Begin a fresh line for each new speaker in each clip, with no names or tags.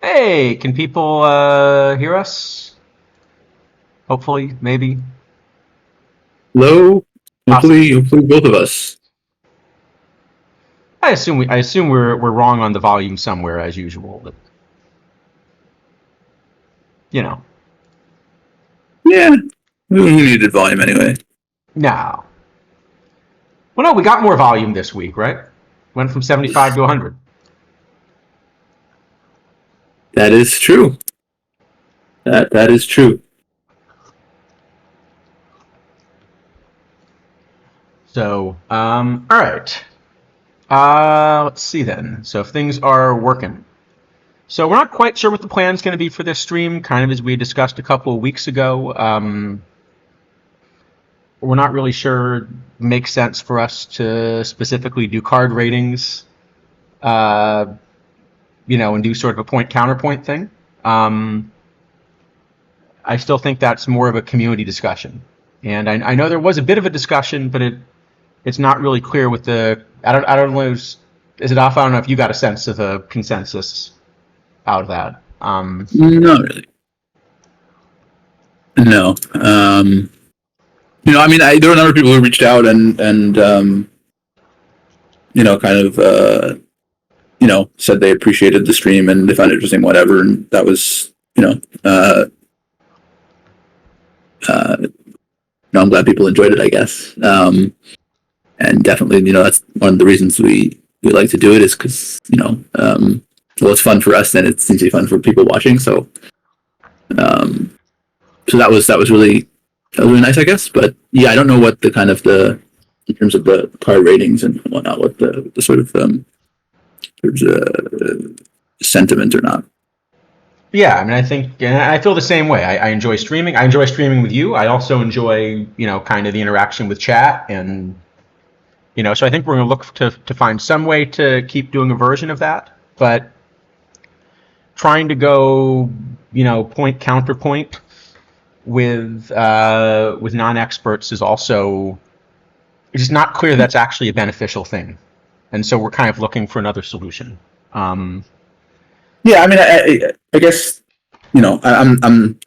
Hey, can people hear us? Hopefully, maybe.
Hello.
Awesome.
Hopefully both of us.
I assume we're wrong on the volume somewhere as usual, but you know,
Yeah, we needed volume anyway.
no. Well, no, we got more volume this week, right? Went from 75 to 100.
That is true. That is true.
So, all right. Let's see then. So if things are working. So we're not quite sure what the plan is going to be for this stream, kind of as we discussed a couple of weeks ago. We're not really sure it makes sense for us to specifically do card ratings, uh, and do sort of a point counterpoint thing. I still think that's more of a community discussion, and I know there was a bit of a discussion, but it's not really clear with the. I don't know. Is it off? I don't know if you got a sense of a consensus out of that.
Not really. No. I mean, there were a number of people who reached out and kind of said they appreciated the stream and they found it interesting, whatever. And that was, I'm glad people enjoyed it, I guess. And definitely, that's one of the reasons we like to do it is because, well, it's fun for us and it seems to be fun for people watching. So that was really nice, I guess. But yeah, I don't know what the kind of in terms of the card ratings and whatnot, what the sort of there's a sentiment or not.
Yeah, I mean, I think, and I feel the same way. I enjoy streaming. I enjoy streaming with you. I also enjoy, kind of the interaction with chat, and so I think we're going to look to find some way to keep doing a version of that. But trying to go, point counterpoint with non-experts is also it's not clear that's actually a beneficial thing, and so we're kind of looking for another solution.
Yeah, I mean, I guess I'm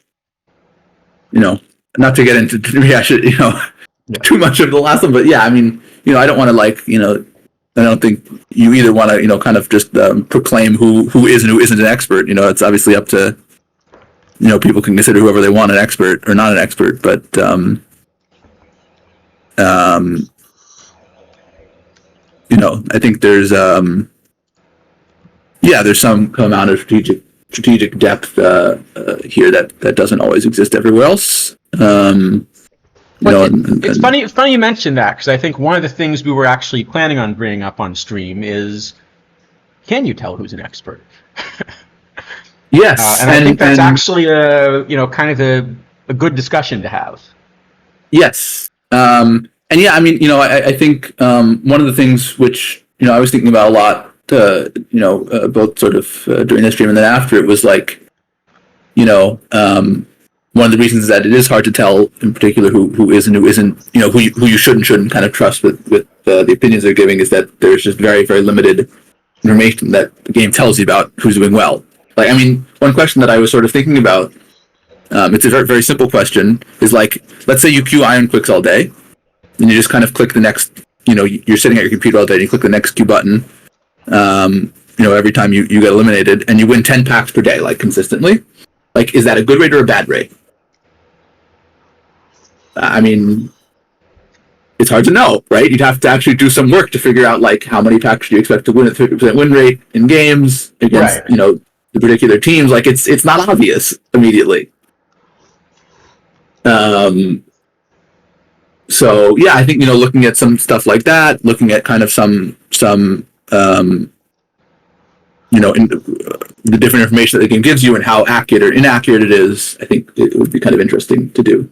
not to get into reaction, too much of the last one, but yeah, I mean, I don't want to I don't think you either want to kind of just proclaim who is and who isn't an expert. It's obviously up to people can consider whoever they want an expert or not an expert, but I think there's there's some amount of strategic depth here that doesn't always exist everywhere else.
It's funny. It's funny you mentioned that because I think one of the things we were actually planning on bringing up on stream is, can you tell who's an expert?
Yes,
and I think that's actually a kind of a good discussion to have.
Yes, and yeah, I mean, I think one of the things which I was thinking about a lot, both sort of during the stream and then after it was like, one of the reasons that it is hard to tell, in particular, who is and who isn't, who you should and shouldn't kind of trust with the opinions they're giving, is that there's just very, very limited information that the game tells you about who's doing well. Like, I mean, one question that I was sort of thinking about, it's a very, very simple question, is like, let's say you queue Iron Quicks all day, and you just kind of click the next, you're sitting at your computer all day, and you click the next queue button, every time you get eliminated, and you win 10 packs per day, like, consistently. Like, is that a good rate or a bad rate? I mean, it's hard to know, right? You'd have to actually do some work to figure out, like, how many packs do you expect to win at 50% win rate in games against,
right.
The particular teams. Like, it's not obvious immediately. So yeah, I think looking at some stuff like that, looking at kind of some in the different information that the game gives you and how accurate or inaccurate it is, I think it would be kind of interesting to do.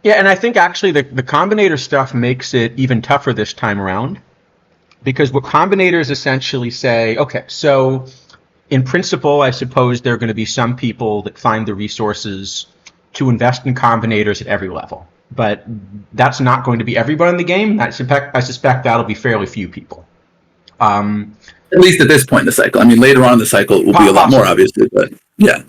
Yeah, and I think actually the combinator stuff makes it even tougher this time around, because what combinators essentially say, okay, so in principle, I suppose there are going to be some people that find the resources to invest in combinators at every level, but that's not going to be everyone in the game. I suspect that'll be fairly few people.
At least at this point in the cycle. I mean, later on in the cycle, it will be a lot more, obviously, but yeah.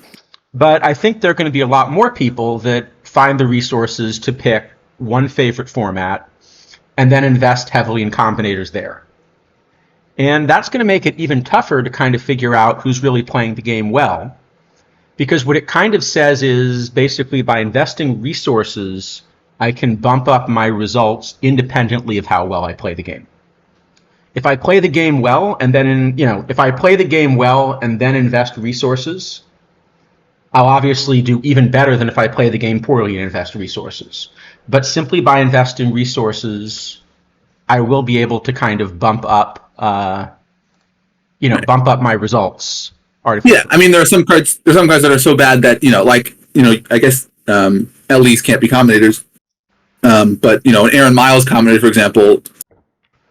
But I think there are going to be a lot more people that find the resources to pick one favorite format and then invest heavily in combinators there. And that's going to make it even tougher to kind of figure out who's really playing the game well. Because what it kind of says is basically by investing resources, I can bump up my results independently of how well I play the game. If I play the game well and then, if I play the game well and then invest resources, I'll obviously do even better than if I play the game poorly and invest resources. But simply by investing resources, I will be able to kind of bump up my results artificially.
Yeah, I mean, there are some cards that are so bad that, I guess LEs can't be combinators. But, an Aaron Miles combinator, for example,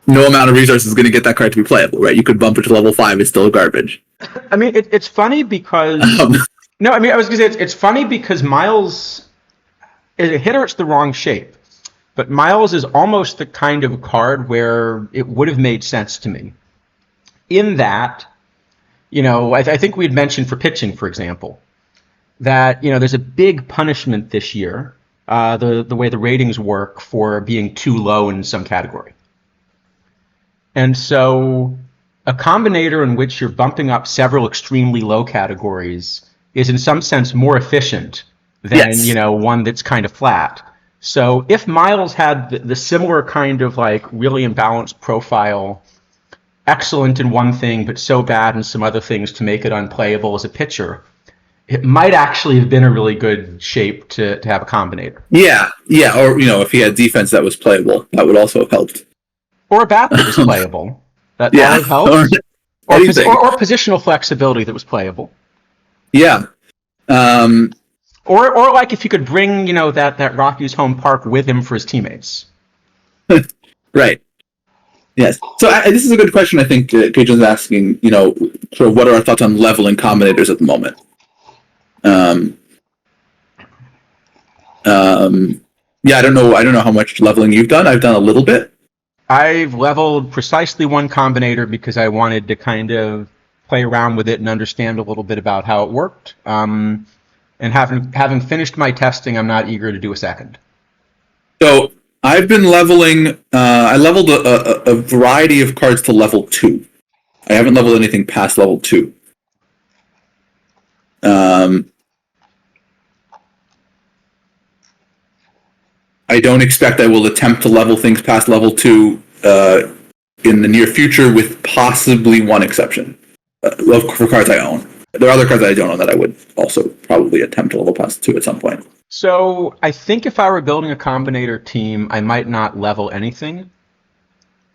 no amount of resources is going to get that card to be playable, right? You could bump it to level 5, it's still garbage.
I mean, it's funny because... No, I mean, I was going to say, it's funny because Miles, as a hitter, it's the wrong shape. But Miles is almost the kind of card where it would have made sense to me. In that, I think we'd mentioned for pitching, for example, that, there's a big punishment this year, the way the ratings work for being too low in some category. And so a combinator in which you're bumping up several extremely low categories is in some sense more efficient than, one that's kind of flat. So if Miles had the similar kind of like really imbalanced profile, excellent in one thing, but so bad in some other things to make it unplayable as a pitcher, it might actually have been a really good shape to have a combinator.
Yeah. Or, if he had defense that was playable, that would also have helped.
Or a bat that was playable. That always helps. Or positional flexibility that was playable.
Yeah.
Or like if you could bring, that Rockies home park with him for his teammates.
Right. Yes. So this is a good question, I think, Cajun's asking, sort of what are our thoughts on leveling combinators at the moment? I don't know how much leveling you've done. I've done a little bit.
I've leveled precisely one combinator because I wanted to kind of play around with it and understand a little bit about how it worked. And having finished my testing, I'm not eager to do a second.
So I've been leveling. I leveled a variety of cards to level 2. I haven't leveled anything past level 2. I don't expect I will attempt to level things past level 2 in the near future, with possibly one exception for cards I own. There are other cards that I don't own that I would also probably attempt to level past 2 at some point.
So I think if I were building a combinator team, I might not level anything,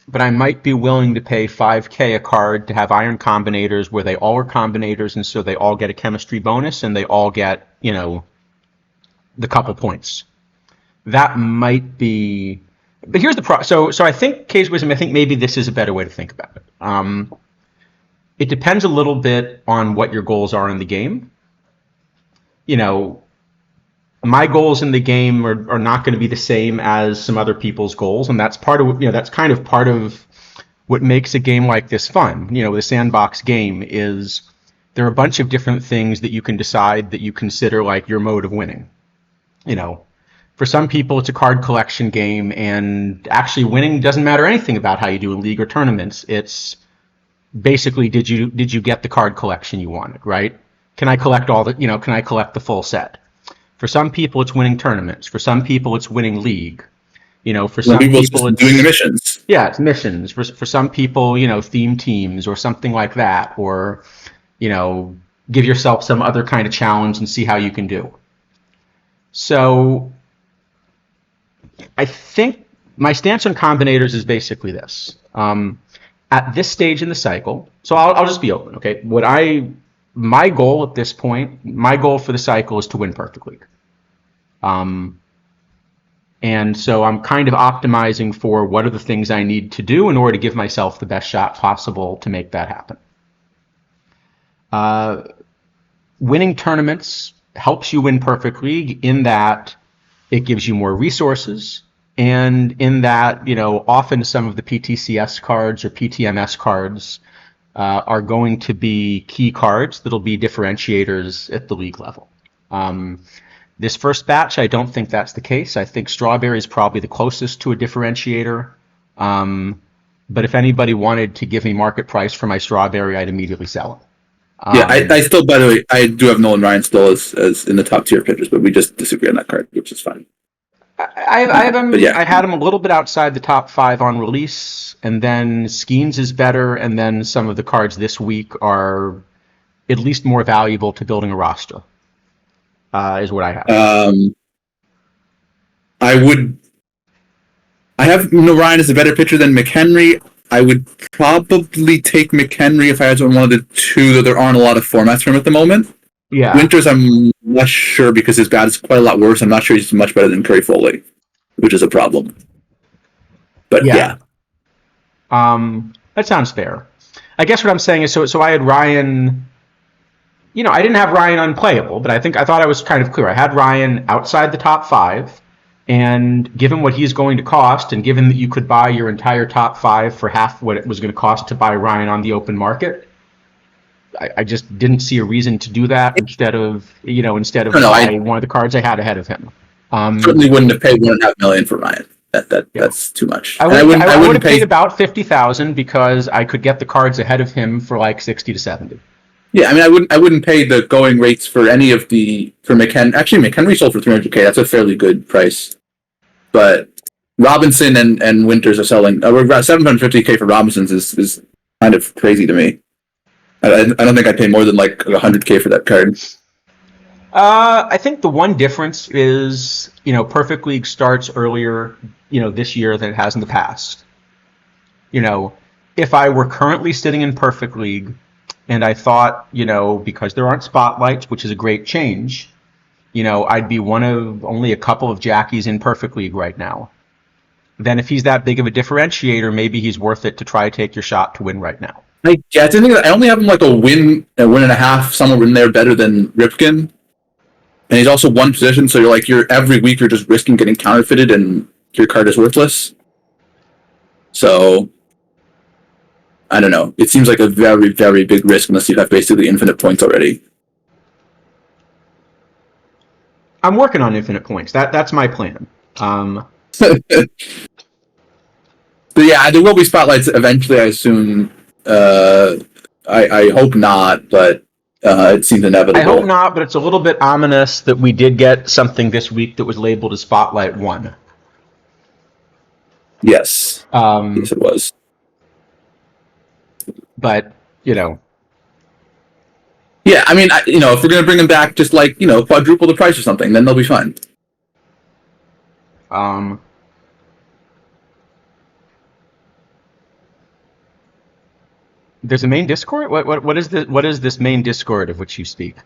but I might be willing to pay $5,000 a card to have iron combinators where they all are combinators, and so they all get a chemistry bonus and they all get, the couple points. That might be, but here's the problem. So I think, Case Wisdom, I think maybe this is a better way to think about it. It depends a little bit on what your goals are in the game. My goals in the game are not going to be the same as some other people's goals, and that's part of that's kind of part of what makes a game like this fun. The sandbox game is there are a bunch of different things that you can decide that you consider like your mode of winning. For some people, it's a card collection game, and actually winning doesn't matter anything about how you do in league or tournaments. It's basically, did you get the card collection you wanted, right? Can I collect can I collect the full set? For some people, it's winning tournaments. For some people, it's winning league. For some people, it's
doing the missions.
Yeah, it's missions. For some people, theme teams or something like that, or give yourself some other kind of challenge and see how you can do. So I think my stance on combinators is basically this. At this stage in the cycle, so I'll just be open, okay? My goal at this point, my goal for the cycle is to win Perfect League. And so I'm kind of optimizing for what are the things I need to do in order to give myself the best shot possible to make that happen. Winning tournaments helps you win Perfect League in that it gives you more resources, And in that, often some of the PTCS cards or PTMS cards are going to be key cards that'll be differentiators at the league level. This first batch, I don't think that's the case. I think Strawberry is probably the closest to a differentiator. But if anybody wanted to give me market price for my Strawberry, I'd immediately sell it.
Yeah, I still, by the way, I do have Nolan Ryan still as in the top tier pitchers, but we just disagree on that card, which is fine.
I have him.
But yeah.
I had him a little bit outside the top 5 on release, and then Skeens is better, and then some of the cards this week are at least more valuable to building a roster. Is what I have.
I have Ryan as a better pitcher than McHenry. I would probably take McHenry if I had one of the two, though there aren't a lot of formats for him at the moment.
Yeah.
Winters, I'm less sure because his bat is quite a lot worse. I'm not sure he's much better than Curry Foley, which is a problem. But yeah.
That sounds fair. I guess what I'm saying is, so I had Ryan. I didn't have Ryan unplayable, but I thought I was kind of clear. I had Ryan outside the top 5, and given what he's going to cost, and given that you could buy your entire top 5 for half what it was going to cost to buy Ryan on the open market, I just didn't see a reason to do that instead of buying one of the cards I had ahead of him.
Certainly wouldn't have paid $1.5 million for Ryan. That's too much.
I would have paid about $50,000 because I could get the cards ahead of him for like 60 to 70.
Yeah, I mean, I wouldn't pay the going rates for any of for McHenry. Actually, McHenry sold for $300K. That's a fairly good price. But Robinson and Winters are selling. $750K for Robinson's is kind of crazy to me. I don't think I'd pay more than like $100K for that card.
I think the one difference is, Perfect League starts earlier, this year than it has in the past. If I were currently sitting in Perfect League and I thought, because there aren't spotlights, which is a great change, I'd be one of only a couple of Jackies in Perfect League right now. Then if he's that big of a differentiator, maybe he's worth it to try to take your shot to win right now.
I only have him like a win and a half, somewhere in there better than Ripken. And he's also one position, so you're every week you're just risking getting counterfeited and your card is worthless. So I don't know. It seems like a very, very big risk unless you have basically infinite points already.
I'm working on infinite points. That's my plan.
But yeah, there will be spotlights eventually, I assume. I hope not, but it seems inevitable.
I hope not, but it's a little bit ominous that we did get something this week that was labeled as Spotlight 1.
Yes. Yes, it was.
But,
Yeah, I mean, if we're going to bring them back, just quadruple the price or something, then they'll be fine.
There's a main Discord? What is this main Discord of which you speak?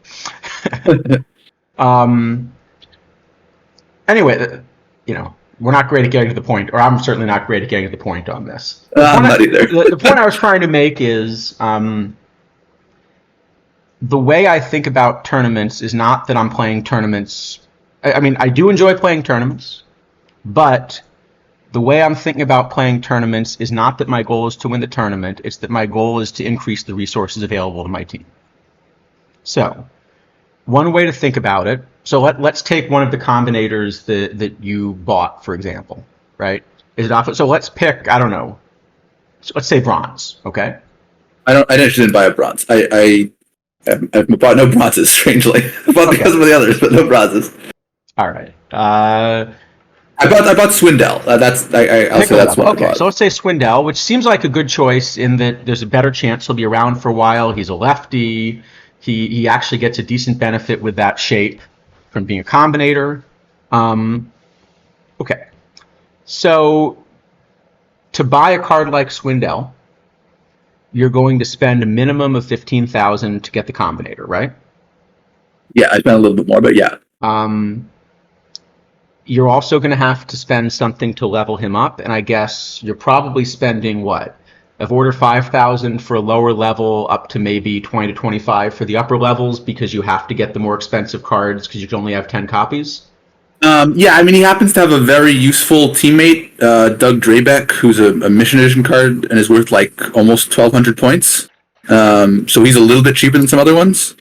Anyway, we're not great at getting to the point, or I'm certainly not great at getting to the point on this.
I'm not either.
The point I was trying to make is the way I think about tournaments is not that I'm playing tournaments. I mean, I do enjoy playing tournaments, but the way I'm thinking about playing tournaments is not that my goal is to win the tournament. It's that my goal is to increase the resources available to my team. So, one way to think about it. So let's take one of the combinators that you bought, for example, right? So let's pick, I don't know. So let's say bronze, okay?
I didn't buy a bronze. I bought no bronzes, strangely. I bought because of the others, but no bronzes.
All right.
I bought Swindell. I'll say that's what I bought.
So let's say Swindell, which seems like a good choice in that there's a better chance he'll be around for a while. He's a lefty. He actually gets a decent benefit with that shape from being a combinator. Okay. So to buy a card like Swindell, you're going to spend a minimum of $15,000 to get the combinator, right?
Yeah, I spent a little bit more, but yeah.
You're also going to have to spend something to level him up, and I guess you're probably spending what? I've ordered $5,000 for a lower level, up to maybe 20 to 25 for the upper levels, because you have to get the more expensive cards because you can only have 10 copies.
Yeah, I mean, he happens to have a very useful teammate, Doug Drabeck, who's a Mission Edition card and is worth like almost 1,200 points. So he's a little bit cheaper than some other ones.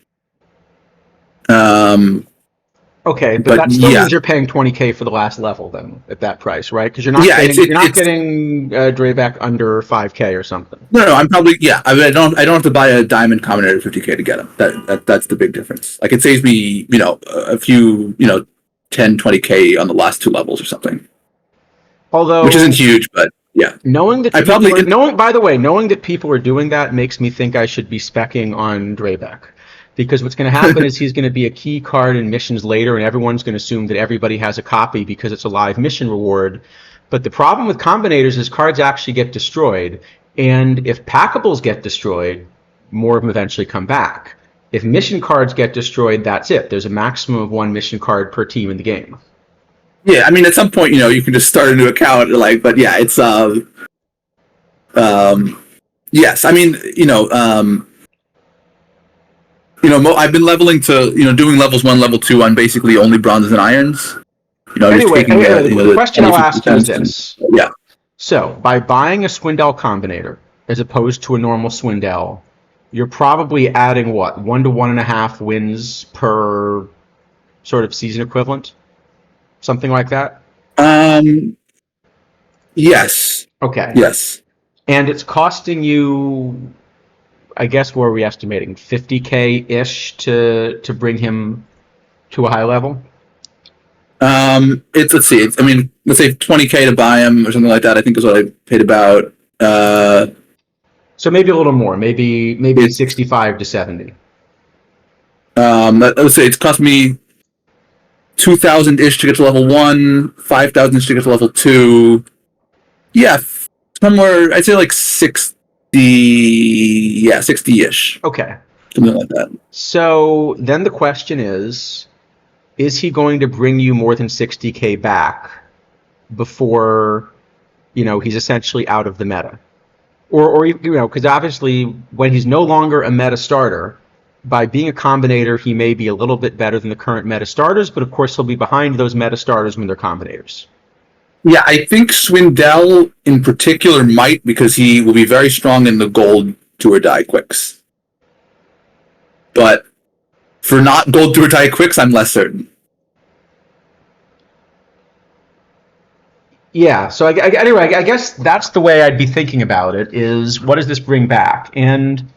Okay, but
But
that still
yeah,
means you're paying 20K for the last level then at that price, right? Because
yeah,
you're not getting Drayback under 5K or something.
no, I'm probably yeah. I don't have to buy a diamond combinator at 50K to get him. That's the big difference. Like it saves me, a few, 10, 20K on the last two levels or something,
Although,
which isn't huge, but yeah.
knowing that
I
people
probably
are, knowing by the way, knowing that people are doing that makes me think I should be specking on Drayback. Because what's going to happen is he's going to be a key card in missions later, and everyone's going to assume that everybody has a copy because it's a live mission reward. But the problem with combinators is cards actually get destroyed, and if packables get destroyed, more of them eventually come back. If mission cards get destroyed, that's it. There's a maximum of one mission card per team in the game.
Yeah, I mean, at some point, you can just start a new account, but yeah, it's yes, I mean, I've been leveling to, doing levels 1, level 2 on basically only bronzes and irons.
Anyway,
just taking
the question I'll ask you is this.
Yeah.
So, by buying a Swindell Combinator, as opposed to a normal Swindell, you're probably adding, what, 1 to 1.5 wins per sort of season equivalent? Something like that?
Yes.
Okay.
Yes.
And it's costing you, I guess, what are we estimating? 50K-ish to bring him to a high level?
Let's see. Let's say 20K to buy him or something like that. I think is what I paid about.
So maybe a little more. Maybe 65 to 70.
Let's say it's cost me 2,000-ish to get to level 1, 5,000-ish to get to level 2. Yeah, somewhere I'd say like 60. Yeah, 60-ish.
Okay.
Something like that.
So then the question is he going to bring you more than 60K back before, he's essentially out of the meta? Or because obviously when he's no longer a meta starter, by being a combinator, he may be a little bit better than the current meta starters, but of course he'll be behind those meta starters when they're combinators.
Yeah, I think Swindell in particular might, because he will be very strong in the gold do or die quicks. But for not gold do or die quicks, I'm less certain.
Yeah, so anyway, I guess that's the way I'd be thinking about it, is what does this bring back? And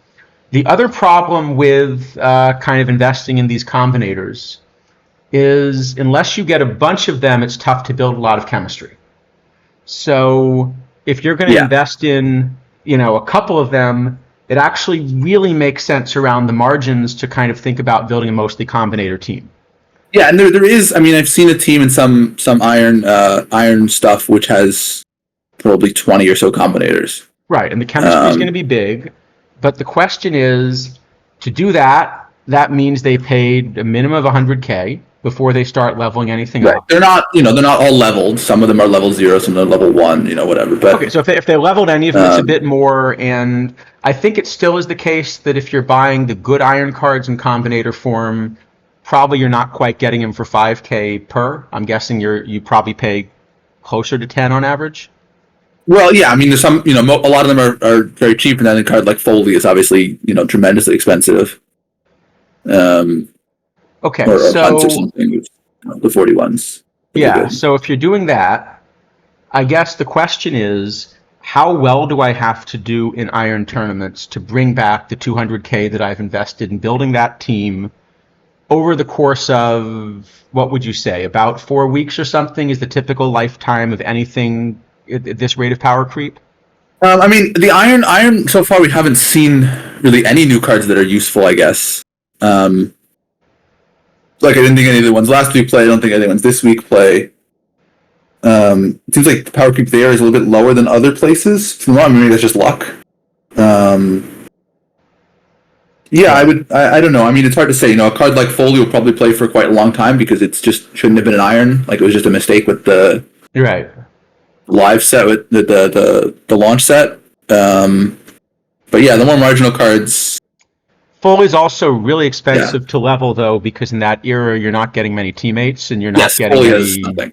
the other problem with kind of investing in these combinators is unless you get a bunch of them, it's tough to build a lot of chemistry. So if you're going to invest in, a couple of them, it actually really makes sense around the margins to kind of think about building a mostly combinator team.
Yeah, and there is. I've seen a team in some iron stuff which has probably 20 or so combinators.
Right, and the chemistry is going to be big, but the question is, to do that means they paid a minimum of 100K before they start leveling anything up.
They're not, they're not all leveled. Some of them are level 0, some are level 1, whatever. But
okay, so if they leveled any of them, it's a bit more, and I think it still is the case that if you're buying the good iron cards in combinator form, probably you're not quite getting them for 5K per. I'm guessing you probably pay closer to 10 on average.
Well, yeah, there's some, a lot of them are very cheap, and then a card like Foley is obviously, tremendously expensive.
Okay,
or
so
Hunts or something, the 41s.
Yeah, so if you're doing that, I guess the question is, how well do I have to do in iron tournaments to bring back the 200K that I've invested in building that team over the course of, what would you say, about 4 weeks or something is the typical lifetime of anything at this rate of power creep?
The iron so far we haven't seen really any new cards that are useful, I guess. I didn't think any of the ones last week play. I don't think any of the ones this week play. It seems like the power creep there is a little bit lower than other places. Maybe that's just luck. Yeah, I don't know. It's hard to say. A card like Foley will probably play for quite a long time because it's just shouldn't have been an iron. It was just a mistake with the live set with the launch set. But yeah, the more marginal cards.
Foley's also really
Yeah.
expensive to level though, because in that era you're not getting many teammates and you're not
Yes,
getting
Foley has
any.
nothing.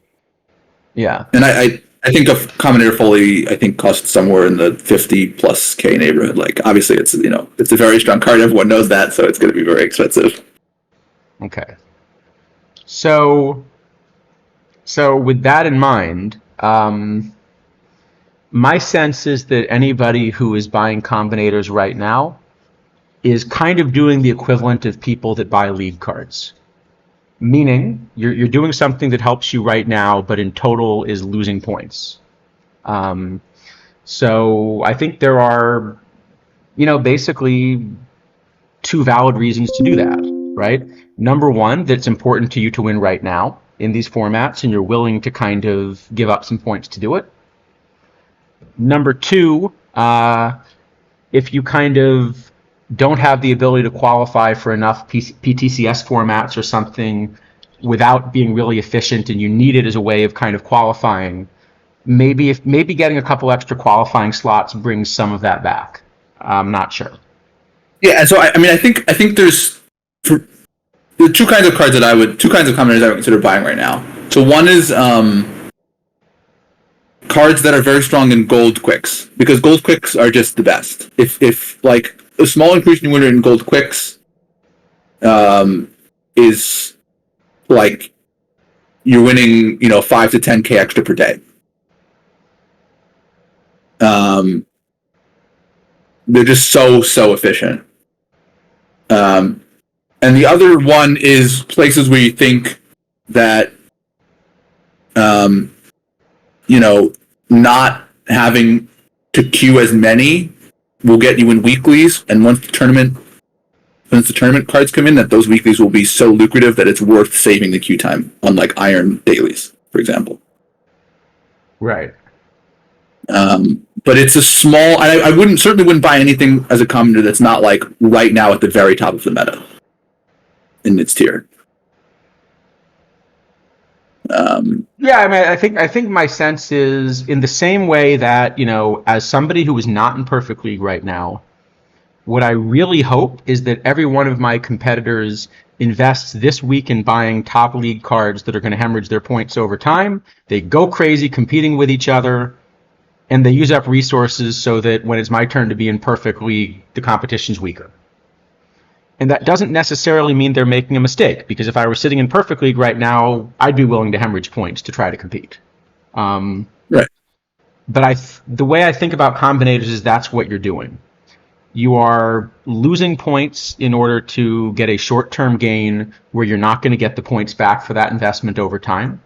Yeah.
And I think a Combinator Foley I think costs somewhere in the 50 plus K neighborhood. Like obviously it's a very strong card. Everyone knows that, so it's going to be very expensive.
Okay. So with that in mind, my sense is that anybody who is buying combinators right now is kind of doing the equivalent of people that buy league cards. Meaning, you're doing something that helps you right now, but in total is losing points. Um, so I think there are, basically two valid reasons to do that, right? Number one, that it's important to you to win right now in these formats, and you're willing to kind of give up some points to do it. Number two, if you kind of don't have the ability to qualify for enough PTCS formats or something without being really efficient, and you need it as a way of kind of qualifying, maybe getting a couple extra qualifying slots brings some of that back. I'm not sure.
Yeah, and so I mean, I think there's the two kinds of combinators I would consider buying right now. So one is cards that are very strong in gold quicks, because gold quicks are just the best. If like a small increase in winner in gold quicks, is like you're winning 5 to 10K extra per day. They're just so efficient. And the other one is places where you think that, not having to queue as many will get you in weeklies. And once the tournament cards come in, that those weeklies will be so lucrative that it's worth saving the queue time on like Iron dailies, for example.
Right.
But it's a small. I certainly wouldn't buy anything as a commenter that's not like right now at the very top of the meta in its tier.
Yeah, I mean, I think my sense is in the same way that as somebody who is not in Perfect League right now, what I really hope is that every one of my competitors invests this week in buying top league cards that are going to hemorrhage their points over time. They go crazy competing with each other, and they use up resources so that when it's my turn to be in Perfect League, the competition's weaker. And that doesn't necessarily mean they're making a mistake, because if I were sitting in Perfect League right now, I'd be willing to hemorrhage points to try to compete.
Right.
But the way I think about combinators is that's what you're doing. You are losing points in order to get a short-term gain where you're not going to get the points back for that investment over time.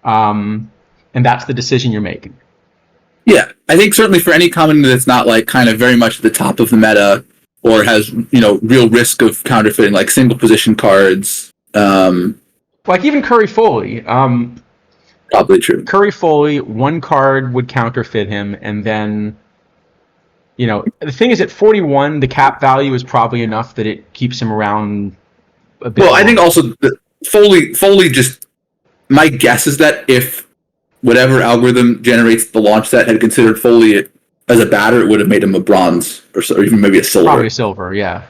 And that's the decision you're making.
Yeah, I think certainly for any commenter that's not like kind of very much at the top of the meta, or has real risk of counterfeiting, like single position cards.
Like even Curry Foley.
Probably true.
Curry Foley, one card would counterfeit him, and then the thing is at 41, the cap value is probably enough that it keeps him around a bit.
Well, I think also that Foley just, my guess is that if whatever algorithm generates the launch set had considered Foley as a batter, it would have made him a bronze or even maybe a silver.
Probably a silver, yeah.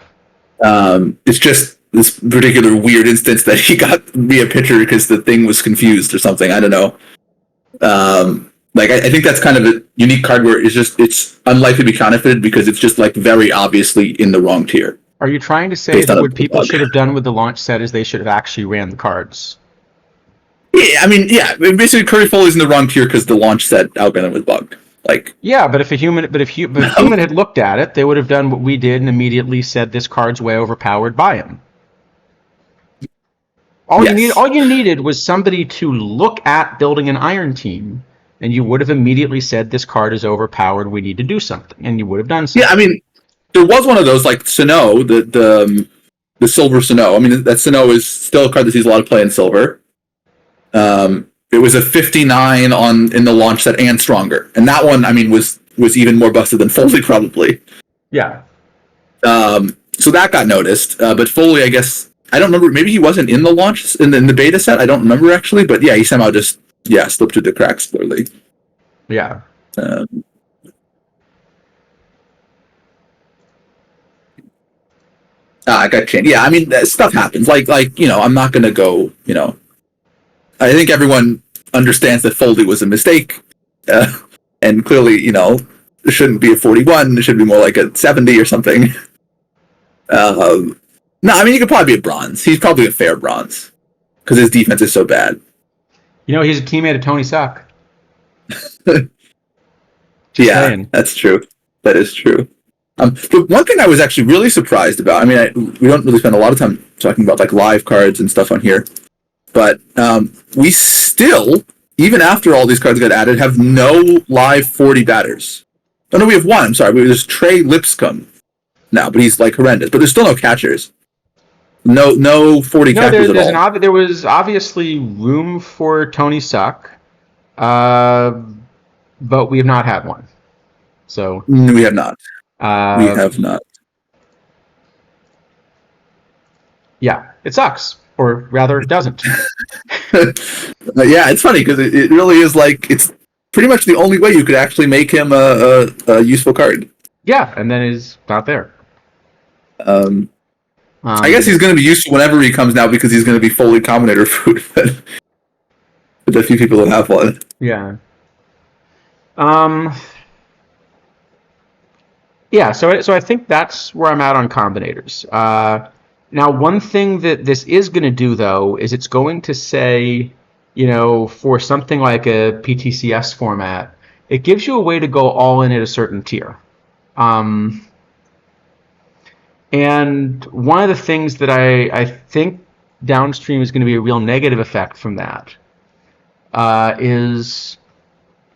It's just this particular weird instance that he got to be a pitcher because the thing was confused or something. I don't know. I think that's kind of a unique card where it's unlikely to be counterfeited because it's just like very obviously in the wrong tier.
Are you trying to say that what people should have done with the launch set is they should have actually ran the cards?
Yeah, I mean, yeah. Basically, Curry Foley's in the wrong tier because the launch set algorithm was bugged.
Yeah, but if a human had looked at it, they would have done what we did and immediately said this card's way overpowered by him. All you needed was somebody to look at building an Iron team, and you would have immediately said this card is overpowered. We need to do something, and you would have done something.
Yeah, I mean, there was one of those like Sano, the silver Sano. I mean, that Sano is still a card that sees a lot of play in silver. It was a 59 in the launch set and stronger, and that one, I mean, was even more busted than Foley probably.
Yeah.
So that got noticed, but Foley, I guess, I don't remember. Maybe he wasn't in the launch in the beta set. I don't remember actually, but yeah, he somehow just slipped through the cracks clearly.
Yeah.
I got changed. Yeah, I mean, stuff happens. I'm not gonna go. I think everyone understands that Foldy was a mistake, and clearly, it shouldn't be a 41. It should be more like a 70 or something. No, I mean, he could probably be a bronze. He's probably a fair bronze because his defense is so bad.
He's a teammate of Tony Sock.
Yeah,
saying.
That's true. That is true. But one thing I was actually really surprised about. I mean, we don't really spend a lot of time talking about like live cards and stuff on here, but we still, even after all these cards got added, have no live 40 batters. Oh no, we have one. I'm sorry. There's Trey Lipscomb now, but he's like horrendous. But there's still no catchers. No 40 catchers at all.
There was obviously room for Tony Suck, but we have not had one. So
we have not. We have not.
Yeah, it sucks, or rather, it doesn't.
Yeah, it's funny because it really is like it's pretty much the only way you could actually make him a useful card.
Yeah, and then he's not there.
I guess he's going to be useful whenever he comes now because he's going to be fully Combinator food. But a few people don't have one.
Yeah. Yeah, so I think that's where I'm at on Combinators. Now, one thing that this is going to do, though, is it's going to say, for something like a PTCS format, it gives you a way to go all in at a certain tier. And one of the things that I think downstream is going to be a real negative effect from that is,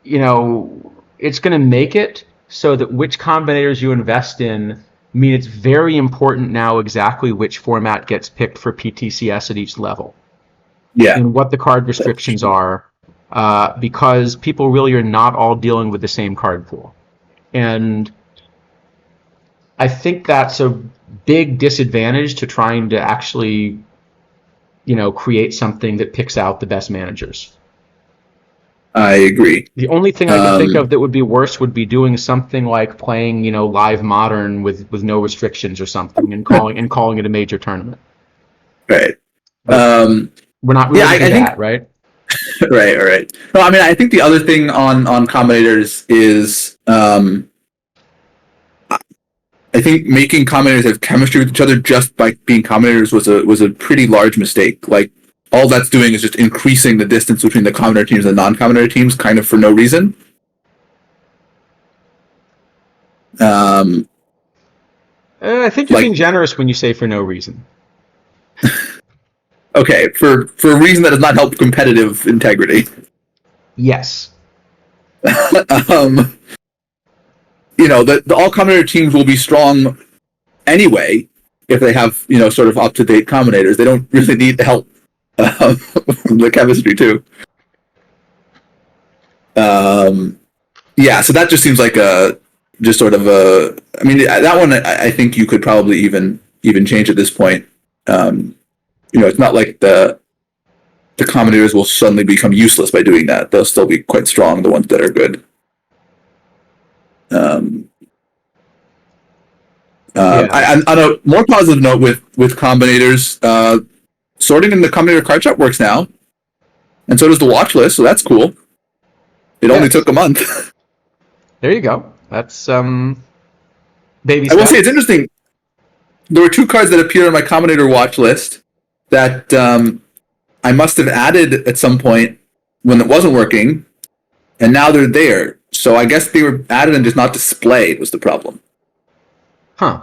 it's going to make it so that which combinators you invest in mean it's very important now exactly which format gets picked for PTCS at each level.
Yeah.
And what the card restrictions are, because people really are not all dealing with the same card pool. And I think that's a big disadvantage to trying to actually, create something that picks out the best managers.
I agree.
The only thing I can think of that would be worse would be doing something like playing, live modern with no restrictions or something, and calling it a major tournament.
Right.
We're not really
I think
that, right?
Right. No, I mean, I think the other thing on combinators is I think making combinators have chemistry with each other just by being combinators was a pretty large mistake. Like, all that's doing is just increasing the distance between the combinator teams and the non-combinator teams, kind of for no reason.
I think you're being generous when you say for no reason.
Okay, for a reason that does not help competitive integrity.
Yes.
The all combinator teams will be strong anyway if they have sort of up to date combinators. They don't really need the help from the chemistry too. Yeah, so that just seems like just sort of a. I mean, that one I think you could probably even change at this point. It's not like the combinators will suddenly become useless by doing that. They'll still be quite strong, the ones that are good. On a more positive note with combinators, sorting in the combinator card shop works now, and so does the watch list, so that's cool. It only took a month.
There you go. That's baby
steps. I will say it's interesting. There were two cards that appear on my combinator watch list that I must have added at some point when it wasn't working, and now they're there. So I guess they were added and just not displayed was the problem.
Huh.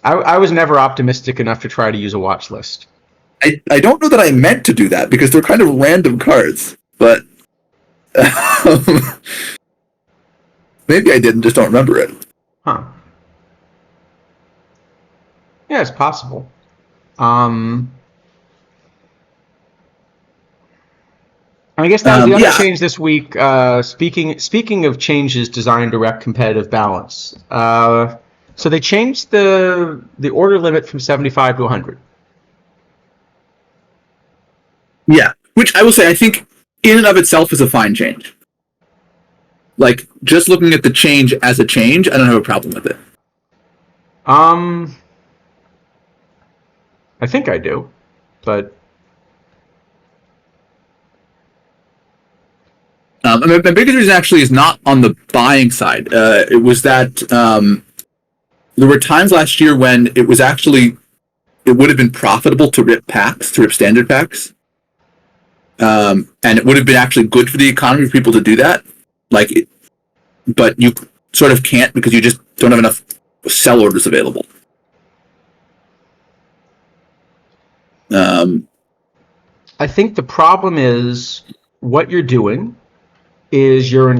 I was never optimistic enough to try to use a watch list.
I don't know that I meant to do that because they're kind of random cards, but maybe I didn't, just don't remember it.
Huh. Yeah, it's possible. I guess that was the other change this week. Speaking of changes designed to wreck competitive balance, so they changed the order limit from 75 to 100.
Yeah, which I will say I think in and of itself is a fine change. Like, just looking at the change as a change, I don't have a problem with it.
Um, I think I do, but
I mean, my biggest reason actually is not on the buying side. It was that there were times last year when it would have been profitable to rip packs, to rip standard packs, and it would have been actually good for the economy for people to do that. But you sort of can't because you just don't have enough sell orders available. Um,
I think the problem is what you're doing is you're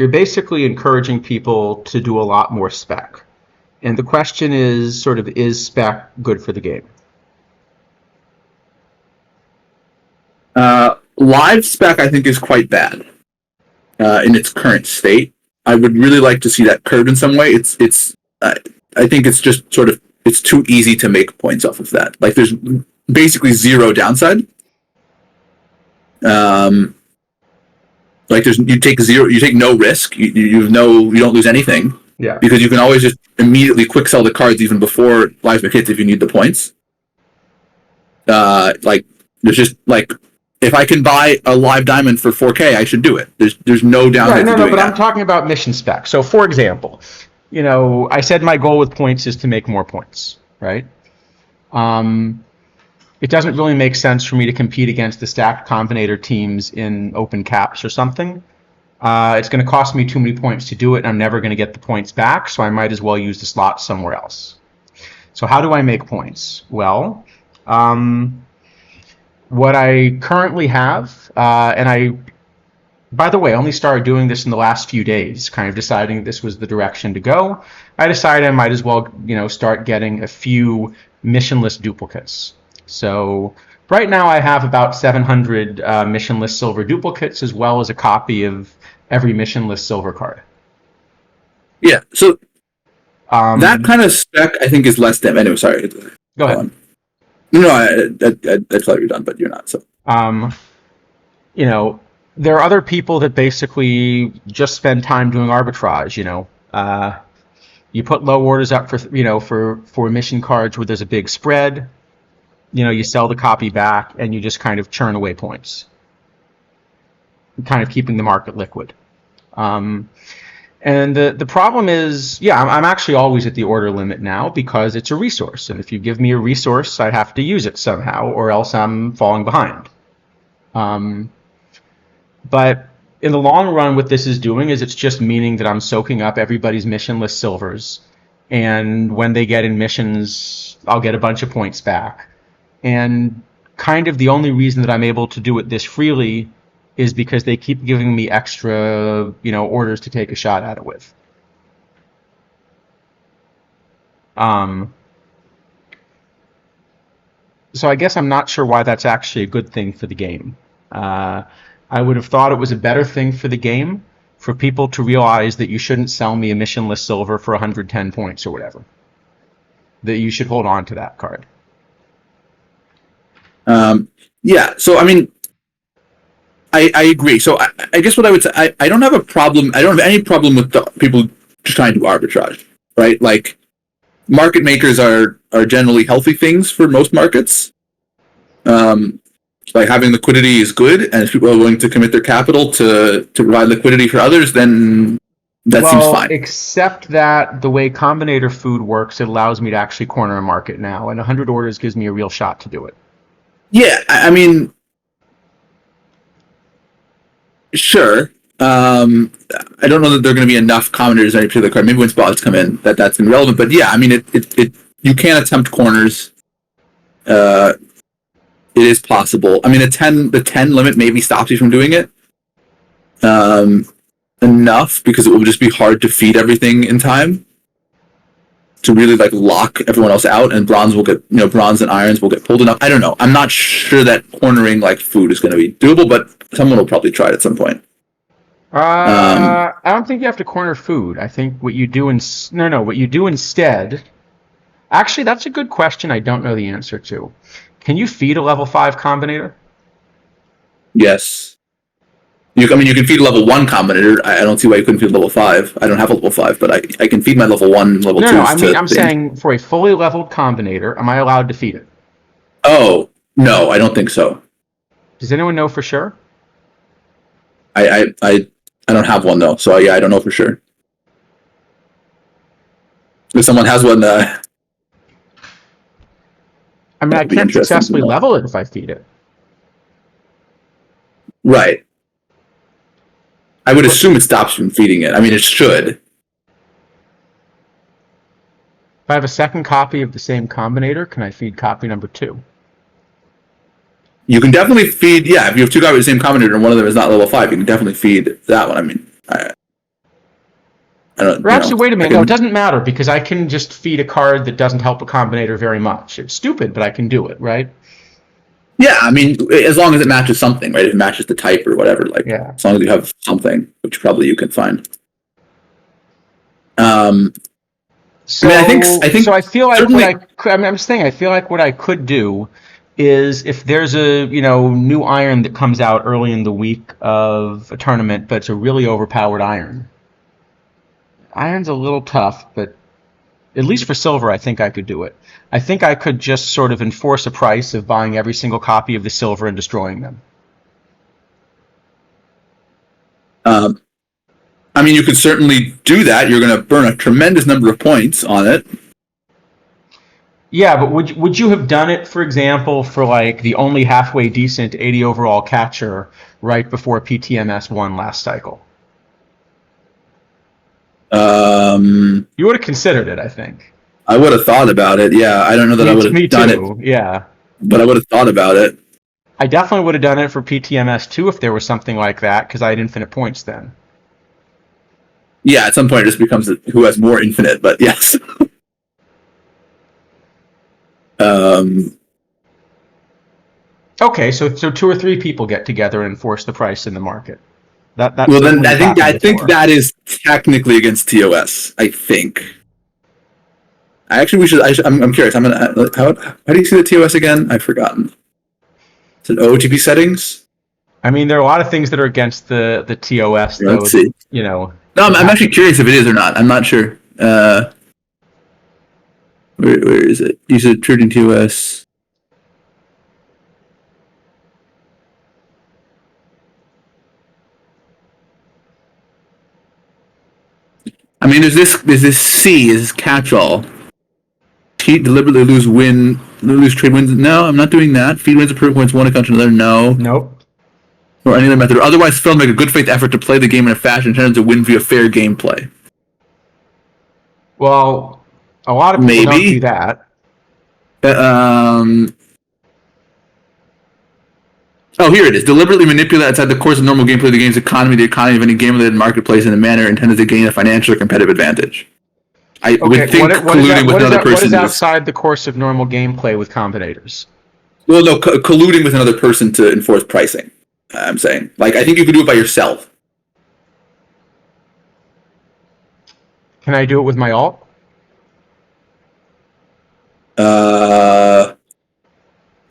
basically encouraging people to do a lot more spec. And the question is sort of, is spec good for the game?
Live spec, I think, is quite bad in its current state. I would really like to see that curved in some way. I think it's just sort of it's too easy to make points off of that. Like there's basically zero downside. Um, like you take no risk. You don't lose anything
Yeah.
because you can always just immediately quick sell the cards even before live spec hits if you need the points. Like there's just like if I can buy a live diamond for 4K, I should do it. There's no downside
Right, no,
to
no,
doing
but
that.
I'm talking about mission spec. So, for example, I said my goal with points is to make more points, right? Um, it doesn't really make sense for me to compete against the stacked combinator teams in open caps or something. It's going to cost me too many points to do it, and I'm never going to get the points back, so I might as well use the slot somewhere else. So how do I make points? Well, what I currently have, and I, by the way, only started doing this in the last few days, kind of deciding this was the direction to go. I decided I might as well, start getting a few missionless duplicates. So right now I have about 700 missionless silver duplicates, as well as a copy of every missionless silver card.
Yeah. So that
Um,
kind of spec, I think, is less than. Anyway, sorry.
Go
Go
ahead.
on. No, I thought you were done, but you're not. So
Um, you know, there are other people that basically just spend time doing arbitrage. You put low orders up for mission cards where there's a big spread. You sell the copy back and you just kind of churn away points, kind of keeping the market liquid. Um, and the problem is, yeah, I'm actually always at the order limit now because it's a resource, and if you give me a resource, I have to use it somehow, or else I'm falling behind. Um, But in the long run, what this is doing is it's just meaning that I'm soaking up everybody's missionless silvers. And when they get in missions, I'll get a bunch of points back. And kind of the only reason that I'm able to do it this freely is because they keep giving me extra, orders to take a shot at it with. Um, so I guess I'm not sure why that's actually a good thing for the game. Uh, I would have thought it was a better thing for the game for people to realize that you shouldn't sell me a missionless silver for 110 points or whatever. That you should hold on to that card.
yeah. So I mean, I agree. So I guess what I would say, I don't have a problem. I don't have any problem with the people just trying to do arbitrage, right? Like market makers are generally healthy things for most markets. Um, like having liquidity is good, and if people are willing to commit their capital to provide liquidity for others, then that seems
Well,
fine.
except that the way combinator food works, it allows me to actually corner a market now, and 100 orders gives me a real shot to do it.
Yeah, I mean, sure. I don't know that there are going to be enough commenters on any particular card. Maybe when spots come in, that's irrelevant. But yeah, I mean, it you can attempt corners. Uh, it is possible. I mean, the 10 limit maybe stops you from doing it. Enough because it will just be hard to feed everything in time to really like lock everyone else out, and bronze and irons will get pulled enough. I don't know. I'm not sure that cornering like food is going to be doable, but someone will probably try it at some point.
I don't think you have to corner food. I think what you do what you do instead. Actually, that's a good question. I don't know the answer to. Can you feed a level 5 combinator?
Yes. You can feed a level 1 combinator. I don't see why you couldn't feed level 5. I don't have a level 5, but I can feed my level 1 and level 2s.
No, I mean, I'm saying for a fully leveled combinator, am I allowed to feed it?
Oh, no, I don't think so.
Does anyone know for sure?
I don't have one, though, so yeah, I don't know for sure. If someone has one,
I mean, I
be
can't
interesting to
successfully
know.
level it if I feed it.
Right. I would assume it stops from feeding it. I mean, it should.
If I have a second copy of the same combinator, can I feed copy number 2?
You can definitely feed, yeah, if you have 2 copies of the same combinator and one of them is not level 5, you can definitely feed that one. I mean, I don't
Or actually, wait a minute.
can,
No, it doesn't matter because I can just feed a card that doesn't help a combinator very much. It's stupid, but I can do it, right?
yeah, I mean, as long as it matches something, right? If it matches the type or whatever, like,
Yeah.
as long as you have something, which probably you can find.
So,
I mean, I think
so I feel like
certainly,
I'm just saying, I feel like what I could do is if there's a new iron that comes out early in the week of a tournament, but it's a really overpowered iron. Iron's a little tough, but at least for silver, I think I could do it. I think I could just sort of enforce a price of buying every single copy of the silver and destroying them.
I mean, you could certainly do that. You're going to burn a tremendous number of points on it.
Yeah, but would you have done it, for example, for like the only halfway decent 80 overall catcher right before PTMS won last cycle? You would have considered it, I think.
I would have thought about it. Yeah, I don't know that I would have done it.
Yeah.
But I would have thought about it.
I definitely would have done it for PTMS too if there was something like that, because I had infinite points then.
Yeah, at some point it just becomes who has more infinite, but yes.
Okay, so 2 or 3 people get together and enforce the price in the market. That's
well, then I think
before.
that is technically against TOS. I think. I'm curious. How do you see the TOS again? I've forgotten. Is it OGP settings?
I mean, there are a lot of things that are against the TOS, though.
Let's see.
No,
I'm actually curious if it is or not. I'm not sure. Where is it? You said trading TOS. I mean, there's this C, is this catch-all. Cheat, deliberately lose trade wins. No, I'm not doing that. Feed wins, approve points, one account to another. No.
Nope.
Or any other method. Or otherwise fail to make a good faith effort to play the game in a fashion intended to win via fair gameplay.
Well, a lot of people don't do that.
Oh, here it is. Deliberately manipulate outside the course of normal gameplay of the game's economy, the economy of any game-related marketplace in a manner intended to gain a financial or competitive advantage. I would think colluding with another person.
What is outside the course of normal gameplay with combinators?
Well, no, colluding with another person to enforce pricing. I'm saying, like, I think you could do it by yourself.
Can I do it with my alt?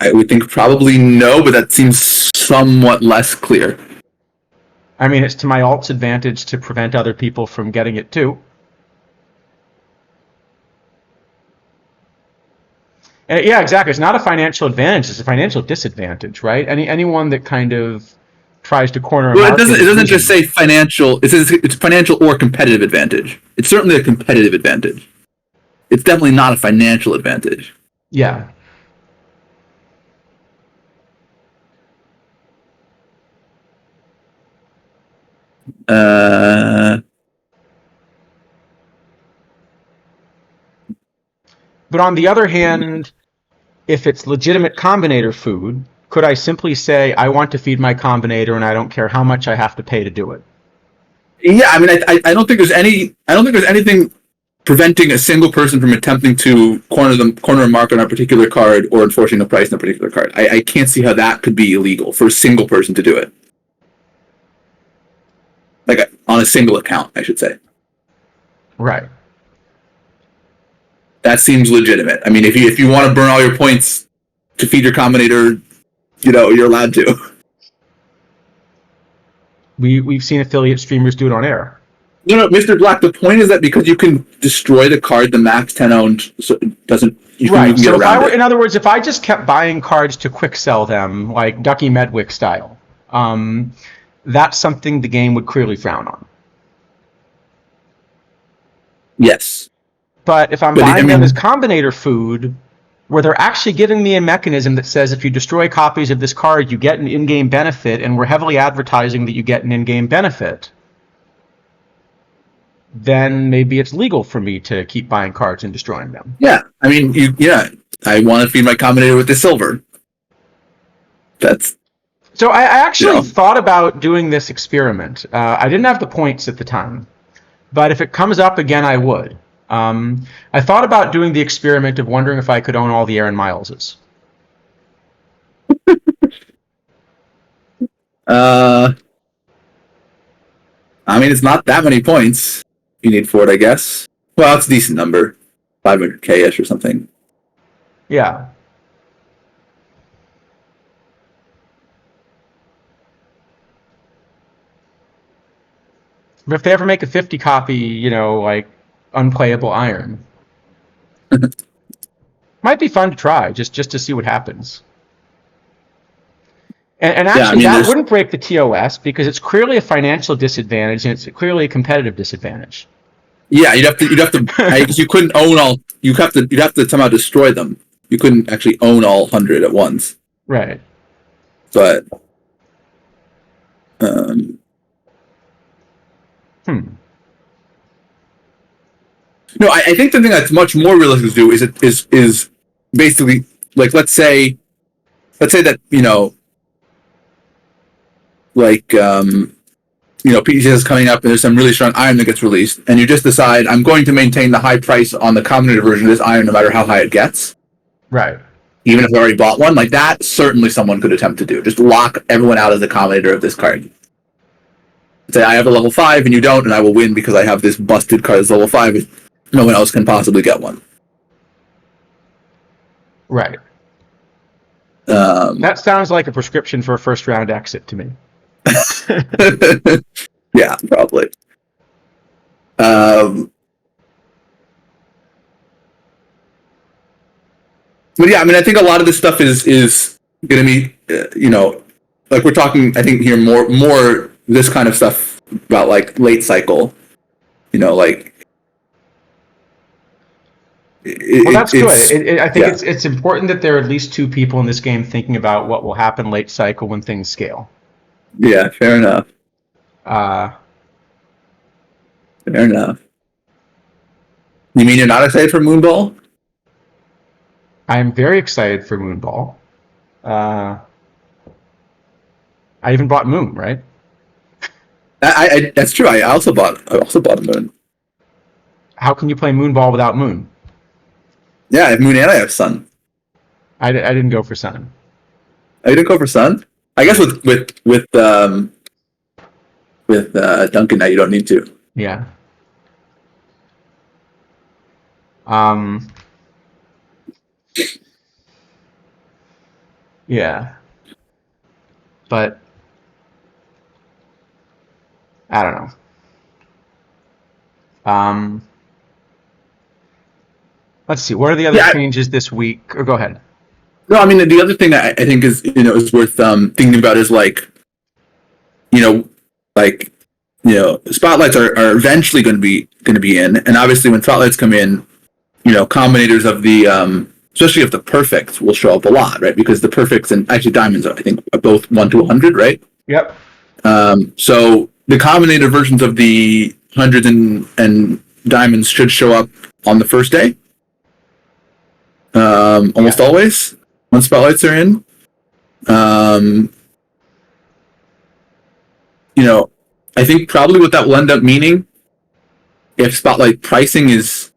I would think probably no, but that seems somewhat less clear.
I mean, it's to my alt's advantage to prevent other people from getting it too. And yeah, exactly. It's not a financial advantage; it's a financial disadvantage, right? Anyone that kind of tries to corner a market.
Well, it doesn't just say financial. It says it's financial or competitive advantage. It's certainly a competitive advantage. It's definitely not a financial advantage.
Yeah. But on the other hand, if it's legitimate combinator food, could I simply say I want to feed my combinator and I don't care how much I have to pay to do it?
Yeah, I mean, I don't think there's anything preventing a single person from attempting to corner a market on a particular card or enforcing a price on a particular card. I can't see how that could be illegal for a single person to do it. Like on a single account, I should say.
Right.
That seems legitimate. I mean, if you want to burn all your points to feed your combinator, you're allowed to.
We've seen affiliate streamers do it on air.
No, Mr. Black. The point is that because you can destroy the card the max 10 owned, so it doesn't. You can get
So if I
around
were,
it.
in other words, if I just kept buying cards to quick sell them, like Ducky Medwick style, that's something the game would clearly frown on.
Yes.
But if I'm buying them as combinator food, where they're actually giving me a mechanism that says if you destroy copies of this card, you get an in-game benefit, and we're heavily advertising that you get an in-game benefit, then maybe it's legal for me to keep buying cards and destroying them.
Yeah, I mean, I want to feed my combinator with the silver. That's.
So I actually thought about doing this experiment. I didn't have the points at the time, but if it comes up again, I would. I thought about doing the experiment of wondering if I could own all the Aaron Mileses.
I mean, it's not that many points you need for it, I guess. Well, it's a decent number. 500k-ish or something.
Yeah. But if they ever make a 50 copy, like unplayable Iron, might be fun to try just to see what happens. And actually, that wouldn't break the TOS because it's clearly a financial disadvantage and it's clearly a competitive disadvantage.
Yeah, you'd have to. You couldn't own all. You'd have to somehow destroy them. You couldn't actually own all 100 at once.
Right.
But. No, I think the thing that's much more realistic to do is basically like let's say that PTS is coming up and there's some really strong iron that gets released, and you just decide I'm going to maintain the high price on the combinator version of this iron no matter how high it gets.
Right.
Even if I already bought one, like that, certainly someone could attempt to do. Just lock everyone out as the combinator of this card. Say I have a level 5 and you don't, and I will win because I have this busted card that's level 5. No one else can possibly get one.
Right. That sounds like a prescription for a first round exit to me.
Yeah, probably. But yeah, I mean, I think a lot of this stuff is going to be, like we're talking, I think here more this kind of stuff about like late cycle, like.
Well, that's good. I think it's important that there are at least two people in this game thinking about what will happen late cycle when things scale.
Yeah, fair enough. Fair enough. You mean you're not excited for Moonball?
I am very excited for Moonball. I even bought Moon, right?
That's true. I also bought a Moon.
How can you play Moonball without Moon?
Yeah, I have Moon and I have Sun.
I didn't go for Sun.
Oh, you didn't go for Sun? I guess with Duncan now you don't need to.
Yeah. Yeah. But I don't know. Let's see. What are the other changes this week? Or go ahead.
No, I mean the other thing I think is is worth thinking about is spotlights are eventually going to be in, and obviously when spotlights come in, combinators of the especially of the perfects will show up a lot, right? Because the perfects and actually diamonds are both 1 to 100, right?
Yep.
So the combinator versions of the hundreds and diamonds should show up on the first day. Almost always when spotlights are in. I think probably what that will end up meaning, if spotlight pricing is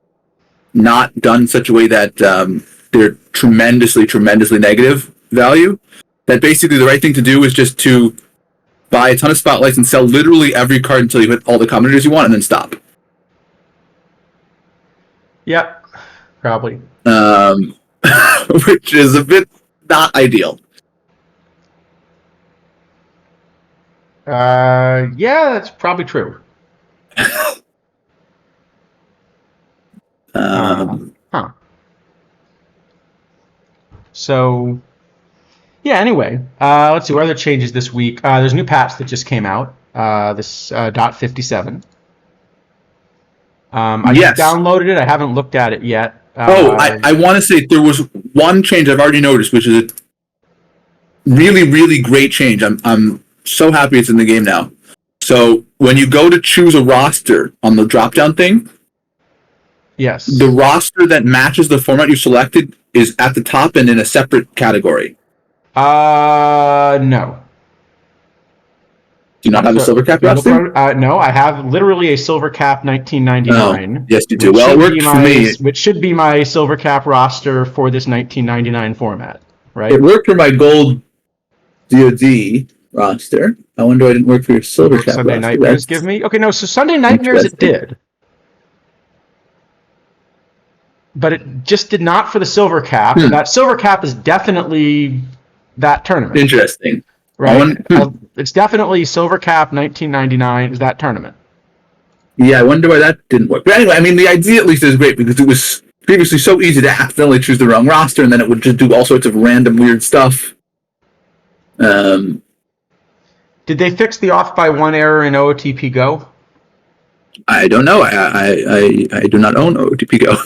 not done in such a way that they're tremendously negative value, that basically the right thing to do is just to buy a ton of spotlights and sell literally every card until you hit all the combinators you want and then stop.
Yep, probably.
Which is a bit not ideal.
Yeah, that's probably true. Huh. So, yeah, anyway, let's see what other changes this week. There's new patch that just came out, this .57. I just
Yes.
downloaded it. I haven't looked at it yet.
I want to say there was one change I've already noticed, which is a really, really great change. I'm so happy it's in the game now. So when you go to choose a roster on the drop-down thing,
yes,
the roster that matches the format you selected is at the top and in a separate category.
No.
Do you not have a silver cap roster?
No, I have literally a silver cap 1999.
Oh, yes, you do. Well, it worked for me.
Which should be my silver cap roster for this 1999 format, right?
It worked for my gold DoD roster. I wonder why it didn't work for your silver cap
Sunday
roster.
Nightmares give me? Okay, no, so Sunday Nightmares it did. But it just did not for the silver cap. And that silver cap is definitely that tournament.
Interesting.
Right? It's definitely silver cap 1999 is that tournament.
Yeah, I wonder why that didn't work. But anyway, I mean, the idea at least is great because it was previously so easy to accidentally choose the wrong roster and then it would just do all sorts of random weird stuff.
Did they fix the off by one error in OOTP Go?
I don't know. I do not own OOTP Go.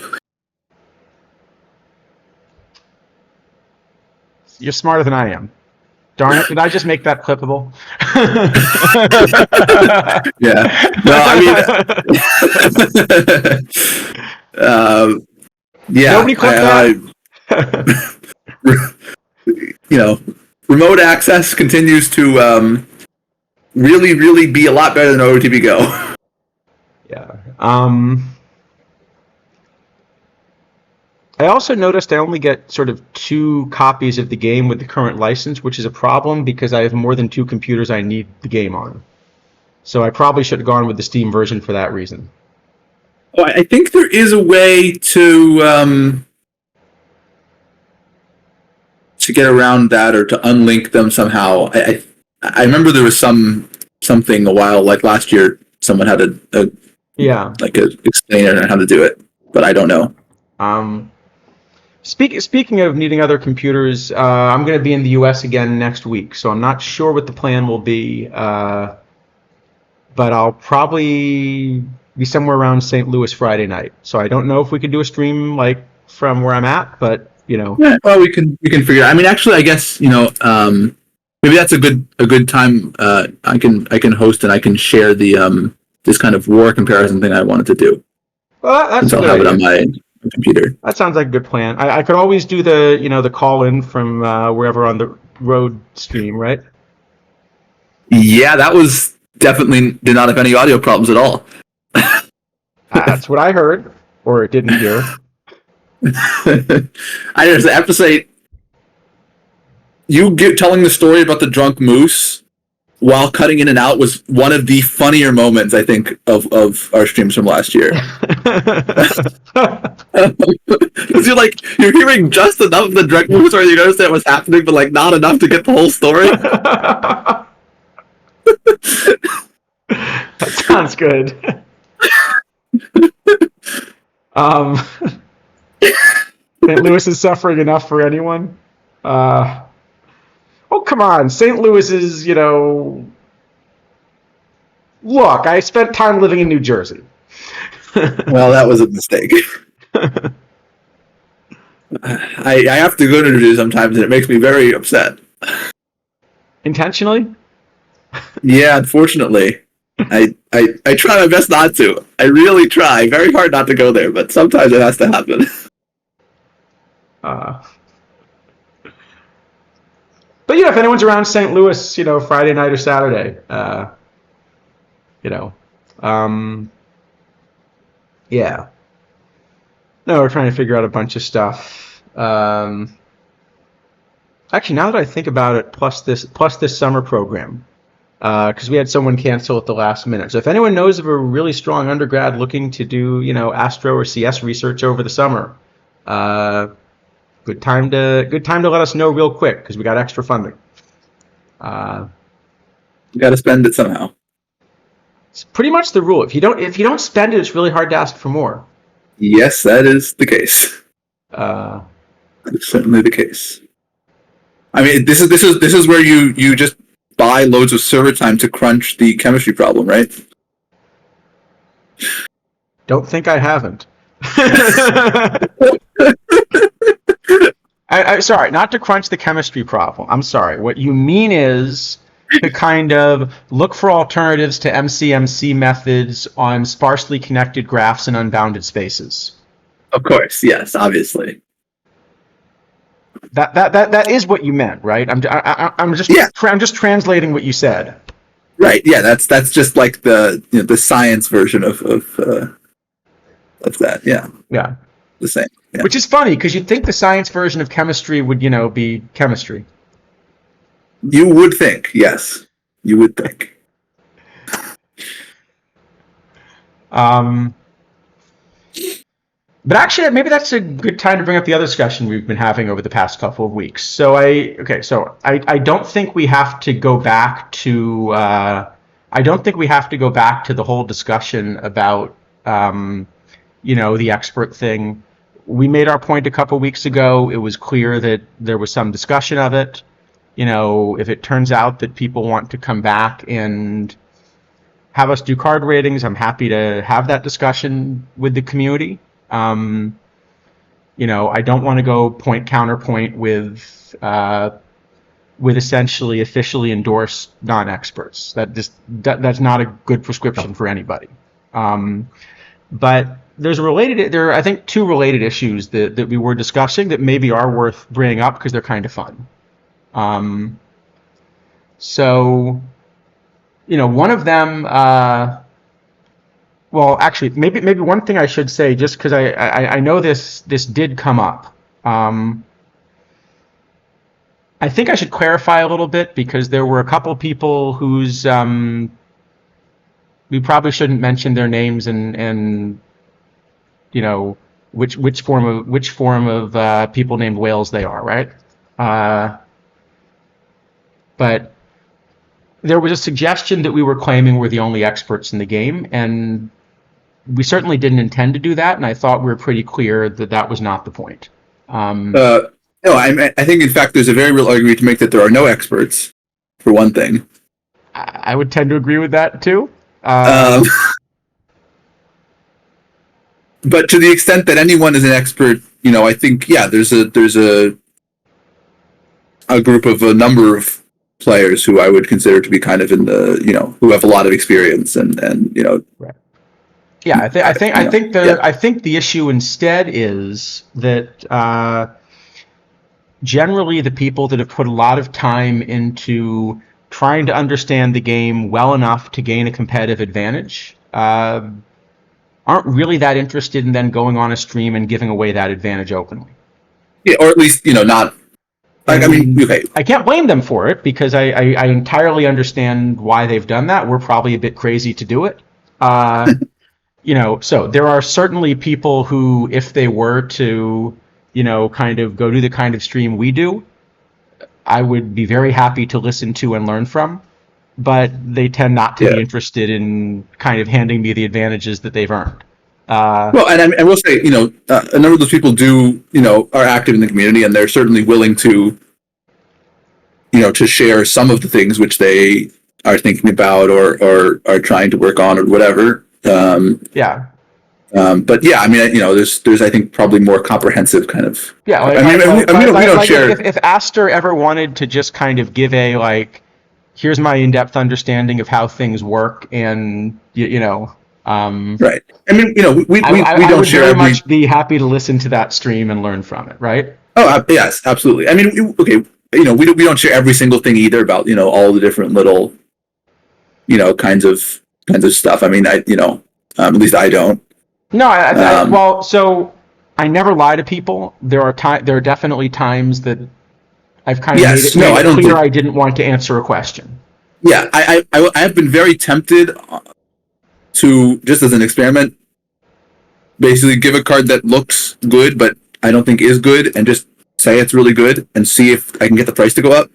You're smarter than I am. Darn it, did I just make that clippable?
Yeah. No, I mean... yeah.
Nobody clipped that?
Remote access continues to really, really be a lot better than OOTP Go.
Yeah. I also noticed I only get sort of 2 copies of the game with the current license, which is a problem because I have more than 2 computers I need the game on. So I probably should have gone with the Steam version for that reason.
Oh, I think there is a way to get around that or to unlink them somehow. I remember there was something a while, like last year, someone had a explainer on how to do it, but I don't know.
Speaking of needing other computers, I'm going to be in the U.S. again next week, so I'm not sure what the plan will be, but I'll probably be somewhere around St. Louis Friday night. So I don't know if we could do a stream like from where I'm at, but
Yeah, well, we can figure it out. I mean, actually, I guess maybe that's a good time. I can host and I can share the this kind of war comparison thing I wanted to do.
Well, that's
I'll have it on my computer.
That sounds like a good plan. I could always do the call in from wherever on the road stream, right?
Yeah, that was definitely did not have any audio problems at all.
That's what I heard, or didn't hear.
I have to say, telling the story about the drunk moose while cutting in and out was one of the funnier moments, I think, of our streams from last year. Because you're hearing just enough of the drunk moose, or you understand what's happening, but like not enough to get the whole story.
That sounds good. St. Louis is suffering enough for anyone. Oh, come on. St. Louis is, Look, I spent time living in New Jersey.
Well, that was a mistake. I have to go to New Jersey sometimes, and it makes me very upset.
Intentionally?
Yeah, unfortunately. I try my best not to. I really try very hard not to go there, but sometimes it has to happen.
But if anyone's around St. Louis, Friday night or Saturday, yeah. No, we're trying to figure out a bunch of stuff. Actually, now that I think about it, plus this summer program, because we had someone cancel at the last minute. So if anyone knows of a really strong undergrad looking to do, Astro or CS research over the summer, good time to let us know real quick because we got extra funding.
You got to spend it somehow.
It's pretty much the rule. If you don't spend it, it's really hard to ask for more.
Yes, that is the case.
Uh,
It's certainly the case. I mean, this is where you just buy loads of server time to crunch the chemistry problem, right?
don't think I haven't. Sorry, not to crunch the chemistry problem. I'm sorry. What you mean is to kind of look for alternatives to MCMC methods on sparsely connected graphs and unbounded spaces.
Of course, yes, obviously.
That is what you meant, right? I'm just translating what you said.
Right. Yeah. That's just like the science version of that. Yeah.
Yeah.
The same. Yeah.
Which is funny because you'd think the science version of chemistry would, be chemistry.
You would think, yes. You would think.
But actually, maybe that's a good time to bring up the other discussion we've been having over the past couple of weeks. So I don't think we have to go back to the whole discussion about the expert thing. We made our point a couple weeks ago. It was clear that there was some discussion of it. If it turns out that people want to come back and have us do card ratings, I'm happy to have that discussion with the community. I don't want to go point counterpoint with essentially officially endorsed non-experts. That's not a good prescription for anybody. But there are I think two related issues that we were discussing that maybe are worth bringing up because they're kind of fun. So one of them. Well, actually, maybe one thing I should say, just because I know this did come up. I think I should clarify a little bit because there were a couple people whose we probably shouldn't mention their names and which form of people named whales they are, right? But there was a suggestion that we were claiming we're the only experts in the game, and we certainly didn't intend to do that, and I thought we were pretty clear that was not the point.
No, I think, in fact, there's a very real argument to make that there are no experts, for one thing.
I would tend to agree with that, too.
But to the extent that anyone is an expert, I think, yeah, there's a group of a number of players who I would consider to be kind of in the, who have a lot of experience and
Right. Yeah, I think the issue instead is that generally the people that have put a lot of time into trying to understand the game well enough to gain a competitive advantage aren't really that interested in then going on a stream and giving away that advantage openly.
Yeah, or at least not. Okay.
I can't blame them for it because I entirely understand why they've done that. We're probably a bit crazy to do it. So there are certainly people who, if they were to, kind of go do the kind of stream we do, I would be very happy to listen to and learn from, but they tend not to be interested in kind of handing me the advantages that they've earned.
Well, and I will say, a number of those people are active in the community, and they're certainly willing to, to share some of the things which they are thinking about or are trying to work on or whatever. But yeah, there's I think probably more comprehensive kind of.
Yeah, we don't share. If Aster ever wanted to just kind of give a here's my in-depth understanding of how things work, and
right. I mean, we don't
would
share.
Very much be happy to listen to that stream and learn from it, right?
Oh, yes, absolutely. I mean, okay, we don't share every single thing either about all the different little kinds of stuff. I mean, at least I don't.
No, so I never lie to people. There are definitely times that I've kind of made it clear I didn't want to answer a question.
Yeah, I have been very tempted to, just as an experiment, basically give a card that looks good but I don't think is good and just say it's really good and see if I can get the price to go up.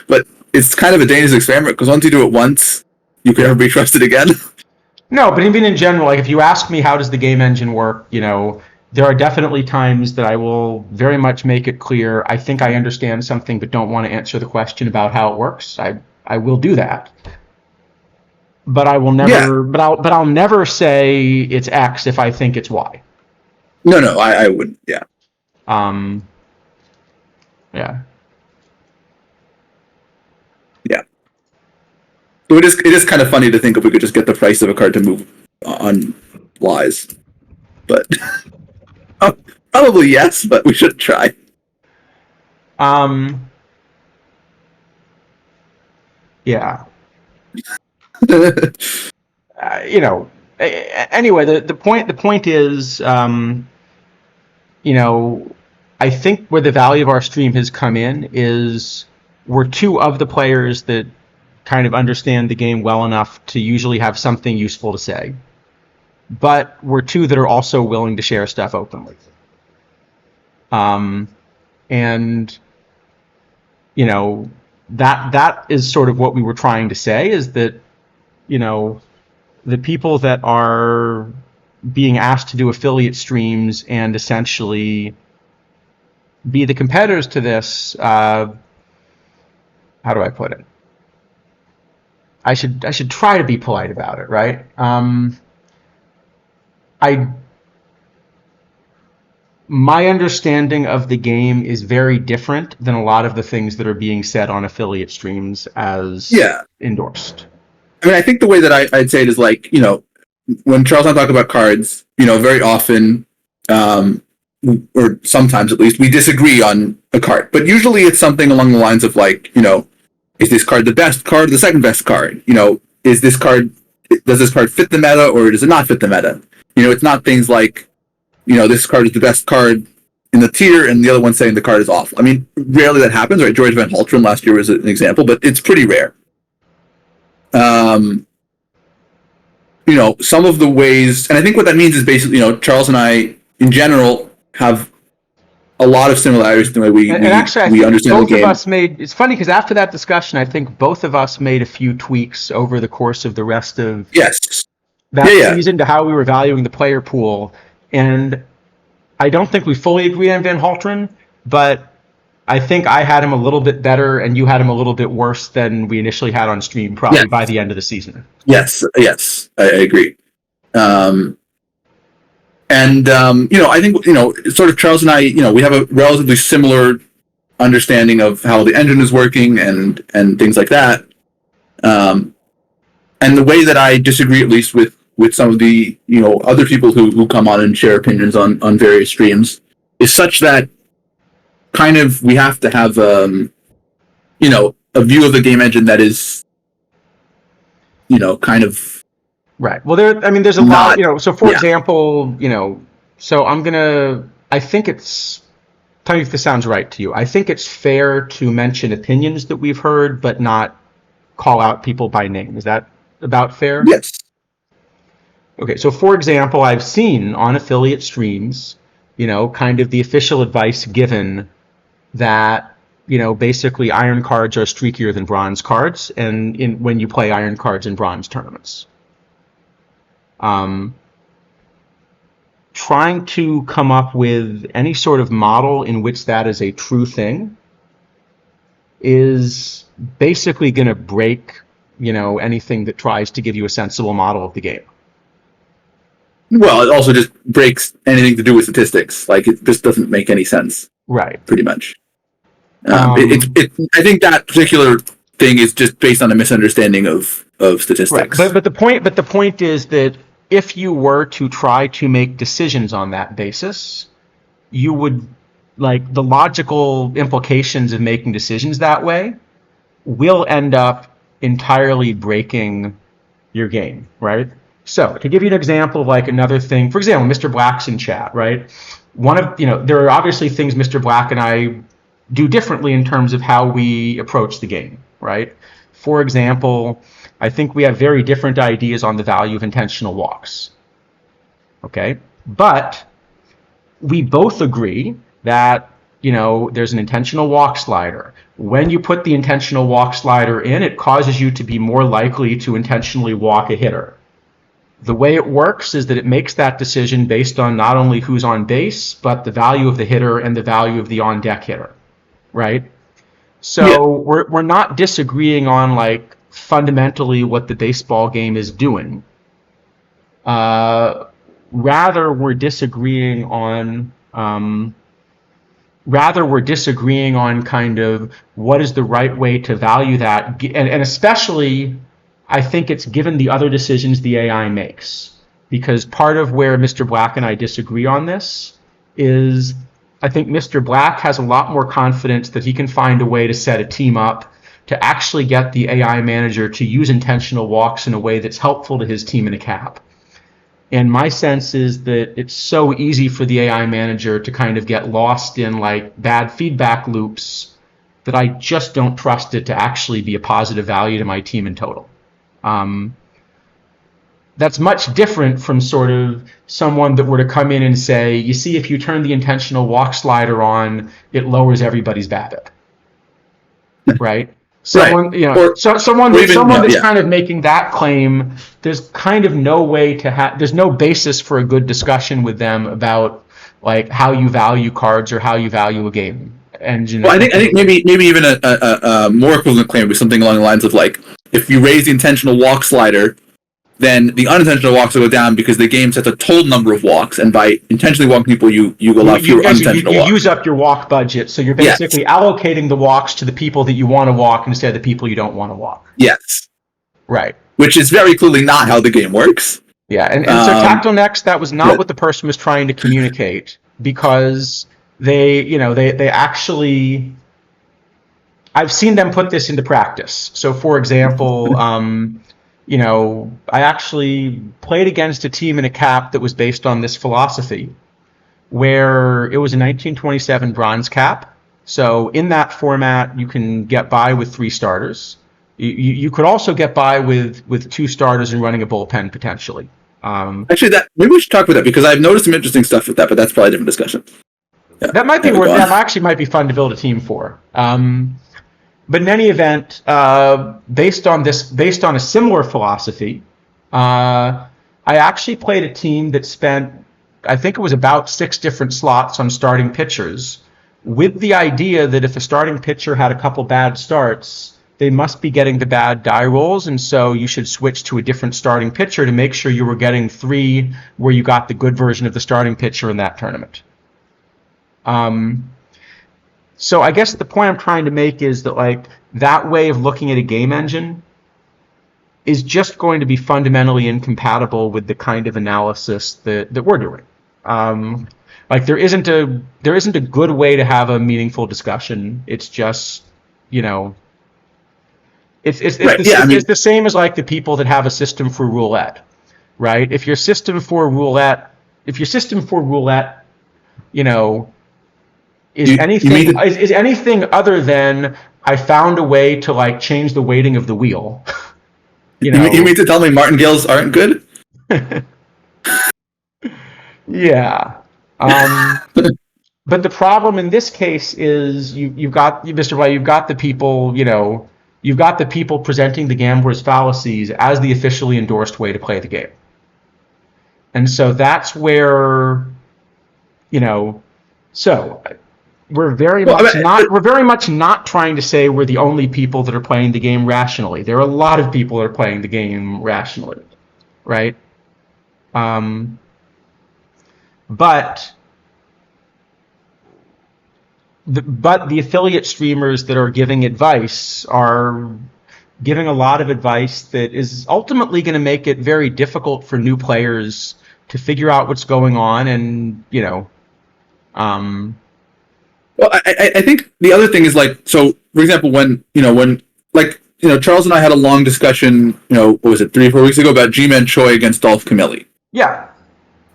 But it's kind of a dangerous experiment because once you do it once, you can never be trusted again.
No, but even in general, like if you ask me how does the game engine work, there are definitely times that I will very much make it clear I think I understand something but don't want to answer the question about how it works. I will do that. But I will never I'll never say it's X if I think it's Y.
No, I wouldn't. Yeah.
Yeah.
Yeah. So it is kind of funny to think if we could just get the price of a card to move on lies. But probably yes, but we should try.
Yeah. Anyway, the point is, I think where the value of our stream has come in is we're two of the players that kind of understand the game well enough to usually have something useful to say, but we're two that are also willing to share stuff openly. And that is sort of what we were trying to say, is that the people that are being asked to do affiliate streams and essentially be the competitors to this, how do I put it? I should try to be polite about it, right? My understanding of the game is very different than a lot of the things that are being said on affiliate streams as endorsed.
I mean, I think the way that I'd say it is like, when Charles and I talk about cards, very often, or sometimes at least, we disagree on a card. But usually it's something along the lines of like, is this card the best card or the second best card? Does this card fit the meta or does it not fit the meta? It's not things like, this card is the best card in the tier and the other one saying the card is awful. I mean, rarely that happens, right? George Van Haltren last year was an example, but it's pretty rare. Some of the ways, and I think what that means is basically, Charles and I, in general, have a lot of similarities in the way we understand the game.
Of us it's funny because after that discussion, I think both of us made a few tweaks over the course of the rest of that season to how we were valuing the player pool. And I don't think we fully agree on Van Haltren, but I think I had him a little bit better and you had him a little bit worse than we initially had on stream, probably by the end of the season.
Yes, I agree. I think, sort of Charles and I, we have a relatively similar understanding of how the engine is working and things like that. And the way that I disagree, at least with some of the, other people who come on and share opinions on various streams, is such that kind of we have to have, a view of the game engine that is, kind of.
Right. Well, there's a lot, so for example, so I think it's, tell me if this sounds right to you. I think it's fair to mention opinions that we've heard, but not call out people by name. Is that about fair?
Yes.
Okay. So for example, I've seen on affiliate streams, kind of the official advice given that, basically iron cards are streakier than bronze cards, and when you play iron cards in bronze tournaments. Trying to come up with any sort of model in which that is a true thing is basically going to break, anything that tries to give you a sensible model of the game.
Well, it also just breaks anything to do with statistics. Like, it just doesn't make any sense.
Right.
Pretty much. I think that particular thing is just based on a misunderstanding of statistics.
Right. But the point is that if you were to try to make decisions on that basis, you would, the logical implications of making decisions that way will end up entirely breaking your game, right? So to give you an example of another thing, for example, Mr. Black's in chat, right? There are obviously things Mr. Black and I do differently in terms of how we approach the game, right? For example, I think we have very different ideas on the value of intentional walks. Okay? But we both agree that, there's an intentional walk slider. When you put the intentional walk slider in, it causes you to be more likely to intentionally walk a hitter. The way it works is that it makes that decision based on not only who's on base, but the value of the hitter and the value of the on-deck hitter, right? So we're not disagreeing on like fundamentally what the baseball game is doing. Rather, we're disagreeing on kind of what is the right way to value that, and especially, I think it's given the other decisions the AI makes. Because part of where Mr. Black and I disagree on this is I think Mr. Black has a lot more confidence that he can find a way to set a team up to actually get the AI manager to use intentional walks in a way that's helpful to his team in a cap. And my sense is that it's so easy for the AI manager to kind of get lost in like bad feedback loops that I just don't trust it to actually be a positive value to my team in total. That's much different from sort of someone that were to come in and say, you see, if you turn the intentional walk slider on, it lowers everybody's BABIP, right? Someone,
right.
Someone that's kind of making that claim. There's kind of no way to there's no basis for a good discussion with them about like how you value cards or how you value a game. And
I think maybe even a more equivalent claim would be something along the lines of like, if you raise the intentional walk slider, then the unintentional walks will go down because the game sets a total number of walks, and by intentionally walking people, you allow fewer unintentional walks.
You use up your walk budget, so you're basically allocating the walks to the people that you want to walk instead of the people you don't want to walk.
Yes.
Right.
Which is very clearly not how the game works.
Yeah, and so Tactile Next, that was not what the person was trying to communicate, because they actually, I've seen them put this into practice. So, for example, I actually played against a team in a cap that was based on this philosophy, where it was a 1927 bronze cap. So in that format, you can get by with 3 starters. You could also get by with 2 starters and running a bullpen potentially.
Actually, maybe we should talk about that, because I've noticed some interesting stuff with that, but that's probably a different discussion. Yeah.
That might be might be fun to build a team for. But in any event, based on a similar philosophy, I actually played a team that spent, I think it was about 6 different slots on starting pitchers, with the idea that if a starting pitcher had a couple bad starts, they must be getting the bad die rolls, and so you should switch to a different starting pitcher to make sure you were getting 3 where you got the good version of the starting pitcher in that tournament. So I guess the point I'm trying to make is that like that way of looking at a game engine is just going to be fundamentally incompatible with the kind of analysis that we're doing. Like there isn't a good way to have a meaningful discussion. It's just, it's the same as like the people that have a system for roulette, right? If your system for roulette, is anything other than I found a way to like change the weighting of the wheel. You
mean to tell me martingales aren't good?
Yeah. But the problem in this case is you've got Mr. White, you've got the people, you've got the people presenting the gambler's fallacies as the officially endorsed way to play the game. And so that's where, so we're very much not trying to say we're the only people that are playing the game rationally. There are a lot of people that are playing the game rationally, right? But the affiliate streamers that are giving advice are giving a lot of advice that is ultimately going to make it very difficult for new players to figure out what's going on, and
Well, I think the other thing is like, so for example, when Charles and I had a long discussion, what was it, 3 or 4 weeks ago, about G-Man Choi against Dolph Camilli.
Yeah.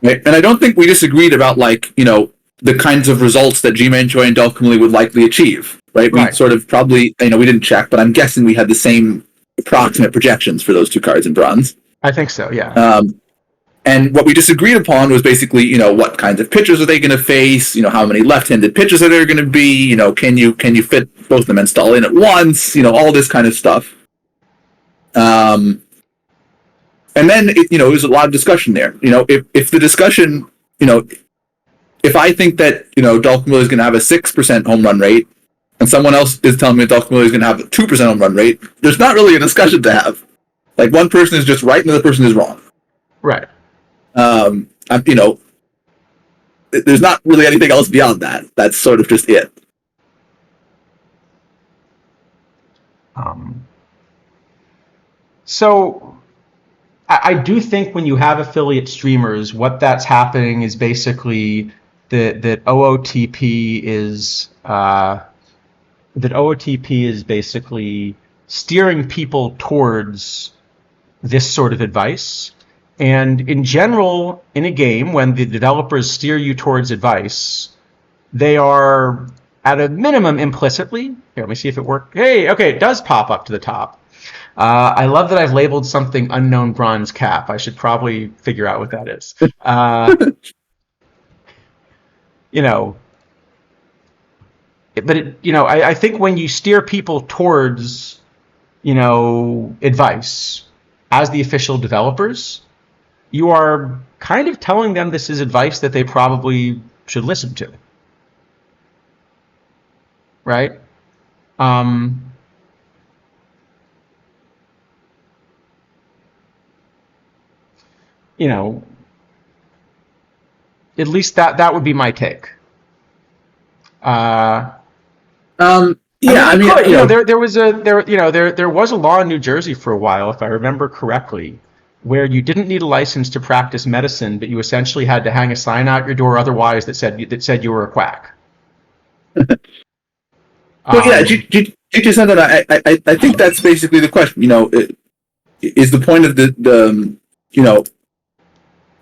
Right? And I don't think we disagreed about the kinds of results that G-Man Choi and Dolph Camilli would likely achieve. Right? We sort of probably, we didn't check, but I'm guessing we had the same approximate projections for those 2 cards in bronze.
I think so, yeah.
And what we disagreed upon was basically, what kinds of pitchers are they going to face? How many left-handed pitchers are there going to be? Can you fit both of them and stall in at once? All this kind of stuff. And then there was a lot of discussion there. If the discussion, if I think that Dalton Miller is going to have a 6% home run rate, and someone else is telling me Dalton Miller is going to have a 2% home run rate, there's not really a discussion to have. Like, one person is just right and the other person is wrong.
Right.
There's not really anything else beyond that. That's sort of just it.
So I do think when you have affiliate streamers, what that's happening is basically that OOTP is basically steering people towards this sort of advice. And in general, in a game, when the developers steer you towards advice, they are, at a minimum, implicitly. Here, let me see if it worked. Hey, okay, it does pop up to the top. I love that I've labeled something unknown bronze cap. I should probably figure out what that is. I think when you steer people towards, advice as the official developers, you are kind of telling them this is advice that they probably should listen to. Right? At least that would be my take. There was a law in New Jersey for a while, if I remember correctly, where you didn't need a license to practice medicine, but you essentially had to hang a sign out your door otherwise that said you were a quack.
Just said that. I think that's basically the question. Is the point of the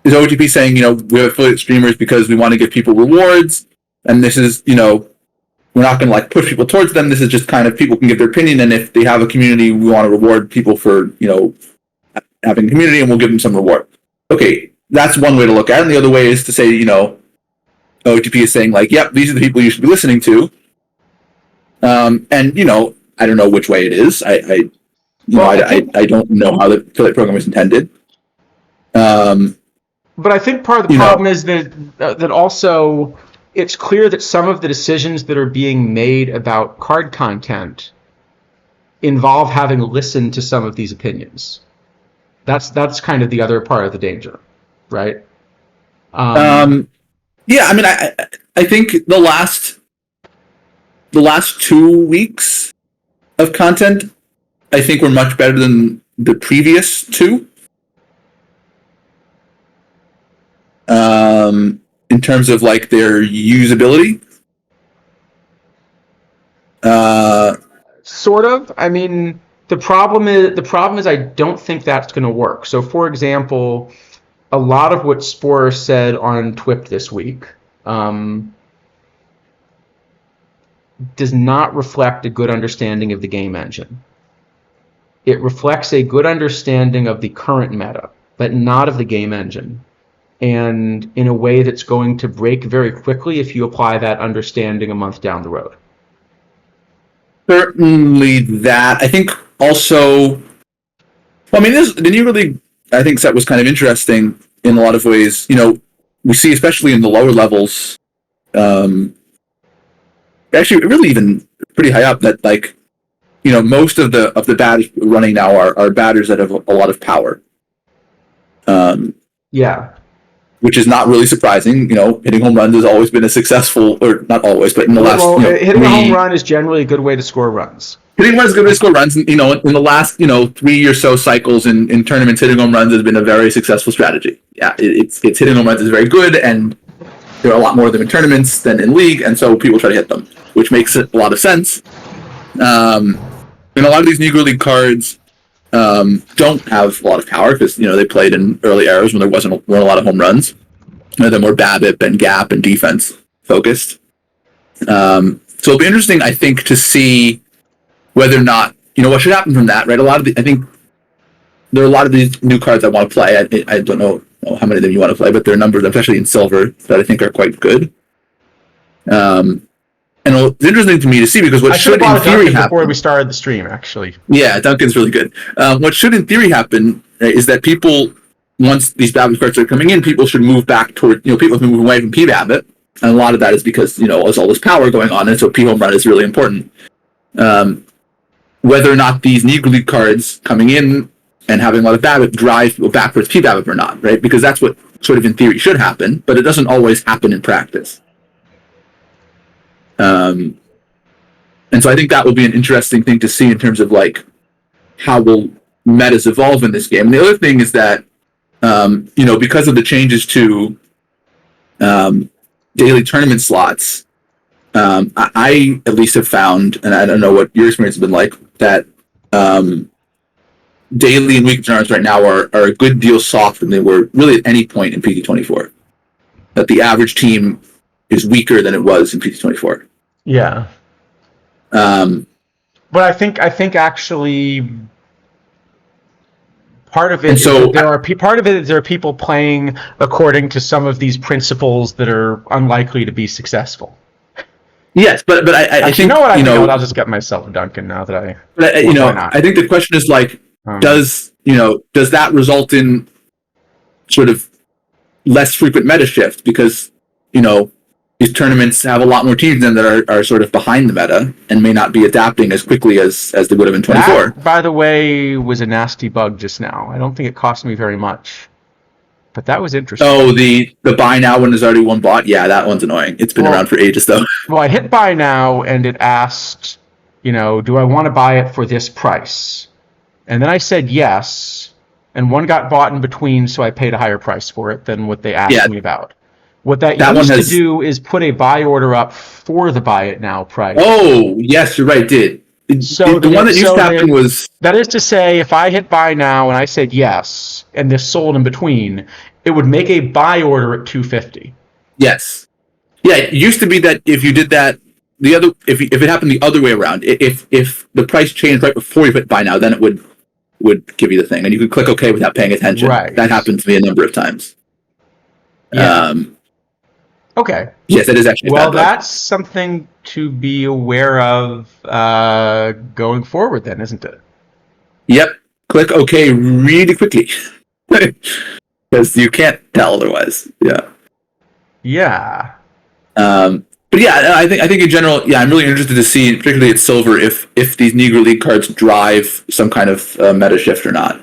is OTP saying we have affiliate streamers because we want to give people rewards, and this is we're not going to push people towards them. This is just kind of people can give their opinion, and if they have a community, we want to reward people for having a community, and we'll give them some reward. Okay, that's one way to look at it. And the other way is to say OTP is saying yep, these are the people you should be listening to. And I don't know which way it is. I don't know how the affiliate program is intended.
But I think part of the problem is that also it's clear that some of the decisions that are being made about card content involve having listened to some of these opinions. That's kind of the other part of the danger, right?
I think the last 2 weeks of content, I think, were much better than the previous two. In terms of their usability.
Sort of. I mean, the problem is I don't think that's going to work. So, for example, a lot of what Sporer said on TWIP this week does not reflect a good understanding of the game engine. It reflects a good understanding of the current meta, but not of the game engine. And in a way that's going to break very quickly if you apply that understanding a month down the road.
Certainly that. I think also, I think Set was kind of interesting in a lot of ways. We see, especially in the lower levels, actually really even pretty high up, that most of the batters running now are batters that have a lot of power.
Yeah.
Which is not really surprising. Hitting home runs has always been a successful, or not always, but in the last.
Hitting a home run is generally a good way to score runs.
Hitting home runs is a good way to score runs. In the last 3 or so cycles in tournaments, hitting home runs has been a very successful strategy. Yeah, it's hitting home runs is very good, and there are a lot more of them in tournaments than in league, and so people try to hit them, which makes a lot of sense. And a lot of these Negro League cards don't have a lot of power because they played in early eras when there weren't a lot of home runs. They're more BABIP and GAP and defense focused. So it'll be interesting, I think, to see whether or not what should happen from that. Right, I think there are a lot of these new cards I want to play. I don't know know how many of them you want to play, but there are numbers, especially in silver, that I think are quite good. And it's interesting to me to see because what should in theory happen
before we started the stream, actually.
Yeah, Duncan's really good. What should in theory happen is that people, once these Babbitt cards are coming in, people should move back toward, people have been moving away from P Babbitt, and a lot of that is because there's all this power going on, and so P home run is really important. Whether or not these Negro League cards coming in and having a lot of Babbitt drive people back towards P Babbitt or not, right? Because that's what sort of in theory should happen, but it doesn't always happen in practice. And so I think that will be an interesting thing to see in terms of like how will metas evolve in this game. And the other thing is that because of the changes to daily tournament slots, I at least have found, and I don't know what your experience has been like, that daily and weekly tournaments right now are a good deal softer than they were really at any point in PT24. That the average team is weaker than it was in PT24.
Yeah. But I think actually part of it there are people playing according to some of these principles that are unlikely to be successful.
Yes, but I think
I'll just get myself Duncan now that I.
But I think the question is like, does that result in sort of less frequent meta shift because these tournaments have a lot more teams in them that are sort of behind the meta and may not be adapting as quickly as they would have in 24.
That, by the way, was a nasty bug just now. I don't think it cost me very much, but that was interesting.
Oh, the buy now when there's already one bought? Yeah, that one's annoying. It's been around for ages, though.
Well, I hit buy now, and it asked, do I want to buy it for this price? And then I said yes, and one got bought in between, so I paid a higher price for it than what they asked me about. What that used to do is put a buy order up for the buy it now price.
Oh, yes, you're right, it did. So the one that used to happen was...
That is to say, if I hit buy now and I said yes, and this sold in between, it would make a buy order at $250.
Yes. Yeah, it used to be that if you did that, if it happened the other way around, if the price changed right before you hit buy now, then it would give you the thing, and you could click OK without paying attention.
Right.
That happened to me a number of times.
Yeah. Okay.
Yes, it is actually.
Well, that's something to be aware of going forward, then, isn't it?
Yep. Click OK really quickly, because you can't tell otherwise. Yeah.
Yeah.
But yeah, I think in general, I'm really interested to see, particularly at silver, if these Negro League cards drive some kind of meta shift or not.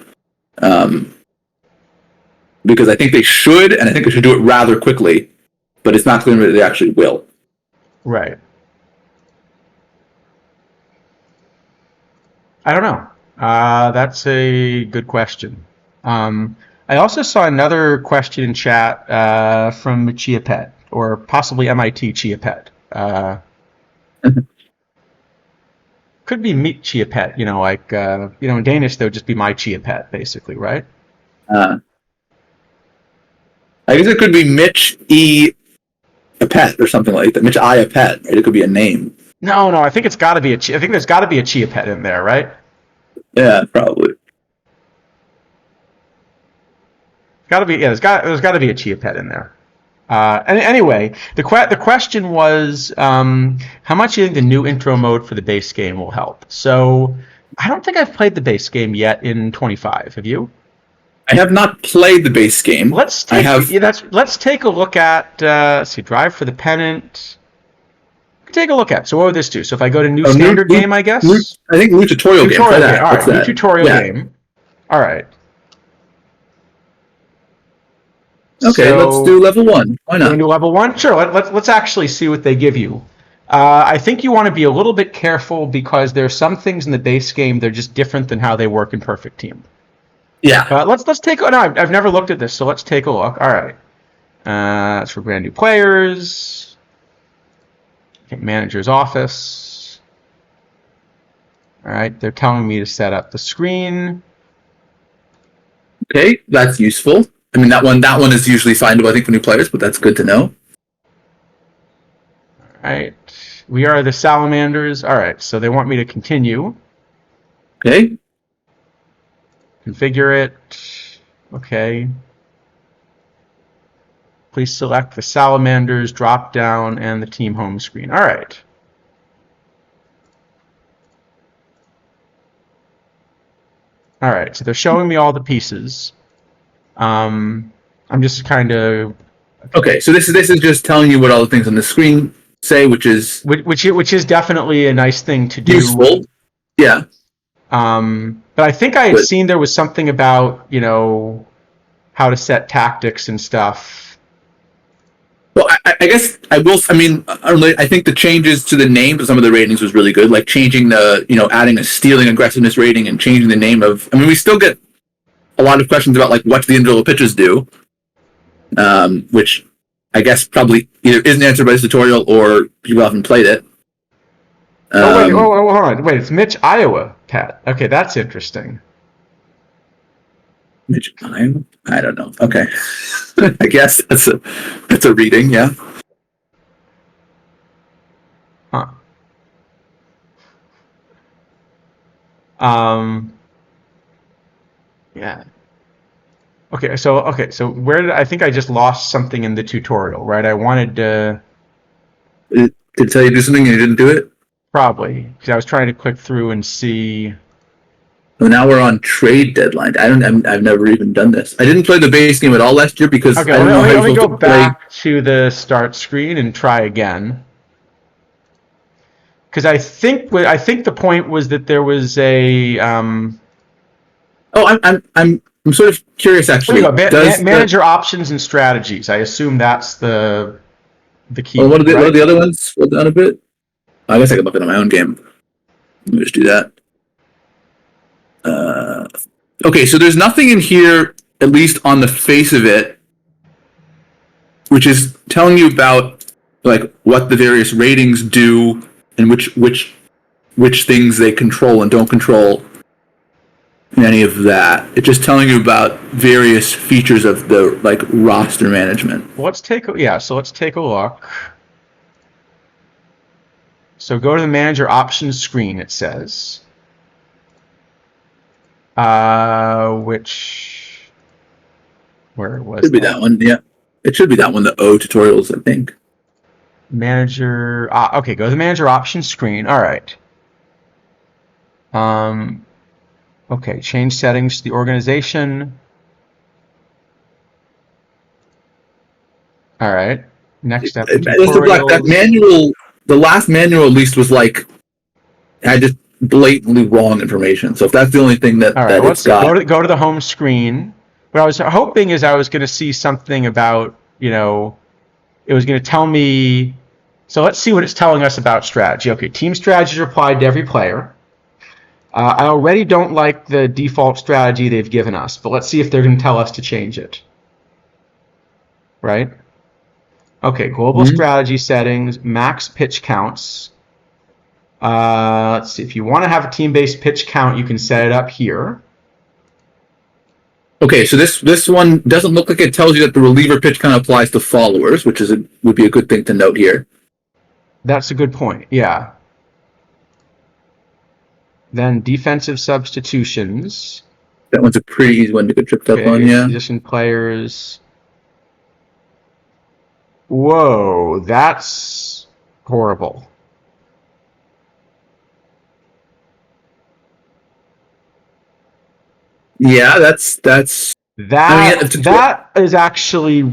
Because I think they should, and I think they should do it rather quickly. But it's not clear that they actually will.
Right. I don't know. That's a good question. I also saw another question in chat from Chia Pet, or possibly MIT Chia Pet. Could be Meet Chia Pet, in Danish, they would just be my Chia Pet, basically, right?
I guess it could be Mitch E. a pet or something like that. Mitch I a pet, right? It could be a name.
No, I think it's got to be I think there's got to be a Chia Pet in there, right?
Yeah, probably.
Got to be. Yeah, there's got to be a Chia Pet in there. And anyway, the question was, how much do you think the new intro mode for the base game will help? So, I don't think I've played the base game yet in 25. Have you?
I have not played the base game.
Let's take a look at let's see, Drive for the Pennant. Take a look at. So what would this do? So if I go to new standard game, I guess.
I think new tutorial game.
All right, new tutorial game. All right.
Okay, so, let's do level 1. Why not?
Do level 1? Sure. Let's actually see what they give you. I think you want to be a little bit careful because there are some things in the base game that are just different than how they work in Perfect Team.
Yeah.
Let's take. No, I've never looked at this, so let's take a look. All right. That's for brand new players. Okay, manager's office. All right, they're telling me to set up the screen.
Okay, that's useful. I mean, that one is usually findable, I think, for new players, but that's good to know.
All right. We are the Salamanders. All right, so they want me to continue.
Okay.
Configure it. Okay. Please select the Salamanders drop down and the team home screen. All right. All right, so they're showing me all the pieces. I'm just kind of
Okay, so this is just telling you what all the things on the screen say, which is
definitely a nice thing to do.
useful. Yeah.
But I think I had seen there was something about, how to set tactics and stuff.
Well, I guess I will. I mean, I think the changes to the names of some of the ratings was really good. Like changing adding a stealing aggressiveness rating and changing the name of. I mean, we still get a lot of questions about like what the individual pitches do, which I guess probably either isn't answered by this tutorial or people haven't played it.
Hold on. Wait, it's Mitch, Iowa, Pat. Okay, that's interesting.
Mitch, Iowa? I don't know. Okay. I guess that's a reading, yeah.
Huh. Yeah. Okay, so where did I think I just lost something in the tutorial, right? I wanted to
Did it tell you to do something and you didn't do it?
probably because I was trying to click through and see.
Well, now we're on trade deadline. I've never even done this. I didn't play the base game at all last year because
Okay,
I don't know how
let me
you're
go
supposed to
back to the start screen and try again. Because I think the point was that there was a.
Oh, I'm sort of curious actually.
Here we go. Manager options and strategies. I assume that's the key.
Well, what are the other ones? Scroll down a bit. I guess I could look at my own game. Let me just do that. Okay, so there's nothing in here, at least on the face of it, which is telling you about like what the various ratings do and which things they control and don't control, and any of that. It's just telling you about various features of the like roster management.
Let's take a look. So go to the manager options screen. It says. Where was
Should be that one, yeah. It should be that one, the O tutorials, I think.
Manager, okay, go to the manager options screen. All right. Okay, change settings to the organization. All right. Next step.
That manual, the last manual at least was like, had just blatantly wrong information. So if that's the only thing that,
all right,
that
let's
it's got.
go to the home screen. What I was hoping is I was going to see something about, it was going to tell me. So let's see what it's telling us about strategy. Okay, team strategies are applied to every player. I already don't like the default strategy they've given us, but let's see if they're going to tell us to change it. Right? Okay, global strategy settings, max pitch counts. Let's see, if you want to have a team-based pitch count, you can set it up here.
Okay, so this one doesn't look like it tells you that the reliever pitch count applies to followers, which would be a good thing to note here.
That's a good point, yeah. Then defensive substitutions.
That one's a pretty easy one to get tripped up on, yeah.
Position players. Whoa, that's horrible.
Yeah, that
is actually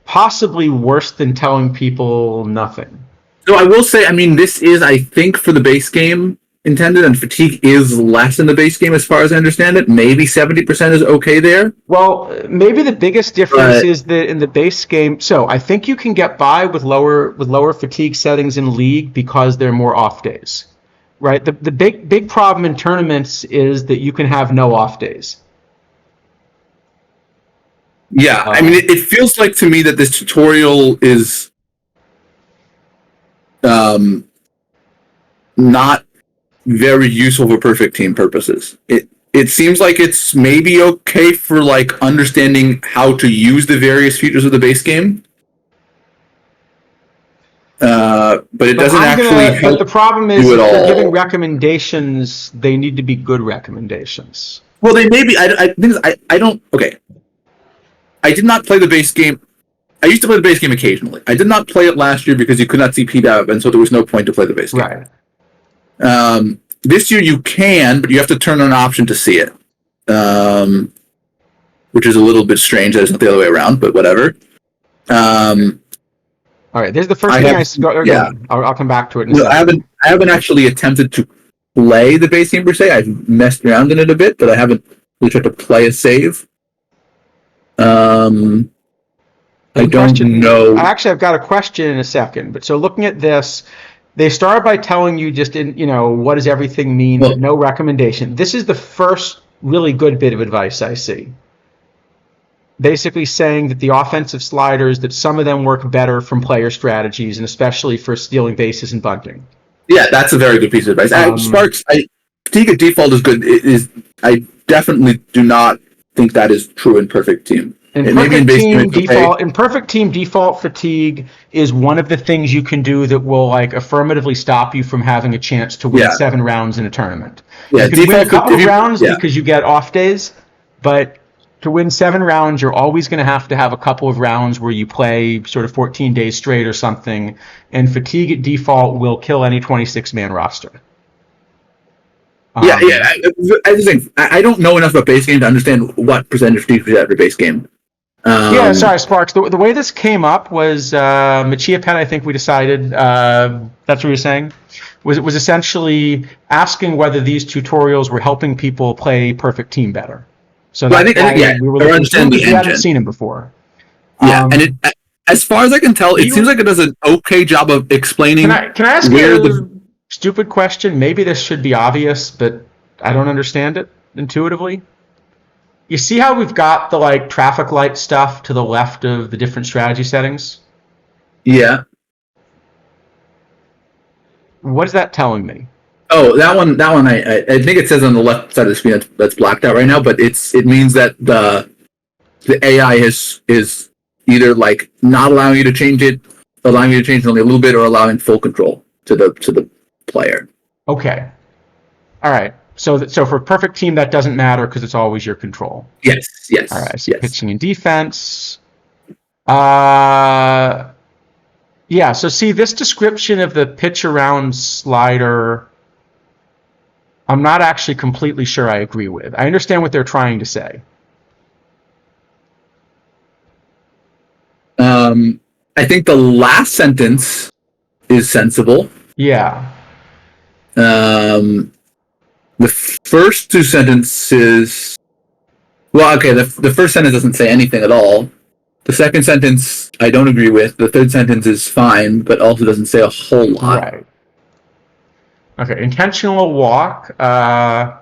possibly worse than telling people nothing.
So I will say, I mean, this is, I think, for the base game intended, and fatigue is less in the base game as far as I understand it. Maybe 70% is okay there.
Well, maybe the biggest difference is that in the base game, so I think you can get by with lower fatigue settings in League because there are more off days. Right? The big problem in tournaments is that you can have no off days.
Yeah, I mean, it feels like to me that this tutorial is not very useful for perfect team purposes. It seems like it's maybe okay for like understanding how to use the various features of the base game. But it doesn't actually help.
But the problem is if they're giving recommendations, they need to be good recommendations.
Well, they may be. I don't. Okay. I did not play the base game I used to play the base game occasionally. I did not play it last year because you could not see PDAV, and so there was no point to play the base game.
Right.
This year you can, but you have to turn on an option to see it, which is a little bit strange. That it's not the other way around, but whatever.
All right. There's the first thing I'll come back to it in a second.
I haven't actually attempted to play the base game per se. I've messed around in it a bit, but I haven't really tried to play a save. I don't know.
I've got a question in a second. But so looking at this, they start by telling you just what does everything mean, but no recommendation. This is the first really good bit of advice I see. Basically saying that the offensive sliders, that some of them work better from player strategies, and especially for stealing bases and bunting.
Yeah, that's a very good piece of advice. Sparks, fatigue at default is good. I definitely do not think that is true in perfect team.
In perfect team, default fatigue is one of the things you can do that will affirmatively stop you from having a chance to win 7 rounds in a tournament. Yeah, you can win a couple of rounds because you get off days, but to win 7 rounds, you're always going to have a couple of rounds where you play sort of 14 days straight or something, and fatigue at default will kill any 26-man roster.
I just think I don't know enough about base game to understand what percentage fatigue we have every base game.
Sorry, Sparks. The way this came up was Machia Pen, I think we decided, that's what you were saying, was essentially asking whether these tutorials were helping people play Perfect Team better. So
I think we were looking
we hadn't seen him before.
Yeah, and as far as I can tell, it seems like it does an okay job of explaining.
Can I ask you a stupid question? Maybe this should be obvious, but I don't understand it intuitively. You see how we've got the traffic light stuff to the left of the different strategy settings?
Yeah.
What is that telling me?
Oh, that one. I think it says on the left side of the screen that's blacked out right now, but it means that the AI is either not allowing you to change it, allowing you to change it only a little bit, or allowing full control to the player.
Okay. All right. So for perfect team, that doesn't matter because it's always your control.
Yes.
All right. So
yes.
Pitching and defense. So see this description of the pitch around slider, I'm not actually completely sure I agree with. I understand what they're trying to say.
I think the last sentence is sensible.
Yeah.
The first 2 sentences... Well, okay, the first sentence doesn't say anything at all. The second sentence, I don't agree with. The third sentence is fine, but also doesn't say a whole lot.
Right. Okay, intentional walk. I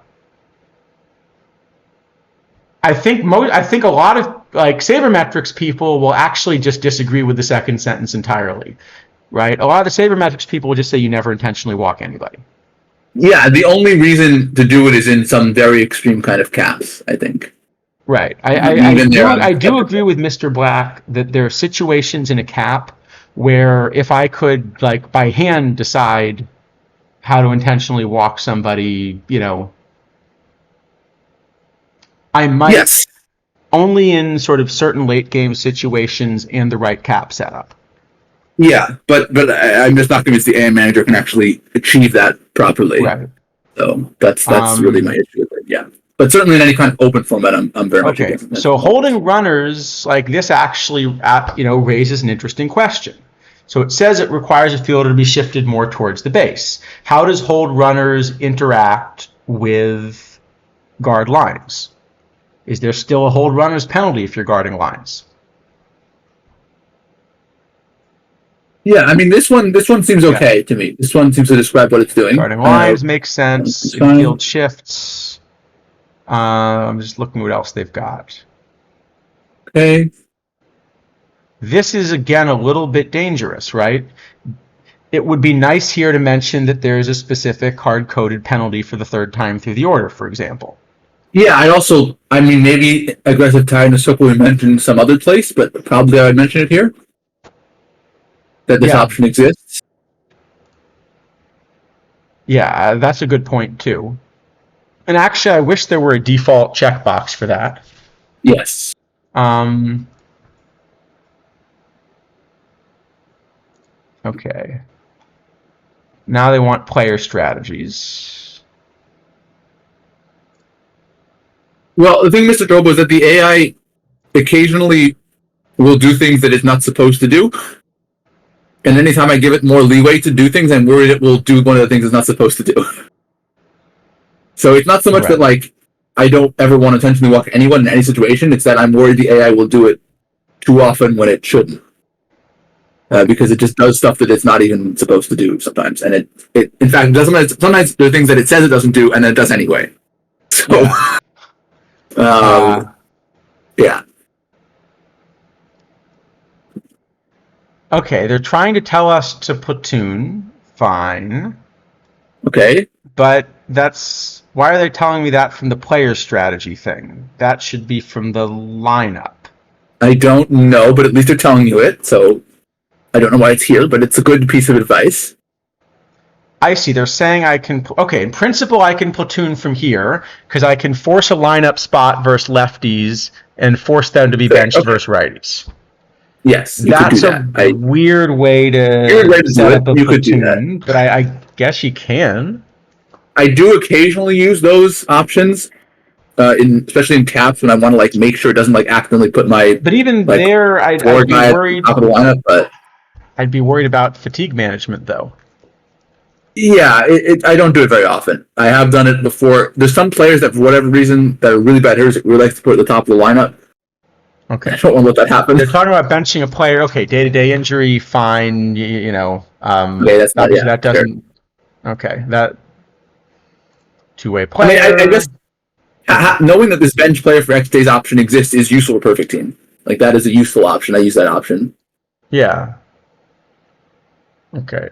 think a lot of sabermetrics people will actually just disagree with the second sentence entirely, right? A lot of the sabermetrics people will just say you never intentionally walk anybody.
Yeah, the only reason to do it is in some very extreme kind of caps, I think.
Right. I do agree with Mr. Black that there are situations in a cap where if I could by hand decide how to intentionally walk somebody, I might only in sort of certain late game situations and the right cap setup.
Yeah, but I'm just not convinced the AM manager can actually achieve that properly. Right. So that's really my issue with it. Yeah. But certainly in any kind of open format, I'm very much against it.
So holding runners like this actually, raises an interesting question. So it says it requires a fielder to be shifted more towards the base. How does hold runners interact with guard lines? Is there still a hold runners penalty if you're guarding lines?
Yeah, I mean this one seems okay to me. This one seems to describe what it's doing.
Guarding lines makes sense. Field shifts. I'm just looking what else they've got.
Okay.
This is, again, a little bit dangerous, right? It would be nice here to mention that there is a specific hard-coded penalty for the third time through the order, for example.
Yeah, maybe aggressive tiredness we mentioned some other place, but probably I would mention it here. That this option exists.
Yeah, that's a good point, too. And actually, I wish there were a default checkbox for that.
Yes.
Okay. Now they want player strategies.
Well, the thing, Mr. Drobo, is that the AI occasionally will do things that it's not supposed to do. And anytime I give it more leeway to do things, I'm worried it will do one of the things it's not supposed to do. So it's not so much that, like, I don't ever want to intentionally walk anyone in any situation. It's that I'm worried the AI will do it too often when it shouldn't. Because it just does stuff that it's not even supposed to do sometimes. And it in fact, sometimes there are things that it says it doesn't do, and then it does anyway. So, yeah.
Okay, they're trying to tell us to platoon. Fine.
Okay.
But that's... Why are they telling me that from the player strategy thing? That should be from the lineup.
I don't know, but at least they're telling you it, so I don't know why it's here, but it's a good piece of advice.
I see. They're saying I can... Okay, in principle, I can platoon from here, because I can force a lineup spot versus lefties and force them to be benched versus righties.
Yes, you
That's
could do that.
a weird way to set up a
you
platoon,
could do that.
But I guess you can.
I do occasionally use those options, especially in caps when I want to like make sure it doesn't like accidentally put my.
But even
like,
there, I'd be worried.
Top of the lineup, but
I'd be worried about fatigue management, though.
Yeah, I don't do it very often. I have done it before. There's some players that, for whatever reason, that are really bad hitters that really like to put at the top of the lineup.
Okay.
I don't want to let that happen.
They're talking about benching a player. Okay, day-to-day injury, fine. You know.
Okay, that's not,
that doesn't. Sure. Okay, that two-way player.
I mean, I guess knowing that this bench player for X days option exists is useful for Perfect Team. Like that is a useful option. I use that option.
Yeah. Okay.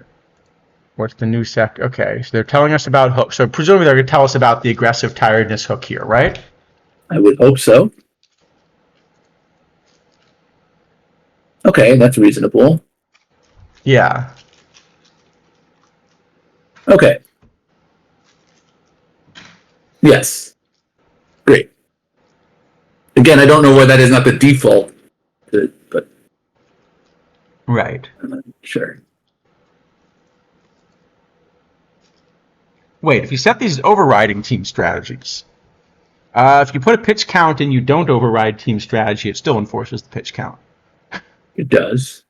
What's the new sec? Okay, so they're telling us about hook. So presumably they're going to tell us about the aggressive tiredness hook here, right?
I would hope so. Okay, that's reasonable.
Yeah.
Okay. Yes. Great. Again, I don't know why that is not the default, but
right.
I'm not sure.
Wait, if you set these overriding team strategies, if you put a pitch count and you don't override team strategy, it still enforces the pitch count.
It does.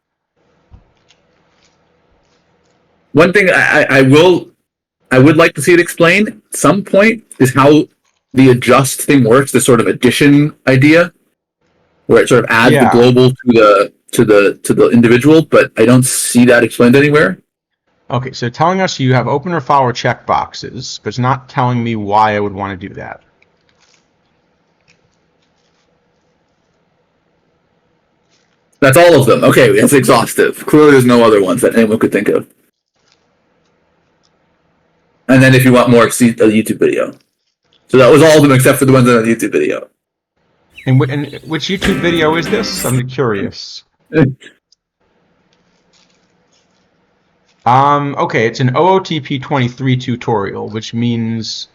One thing I would like to see it explained at some point is how the adjust thing works, the sort of addition idea, where it sort of adds the global to the individual, but I don't see that explained anywhere.
Okay, so telling us you have open or follower check boxes, but it's not telling me why I would want to do that.
That's all of them. Okay, it's exhaustive. Clearly there's no other ones that anyone could think of. And then if you want more, see a YouTube video. So that was all of them except for the ones on the YouTube video.
And which YouTube video is this? I'm curious. Okay, it's an OOTP 23 tutorial, which means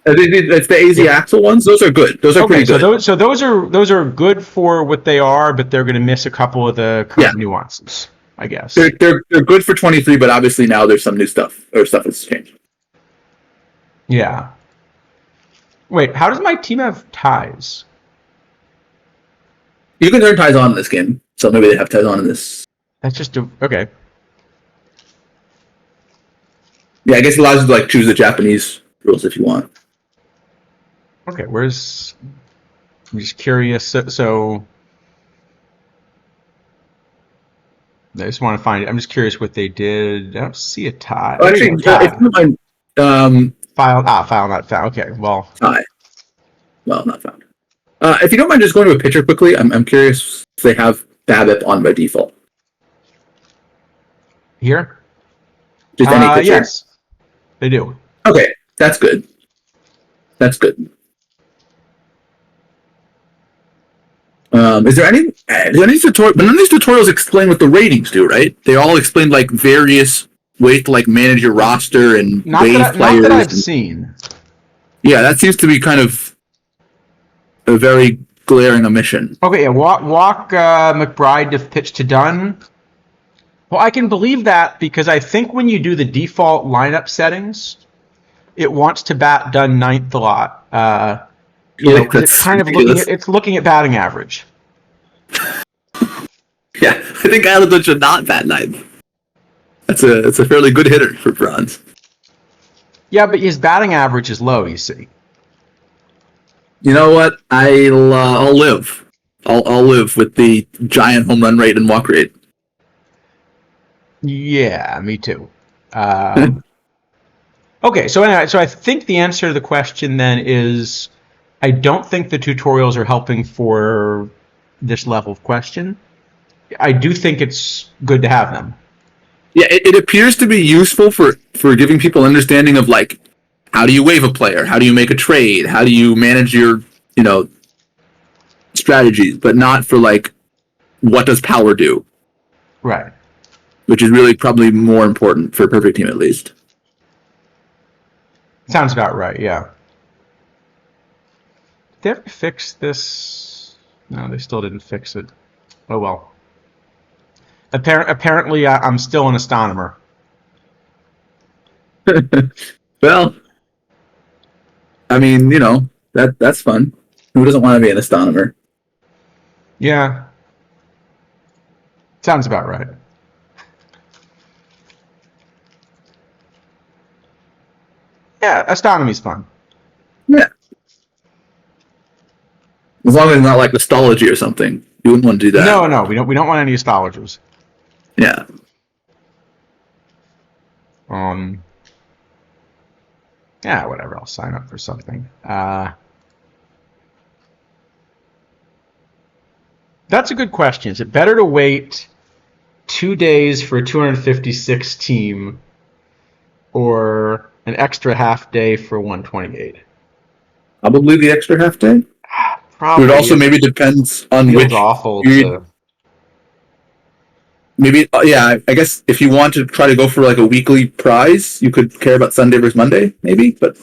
it's the AZ Axel ones. Those are good. Those are pretty good.
So those are good for what they are, but they're going to miss a couple of the nuances, I guess.
They're good for 23, but obviously now there's some new stuff or stuff that's changed.
Yeah. Wait, how does my team have ties?
You can turn ties on in this game, so maybe they have ties on in this.
That's just okay.
Yeah, I guess it allows you to like choose the Japanese rules if you want.
Okay, I'm just curious. So I just want to find it. I'm just curious what they did. I don't see a tie.
Oh, actually, if you don't mind,
file not found. Okay, well,
tie. Well, not found. If you don't mind, just going to a picture quickly. I'm curious if they have BABIP on by default.
Here.
Just any picture.
Yes, they do.
Okay, that's good. That's good. Is there any tutorial? But none of these tutorials explain what the ratings do, right? They all explain like various ways to like manage your roster and wave players.
Not that I've seen.
Yeah, that seems to be kind of a very glaring omission.
Okay, yeah, walk McBride to pitch to Dunn. Well, I can believe that because I think when you do the default lineup settings, it wants to bat done ninth a lot.
Really?
Because it's
That's
kind of
ridiculous.
it's looking at batting average.
Yeah, I think Islanders should not bat ninth. It's a fairly good hitter for bronze.
Yeah, but his batting average is low. You see.
You know what? I'll live. I'll live with the giant home run rate and walk rate.
Yeah, me too. Okay, so anyway, so I think the answer to the question then is I don't think the tutorials are helping for this level of question. I do think it's good to have them.
Yeah, it appears to be useful for giving people understanding of like how do you waive a player, how do you make a trade, how do you manage your strategies, but not for like what does power do,
Right.
which is really probably more important for a perfect team at least.
Sounds about right, yeah. Did they ever fix this? No, they still didn't fix it. Oh well. Apparently, I'm still an astronomer.
Well, I mean, that's fun. Who doesn't want to be an astronomer?
Yeah. Sounds about right. Yeah, astronomy's fun.
Yeah, as long as it's not like astrology or something. You wouldn't want to do that.
No, we don't want any astrologers.
Yeah.
Yeah, whatever. I'll sign up for something. That's a good question. Is it better to wait 2 days for a 256 team or an extra half day for 128?
Probably the extra half day.
Probably.
It also maybe depends on
feels
which.
awful
to maybe yeah. I guess if you want to try to go for like a weekly prize, you could care about Sunday versus Monday, maybe. But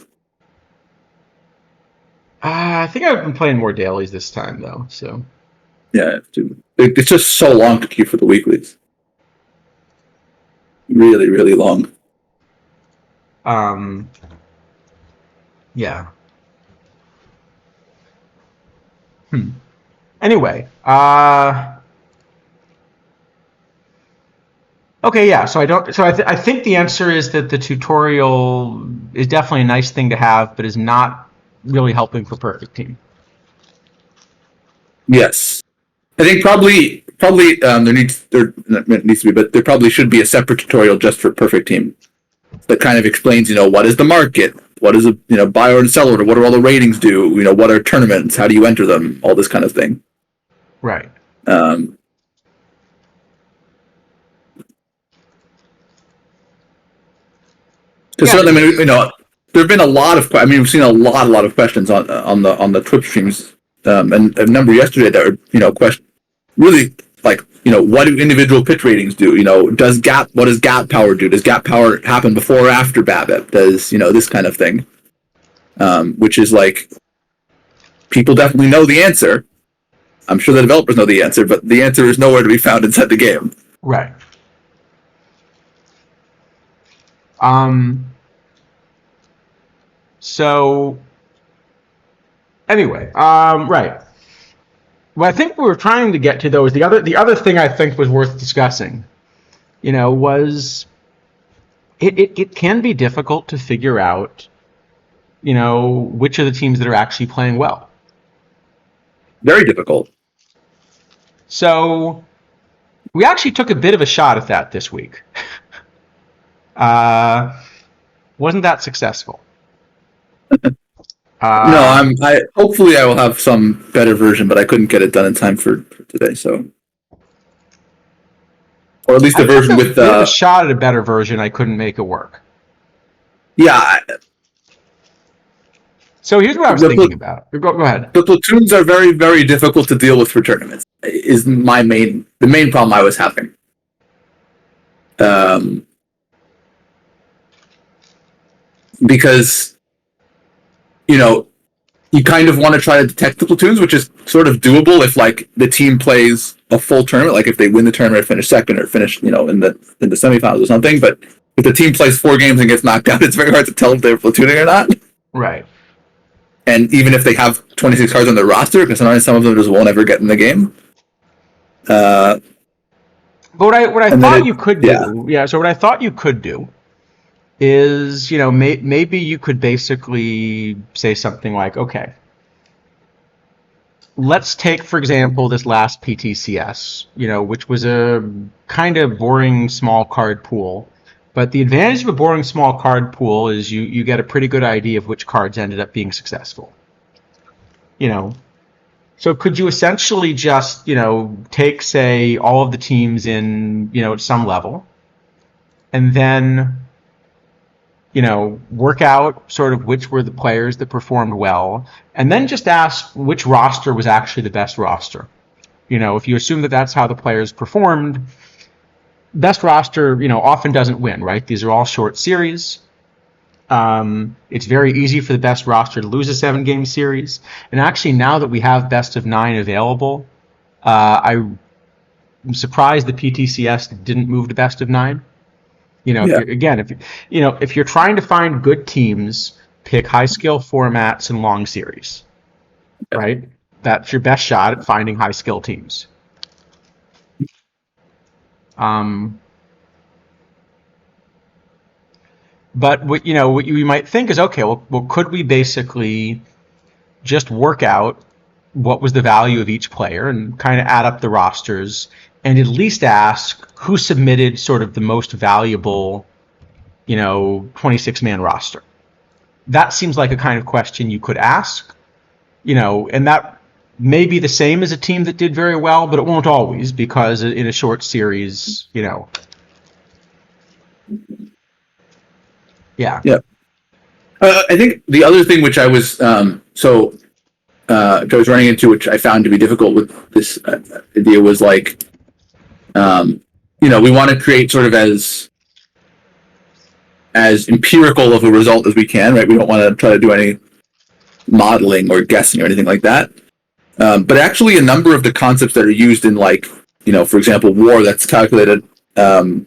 I think I've been playing more dailies this time though. So
yeah, it's just so long to queue for the weeklies. Really, really long.
Yeah. Anyway, okay, yeah. So I don't. So I think the answer is that the tutorial is definitely a nice thing to have, but is not really helping for Perfect Team.
Yes, I think probably there needs to be, but there probably should be a separate tutorial just for Perfect Team that kind of explains, what is the market, what is a buy order and sell order, what do all the ratings do, what are tournaments, how do you enter them, all this kind of thing.
Right.
Because certainly, I mean, there have been a lot of. I mean, we've seen a lot of questions on the Twitch streams, and a number yesterday that were question really like what do individual pitch ratings do? What does gap power do? Does gap power happen before or after BABIP? Does this kind of thing? Which is like people definitely know the answer. I'm sure the developers know the answer, but the answer is nowhere to be found inside the game.
Right. So anyway, right. What I think we were trying to get to though is the other thing I think was worth discussing. Was it can be difficult to figure out, which of the teams that are actually playing well.
Very difficult.
So we actually took a bit of a shot at that this week. Wasn't that successful?
No, hopefully I will have some better version, but I couldn't get it done in time for today, so. Or at least the version with
a shot at a better version, I couldn't make it work.
Yeah.
So here's what I was thinking about. Go ahead.
The platoons are very, very difficult to deal with for tournaments. Is the main problem I was having. Because you kind of want to try to detect the platoons, which is sort of doable if like the team plays a full tournament, like if they win the tournament, finish second, or finish in the semifinals or something. But if the team plays 4 games and gets knocked out, it's very hard to tell if they're platooning or not.
Right.
And even if they have 26 cards on their roster, because sometimes some of them just won't ever get in the game.
But what I thought you could do, So what I thought you could do is, maybe you could basically say something like, okay, let's take, for example, this last PTCS, which was a kind of boring small card pool. But the advantage of a boring small card pool is you get a pretty good idea of which cards ended up being successful. So could you essentially just, take, say, all of the teams in, at some level, and then, work out sort of which were the players that performed well, and then just ask which roster was actually the best roster. If you assume that that's how the players performed, best roster, often doesn't win, right? These are all short series. It's very easy for the best roster to lose a 7-game series. And actually, now that we have best of 9 available, I'm surprised the PTCS didn't move to best of 9. If you're trying to find good teams, pick high skill formats and long series, right? That's your best shot at finding high skill teams. But what you might think is, okay, well, could we basically just work out what was the value of each player and kind of add up the rosters and at least ask who submitted sort of the most valuable, 26-man roster? That seems like a kind of question you could ask, and that may be the same as a team that did very well, but it won't always, because in a short series, Yeah.
Yeah. I think the other thing which I was running into, which I found to be difficult with this idea, was like, we want to create sort of as empirical of a result as we can, right? We don't want to try to do any modeling or guessing or anything like that. But actually, a number of the concepts that are used in, like, for example, WAR, that's calculated, for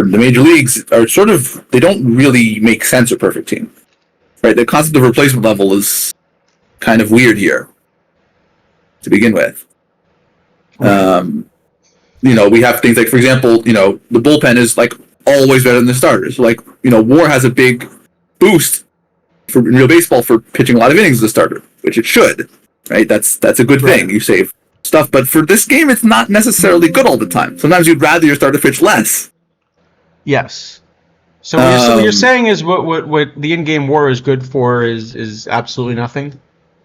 the major leagues, are sort of, they don't really make sense for perfect team, right? The concept of replacement level is kind of weird here to begin with. We have things like, for example, the bullpen is like always better than the starters. Like, WAR has a big boost in real baseball for pitching a lot of innings as a starter, which it should, right? That's a good thing. You save stuff, but for this game, it's not necessarily good all the time. Sometimes you'd rather your starter pitch less.
Yes. So what you're saying is what the in-game WAR is good for is absolutely nothing?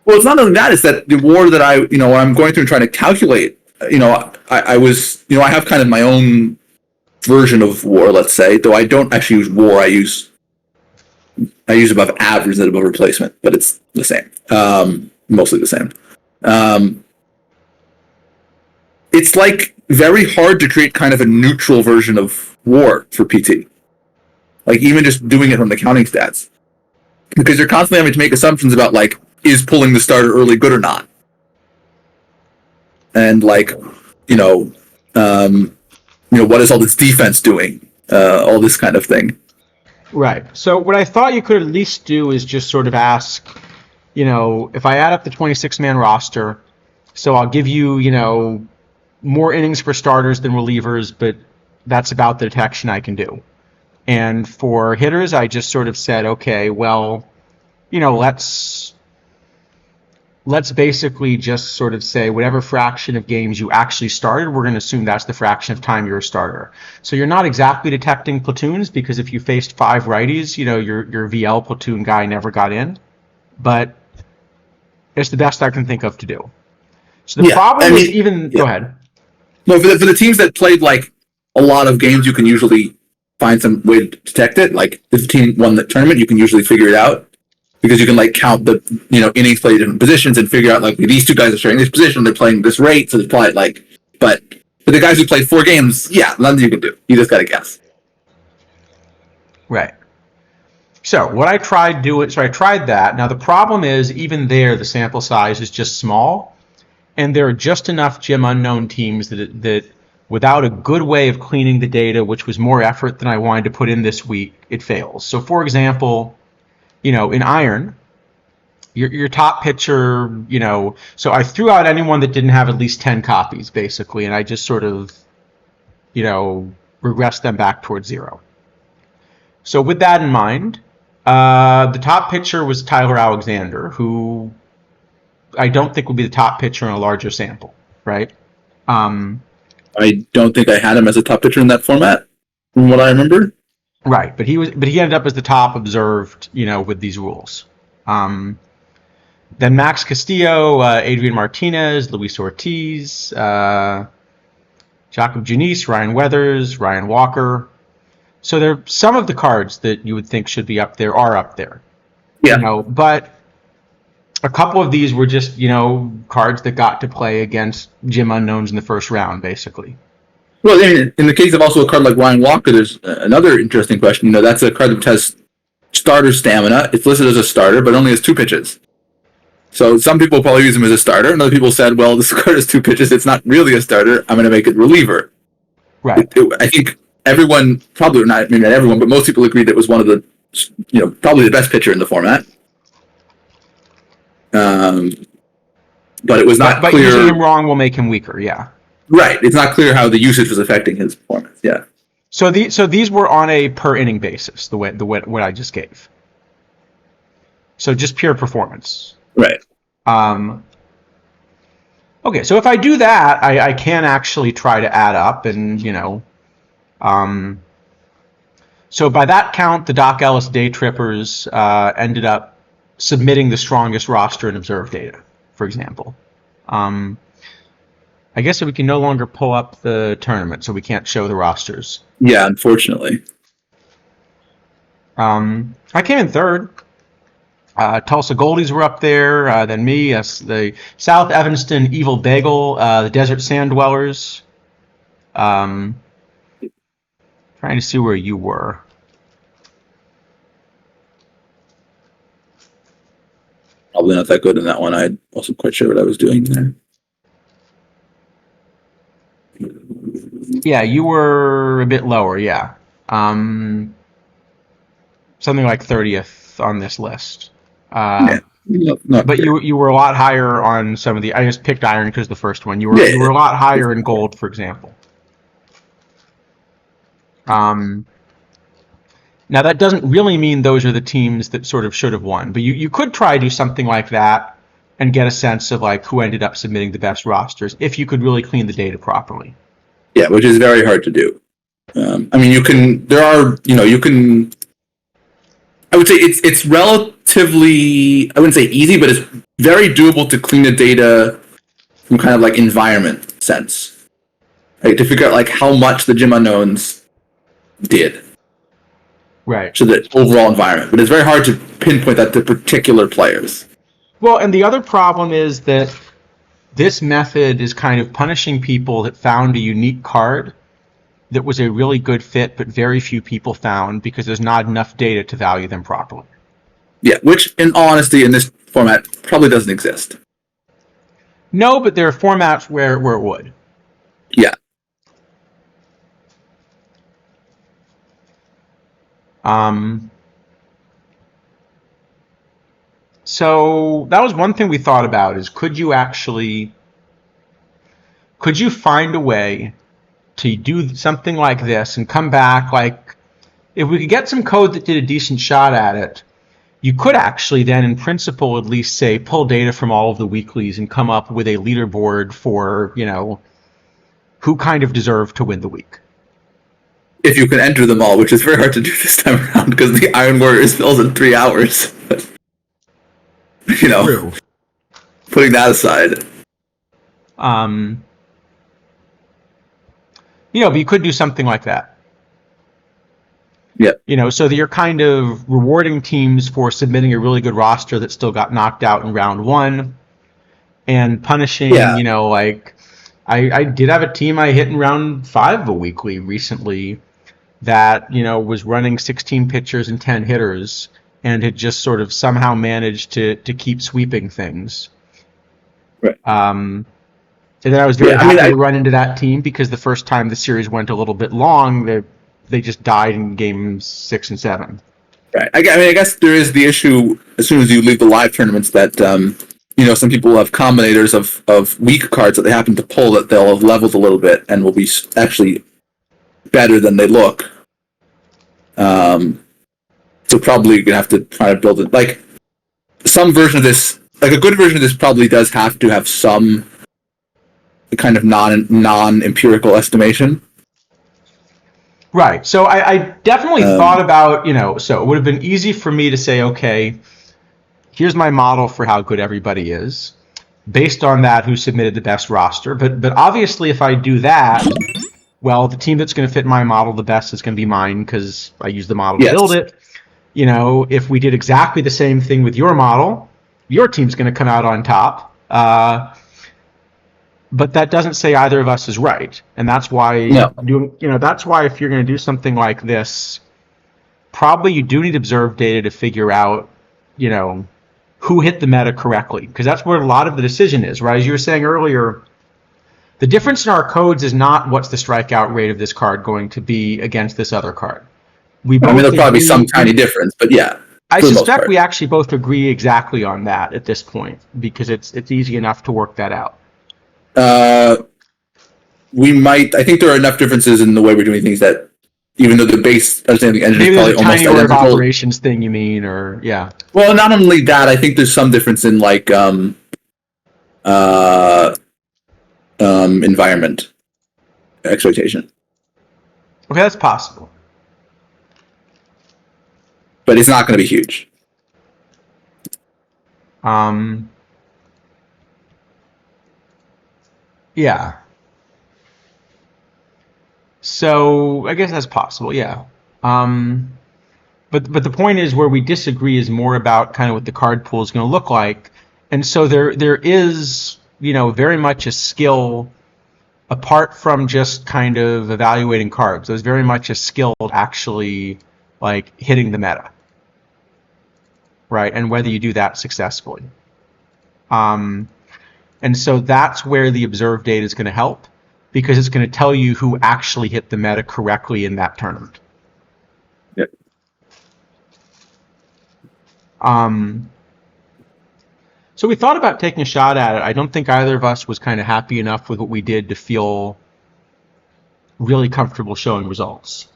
Well, it's not only that. It's that the WAR that when I'm going through and trying to calculate, I have kind of my own version of WAR, let's say, though I don't actually use WAR. I use above average instead of above replacement, but it's the same. Mostly the same. It's like very hard to create kind of a neutral version of WAR for PT. Like, even just doing it from the counting stats. Because you're constantly having to make assumptions about, like, is pulling the starter early good or not? And, like, what is all this defense doing? All this kind of thing.
Right. So what I thought you could at least do is just sort of ask, if I add up the 26-man roster, so I'll give you, more innings for starters than relievers, but that's about the detection I can do. And for hitters, I just sort of said, okay, well, let's basically just sort of say whatever fraction of games you actually started, we're going to assume that's the fraction of time you're a starter. So you're not exactly detecting platoons, because if you faced 5 righties, your VL platoon guy never got in. But it's the best I can think of to do. So the problem is go ahead.
No, for the teams that played, like, a lot of games, you can usually find some way to detect it. Like, if the team won the tournament, you can usually figure it out, because you can, like, count the innings played in different positions and figure out, like, these 2 guys are sharing this position, they're playing this rate, so it's probably like. But for the guys who played 4 games, nothing you can do. You just gotta guess.
Right. So what I tried that. Now the problem is, even there, the sample size is just small. and there are just enough Gym Unknown teams that without a good way of cleaning the data, which was more effort than I wanted to put in this week, it fails. So, for example, in Iron, your top pitcher, so I threw out anyone that didn't have at least 10 copies, basically, and I just sort of, regressed them back towards 0. So with that in mind, the top pitcher was Tyler Alexander, who I don't think would be the top pitcher in a larger sample, right?
I don't think I had him as a top pitcher in that format, from what I remember.
Right, but he ended up as the top observed, with these rules. Then Max Castillo, Adrian Martinez, Luis Ortiz, Jacob Janice, Ryan Weathers, Ryan Walker. So there, some of the cards that you would think should be up there are up there.
Yeah.
But a couple of these were just, cards that got to play against Gym Unknowns in the first round, basically.
Well, in the case of also a card like Ryan Walker, there's another interesting question. That's a card that has starter stamina. It's listed as a starter, but only has 2 pitches. So some people probably use him as a starter, and other people said, well, this card has 2 pitches. It's not really a starter. I'm going to make it reliever.
Right.
I think everyone, probably not, maybe not everyone, but most people agreed that it was one of the, probably the best pitcher in the format. But it was not clear. But
using him wrong will make him weaker, yeah.
Right. It's not clear how the usage was affecting his performance, yeah.
So these were on a per inning basis, the way what I just gave. So just pure performance.
Right.
Okay, so if I do that, I can actually try to add up, and so by that count, the Doc Ellis Day Trippers ended up submitting the strongest roster in observed data, for example. I guess we can no longer pull up the tournament, so we can't show the rosters.
Yeah, unfortunately.
I came in third. Tulsa Goldies were up there, then me, the South Evanston Evil Bagel, the Desert Sand Dwellers. Trying to see where you were.
Probably not that good in that one. I wasn't quite sure what I was doing there.
Yeah, you were a bit lower, yeah. Something like 30th on this list.
Not
but
great.
you were a lot higher on some of the. I just picked Iron because the first one. You were a lot higher in Gold, for example. Now that doesn't really mean those are the teams that sort of should have won, but you could try to do something like that and get a sense of like who ended up submitting the best rosters if you could really clean the data properly.
Yeah, which is very hard to do. I mean, you can. There are, you can. I would say it's relatively, I wouldn't say easy, but it's very doable to clean the data from kind of like environment sense, right? To figure out like how much the Gym Unknowns did,
right?
So the overall environment, but it's very hard to pinpoint that to particular players.
Well, and the other problem is that this method is kind of punishing people that found a unique card that was a really good fit, but very few people found because there's not enough data to value them properly.
Yeah, which, in all honesty, in this format, probably doesn't exist.
No, but there are formats where it would.
Yeah.
So that was one thing we thought about is could you find a way to do something like this and come back, like if we could get some code that did a decent shot at it, you could actually then in principle at least say pull data from all of the weeklies and come up with a leaderboard for, who kind of deserved to win the week.
If you can enter them all, which is very hard to do this time around because the Iron Warriors fills in 3 hours.
True.
Putting that aside.
But you could do something like that.
Yeah.
So that you're kind of rewarding teams for submitting a really good roster that still got knocked out in round 1 and punishing, like I did have a team I hit in round 5 of a weekly recently that, was running 16 pitchers and 10 hitters and had just sort of somehow managed to keep sweeping things.
Right.
And then I was very
Yeah, I mean,
happy to run into that team because the first time the series went a little bit long, they just died in games 6 and 7.
right. I mean, I guess there is the issue as soon as you leave the live tournaments that some people have combinators of weak cards that they happen to pull that they'll have leveled a little bit and will be actually better than they look. So probably you're gonna have to try to build it like some version of this. Like a good version of this probably does have to have some kind of non-empirical estimation.
Right. So I definitely thought about, so it would have been easy for me to say, okay, here's my model for how good everybody is. Based on that, who submitted the best roster. But obviously, if I do that, well, the team that's going to fit my model the best is going to be mine because I use the model to build it. If we did exactly the same thing with your model, your team's going to come out on top. But that doesn't say either of us is right, and that's why that's why if you're going to do something like this, probably you do need observed data to figure out, who hit the meta correctly, because that's where a lot of the decision is, right? As you were saying earlier, the difference in our codes is not what's the strikeout rate of this card going to be against this other card.
There'll probably be some tiny difference, but yeah.
I suspect we actually both agree exactly on that at this point because it's easy enough to work that out.
We might. I think there are enough differences in the way we're doing things that, even though the base understanding engine is probably almost identical. Maybe there's a tiny
operations thing you mean, or yeah.
Well, not only that, I think there's some difference in like environment exploitation.
Okay, that's possible,
but it's not going to be huge.
Yeah. So I guess that's possible, yeah. But the point is where we disagree is more about kind of what the card pool is going to look like, and so there is very much a skill apart from just kind of evaluating cards. There's very much a skill actually like hitting the meta, right? And whether you do that successfully. And so that's where the observed data is going to help, because it's going to tell you who actually hit the meta correctly in that tournament.
Yep.
So we thought about taking a shot at it. I don't think either of us was kind of happy enough with what we did to feel really comfortable showing results.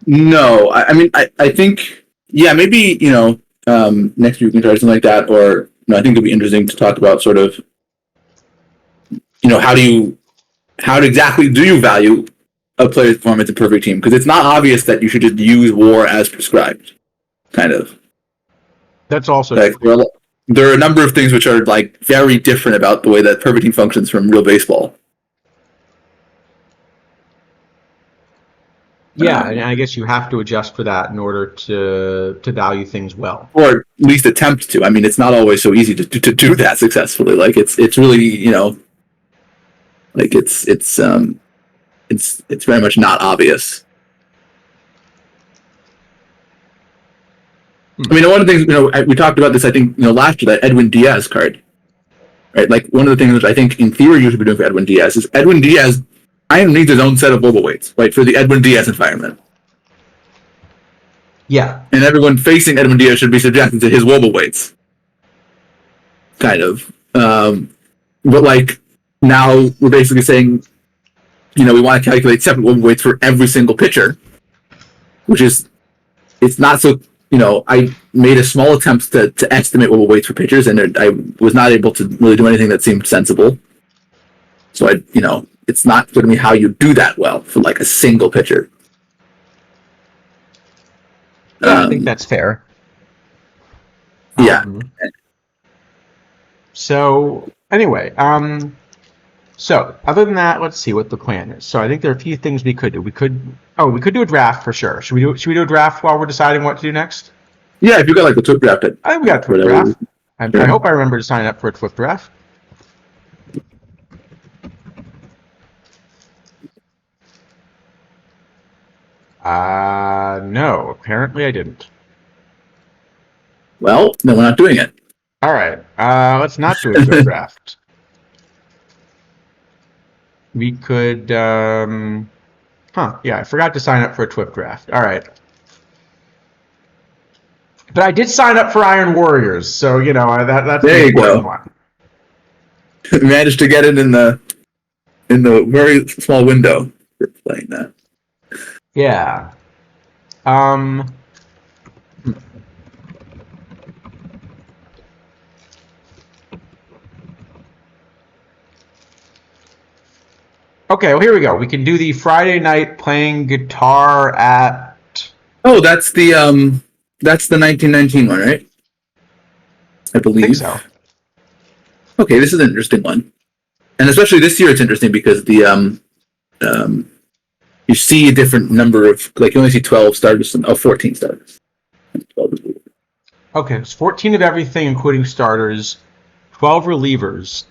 No, I mean, I think, yeah, maybe, next week we can try something like that, or I think it'd be interesting to talk about sort of, how exactly do you value a player's performance in Perfect Team? Because it's not obvious that you should just use war as prescribed, kind of.
That's also
like, there are a number of things which are like very different about the way that Perfect Team functions from real baseball.
Yeah, and I guess you have to adjust for that in order to value things well,
or at least attempt to. I mean, it's not always so easy to do that successfully. Like it's really like it's very much not obvious. I mean, one of the things we talked about this, I think last year, that Edwin Diaz card, right? Like one of the things which I think in theory you should be doing for Edwin Diaz is Edwin Diaz needs his own set of wobble weights, right, for the Edwin Diaz environment.
Yeah.
And everyone facing Edwin Diaz should be subjected to his wobble weights. Kind of. But like now we're basically saying, we want to calculate separate wobble weights for every single pitcher, which is, it's not so, I made a small attempt to estimate wobble weights for pitchers, and I was not able to really do anything that seemed sensible. So it's not going to be how you do that well for like a single pitcher.
Yeah, I think that's fair.
Yeah.
So anyway, so other than that, let's see what the plan is. So I think there are a few things we could do. We could do a draft for sure. Should we do a draft while we're deciding what to do next?
Yeah, if you got like a Twift draft.
I think we got a Twift draft. I hope I remember to sign up for a Twift draft. No, apparently I didn't.
Well, then we're not doing it.
All right, let's not do a Twift draft. We could. Yeah, I forgot to sign up for a TWIP draft. All right. But I did sign up for Iron Warriors, so that's the
There you
important
go.
one.
Managed to get it in the very small window for playing that.
Yeah. Um. Okay, well here we go. We can do the Friday night playing guitar at.
Oh, that's the 1919 one, right? I
I think
believe.
so.
Okay, this is an interesting one, and especially this year, it's interesting because you see a different number of, like, you only see 12 starters, 14 starters. 12.
Okay, it's 14 of everything, including starters, 12 relievers.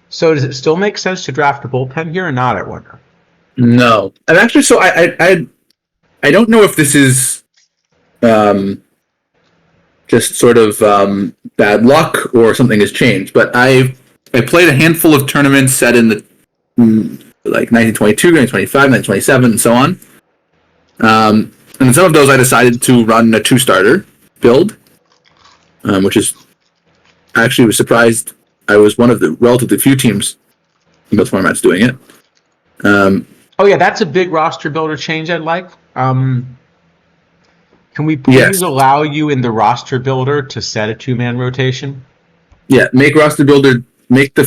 So does it still make sense to draft a bullpen here or not? I wonder.
No, I'm actually so I don't know if this is just sort of bad luck or something has changed, but I played a handful of tournaments set in the like 1922, 1925, 1927, and so on. And in some of those, I decided to run a two-starter build, which is, I actually was surprised. I was one of the relatively few teams in both formats doing it.
Oh yeah, that's a big roster builder change I'd like. Can we please
Yes.
allow you in the roster builder to set a two-man rotation?
Yeah, make the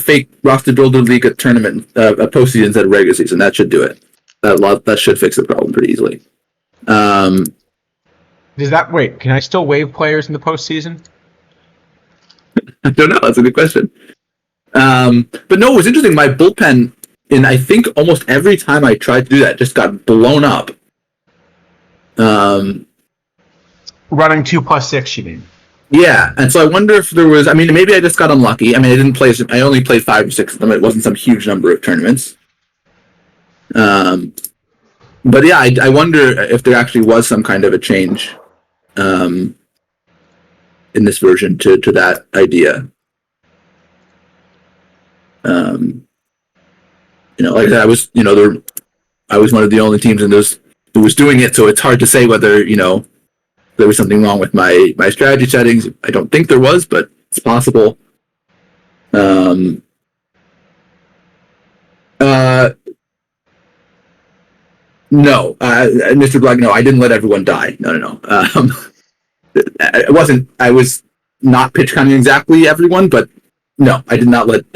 fake roster builder league a tournament, a postseason instead of regular season. That should do it. That should fix the problem pretty easily.
Does that wait? Can I still waive players in the postseason?
I don't know. That's a good question. But no, it was interesting. My bullpen, and I think almost every time I tried to do that, just got blown up.
Running 2+6, you mean?
Yeah, and so I wonder if there was. I mean, maybe I just got unlucky. I mean, I didn't play. I only played 5 or 6 of them. It wasn't some huge number of tournaments. But yeah, I wonder if there actually was some kind of a change in this version to that idea. Like I said, I was one of the only teams in this who was doing it, so it's hard to say whether there was something wrong with my strategy settings. I don't think there was, but it's possible. No, Mr. Black. No, I didn't let everyone die. No. It wasn't. I was not pitch counting exactly everyone, but no, I did not let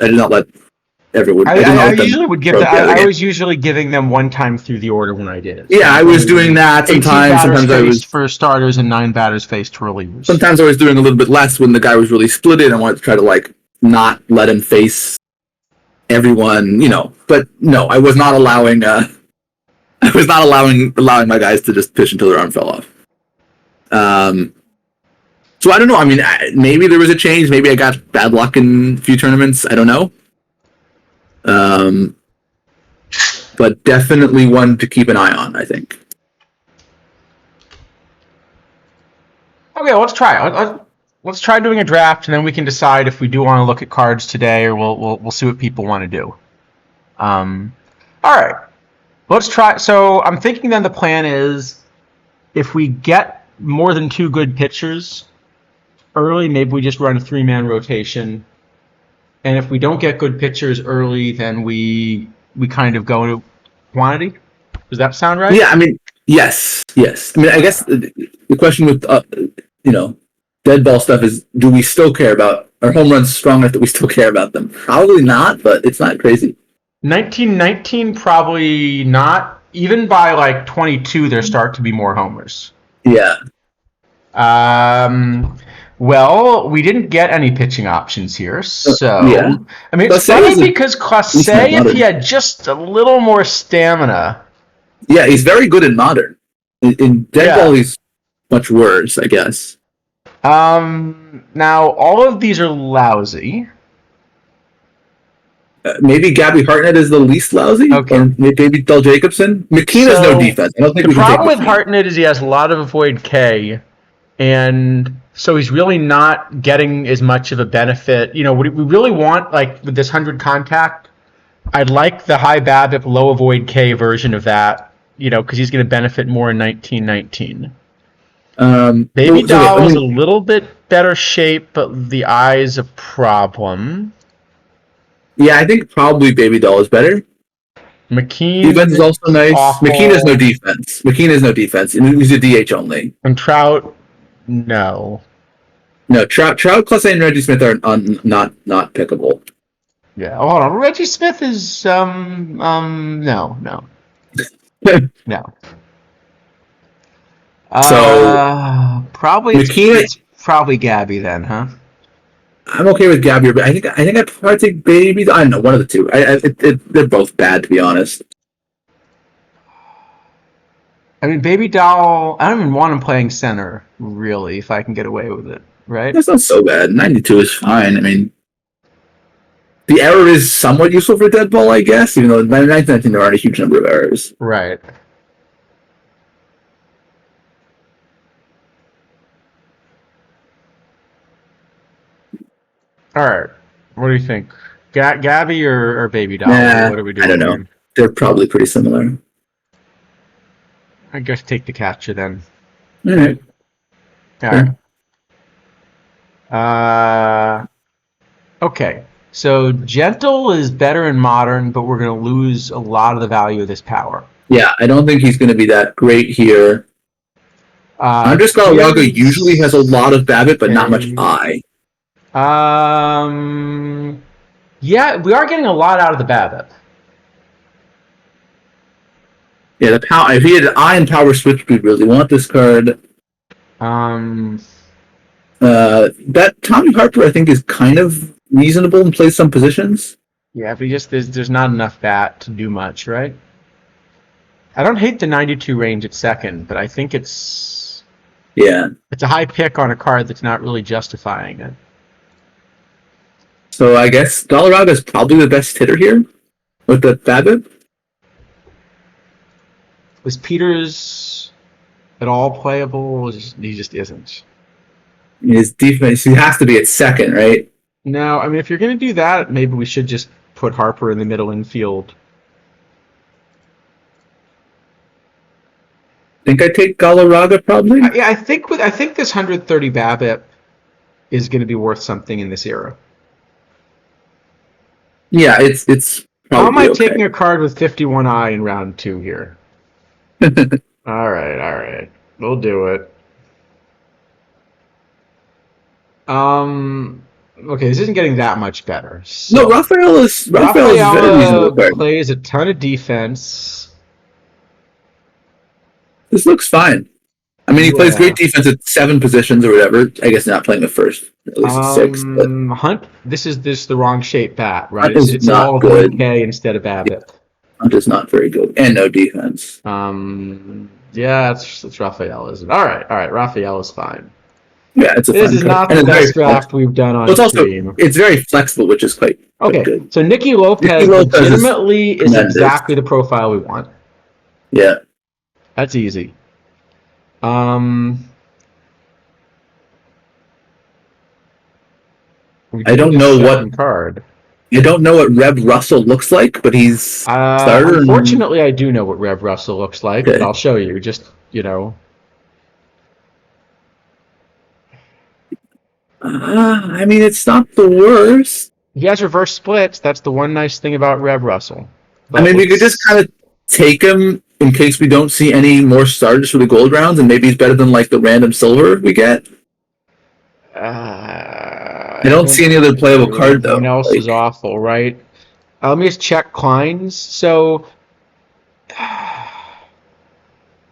everyone.
I usually would give that. I was usually giving them one time through the order when I did it.
Yeah, I was doing that sometimes. Sometimes I was
for starters and 9 batters faced for relievers.
Sometimes I was doing a little bit less when the guy was really split it. I wanted to try to not let him face everyone, But no, I was not allowing. I was not allowing my guys to just pitch until their arm fell off. So I don't know. I mean, maybe there was a change. Maybe I got bad luck in a few tournaments. I don't know. But definitely one to keep an eye on, I think.
Okay, let's try. Let's try doing a draft, and then we can decide if we do want to look at cards today, or we'll see what people want to do. All right, let's try. So I'm thinking then the plan is, if we get more than 2 good pitchers early, maybe we just run a 3-man rotation. And if we don't get good pitchers early, then we kind of go to quantity. Does that sound right?
Yeah, I mean, yes. I mean, I guess the question with dead ball stuff is: do we still care about our home runs strong enough that we still care about them? Probably not, but it's not crazy.
1919, probably not. Even by 22, there start to be more homers.
Yeah.
Well, we didn't get any pitching options here, so
yeah.
I mean, it's funny because Classe, if he had just a little more stamina.
Yeah, he's very good in modern. In dead ball, he's much worse, I guess.
Now all of these are lousy.
Maybe Gabby Hartnett is the least lousy.
Okay.
Or maybe Del Jacobson. McKean has no defense. I don't think
the problem with Hartnett is he has a lot of avoid K, and so he's really not getting as much of a benefit. We really want, with this 100 contact, I'd like the high BABIP, low avoid K version of that, because he's going to benefit more in 1919. Baby Doll is a little bit better shape, but the eye's a problem.
Yeah, I think probably Baby Doll is better.
McKean
Defense is also nice.
awful.
McKean has no defense. He's a DH only.
And Trout, no.
No, Trout, Clase, and Reggie Smith are not pickable.
Yeah. Oh, hold on. Reggie Smith is no. No.
So
probably
McKean,
it's probably Gabby then, huh?
I'm okay with Gabby, but I think I'd probably take Baby. I don't know, one of the two. They're both bad, to be honest.
I mean, Baby Doll. I don't even want him playing center, really, if I can get away with it, right?
That's not so bad. 92 is fine. I mean, the error is somewhat useful for dead ball, I guess, even though in 1919 there aren't a huge number of errors.
Right. All right. What do you think? Gabby or Baby Doll?
Nah,
what are we doing?
I don't know.
Here?
They're probably pretty similar.
I guess take the catcher then.
All right.
All right. Okay. So Gentle is better in Modern, but we're going to lose a lot of the value of this power.
Yeah, I don't think he's going to be that great here. Andres Galarraga usually has a lot of BABIP, but not much I.
Yeah, we are getting a lot out of the BABIP.
Yeah, the power. If he had I and power switch, we'd really want this card. That Tommy Harper, I think, is kind of reasonable and plays some positions.
Yeah, but there's not enough bat to do much, right? I don't hate the 92 range at second, but I think it's a high pick on a card that's not really justifying it.
So I guess Galarraga is probably the best hitter here with the BABIP.
Was Peters at all playable? He just isn't.
His defense, he has to be at second, right?
No, I mean, if you're going to do that, maybe we should just put Harper in the middle infield.
Think I take Galarraga probably.
Yeah, I think this 130 BABIP is going to be worth something in this era.
Yeah, it's probably
How am I taking a card with 51i in round 2 here? All right. We'll do it. Okay, this isn't getting that much better. So,
no, Raphael is very reasonable.
Plays a ton of defense.
This looks fine. I mean, he plays great defense at 7 positions or whatever. I guess not playing the first, at least at 6. But
Hunt, this is the wrong shape bat, right?
Hunt
It's
not
all
good.
K instead of BABIP.
Yeah. Hunt is not very good, and no defense.
Yeah, it's Raphael, isn't it? All right. Raphael is fine.
Yeah, it's a
This
fun
is
card.
not
And
the best draft we've done on stream.
It's very flexible, which is quite good.
So Nicky Lopez legitimately is exactly the profile we want.
Yeah.
That's easy.
I don't know what
card.
I don't know what Reb Russell looks like, but he's starter.
Unfortunately, I do know what Reb Russell looks like, but I'll show you. Just
I mean, it's not the worst.
He has reverse splits. That's the one nice thing about Reb Russell.
But I mean, we could just kind of take him in case we don't see any more starters for the gold rounds, and maybe he's better than like the random silver we get. I don't see any other playable card though.
Everyone else is awful, right? Let me just check Klein's. So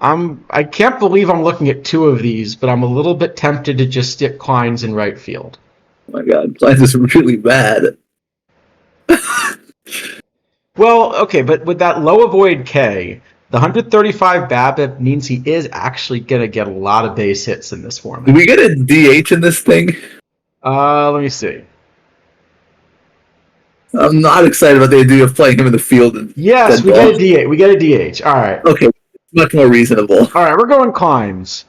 I can't believe I'm looking at 2 of these, but I'm a little bit tempted to just stick Klein's in right field.
Oh my god, Klein's is really bad.
Well, okay, but with that low avoid K, the 135 BABIP means he is actually going to get a lot of base hits in this format.
Did we get a DH in this thing?
Let me see.
I'm not excited about the idea of playing him in the field.
Yes, we get a DH. We get a DH. All right.
Okay, much more reasonable.
All right, we're going Klein's.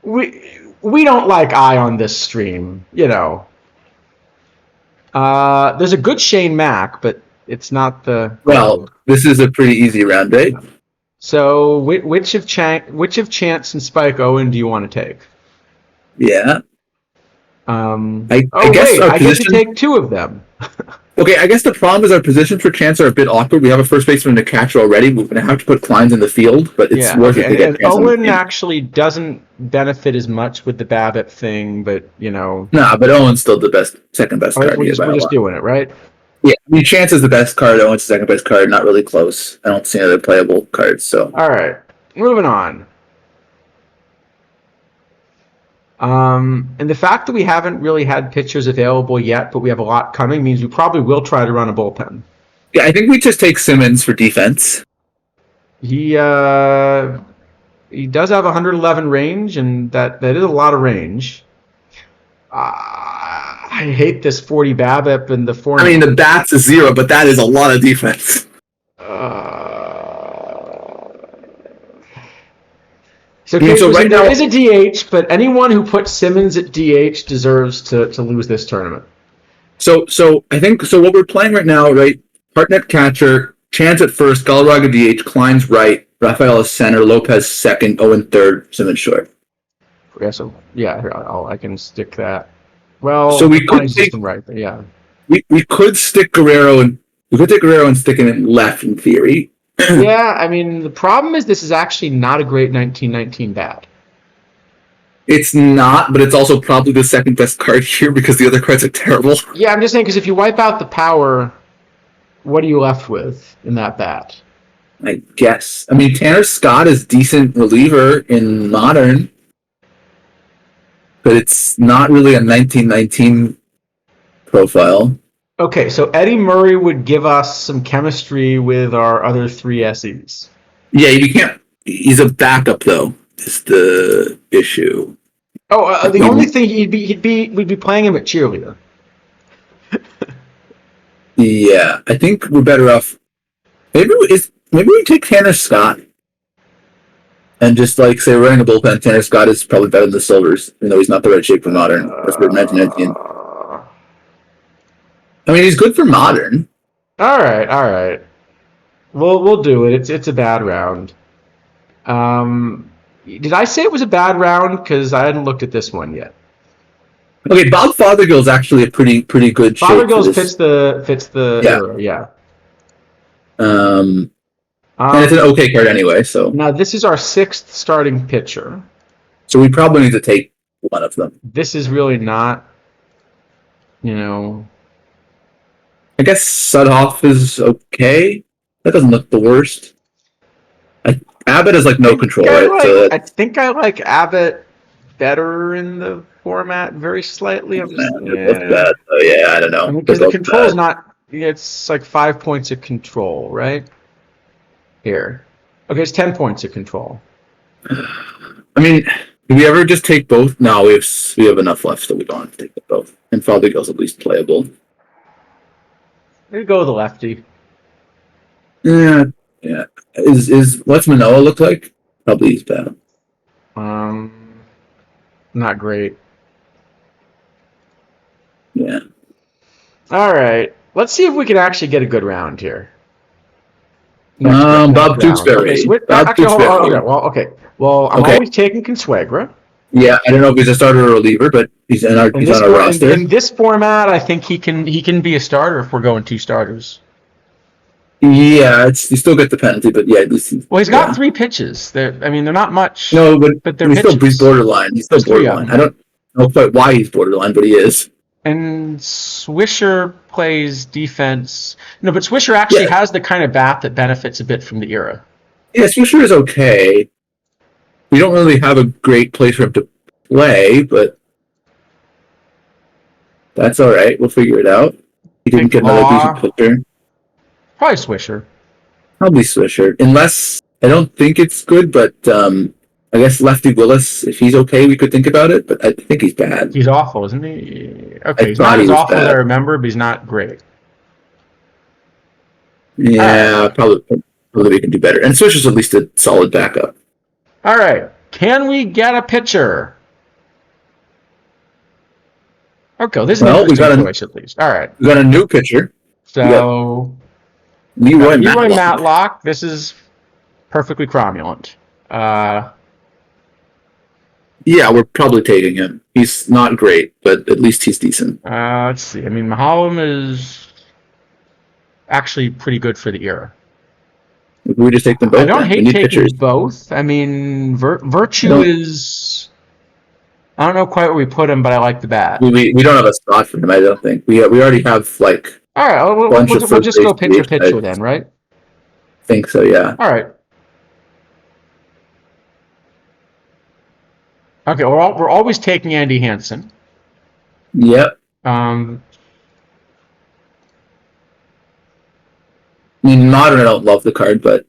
We don't like I on this stream, There's a good Shane Mack, but It's not the
Well, this is a pretty easy round, right?
So which of Chance and Spike Owen do you want to take?
Yeah. I
Oh
guess
wait,
our
I get to
position.
take two of them.
Okay, I guess the problem is our positions for chance are a bit awkward. We have a first baseman and a catcher already. We're going to have to put Kleins in the field, but it's
Yeah,
worth
okay.
it to get
And
chance on the
Owen
team.
actually doesn't benefit as much with the BABIP thing, but
Nah, but Owen's still the second best card here by
we're
a
just
lot.
doing it, right?
Yeah, I mean, Chance is the best card. Owen's the second best card. Not really close. I don't see any other playable cards. So
All right, moving on. And the fact that we haven't really had pitchers available yet, but we have a lot coming, means we probably will try to run a bullpen.
yeah, I think we just take Simmons for defense.
He does have 111 range, and that is a lot of range. I hate this 40 BABIP and the 4.
I mean, the bats is 0, but that is a lot of defense.
So,
I mean, so right
there
now
is a DH, but anyone who puts Simmons at DH deserves to lose this tournament.
So I think so. What we're playing right now, right? Hartnett catcher, Chance at first, Galarraga DH, Klein's right, Rafael is center, Lopez second, Owen third, Simmons short.
Yeah, so yeah, here, I can stick that. Well,
So we could
take right, but yeah.
We could stick Guerrero and stick him in left in theory.
Yeah, I mean the problem is this is actually not a great 1919 bat.
It's not, but it's also probably the second best card here because the other cards are terrible.
Yeah, I'm just saying because if you wipe out the power, what are you left with in that bat?
I guess. I mean, Tanner Scott is decent reliever in Modern, but it's not really a 1919 profile.
Okay, so Eddie Murray would give us some chemistry with our other three SEs.
Yeah, you can't. He's a backup though. Is the issue?
Oh, the only thing we'd be playing him at cheerleader.
Yeah, I think we're better off. Maybe we take Tanner Scott and just like say we're running a bullpen. Tanner Scott is probably better than the Silvers, even though he's not the right shape for Modern. That's for 1919. I mean, he's good for Modern.
All right. We'll do it. It's a bad round. Did I say it was a bad round? Because I hadn't looked at this one yet.
Okay, Bob Fothergill is actually a pretty good shape.
Fothergill fits the era, yeah.
And it's an okay card anyway. So
now this is our 6th starting pitcher.
So we probably need to take one of them.
This is really not,
I guess Sudhoff is okay. That doesn't look the worst. Abbott is like no control, right?
I think I like Abbott better in the format, very slightly. I'm just,
bad. Oh yeah, I don't know.
Because the control is not. It's like 5 points of control, right? Here, okay, it's 10 points of control.
I mean, do we ever just take both? No, we have enough left that we don't have to take both. And Fothergill's at least playable.
Maybe go with the lefty.
Yeah. Is what's Manoa look like? Probably he's bad.
Not great.
Yeah.
All right. Let's see if we can actually get a good round here.
Bob Tewksbury.
Okay. Well, I'm always taking Consuegra.
Yeah, I don't know if he's a starter or a reliever, but he's on our roster.
In this format, I think he can be a starter if we're going 2 starters.
Yeah, you still get the penalty, but yeah, at least
he's got 3 pitches. They're not much.
No, but
they're
he's borderline. He's still borderline. I don't know quite why he's borderline, but he is.
And Swisher plays defense. No, but Swisher actually has the kind of bat that benefits a bit from the era.
Yeah, Swisher is okay. We don't really have a great place for him to play, but that's all right. We'll figure it out. He didn't get another decent pitcher.
Probably Swisher.
Probably Swisher. Unless, I don't think it's good, but I guess Lefty Willis, if he's okay, we could think about it, but I think he's bad.
He's awful, isn't he? Okay, he's not as awful as I remember, but he's not great.
Yeah, probably we can do better. And Swisher's at least a solid backup.
All right. Can we get a pitcher? Okay, this is an interesting choice at least. All right.
We got a new pitcher.
So
Leroy
Leroy
Matlock.
Matlock. This is perfectly cromulent.
Yeah, we're probably taking him. He's not great, but at least he's decent.
Let's see. I mean, Mahalam is actually pretty good for the era.
We just take them both.
I don't
then. We
hate
need
taking
pitchers.
both. I mean, Virtue
No.
is. I don't know quite where we put him, but I like the bat.
We don't have a spot for him. I don't think we already have like
All right,
bunch of
we'll
first
just go
base
pitcher
DH
pitcher
types.
then, right?
Think so. Yeah.
All right. Okay, we're always taking Andy Hansen.
Yep.
Um,
I mean, modern. I don't love the card, but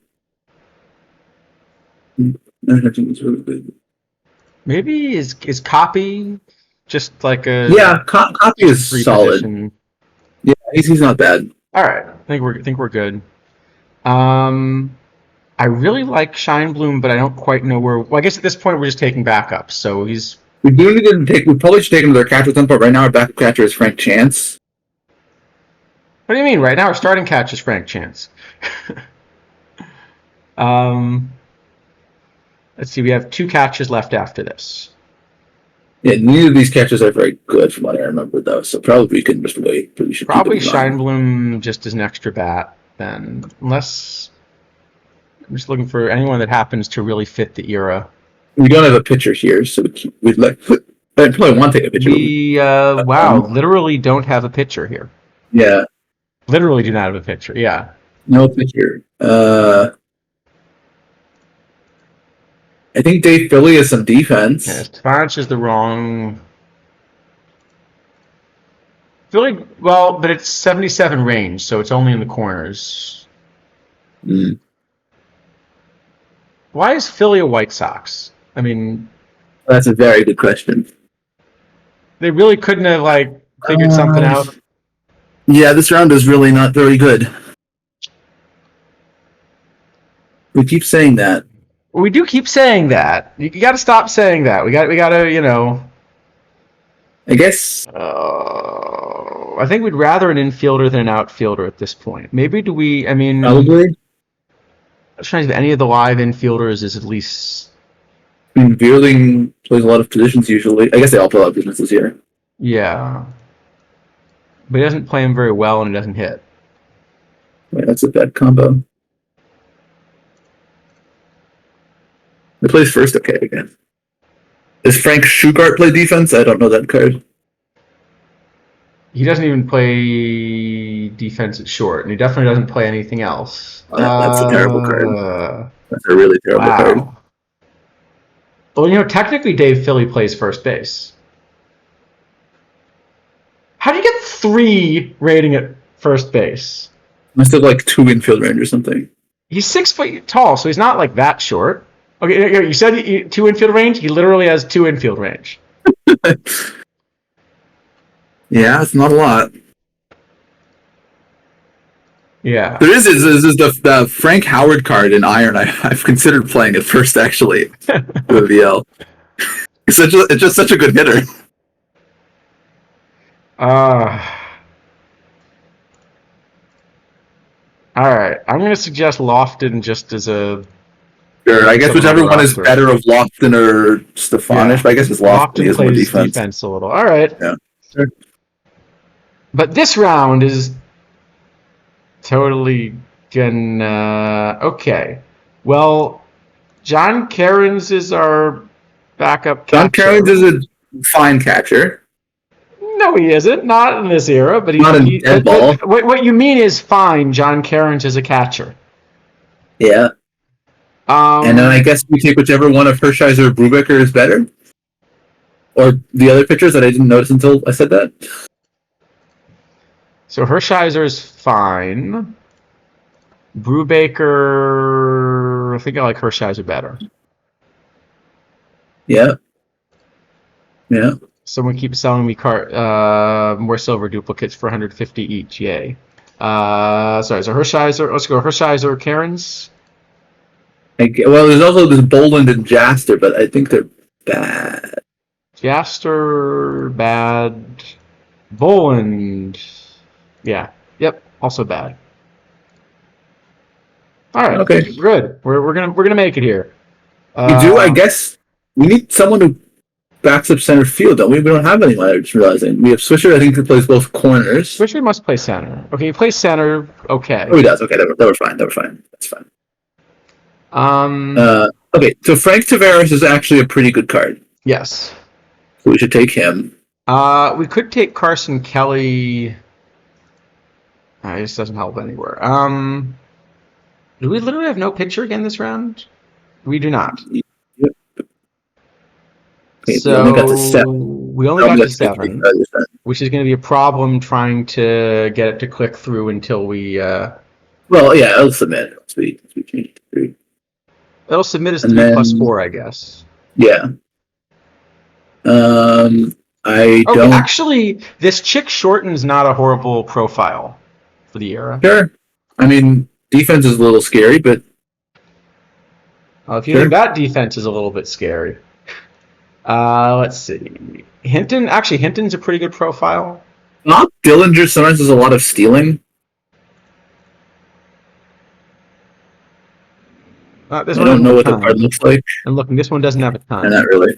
I think it's really good.
maybe is Copy just like a
Yeah, copy is
free
solid.
position?
Yeah, he's not bad.
All right, I think we're good. I really like Shine Bloom, but I don't quite know where. Well, I guess at this point we're just taking backups, so he's.
We do need to take. We probably should take him to their catcher at some point. Right now, our backup catcher is Frank Chance.
What do you mean? Right now, our starting catch is Frank Chance. Let's see. We have 2 catches left after this.
Yeah, neither of these catches are very good from what I remember, though. So probably we can just wait. But we should
Probably
keep them in
Shine Bloom just as an extra bat, then, unless I'm just looking for anyone that happens to really fit the era.
We don't have a pitcher here, so we'd like. I probably want to take a pitcher.
We literally don't have a pitcher here.
Yeah,
Literally do not have a pitcher. Yeah.
no pitcher. I think Dave Philly has some defense.
Yeah, Stefanich is the wrong. Philly, well, but it's 77 range, so it's only in the corners.
Mm.
Why is Philly a White Sox? I mean,
That's a very good question.
they really couldn't have figured something out.
Yeah, this round is really not very good. We keep saying that.
We do keep saying that. You got to stop saying that. We got to,
I guess.
I think we'd rather an infielder than an outfielder at this point. Maybe do we? I mean,
Probably.
I'm trying to think if any of the live infielders is at least.
I mean, Veerling plays a lot of positions usually. I guess they all play a lot of positions this year.
Yeah. But he doesn't play him very well and he doesn't hit.
Yeah, that's a bad combo. He plays first, okay, again. Does Frank Shugart play defense? I don't know that card.
He doesn't even play defense at short, and he definitely doesn't play anything else.
That's a terrible card. That's a really terrible card.
Well, technically Dave Philly plays first base. How do you get 3 rating at first base?
Must have 2 infield range or something.
He's 6 foot tall, so he's not that short. Okay, you said 2 infield range? He literally has 2 infield range.
Yeah, it's not a lot.
Yeah.
There is the Frank Howard card in Iron. I've considered playing it first, actually, the VL. It's just such a good hitter.
All right, I'm going to suggest Lofton just as a.
Sure, I guess whichever one is better of Lofton or Stefanich. Yeah. But I guess it's Lofton. He has more defense
a little. All right.
Yeah. Sure.
But this round is totally gonna. Okay. Well, John Cairns is our backup catcher.
John Cairns is a fine catcher.
No, he isn't. Not in this era, but he's
not a dead ball.
What you mean is fine. John Cairns is a catcher.
Yeah. And then I guess we take whichever one of Hershiser or Brubaker is better, or the other pitchers that I didn't notice until I said that.
So Hershiser is fine. Brubaker, I think I like Hershiser better.
Yeah. Yeah.
Someone keeps selling me more silver duplicates for 150 each. Yay. Sorry, so Hershiser. Let's go Hershiser or Cairns.
Well, there's also this Boland and Jaster, but I think they're bad.
Jaster, bad. Boland. Yeah. Yep. Also bad. All right.
Okay.
Good. We're gonna make it here.
We do, I guess. We need someone who backs up center field, don't we? We don't have anyone. I'm just realizing we have Swisher. I think who plays both corners.
Swisher must play center. Okay, he plays center. Okay.
Oh, he does. Okay, that were fine. That were fine. That's fine.
Um.
Okay, so Frank Tavares is actually a pretty good card.
Yes.
So we should take him.
We could take Carson Kelly. This doesn't help anywhere. Do we literally have no pitcher again this round? We do not.
Yep. Okay,
So
we only got to 7.
We only got to 7, which is going to be a problem trying to get it to click through until we.
Well, yeah, I'll submit. Let's change it to 3.
It'll submit as 3 plus 4, I guess.
Yeah. I don't.
Actually, this chick shorten's not a horrible profile for the era.
Sure. I mean, defense is a little scary, but.
If you think that defense is a little bit scary. Let's see. Hinton's a pretty good profile.
Not Dillinger sometimes does a lot of stealing. I don't know what the card looks like.
And look, this one doesn't have a ton.
Not really.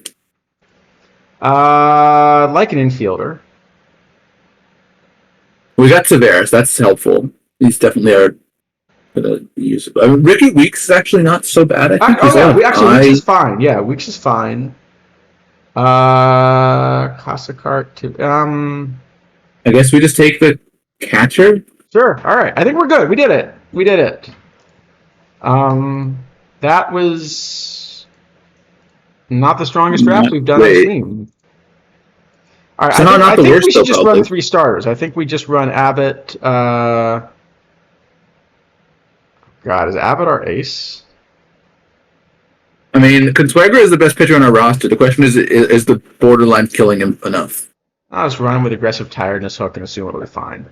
Like an infielder.
We got Tavares. That's helpful. These definitely are going to be usable. I mean, Ricky Weeks is actually not so bad. I think
Weeks is fine. Yeah, Weeks is fine. Classic card too.
I guess we just take the catcher.
Sure. All right. I think we're good. We did it. That was not the strongest draft we've done on Steam. All right. I think we should just run 3 starters. I think we just run Abbott. God, is Abbott our ace?
I mean, Consuegra is the best pitcher on our roster. The question is the borderline killing him enough?
I'll just run him with aggressive tiredness, so I can assume it'll be fine.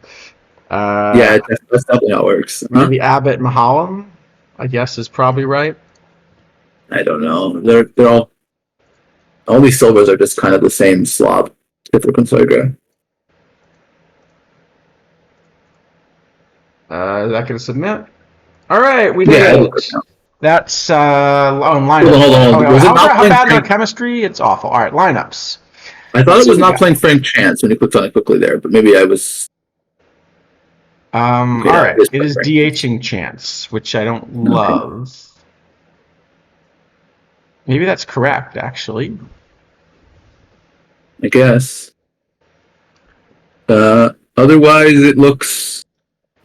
Yeah, that's definitely how it works.
Maybe Abbott Mahalam, I guess, is probably right.
I don't know. They're all these Silvers are just kind of the same slob. Except for Consuegra.
Is that going to submit? All right, we did it. That's lineups.
Hold on.
How bad our chemistry? It's awful. All right, lineups.
I thought it was not playing Frank Chance when he clicked on it quickly there, but maybe I was.
All right, it is DHing Chance, which I don't love. Maybe that's correct, actually.
I guess. Otherwise, it looks.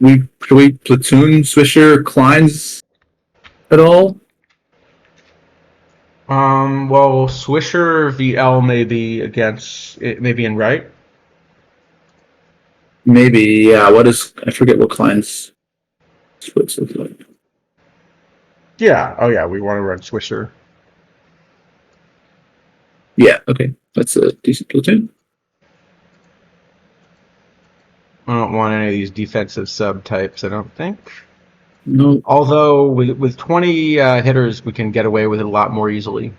Should we platoon Swisher Klein's at all?
Well, Swisher VL maybe in right.
Maybe, yeah. I forget what Klein's splits look like.
Yeah. Oh, yeah. We want to run Swisher.
Yeah. Okay. That's a decent platoon.
I don't want any of these defensive subtypes, I don't think.
No.
Although with 20 hitters, we can get away with it a lot more easily.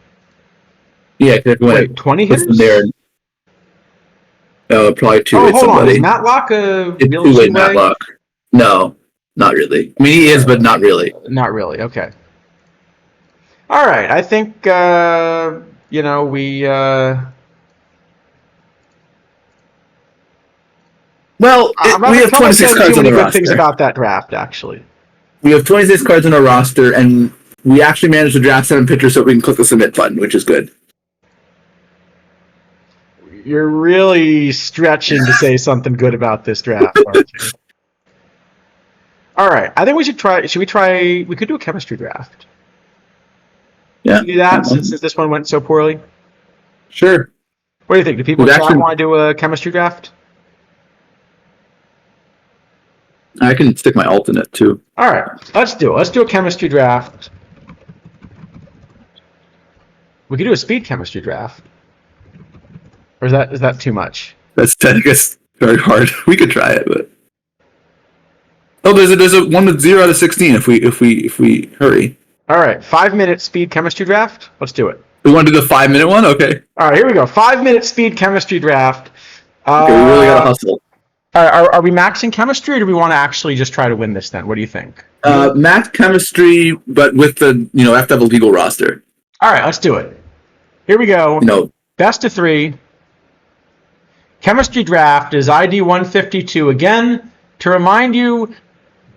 Yeah.
Wait, 20 hitters?
There. Probably two-way
hold
somebody.
On. Is Matlock a real
two-way Matlock? No, not really. I mean, he is, but not really.
Not really. Okay. All right. I think we.
Well, we have 26 cards on the roster.
Good things about that draft, actually.
We have 26 cards on our roster, and we actually managed to draft 7 pitchers so we can click the submit button, which is good.
You're really stretching to say something good about this draft, aren't you? All right. I think we should try. Should we try? We could do a chemistry draft.
Yeah.
Can we do that since this one went so poorly?
Sure.
What do you think? Do people want to do a chemistry draft?
I can stick my alternate too.
All right, let's do it. Let's do a chemistry draft. We could do a speed chemistry draft, or is that too much?
That's I guess very hard. We could try it, but there's a one with 0 out of 16 if we hurry.
All right, 5-minute speed chemistry draft. Let's do it.
We want to do the 5-minute one, okay?
All right, here we go. 5-minute speed chemistry draft.
Okay, we really gotta hustle.
Are we maxing chemistry, or do we want to actually just try to win this then? What do you think?
Math chemistry, but with the have to have a legal roster.
All right, let's do it. Here we go. Best of 3. Chemistry draft is ID 152. Again, to remind you,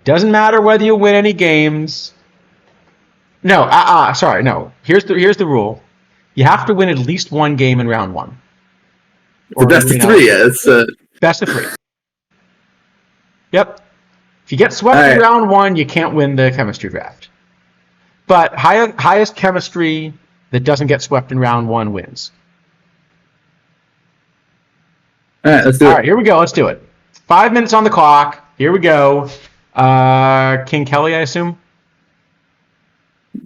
doesn't matter whether you win any games. No, sorry, no. Here's the rule. You have to win at least one game in round 1.
The best of 3, yeah. It's
best of 3. Yep. If you get swept in round 1, you can't win the chemistry draft. But highest chemistry that doesn't get swept in round 1 wins.
All right, let's do it.
All right, here we go. Let's do it. 5 minutes on the clock. Here we go. King Kelly, I assume?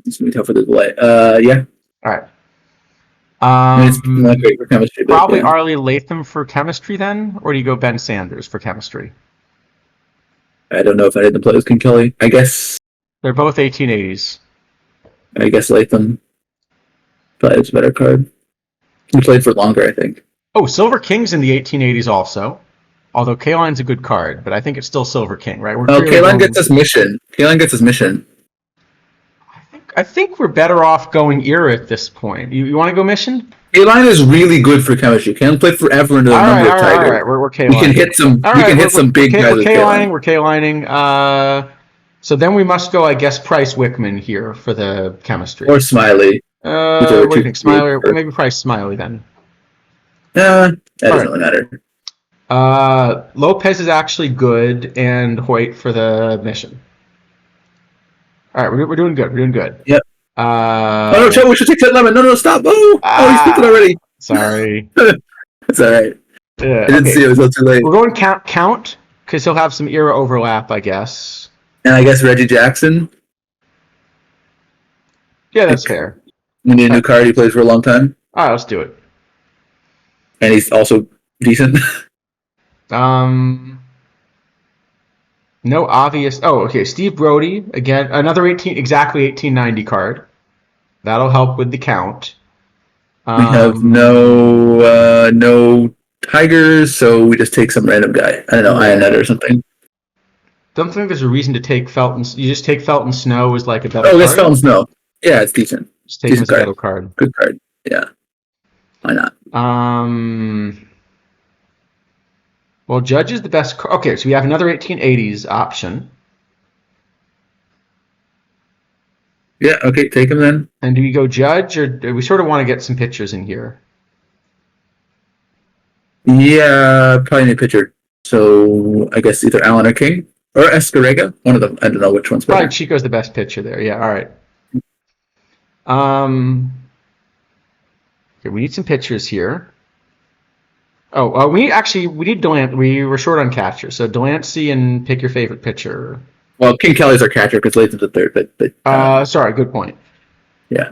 It's going to be tough for the delay. Yeah.
All right.
It's not great for chemistry.
Probably Arlie Latham for chemistry then? Or do you go Ben Sanders for chemistry?
I don't know if I didn't play with King Kelly. I guess...
They're both 1880s.
I guess Latham probably is a better card. He played for longer, I think.
Oh, Silver King's in the 1880s also. Although Kaline's a good card, but I think it's still Silver King, right?
Kaline gets his mission. Kaline gets his mission.
I think we're better off going era at this point. You want to go mission?
Kaline is really good for chemistry. Kaline played forever into the number of Tiger.
All right, we're Kalining.
We can hit some. We can hit some big guys.
We're Kalining. So then we must go, I guess, Price Wickman here for the chemistry.
Or Smiley.
What do you think, Smiley? Maybe Price Smiley then.
That doesn't really matter.
Lopez is actually good, and Hoyt for the mission. All right, we're doing good. We're doing good.
Yep. No, Joe, we should take that lemon. No, stop. He's picked it already.
Sorry.
It's all right.
Yeah,
I didn't see it. It was not too late.
We're going count because he'll have some era overlap, I guess.
And I guess Reggie Jackson.
Yeah, that's fair.
We need a new card. He plays for a long time.
All right, let's do it.
And he's also decent.
No obvious. Oh, okay. Steve Brody again. Another exactly 1890 card. That'll help with the count.
We have no Tigers, so we just take some random guy. I don't know, Ionetta or something.
Don't think there's a reason to take Felton. You just take Felton Snow as like a better.
Oh, that's Felton Snow. Yeah, it's decent.
Just take him as a better card.
Good card. Yeah. Why not?
Well, Judge is the best. Okay, so we have another 1880s option.
Yeah, okay, take him then.
And do we go Judge, or do we sort of want to get some pitchers in here?
Yeah, probably need a pitcher. So I guess either Allen or King or Escarrega. One of them. I don't know which one's better.
Probably Chico's the best pitcher there. Yeah, all right. Okay, we need some pitchers here. We need Delancey. We were short on catcher, so Delancey and pick your favorite pitcher.
Well, King Kelly's our catcher because Latham's the third, but
sorry, good point.
Yeah.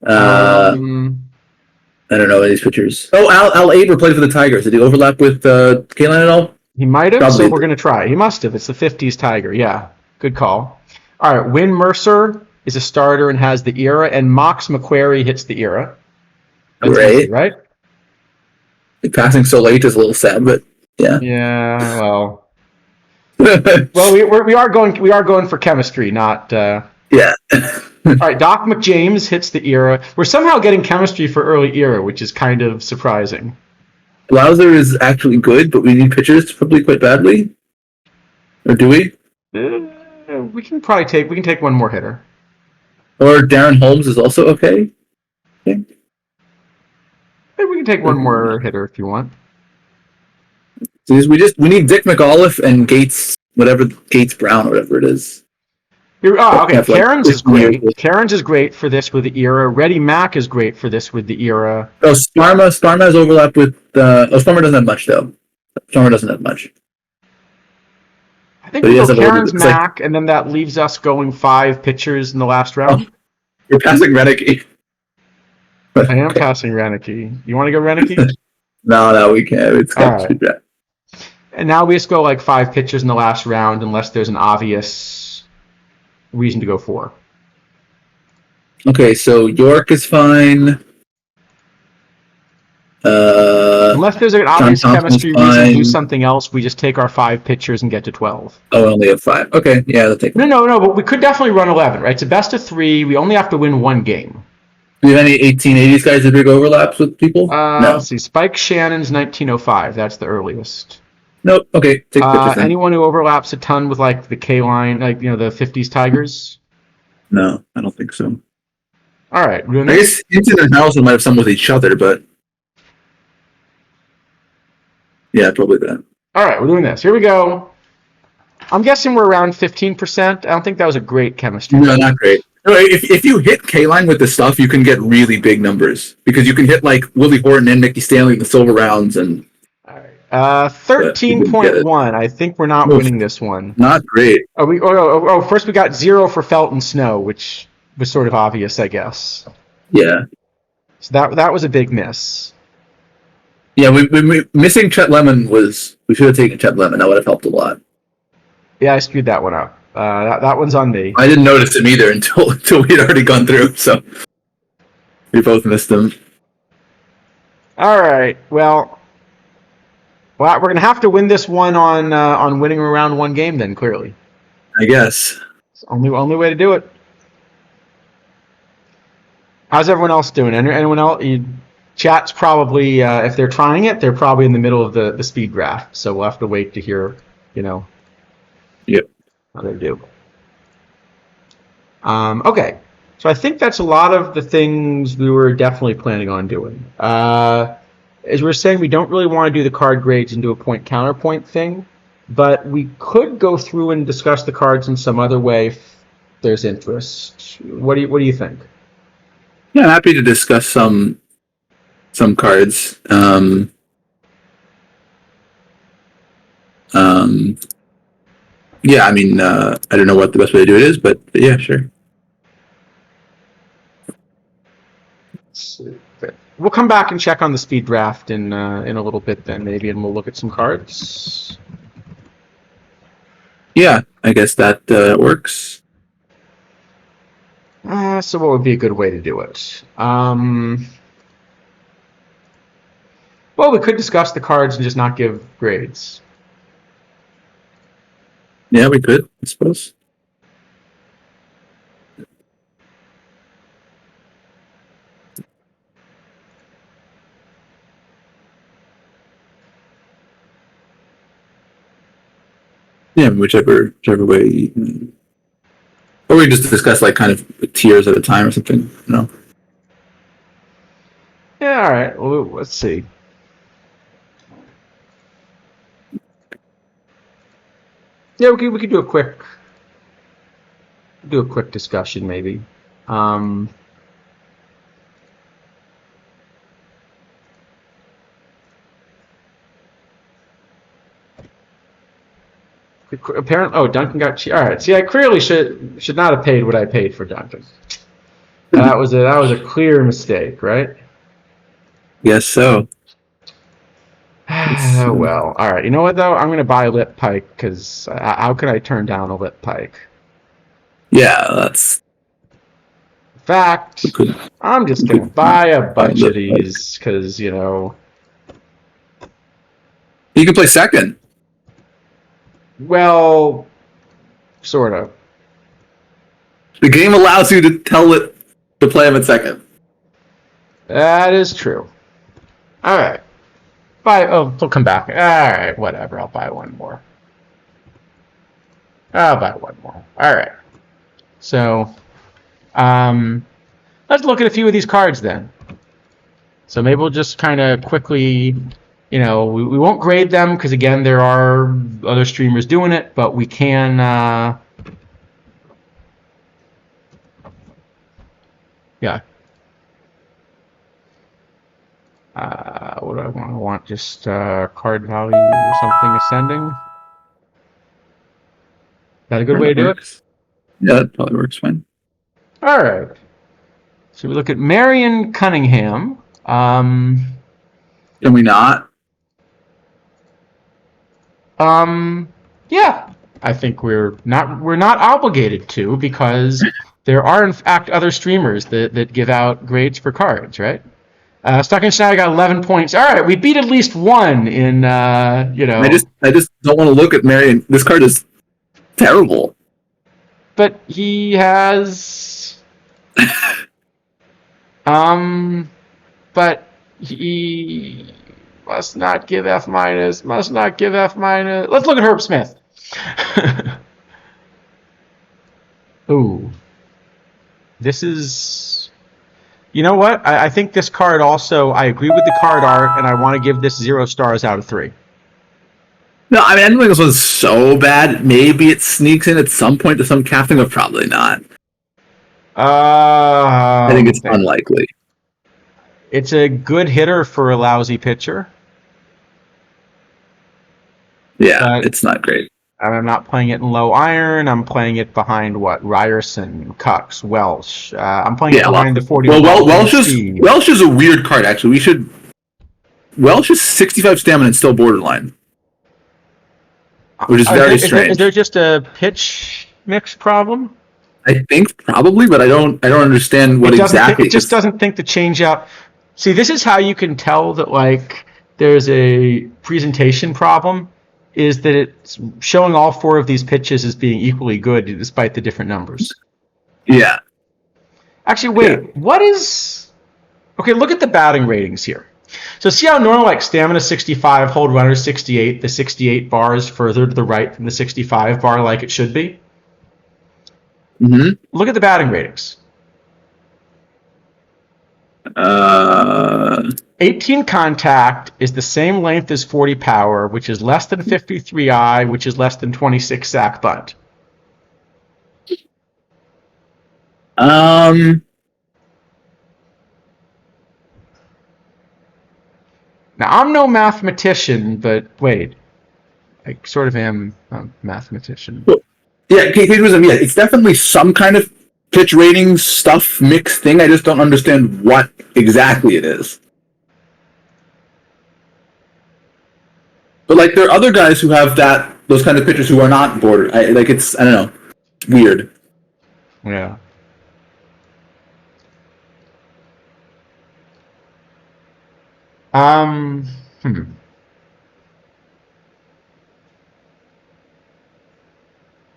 I don't know any of these pitchers. Oh, Al Aber played for the Tigers. Did he overlap with Kaline at all?
He might have, so we're going to try. He must have. It's the 50s Tiger. Yeah, good call. All right, Win Mercer is a starter and has the era, and Mox McQuarrie hits the era. That's
Great.
easy, right?
Passing so late is a little sad, but yeah.
Yeah, well. Well, we are going for chemistry, not.
Yeah.
All right, Doc McJames hits the era. We're somehow getting chemistry for early era, which is kind of surprising.
Blauser is actually good, but we need pitchers probably quite badly. Or do we?
We can take one more hitter.
Or Darren Holmes is also okay.
Maybe we can take one more hitter if you want.
So we need Dick McAuliffe and Gates Brown or whatever it is.
Okay. Cairns is great. Cairns is great for this with the era. Reddy Mack is great for this with the era.
Oh, Sparma has overlap with. Sparma doesn't have much though. Sparma doesn't have much.
I think we go Cairns, Mack, and then that leaves us going 5 pitchers in the last round.
You're passing Renicky.
I am passing Renicky. You want to go Renicky?
No, we can't. It's got to be that.
And now we just go like 5 pitchers in the last round unless there's an obvious reason to go 4.
Okay, so York is fine.
Unless there's an obvious
Thompson's
chemistry reason to do
fine.
something else, we just take our 5 pictures and get to 12.
Oh, I only have 5. Okay, yeah, I'll take.
No, but we could definitely run 11, right? It's a best of 3. We only have to win 1 game.
Do you have any 1880s guys with big overlaps with people? No.
Let's see. Spike Shannon's 1905. That's the earliest.
Nope. Okay, take pictures then.
Anyone who overlaps a ton with like the K line, like the 50s Tigers?
No, I don't think so.
All right.
I guess Hinton and Harrelson might have some with each other, but yeah, probably that.
All right, we're doing this. Here we go. I'm guessing we're around 15%. I don't think that was a great chemistry.
No, not great. If you hit K-Line with this stuff, you can get really big numbers because you can hit like Willie Horton and Mickey Stanley in the silver rounds and.
All right. 13.1. I think we're not winning this one.
Not great.
First we got 0 for Felt and Snow, which was sort of obvious, I guess.
Yeah.
So that was a big miss.
Yeah, we missing Chet Lemon was. We should have taken Chet Lemon. That would have helped a lot.
Yeah, I screwed that one up. That one's on me.
I didn't notice him either until we'd already gone through. So we both missed him.
All right. Well, we're gonna have to win this one on winning around 1 game. Then clearly,
I guess.
it's the only way to do it. How's everyone else doing? Anyone else? Chat's probably if they're trying it, they're probably in the middle of the speed draft. So we'll have to wait to hear.
Yep.
How they do. Okay, so I think that's a lot of the things we were definitely planning on doing. As we were saying, we don't really want to do the card grades and do a point counterpoint thing, but we could go through and discuss the cards in some other way if there's interest. What do you think?
Yeah, I'm happy to discuss some cards. Yeah, I mean, I don't know what the best way to do it is, but yeah, sure.
We'll come back and check on the speed draft in a little bit then, maybe, and we'll look at some cards.
Yeah, I guess that works.
So what would be a good way to do it? Well, we could discuss the cards and just not give grades.
Yeah, we could, I suppose. Yeah, whichever way. Or we just discuss like kind of tiers at a time or something. No.
Yeah, all right. Well, let's see. Yeah, we could do a quick discussion maybe. Apparently, Duncan got cheated. All right. See, I clearly should not have paid what I paid for Duncan. That was a clear mistake, right?
Yes, so.
Well, all right. You know what though? I'm gonna buy a Lit Pike because how can I turn down a Lit Pike?
Yeah, that's.
In fact, I'm just gonna buy a bunch of these because
You can play second.
Well, sort of.
The game allows you to tell it to play him at second.
That is true. All right. We'll come back. All right, whatever. I'll buy one more. All right. So, let's look at a few of these cards then. So maybe we'll just kind of quickly, we won't grade them because again, there are other streamers doing it, but we can. Yeah. What do I want? I want just card value or something ascending. Is that a good way to do it?
Yeah, that probably works fine.
All right. So we look at Marion Cunningham.
Can we not?
Yeah. I think we're not obligated to because there are in fact other streamers that give out grades for cards, right? Stuck in Schneider got 11 points. All right, we beat at least one in, you know.
I just don't want to look at Marion. This card is terrible.
But he has, but he must not give F minus. Must not give F minus. Let's look at Herb Smith. Ooh, this is. You know what? I think this card also. I agree with the card art, and I want to give this 0 stars out of 3.
No, I mean, I don't think this was so bad. Maybe it sneaks in at some point to some casting, but probably not. I think it's unlikely.
It's a good hitter for a lousy pitcher.
Yeah, it's not great.
I'm not playing it in low iron. I'm playing it behind what? Ryerson, Cox, Welsh. I'm playing it behind the 40.
Well, Welsh is a weird card, actually. Welsh is 65 stamina and still borderline, which is very strange.
Is there just a pitch mix problem?
I think probably, but I don't understand what exactly.
It just doesn't think the changeup. See, this is how you can tell that like there's a presentation problem. Is that it's showing all 4 of these pitches as being equally good despite the different numbers.
Yeah.
Actually, wait. What is... Okay, look at the batting ratings here. So see how normal, like stamina 65, hold runner 68, the 68 bar is further to the right than the 65 bar like it should be?
Mm-hmm.
Look at the batting ratings. 18 contact is the same length as 40 power, which is less than 53 I, which is less than 26 sack bunt. Now, I'm no mathematician, but wait. I sort of am a mathematician.
Yeah, it's definitely some kind of pitch rating stuff mix thing. I just don't understand what exactly it is. But like, there are other guys who have those kind of pitchers who are not border. I don't know, it's weird.
Yeah.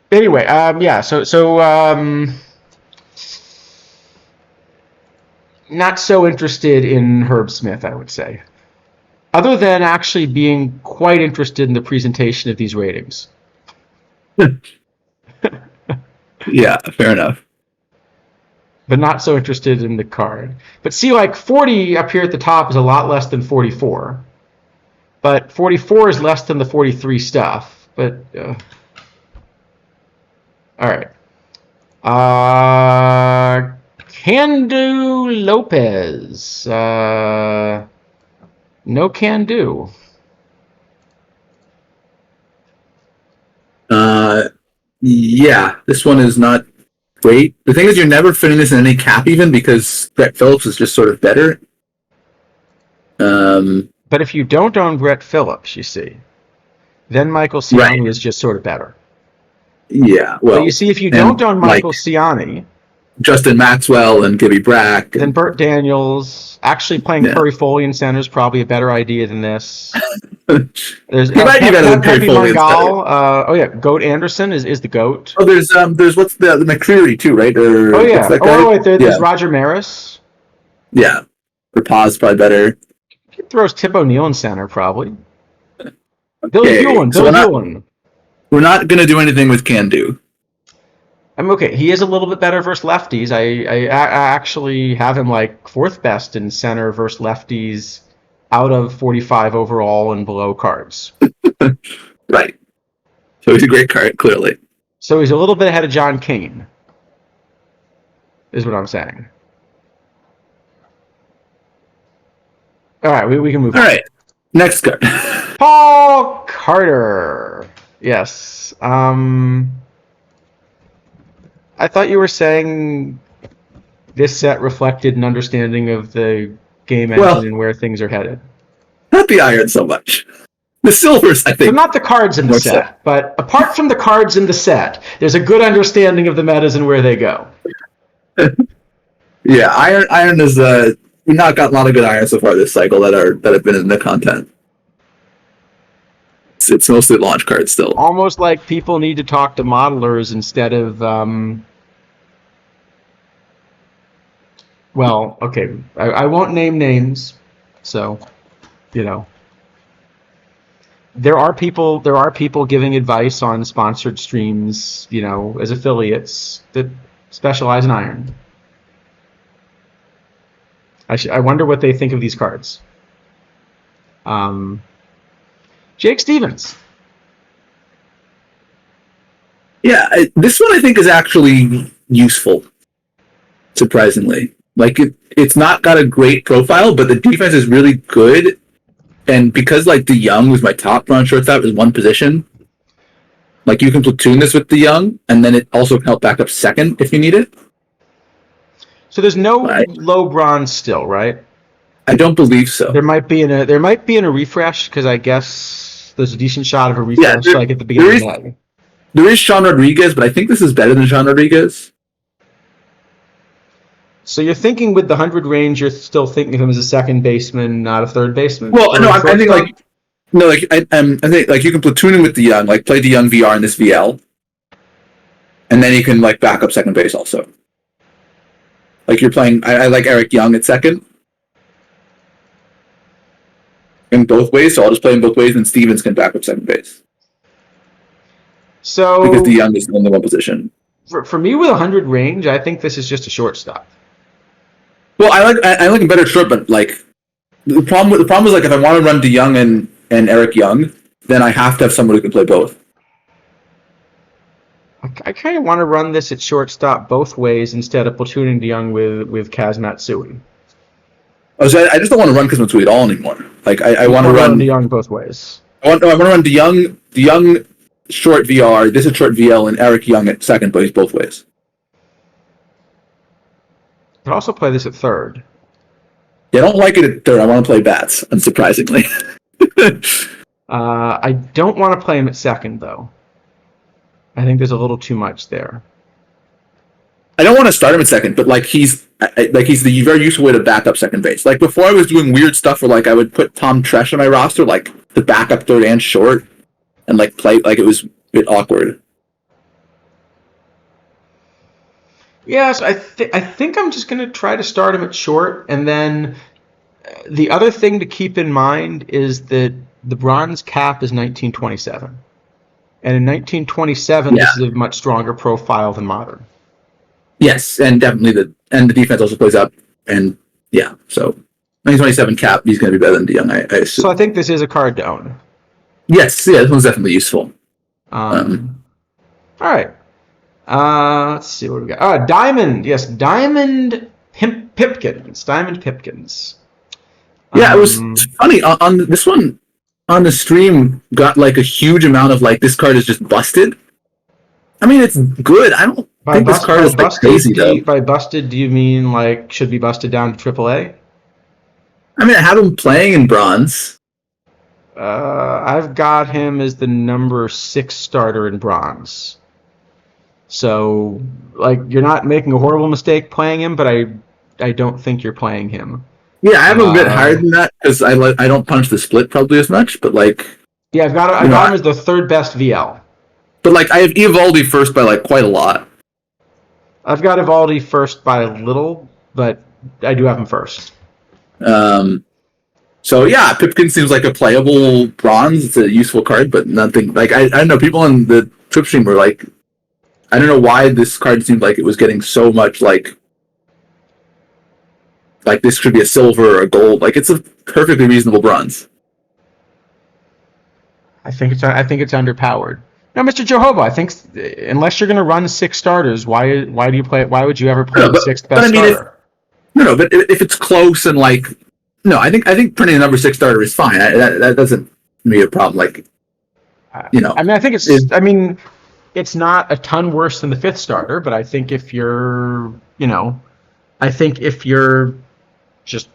Anyway, yeah. So not so interested in Herb Smith, I would say. Other than actually being quite interested in the presentation of these ratings.
Yeah, fair enough.
But not so interested in the card. But see, like 40 up here at the top is a lot less than 44. But 44 is less than the 43 stuff. But, all right. Candu Lopez. No can do.
Yeah, this one is not great. The thing is, you're never fitting this in any cap even because Brett Phillips is just sort of better.
But if you don't own Brett Phillips, you see, then Michael Ciani is just sort of better.
Yeah, well,
but you see, if you don't own Michael Ciani,
Justin Maxwell and Gibby Brack,
then Burt Daniels actually playing Curry Foley in center is probably a better idea than this. There's
he might be better than Curry Foley.
Goat Anderson is the goat.
Oh, there's what's the McCreary too, right?
There's Roger Maris.
Yeah, Rapaz probably better.
He throws Tip O'Neill in center probably. Billy Hewlin.
We're not going to do anything with Can Do.
I'm okay. He is a little bit better versus lefties. I actually have him like 4th best in center versus lefties out of 45 overall and below cards.
Right. So he's a great card, clearly.
So he's a little bit ahead of John Kane, is what I'm saying. All right, we can move on.
All right, next card.
Paul Carter. Yes. I thought you were saying this set reflected an understanding of the game engine and where things are headed.
Not the iron so much. The silvers, I think.
So not the cards in the set, but apart from the cards in the set, there's a good understanding of the metas and where they go.
Yeah, iron is not got a lot of good irons so far this cycle that have been in the content. It's mostly launch cards still.
Almost like people need to talk to modelers instead of. Well, okay, I won't name names, so there are people giving advice on sponsored streams, as affiliates that specialize in iron. I wonder what they think of these cards. Jake Stevens.
Yeah, this one I think is actually useful, surprisingly. Like, it's not got a great profile, but the defense is really good. And because, like, the Young was my top bronze shortstop is one position, like, you can platoon this with the Young, and then it also can help back up second if you need it.
So there's no low bronze still, right?
I don't believe so.
There might be in a refresh, because I guess there's a decent shot of a refresh like at the beginning of May.
There is Sean Rodriguez, but I think this is better than Sean Rodriguez.
So you're thinking with the 100 range, you're still thinking of him as a second baseman, not a third baseman?
Well, no, I think I think like you can platoon him with the Young, like play the Young VR in this VL, and then you can like back up second base also. Like you're playing, I like Eric Young at second, in both ways. So I'll just play him both ways, and Stevens can back up second base.
So
because the Young is in the one position.
For me, with 100 range, I think this is just a shortstop.
Well, I like him better short, but like the problem is like if I want to run DeYoung and Eric Young, then I have to have someone who can play both.
I kind of want to run this at shortstop both ways instead of platooning DeYoung with Kaz Matsui.
Oh, so I just don't want to run Kaz Matsui at all anymore. Like I want to run
DeYoung both ways.
I want to run DeYoung short VR. This is short VL, and Eric Young at second base both ways.
Could also play this at third.
Yeah, I don't like it at third. I want to play bats, unsurprisingly.
I don't want to play him at second, though. I think there's a little too much there.
I don't want to start him at second, but he's the very useful way to back up second base. Like before, I was doing weird stuff where I would put Tom Tresh on my roster, to back up third and short, and play it was a bit awkward.
Yes, I think I'm just going to try to start him at short, and then the other thing to keep in mind is that the bronze cap is 1927. And in 1927, This is a much stronger profile than modern.
Yes, and definitely the defense also plays up, and yeah, so 1927 cap, he's going to be better than DeYoung, I assume.
So I think this is a card to own.
Yes, yeah, this one's definitely useful.
All right. Let's see what we got. Diamond. Yes, Diamond Pipkins. Diamond Pipkins.
Yeah, it was funny. On this one, on the stream, got a huge amount of this card is just busted. I mean, it's good. I don't think this card is crazy, though.
By busted, do you mean should be busted down to AAA?
I mean, I have him playing in bronze.
I've got him as the number 6 starter in bronze. So, you're not making a horrible mistake playing him, but I don't think you're playing him.
Yeah, I have him a bit higher than that because I don't punch the split probably as much, but
yeah, I've got him as the third best VL.
But I have Eovaldi first by quite a lot.
I've got Eovaldi first by a little, but I do have him first.
So yeah, Pipkin seems like a playable bronze. It's a useful card, but nothing I don't know. People on the Twitch stream were I don't know why this card seemed like it was getting so much this should be a silver or a gold. It's a perfectly reasonable bronze.
I think it's underpowered. No, Mr. Jehovah, I think unless you're going to run 6 starters, why do you play it? Why would you ever play the 6th best starter?
But if it's close and no, I think printing the number 6 starter is fine. That doesn't be a problem.
I mean, I think it's not a ton worse than the 5th starter, but I think if you're just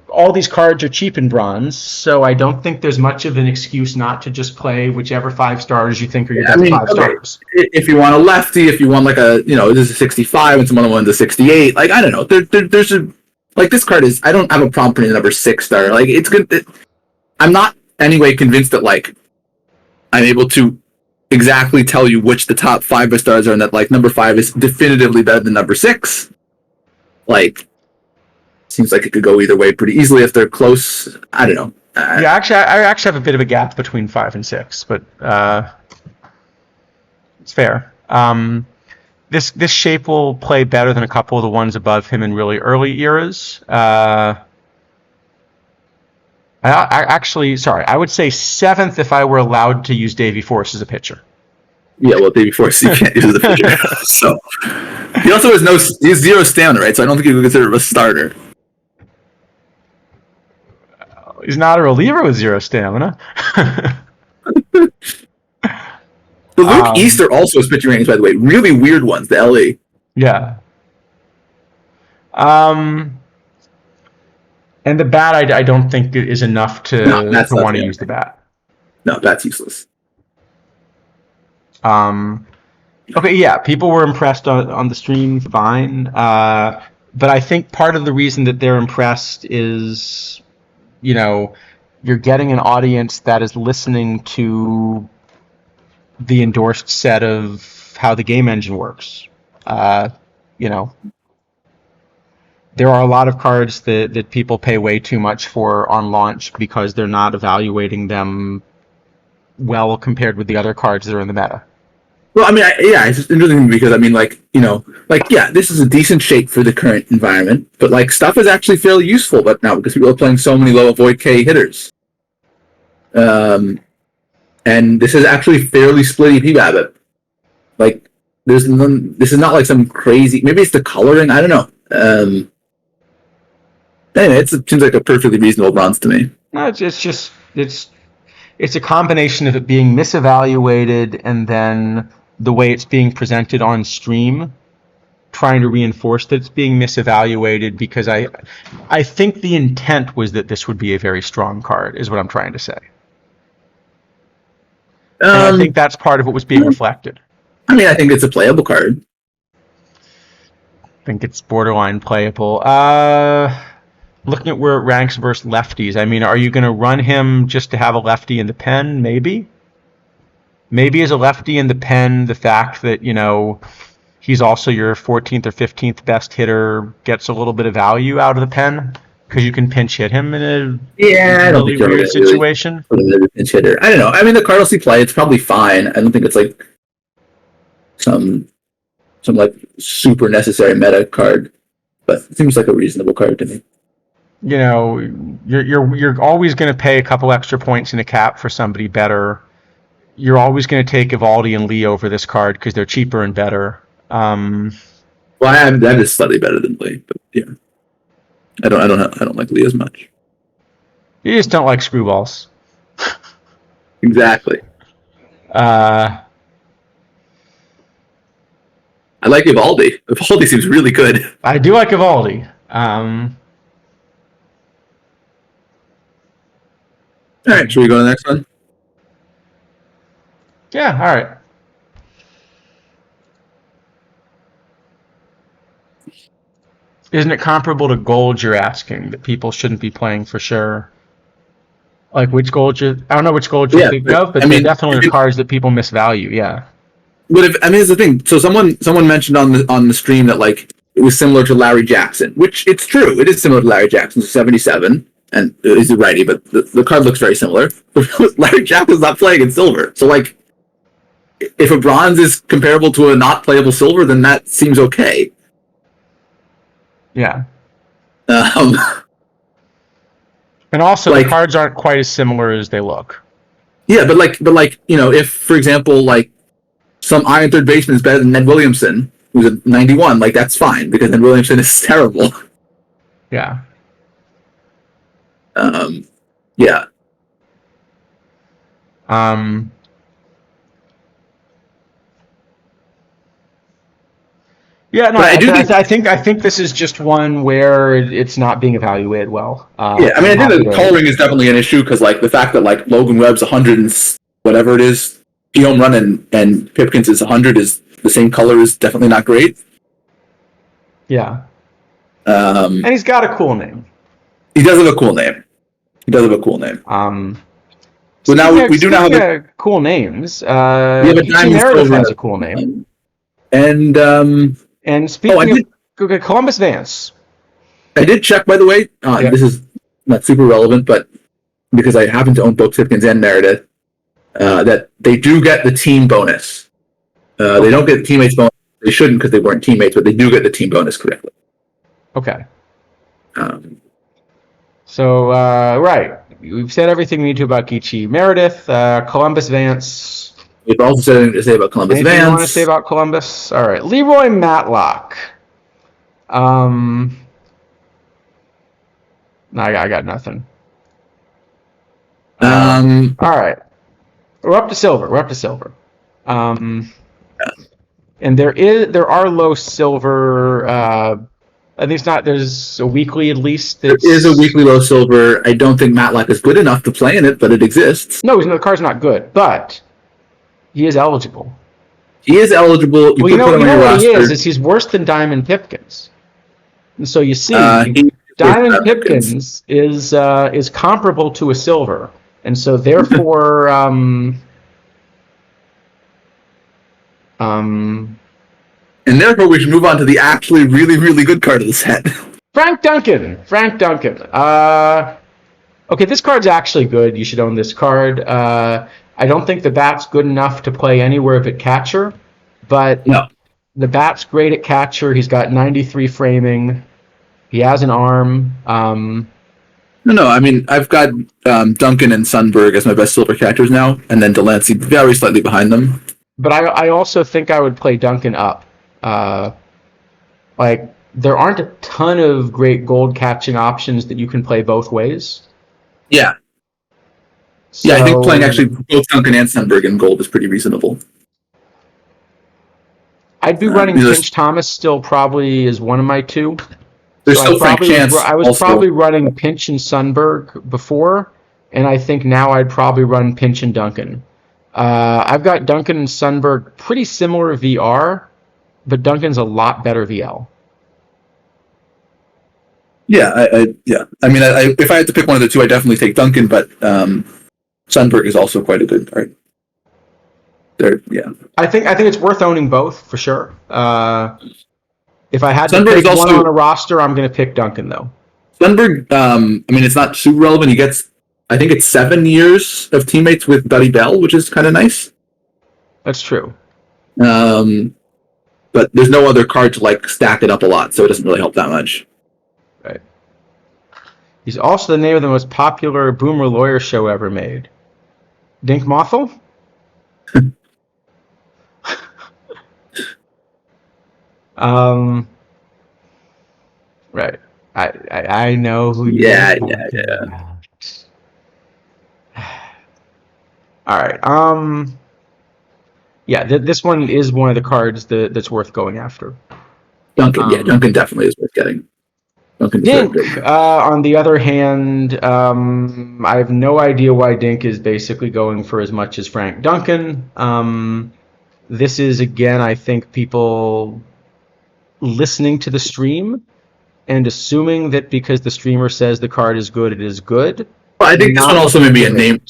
all these cards are cheap in bronze, so I don't think there's much of an excuse not to just play whichever 5 stars you think are your
I
best
mean,
five
okay,
stars.
if you want a lefty, if you want like a, this is a 65 and someone wants a 68, like I don't know, there's a, like this card is, I don't have a problem putting a number 6 star. Like it's good. I'm not anyway convinced that like I'm able to exactly tell you which the top 5 stars are, and that like number 5 is definitively better than number 6. Like, seems like it could go either way pretty easily if they're close. I don't know.
Yeah, actually, I actually have a bit of a gap between 5 and 6, but it's fair. This shape will play better than a couple of the ones above him in really early eras. I would say 7th if I were allowed to use Davy Force as a pitcher.
Yeah, well, day before, so you can't use the pitcher. So he also has he has 0 stamina, right? So I don't think you would consider him a starter.
He's not a reliever with 0 stamina.
The Luke Easter also has pitching ratings, by the way. Really weird ones, the LE.
Yeah. And the bat, I don't think is enough to want to use the bat.
No, that's useless.
Okay, yeah, people were impressed on the stream, fine. But I think part of the reason that they're impressed is, you're getting an audience that is listening to the endorsed set of how the game engine works. There are a lot of cards that people pay way too much for on launch because they're not evaluating them well compared with the other cards that are in the meta.
Well, I mean, it's just interesting because, I mean, this is a decent shape for the current environment, but, like, stuff is actually fairly useful but now because people are playing so many low avoid K hitters. And this is actually fairly split EP Babbitt. Like, this is not like some crazy, maybe it's the coloring, I don't know. Anyway, it seems like a perfectly reasonable bronze to me.
No, it's a combination of it being misevaluated and then the way it's being presented on stream, trying to reinforce that it's being misevaluated, because I think the intent was that this would be a very strong card, is what I'm trying to say. And I think that's part of what was being reflected.
I mean, I think it's a playable card.
I think it's borderline playable. Looking at where it ranks versus lefties, I mean, are you going to run him just to have a lefty in the pen? Maybe. Maybe as a lefty in the pen, the fact that, he's also your 14th or 15th best hitter gets a little bit of value out of the pen because you can pinch hit him in a really weird situation.
Really pinch hitter. I don't know. I mean, the card will see play. It's probably fine. I don't think it's like some like super necessary meta card, but it seems like a reasonable card to me.
You're always going to pay a couple extra points in a cap for somebody better. You're always going to take Evaldi and Lee over this card because they're cheaper and better.
Well, that is slightly better than Lee, but yeah, I don't like Lee as much.
You just don't like screwballs.
Exactly.
I
like Evaldi. Evaldi seems really good.
I do like Evaldi.
All right, should we go to the next one?
Yeah, all right. Isn't it comparable to gold, you're asking, that people shouldn't be playing for sure? Like which gold I don't know which gold you're thinking of, but there definitely are cards that people misvalue, yeah.
But it's the thing. So someone mentioned on the stream that like it was similar to Larry Jackson, which it's true. It is similar to Larry Jackson, 77. And he's a righty, but the card looks very similar. Larry Jackson's not playing in silver. So, like, if a bronze is comparable to a not playable silver, then that seems okay.
Yeah. And also, the cards aren't quite as similar as they look.
Yeah, but if, for example, like, some iron third baseman is better than Ned Williamson, who's a 91, like, that's fine, because Ned Williamson is terrible.
Yeah.
Yeah.
Yeah, no,
But I do think,
I think this is just one where it's not being evaluated well.
yeah, I mean, I think
happy
the
to-
coloring is definitely an issue because like the fact that like Logan Webb's 100 and whatever it is, home run and Pipkins is 100 is the same color is definitely not great.
Yeah,
Um,
and he's got a cool name.
he does have a cool name. He does have a cool name. So now we do now have
cool names.
we have a
Ichi
Diamond
Meredith
Silver
has a cool name.
and
And speaking of Columbus Vance,
I did check, by the way. This is not super relevant, but because I happen to own both Tipkins and Meredith, that they do get the team bonus. They don't get the teammates bonus. They shouldn't because they weren't teammates, but they do get the team bonus correctly.
Okay.
So,
right. We've said everything we need to about Ichi Meredith, Columbus Vance.
we've also said anything to say about Columbus
Anything
Vance.
you want to say about Columbus? All right. Leroy Matlock. No, I got nothing. All right. We're up to silver. And there are low silver. I think it's not. There's a weekly at least.
There is a weekly low silver. I don't think Matlock is good enough to play in it, but it exists.
No, the card's not good, but he is eligible.
He is eligible.
You know what he is he's worse than Diamond Pipkins. And so you see, Diamond Pipkins is comparable to a silver, and so therefore,
and therefore we should move on to the actually really, really good card of the set.
Frank Duncan. Okay, this card's actually good. You should own this card. I don't think the bat's good enough to play anywhere but catcher, but
no.
The bat's great at catcher. He's got 93 framing. He has an arm.
No. I mean, I've got Duncan and Sundberg as my best silver catchers now, and then Delancey very slightly behind them.
But I also think I would play Duncan up. Like, there aren't a ton of great gold catching options that you can play both ways.
Yeah.
So,
yeah, I think playing actually both Duncan and Sundberg in gold is pretty reasonable.
I'd be running Pinch Thomas still probably as one of my two.
There's still Frank Chance.
I was probably running Pinch and Sundberg before, and I think now I'd probably run Pinch and Duncan. I've got Duncan and Sundberg pretty similar VR, but Duncan's a lot better VL.
Yeah, I mean, if I had to pick one of the two, I'd definitely take Duncan, but Sundberg is also quite a good card. Yeah.
I think it's worth owning both for sure. If I had
Sundberg
to pick one on a roster, I'm going to pick Duncan though.
Sundberg, I mean, it's not super relevant. He gets, I think it's 7 years of teammates with Buddy Bell, which is kind of nice.
That's true.
But there's no other card to like stack it up a lot, so it doesn't really help that much.
Right. He's also the name of the most popular Boomer Lawyer show ever made. Dink Mothel? Right. I know who you
Yeah.
All right. Yeah, this one is one of the cards that's worth going after.
Duncan, Duncan definitely is worth getting.
Dink, on the other hand, I have no idea why Dink is basically going for as much as Frank Duncan. This is, again, I think people listening to the stream and assuming that because the streamer says the card is good, it is good.
Well, I think this one also may be a name.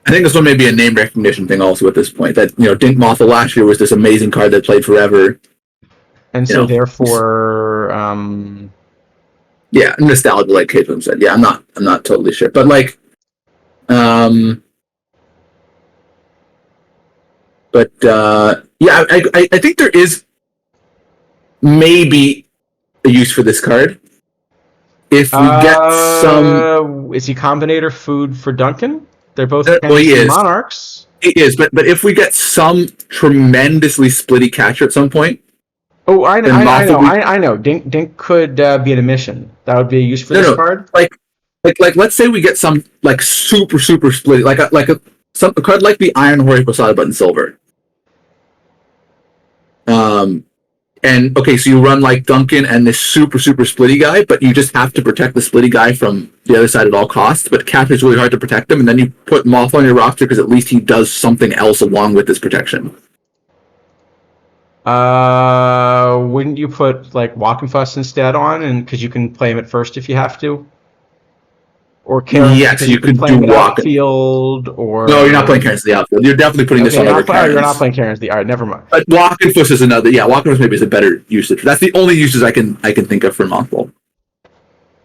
I think this one may be a name recognition thing also at this point. That, Dink Mothel last year was this amazing card that played forever.
And so therefore,
yeah, nostalgia, like Caitlin said. Yeah, I'm not totally sure, but like, yeah, I think there is maybe a use for this card if we get some.
Is he Combinator food for Duncan? They're both
he is.
Monarchs.
He is, but if we get some tremendously splitty catcher at some point.
Oh, I know. Dink could be an emission. That would be a use for this card.
Like, let's say we get some like super split, like a card like the Iron Hori Posada button silver. And okay, so you run like Duncan and this super splitty guy, but you just have to protect the splitty guy from the other side at all costs. But Cap is really hard to protect him, and then you put Moth on your roster because at least he does something else along with this protection.
Wouldn't you put like Walkenfuss instead on, and because you can play him at first if you have to, or Karen?
Yes,
because
you
can
could
play
do
him at
Walken.
outfield, or
No, you're not playing Karen's the outfield. You're definitely putting this on other Karens.
You're not playing Karen's the. All right, never mind.
But Walkenfuss is another. Yeah, Walkenfuss maybe is a better usage. That's the only uses I can think of for Mothball.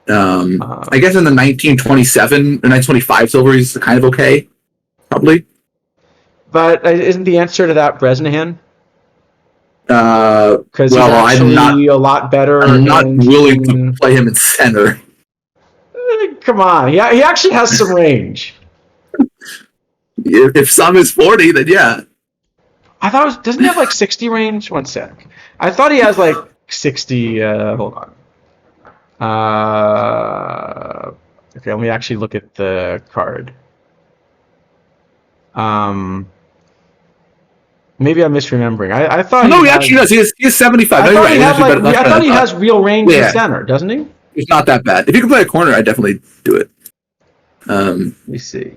I guess in the 1927 or 1925 silver, he's kind of okay, probably.
But isn't the answer to that Bresnahan?
Because
he's actually a lot better.
I'm not willing to play him in center.
Come on, he actually has some range.
If some is 40, then yeah.
I thought doesn't he have like 60 range? One sec. I thought he has like 60. Hold on. Okay, let me actually look at the card. Maybe I'm misremembering. I thought
no, he actually does. He has 75.
I thought he has real range in center, doesn't he?
It's not that bad. If you can play a corner, I'd definitely do it.
Let me see.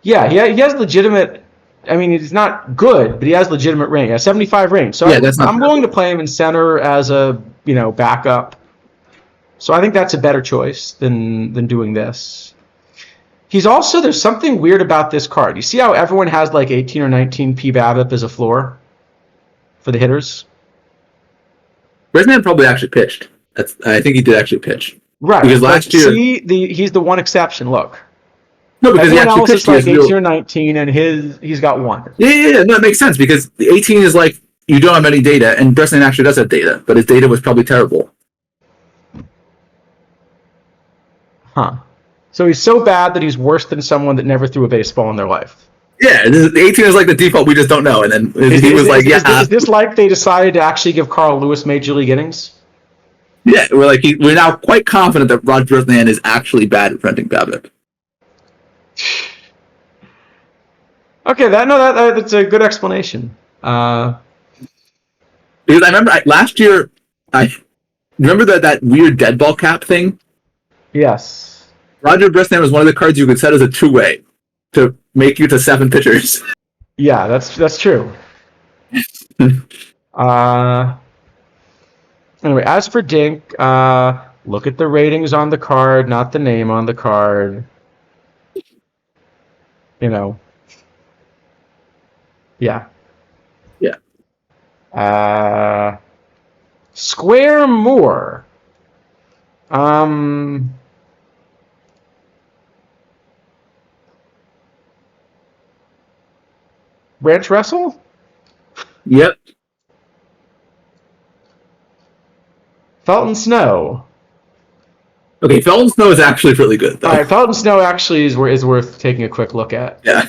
Yeah, he has legitimate. I mean, he's not good, but he has legitimate range. He has 75 range. So yeah, I'm willing to play him in center as a backup. So I think that's a better choice than doing this. He's also, there's something weird about this card. You see how everyone has like 18 or 19 P BABIP as a floor for the hitters?
Bresnahan probably actually pitched. I think he did actually pitch.
Right.
Because last year...
he's the one exception. Look.
No, because
everyone
he actually
else
pitched.
Is like 18 or 19, and he's got one.
Yeah. No, it makes sense, because the 18 is like, you don't have any data, and Bresnahan actually does have data, but his data was probably terrible.
Huh. So he's so bad that he's worse than someone that never threw a baseball in their life.
Yeah, the 18 is like the default, we just don't know. And then he was like,
Is this like they decided to actually give Carl Lewis Major League innings?
Yeah, we're now quite confident that Roger Bresnahan is actually bad at printing BABIP.
Okay, that's a good explanation.
Because I remember last year, remember that weird dead ball cap thing?
Yes.
Roger Bresnahan was one of the cards you could set as a two-way to make you to 7 pitchers.
Yeah, that's true. Anyway, as for Dink, look at the ratings on the card, not the name on the card. Yeah.
Yeah.
Square Moore. Ranch Wrestle?
Yep.
Felton Snow.
Okay, Felton Snow is actually really good, though.
All right, Felton Snow actually is worth taking a quick look at.
Yeah.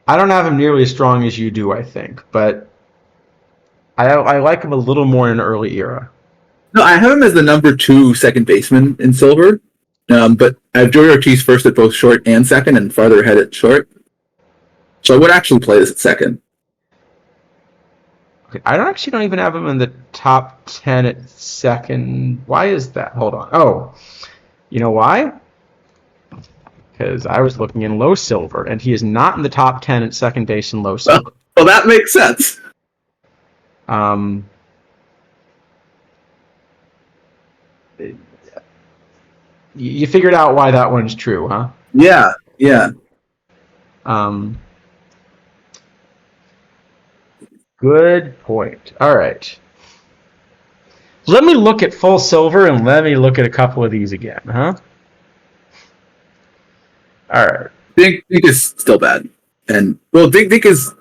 I don't have him nearly as strong as you do, I think, but I like him a little more in an early era.
No, I have him as the number 2 second baseman in silver, but I have Joey Ortiz first at both short and second, and farther ahead at short. So I would actually play this at second.
Okay, I don't even have him in the top 10 at second. Why is that? Hold on. Oh, you know why? Because I was looking in low silver, and he is not in the top 10 at second base in low silver.
Well, that makes sense.
You figured out why that one's true, huh?
Yeah.
Good point. All right. Let me look at full silver, and let me look at a couple of these again, huh? All right.
Dink is still bad, and well, Dink is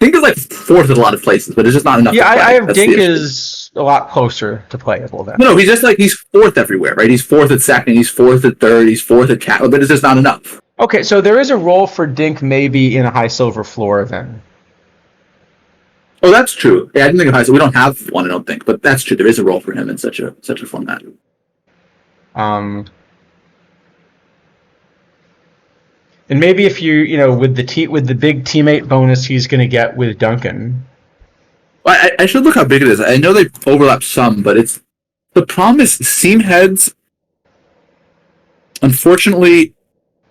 like 4th at a lot of places, but it's just not enough.
Yeah, I have Dink is a lot closer to playable then.
No, he's just like he's 4th everywhere, right? He's 4th at second, he's 4th at third, he's 4th at cat, but it's just not enough.
Okay, so there is a role for Dink maybe in a high silver floor then.
Oh, that's true. Yeah, I didn't think of high silver. We don't have one, I don't think, but that's true. There is a role for him in such a format.
And maybe if with the big teammate bonus he's going to get with Duncan.
Well, I should look how big it is. I know they overlap some, but the problem is seam heads. Unfortunately,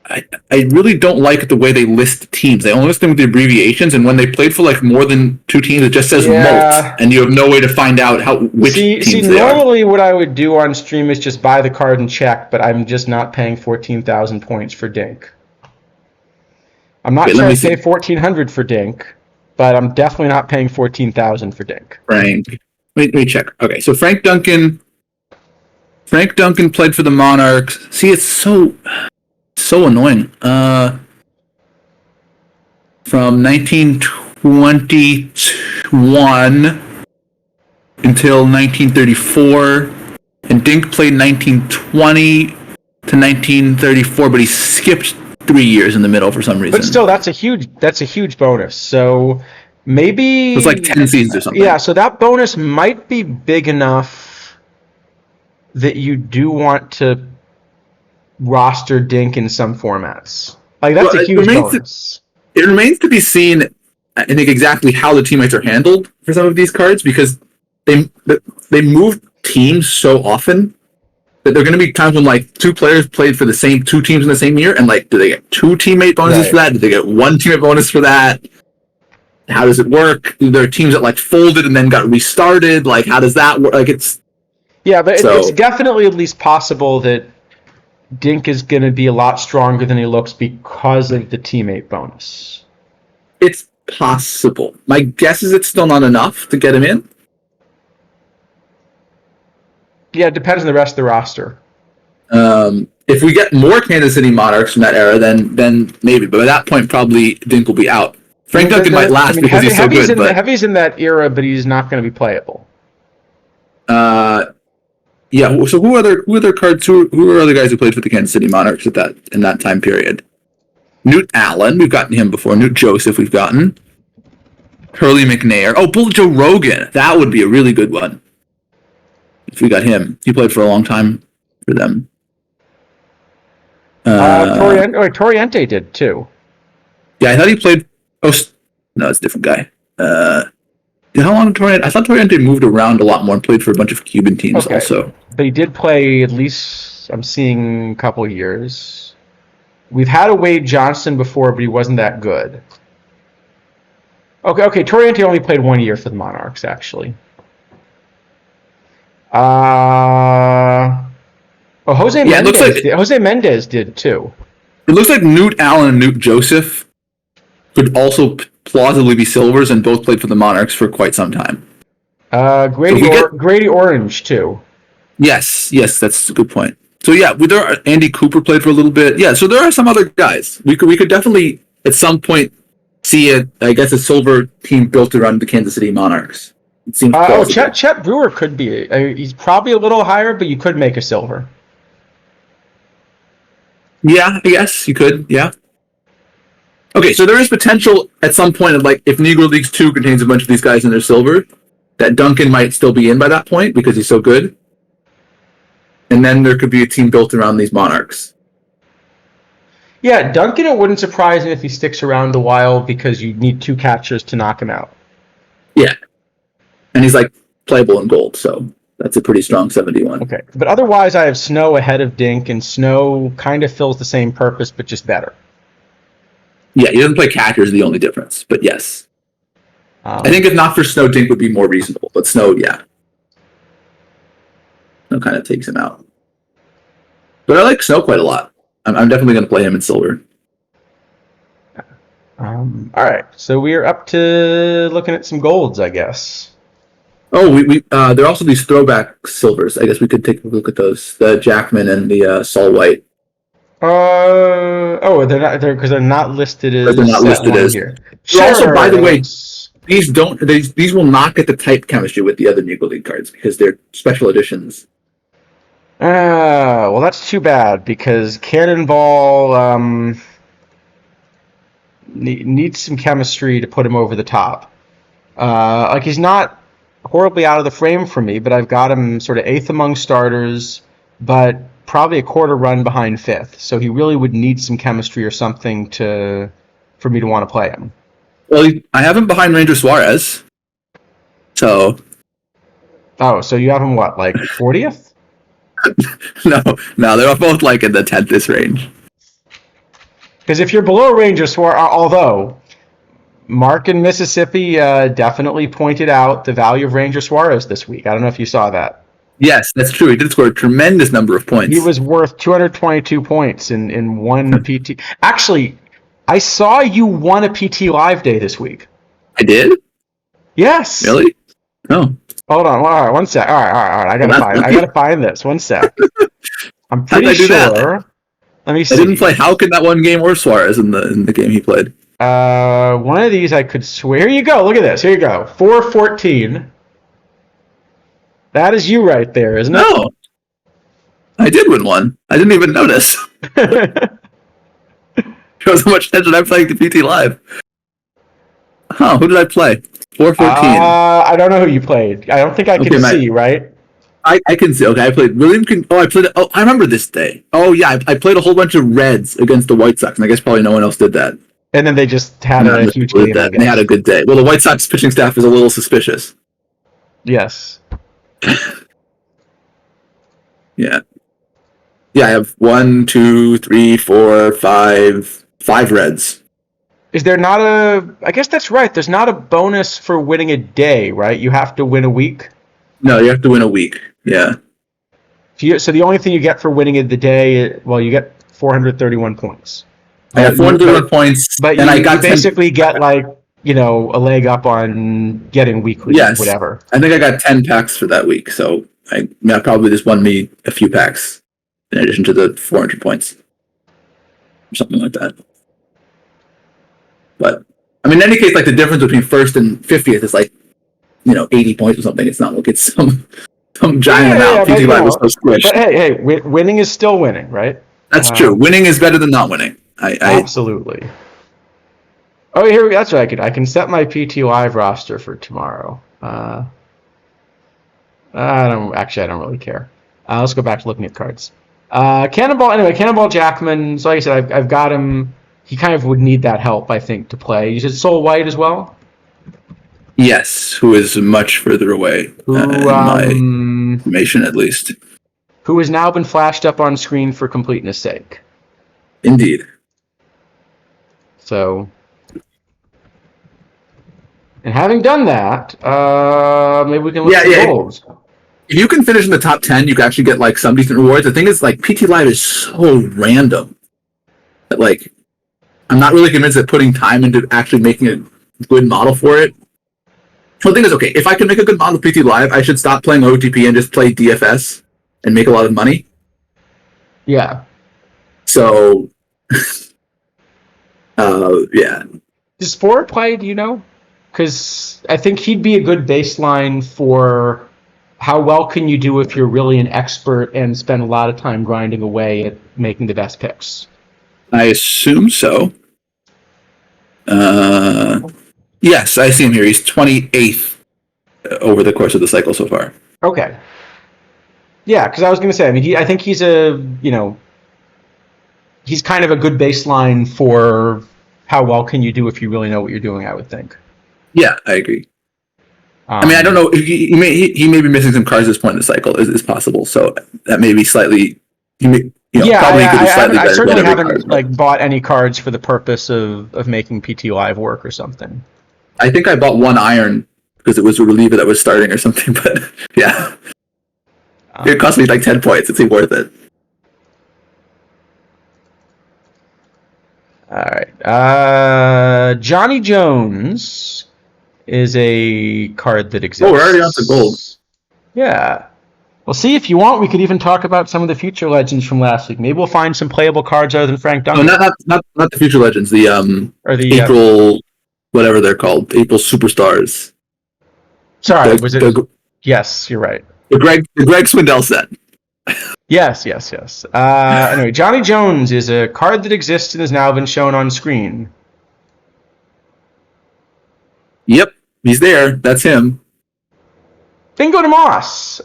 I really don't like the way they list teams. They only list them with the abbreviations, and when they played for like more than 2 teams, it just says Molt, and you have no way to find out which teams they are.
Normally what I would do on stream is just buy the card and check, but I'm just not paying 14,000 points for Dink. I'm not trying to pay 1,400 for Dink, but I'm definitely not paying 14,000 for Dink.
Frank, let me check. Okay, so Frank Duncan played for the Monarchs. See, it's so annoying. From 1921 until 1934, and Dink played 1920 to 1934, but he skipped 3 years in the middle for some reason.
But still, that's a huge bonus. So maybe
it's like 10 seasons or something.
Yeah, so that bonus might be big enough that you do want to roster Dink in some formats. Like that's a huge bonus.
It remains to be seen, I think, exactly how the teammates are handled for some of these cards, because they move teams so often that there are going to be times when like 2 players played for the same 2 teams in the same year, and like, do they get 2 teammate bonuses for that? Do they get 1 teammate bonus for that? How does it work? There are teams that like folded and then got restarted. Like, how does that work? Like, it's
it's definitely at least possible that Dink is going to be a lot stronger than he looks because of the teammate bonus.
It's possible. My guess is it's still not enough to get him in.
Yeah, it depends on the rest of the roster.
If we get more Kansas City Monarchs from that era, then maybe. But by that point, probably Dink will be out. Frank Duncan might last because he's so good.
Heavy's in that era, but he's not going to be playable.
Yeah. So who are other cards? Who are other guys who played for the Kansas City Monarchs in that time period? Newt Allen, we've gotten him before. Newt Joseph, we've gotten. Hurley McNair. Oh, Bullet Joe Rogan. That would be a really good one if we got him. He played for a long time for them.
Toriente did too.
Yeah, I thought he played. Oh, no, it's a different guy. How long did Toriente? I thought Toriente moved around a lot more and played for a bunch of Cuban teams also.
But he did play at least, I'm seeing, a couple of years. We've had a Wade Johnson before, but he wasn't that good. Okay, Toriente only played 1 year for the Monarchs, actually. Jose Mendez did too.
It looks like Newt Allen and Newt Joseph could also plausibly be silvers, and both played for the Monarchs for quite some time.
Grady Orange too.
Yes, that's a good point. So yeah, Andy Cooper played for a little bit. Yeah, so there are some other guys. We could definitely at some point see a silver team built around the Kansas City Monarchs. It seems plausible.
Chet Brewer could be. He's probably a little higher, but you could make a silver.
Yeah, I guess you could. Yeah. Okay, so there is potential at some point of like if Negro Leagues 2 contains a bunch of these guys in their silver, that Duncan might still be in by that point because he's so good. And then there could be a team built around these Monarchs.
Yeah, Duncan, it wouldn't surprise me if he sticks around a while because you need 2 catchers to knock him out.
Yeah. And he's like playable in gold, so that's a pretty strong 71.
Okay, but otherwise I have Snow ahead of Dink, and Snow kind of fills the same purpose, but just better.
Yeah, he doesn't play catcher is the only difference, but yes. I think if not for Snow, Dink would be more reasonable, but Snow, yeah. Snow kind of takes him out. But I like Snow quite a lot. I'm definitely going to play him in silver.
All right, so we're up to looking at some golds, I guess.
Oh, there are also these throwback silvers. I guess we could take a look at those. The Jackman and the Saul White.
They're not listed as
here. Sure, also, by the way, these will not get the type chemistry with the other Negro League cards because they're special editions.
Well, that's too bad because Cannonball needs some chemistry to put him over the top. He's not horribly out of the frame for me, but I've got him sort of 8th among starters, but probably a quarter run behind fifth, so he really would need some chemistry or something for me to want to play him.
Well, I have him behind Ranger Suarez. So.
Oh, so you have him what, like 40th?
No, they're both like in the 10th range.
Because if you're below Ranger Suarez, although Mark in Mississippi definitely pointed out the value of Ranger Suarez this week. I don't know if you saw that.
Yes, that's true. He did score a tremendous number of points.
He was worth 222 points in one PT. Actually, I saw you won a PT Live Day this week.
I did?
Yes.
Really? No.
Hold on. All right, one sec. All right. I gotta find this. One sec. I'm pretty sure. That? Let me see.
I didn't play Houken that one game or Suarez in the game he played.
One of these I could swear. Here you go. Look at this. Here you go. 414. That is you right there, isn't it?
No. I did win one. I didn't even notice. Shows how much attention I'm playing to PT Live. Who did I play? 414.
I don't know who you played. I don't think I can see, right?
I can see. Okay, I played William. I remember this day. Oh yeah, I played a whole bunch of Reds against the White Sox, and I guess probably no one else did that.
And then they just had a huge game.
And they had a good day. Well, the White Sox pitching staff is a little suspicious.
Yes.
Yeah. Yeah, I have 1, 2, 3, 4, 5 Reds.
Is there not I guess that's right. There's not a bonus for winning a day, right? You have to win a week?
No, you have to win a week. Yeah.
So the only thing you get for winning the day, well, you get 431 points.
I got 431 poinns,
but you basically get like, a leg up on getting weekly, whatever.
I think I got 10 packs for that week, so I probably just won me a few packs in addition to the 400 points. Or something like that. But, I mean, in any case, like the difference between first and 50th is like, 80 points or something. It's not like it's some giant amount. PT Live was so squished.
But hey, winning is still winning, right?
That's true. Winning is better than not winning.
Absolutely. Oh, that's right. I can set my PT Live roster for tomorrow. I don't really care. Let's go back to looking at cards. Cannonball Jackman. So like I said, I've got him. He kind of would need that help, I think, to play. You said Soul White as well?
Yes, who is much further away, in my information at least.
Who has now been flashed up on screen for completeness sake.
Indeed.
So, and having done that, maybe we can look at goals.
If you can finish in the top 10, you can actually get like some decent rewards. The thing is, like, PT Live is so random that, like, I'm not really convinced that putting time into actually making a good model for it. Well, the thing is, okay, if I can make a good model of PT Live, I should stop playing OTP and just play DFS and make a lot of money.
Yeah.
So, yeah.
Does Sport play, do you know? Because I think he'd be a good baseline for how well can you do if you're really an expert and spend a lot of time grinding away at making the best picks.
I assume so. Yes, I see him here. He's 28th over the course of the cycle so far.
Okay. Yeah, because I was going to say, I mean, I think he's he's kind of a good baseline for how well can you do if you really know what you're doing, I would think.
Yeah, I agree. I mean, I don't know. He may be missing some cards at this point in the cycle. Is possible. So that may be slightly.
I certainly haven't bought any cards for the purpose of making PT Live work or something.
I think I bought one iron because it was a reliever that was starting or something. But yeah, it cost me like 10 points. It's worth it.
All right, Johnny Jones is a card that exists.
Oh, we're already on to gold.
Yeah. Well, see, if you want, we could even talk about some of the future legends from last week. Maybe we'll find some playable cards other than Frank Duncan.
No, not the future legends. The April, whatever they're called, April superstars.
Sorry, yes, you're right.
The Greg Swindell set.
Yes. Anyway, Johnny Jones is a card that exists and has now been shown on screen.
Yep, he's there. That's him.
Bingo de Moss.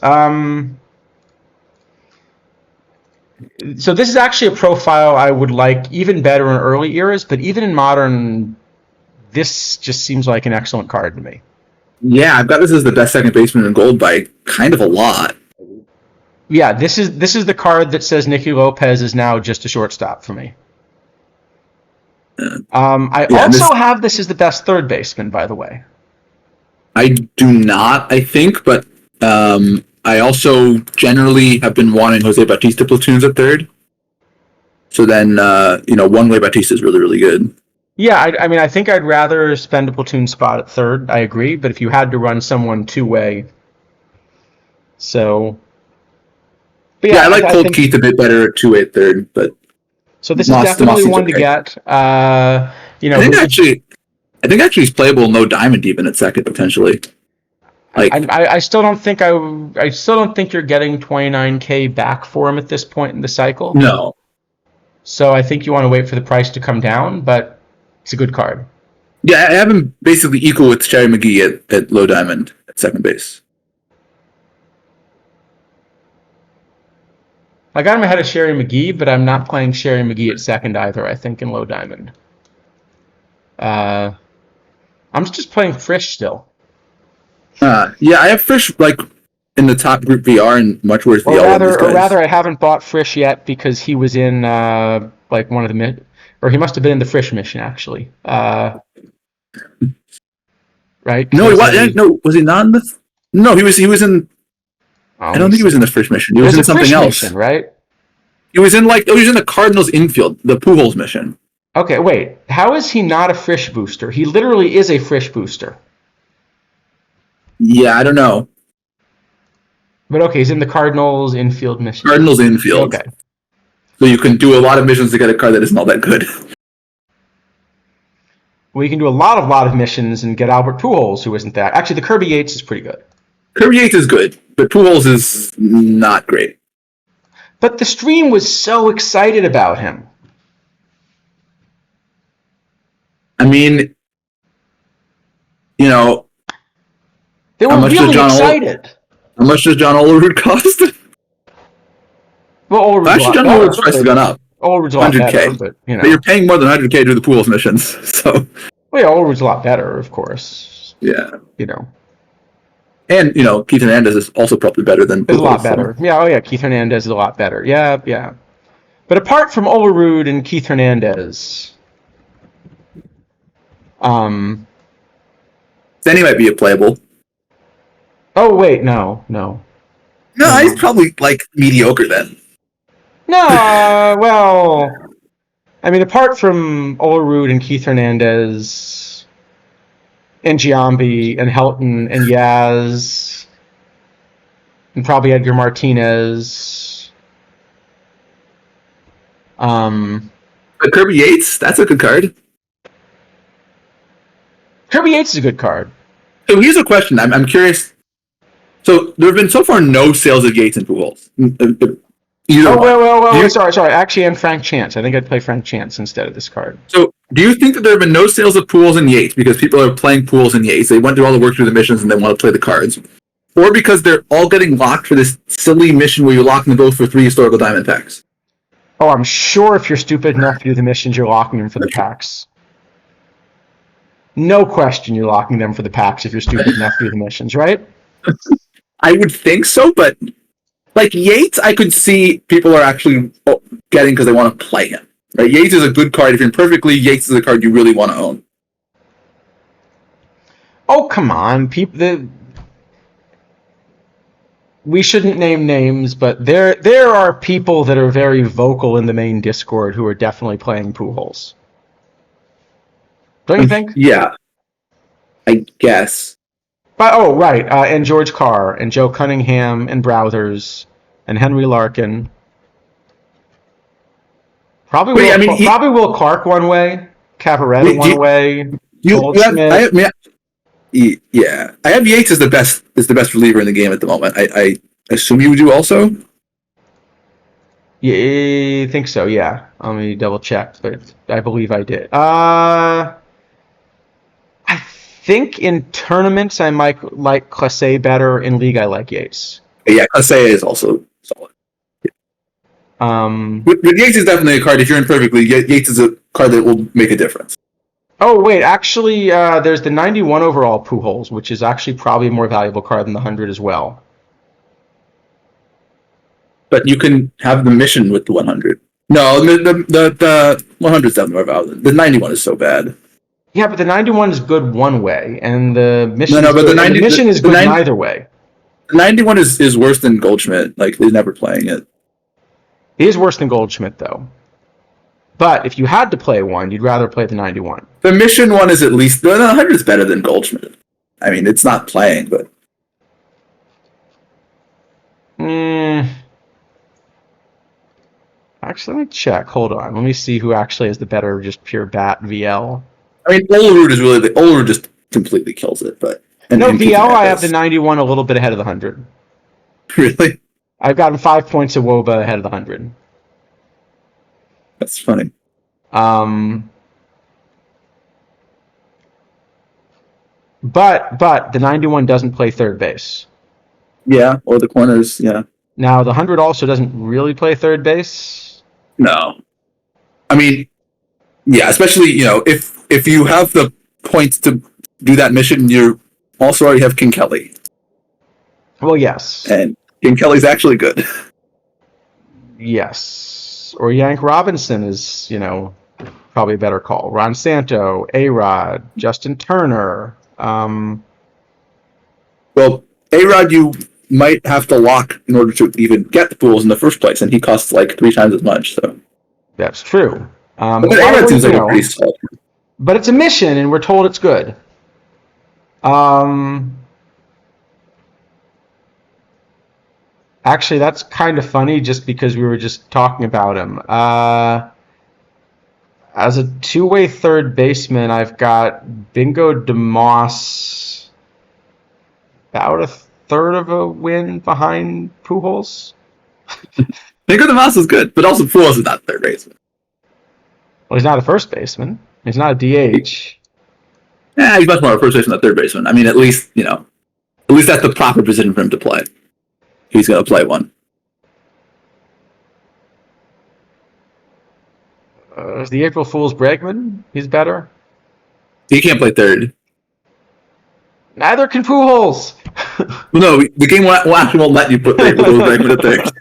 So this is actually a profile I would like even better in early eras, but even in modern, this just seems like an excellent card to me.
Yeah, I've got this as the best second baseman in gold by kind of a lot.
Yeah, this is the card that says Nicky Lopez is now just a shortstop for me. I
Yeah,
also have this as the best third baseman, by the way.
I do not, I think, but I also generally have been wanting Jose Bautista platoons at third. So then, one-way Bautista is really, really good.
Yeah, I mean, I think I'd rather spend a platoon spot at third. I agree, but if you had to run someone two-way, so. But
Yeah, I like
I
Colt
think,
Keith a bit better at two-way at third, but
so. This is definitely one to get.
I think actually he's playable no diamond even at second potentially.
I still don't think you're getting 29K back for him at this point in the cycle.
No.
So I think you want to wait for the price to come down, but it's a good card.
Yeah, I have him basically equal with Cherry McGee at low diamond at second base.
I got him ahead of Sherry McGee, but I'm not playing Sherry McGee at second either, I think, in low diamond. I'm just playing Frisch still.
Yeah, I have Frisch in the top group VR and much worse
Or rather, I haven't bought Frisch yet because he was in one of the or he must have been in the Frisch mission actually. Right?
No, he was. No, was he not in the? No, he was in. I don't think he was in the Frisch mission. He was in something else,
mission, right?
He was in he was in the Cardinals infield, the Pujols mission.
Okay, wait. How is he not a Frisch booster? He literally is a Frisch booster.
Yeah, I don't know.
But okay, he's in the Cardinals infield mission.
Cardinals infield.
Okay.
So you can do a lot of missions to get a card that isn't all that good.
Well, you can do a lot of missions and get Albert Pujols, who isn't that. Actually, the Kirby Yates is pretty good.
Kirby Yates is good, but Pujols is not great.
But the stream was so excited about him.
I mean,
they were really excited.
How much does John Olerud cost?
Well, Olerud's
actually, John Olerud's price has gone up.
Olerud's a lot better, but
But you're paying more than 100K to do the Pujols missions, so.
Well, yeah, Olerud's a lot better, of course.
Yeah.
And
Keith Hernandez is also probably better than Pujols.
Is a lot better. So. Yeah, Keith Hernandez is a lot better. Yeah. But apart from Olerud and Keith Hernandez,
then he might be a playable.
Oh wait, no.
No, he's probably mediocre then.
No, well, I mean, apart from Olerud and Keith Hernandez, and Giambi and Helton and Yaz, and probably Edgar Martinez.
But Kirby Yates, that's a good card.
Kirby Yates is a good card.
So here's a question. I'm curious. So there have been so far no sales of Yates and Pujols.
Sorry. Actually, and Frank Chance. I think I'd play Frank Chance instead of this card.
So do you think that there have been no sales of Pujols and Yates because people are playing Pujols and Yates? They went through all the work through the missions and they want to play the cards. Or because they're all getting locked for this silly mission where you're locking them both for 3 historical diamond packs?
Oh, I'm sure if you're stupid enough to do the missions, you're locking them for the packs. No question you're locking them for the packs if you're stupid enough to do the missions, right?
I would think so, but Yates, I could see people are actually getting because they want to play him. Right? Yates is a good card. If you're in perfectly, Yates is a card you really want to own.
Oh, come on. We shouldn't name names, but there are people that are very vocal in the main Discord who are definitely playing Pujols. Don't you think?
Yeah. I guess.
But, right. And George Carr, and Joe Cunningham, and Browthers, and Henry Larkin. Probably Will Clark one way. Cavaretta one way.
I have Yates as the best reliever in the game at the moment. I assume you do also?
Yeah, I think so, yeah. Let me double check, but I believe I did. I think in tournaments I might like Classe better. In League I like Yates.
Yeah, Classe is also solid. With Yates is definitely a card. If you're in perfectly, Yates is a card that will make a difference.
Oh wait, actually, there's the 91 overall Pujols, which is actually probably a more valuable card than the 100 as well.
But you can have the mission with the 100. No, the 100 is definitely more valuable. The 91 is so bad.
Yeah, but the 91 is good one way, and the mission
No,
is
but
good,
the 90
and the mission is
the
good
90
neither way.
The 91 is worse than Goldschmidt. Like, he's never playing it.
It is worse than Goldschmidt, though. But if you had to play one, you'd rather play the 91.
The mission one is at least the 100 is better than Goldschmidt. I mean, it's not playing, but
Actually, let me check. Hold on. Let me see who actually has the better just pure bat VL.
I mean, Olerud just completely kills it. But
No, VL, I have the 91 a little bit ahead of the 100.
Really?
I've gotten 5 points of WOBA ahead of the 100.
That's funny.
But the 91 doesn't play third base.
Yeah, or the corners. Yeah.
Now the 100 also doesn't really play third base.
No. I mean, yeah, especially if you have the points to do that mission, you also already have King Kelly.
Well, yes.
And King Kelly's actually good.
Yes. Or Yank Robinson is, probably a better call. Ron Santo, A-Rod, Justin Turner.
Well, A-Rod, you might have to lock in order to even get the pools in the first place, and he costs like 3 times as much. So
that's true.
But A-Rod seems like a pretty solid.
But it's a mission, and we're told it's good. Actually, that's kind of funny just because we were just talking about him. As a two-way third baseman, I've got Bingo DeMoss about a third of a win behind Pujols.
Bingo DeMoss is good, but also Pujols is not third baseman.
Well, he's not a first baseman. He's not a DH.
Yeah, he's much more a first baseman than a third baseman. I mean, at least that's the proper position for him to play. He's going to play one.
Is the April Fool's Bregman? He's better.
He can't play third.
Neither can Pujols.
Well, no, the game actually won't let you put Bregman at third.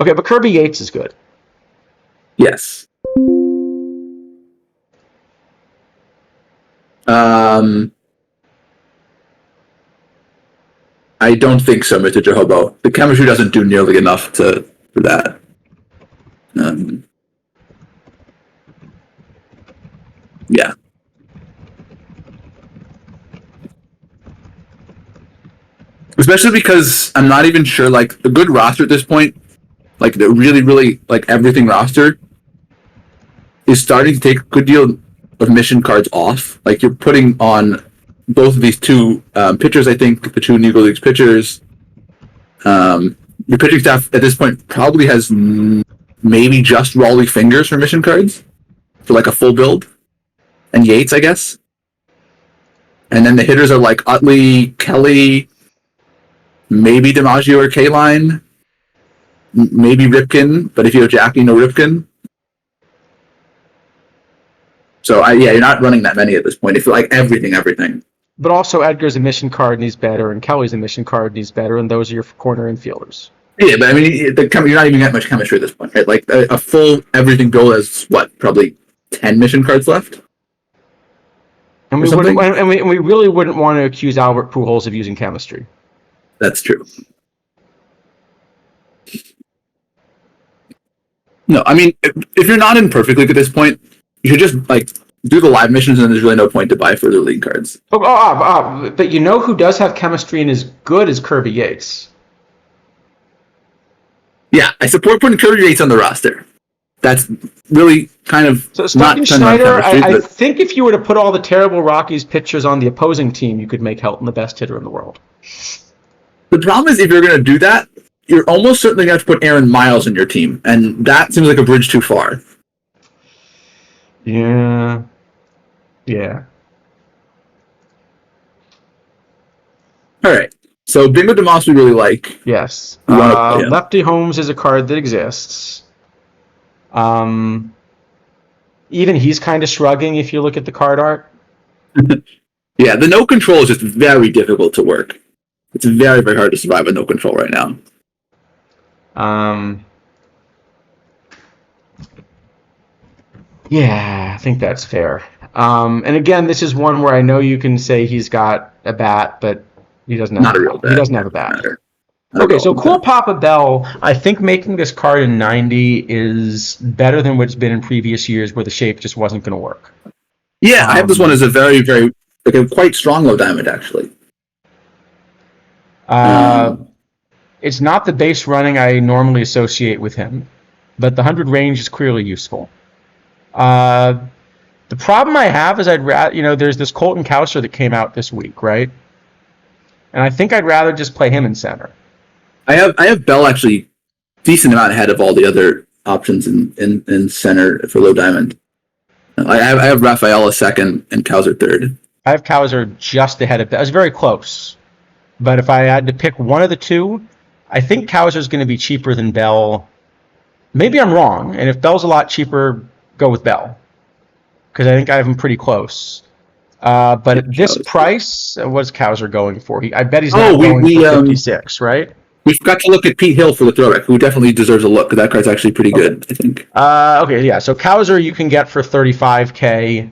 Okay, but Kirby Yates is good.
Yes. I don't think so, Mr. Jehobo. The chemistry doesn't do nearly enough for that. Yeah. Especially because I'm not even sure, like, a good roster at this point, like, the really, really, like, everything roster is starting to take a good deal of mission cards off. Like, you're putting on both of these two pitchers, I think, the two Negro Leagues pitchers. Your pitching staff at this point probably has maybe just Raleigh Fingers for mission cards for like a full build, and Yates, I guess. And then the hitters are like Utley, Kelly, maybe DiMaggio or K-Line, maybe Ripken, but if you have Jackie, no Ripken. So you're not running that many at this point. If you like everything.
But also Edgar's a mission card and he's better, and Kelly's a mission card and he's better, and those are your corner infielders.
Yeah, but I mean, you're not even getting much chemistry at this point, right? Like a full everything build has probably 10 mission cards left.
And we really wouldn't want to accuse Albert Pujols of using chemistry.
That's true. No, I mean, if you're not in perfect league at this point, you should just like do the live missions, and there's really no point to buy further league cards.
But you know who does have chemistry and is good as Kirby Yates.
Yeah, I support putting Kirby Yates on the roster. That's really kind of
so Sparky Schneider. I think if you were to put all the terrible Rockies pitchers on the opposing team, you could make Helton the best hitter in the world.
The problem is if you're going to do that, you're almost certainly going to have to put Aaron Miles in your team, and that seems like a bridge too far.
Yeah.
All right. So Bingo DeMoss we really like.
Yes.
We wanna play him.
Lefty Holmes is a card that exists. Even he's kind of shrugging if you look at the card art.
Yeah, the no control is just very difficult to work. It's very, very hard to survive with no control right now.
Yeah, I think that's fair. And again, this is one where I know you can say he's got a bat, but he doesn't have
Not a real bat.
He doesn't have a bat.
Not
Okay,
at
so
all.
Cool Papa Bell, I think making this card in 90 is better than what it's been in previous years where the shape just wasn't going to work.
Yeah, I have this one as a very, very, like a quite strong low diamond, actually.
It's not the base running I normally associate with him, but the 100 range is clearly useful. The problem I have is there's this Colton Cowser that came out this week, right? And I think I'd rather just play him in center.
I have Bell actually decent amount ahead of all the other options in center for low diamond. I have Rafaela second and Cowser third.
I have Cowser just ahead of Bell. It's very close. But if I had to pick one of the two, I think Cowser's going to be cheaper than Bell. Maybe I'm wrong, and if Bell's a lot cheaper, go with Bell. Because I think I have him pretty close. But at this price, what's Cowser going for? I bet he's not going for 56, right?
We forgot to look at Pete Hill for the throwback, who definitely deserves a look, because that card's actually pretty good, I think.
Okay, yeah. So Cowser you can get for 35K,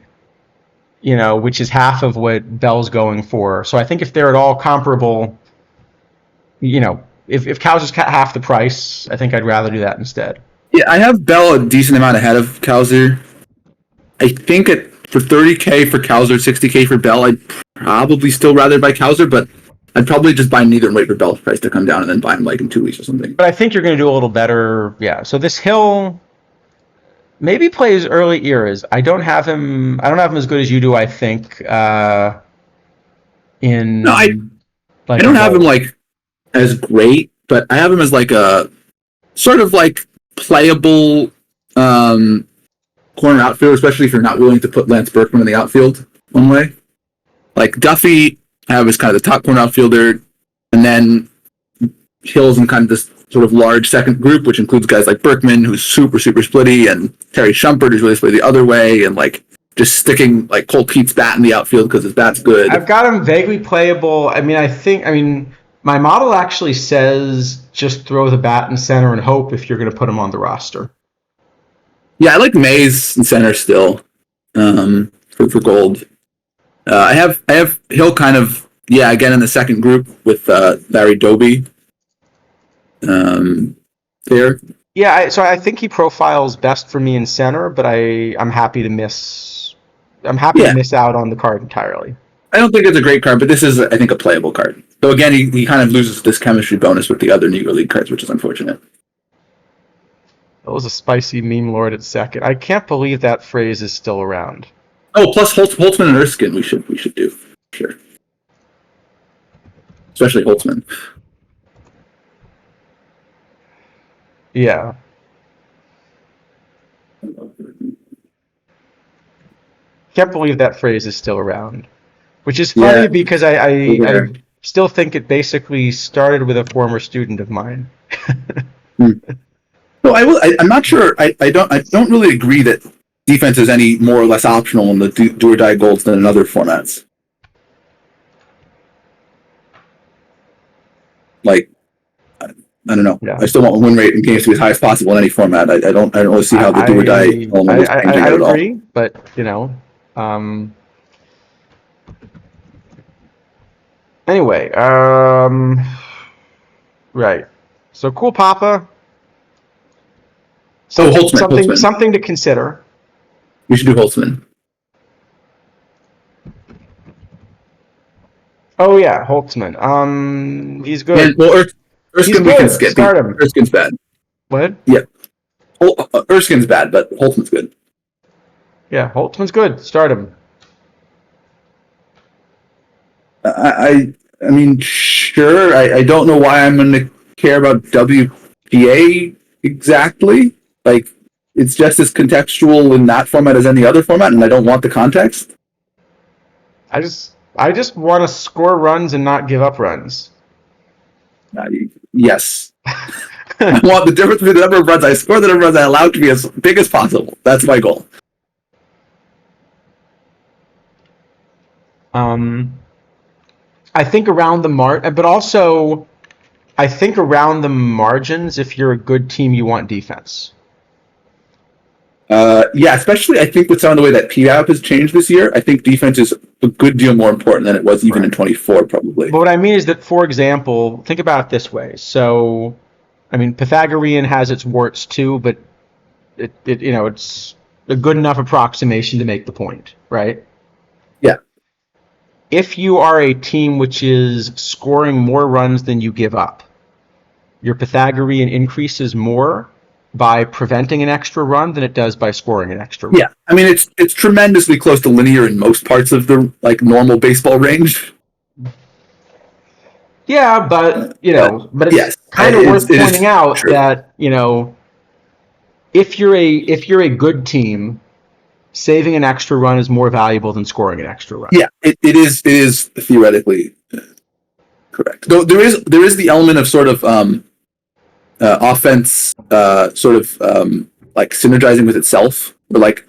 which is half of what Bell's going for. So I think if they're at all comparable, if Cowser's half the price, I think I'd rather do that instead.
Yeah, I have Bell a decent amount ahead of Cowser. I think for 30K for Cowser, 60K for Bell, I'd probably still rather buy Cowser, but I'd probably just buy neither and wait for Bell's price to come down and then buy him like in 2 weeks or something.
But I think you're going to do a little better. Yeah. So this Hill maybe plays early eras. I don't have him as good as you do, I think. I
don't have him like as great, but I have him as like a sort of like playable corner outfielder, especially if you're not willing to put Lance Berkman in the outfield one way. Like Duffy, I have as kind of the top corner outfielder, and then Hill's in kind of this sort of large second group, which includes guys like Berkman, who's super, super splitty, and Terry Shumpert, who's really splitty the other way, and like just sticking like Colt Keats' bat in the outfield because his bat's good.
I've got him vaguely playable. I mean, my model actually says just throw the bat in center and hope if you're going to put him on the roster.
Yeah, I like Mays in center still for gold. I have Hill kind of again in the second group with Larry Doby there.
Yeah, so I think he profiles best for me in center, but I'm happy to miss out on the card entirely.
I don't think it's a great card, but this is, I think, a playable card. So again, he kind of loses this chemistry bonus with the other Negro League cards, which is unfortunate.
That was a spicy meme lord at second. I can't believe that phrase is still around.
Oh, plus Holtzman and Erskine we should do. Sure. Especially Holtzman.
Yeah. Can't believe that phrase is still around. Which is funny because I still think it basically started with a former student of mine.
No, I'm not sure. I don't really agree that defense is any more or less optional in the do or die golds than in other formats. Like, I don't know. Yeah. I still want win rate in games to be as high as possible in any format. I don't really see how the do or die element is changing
I
at all.
agree, but anyway, right. So Cool Papa.
Holtzman.
Something to consider.
We should do Holtzman.
Oh yeah, Holtzman. He's good.
And, well, Erskine we can skip.
Start him.
Erskine's bad.
What?
Yeah. Erskine's bad, but Holtzman's good.
Yeah, Holtzman's good. Start him.
I mean, sure. I don't know why I'm going to care about WPA exactly. Like, it's just as contextual in that format as any other format, and I don't want the context.
I just want to score runs and not give up runs.
Uh, yes. I want the difference between the number of runs I score, the number of runs I allow to be as big as possible. That's my goal.
I think around the but also I think around the margins, if you're a good team, you want defense.
Yeah, especially I think with some of the way that PVAP has changed this year, I think defense is a good deal more important than it was even in 24, probably.
But what I mean is that, for example, think about it this way. So, I mean, Pythagorean has its warts too, but it's a good enough approximation to make the point, right?
Yeah.
If you are a team which is scoring more runs than you give up, your Pythagorean increases more by preventing an extra run than it does by scoring an extra run.
Yeah, I mean it's tremendously close to linear in most parts of the normal baseball range.
Yeah, but it's
yes,
kind of worth pointing out
true.
that if you're a good team, saving an extra run is more valuable than scoring an extra run.
Yeah, it is theoretically correct. Though there is the element of sort of offense like synergizing with itself. Or like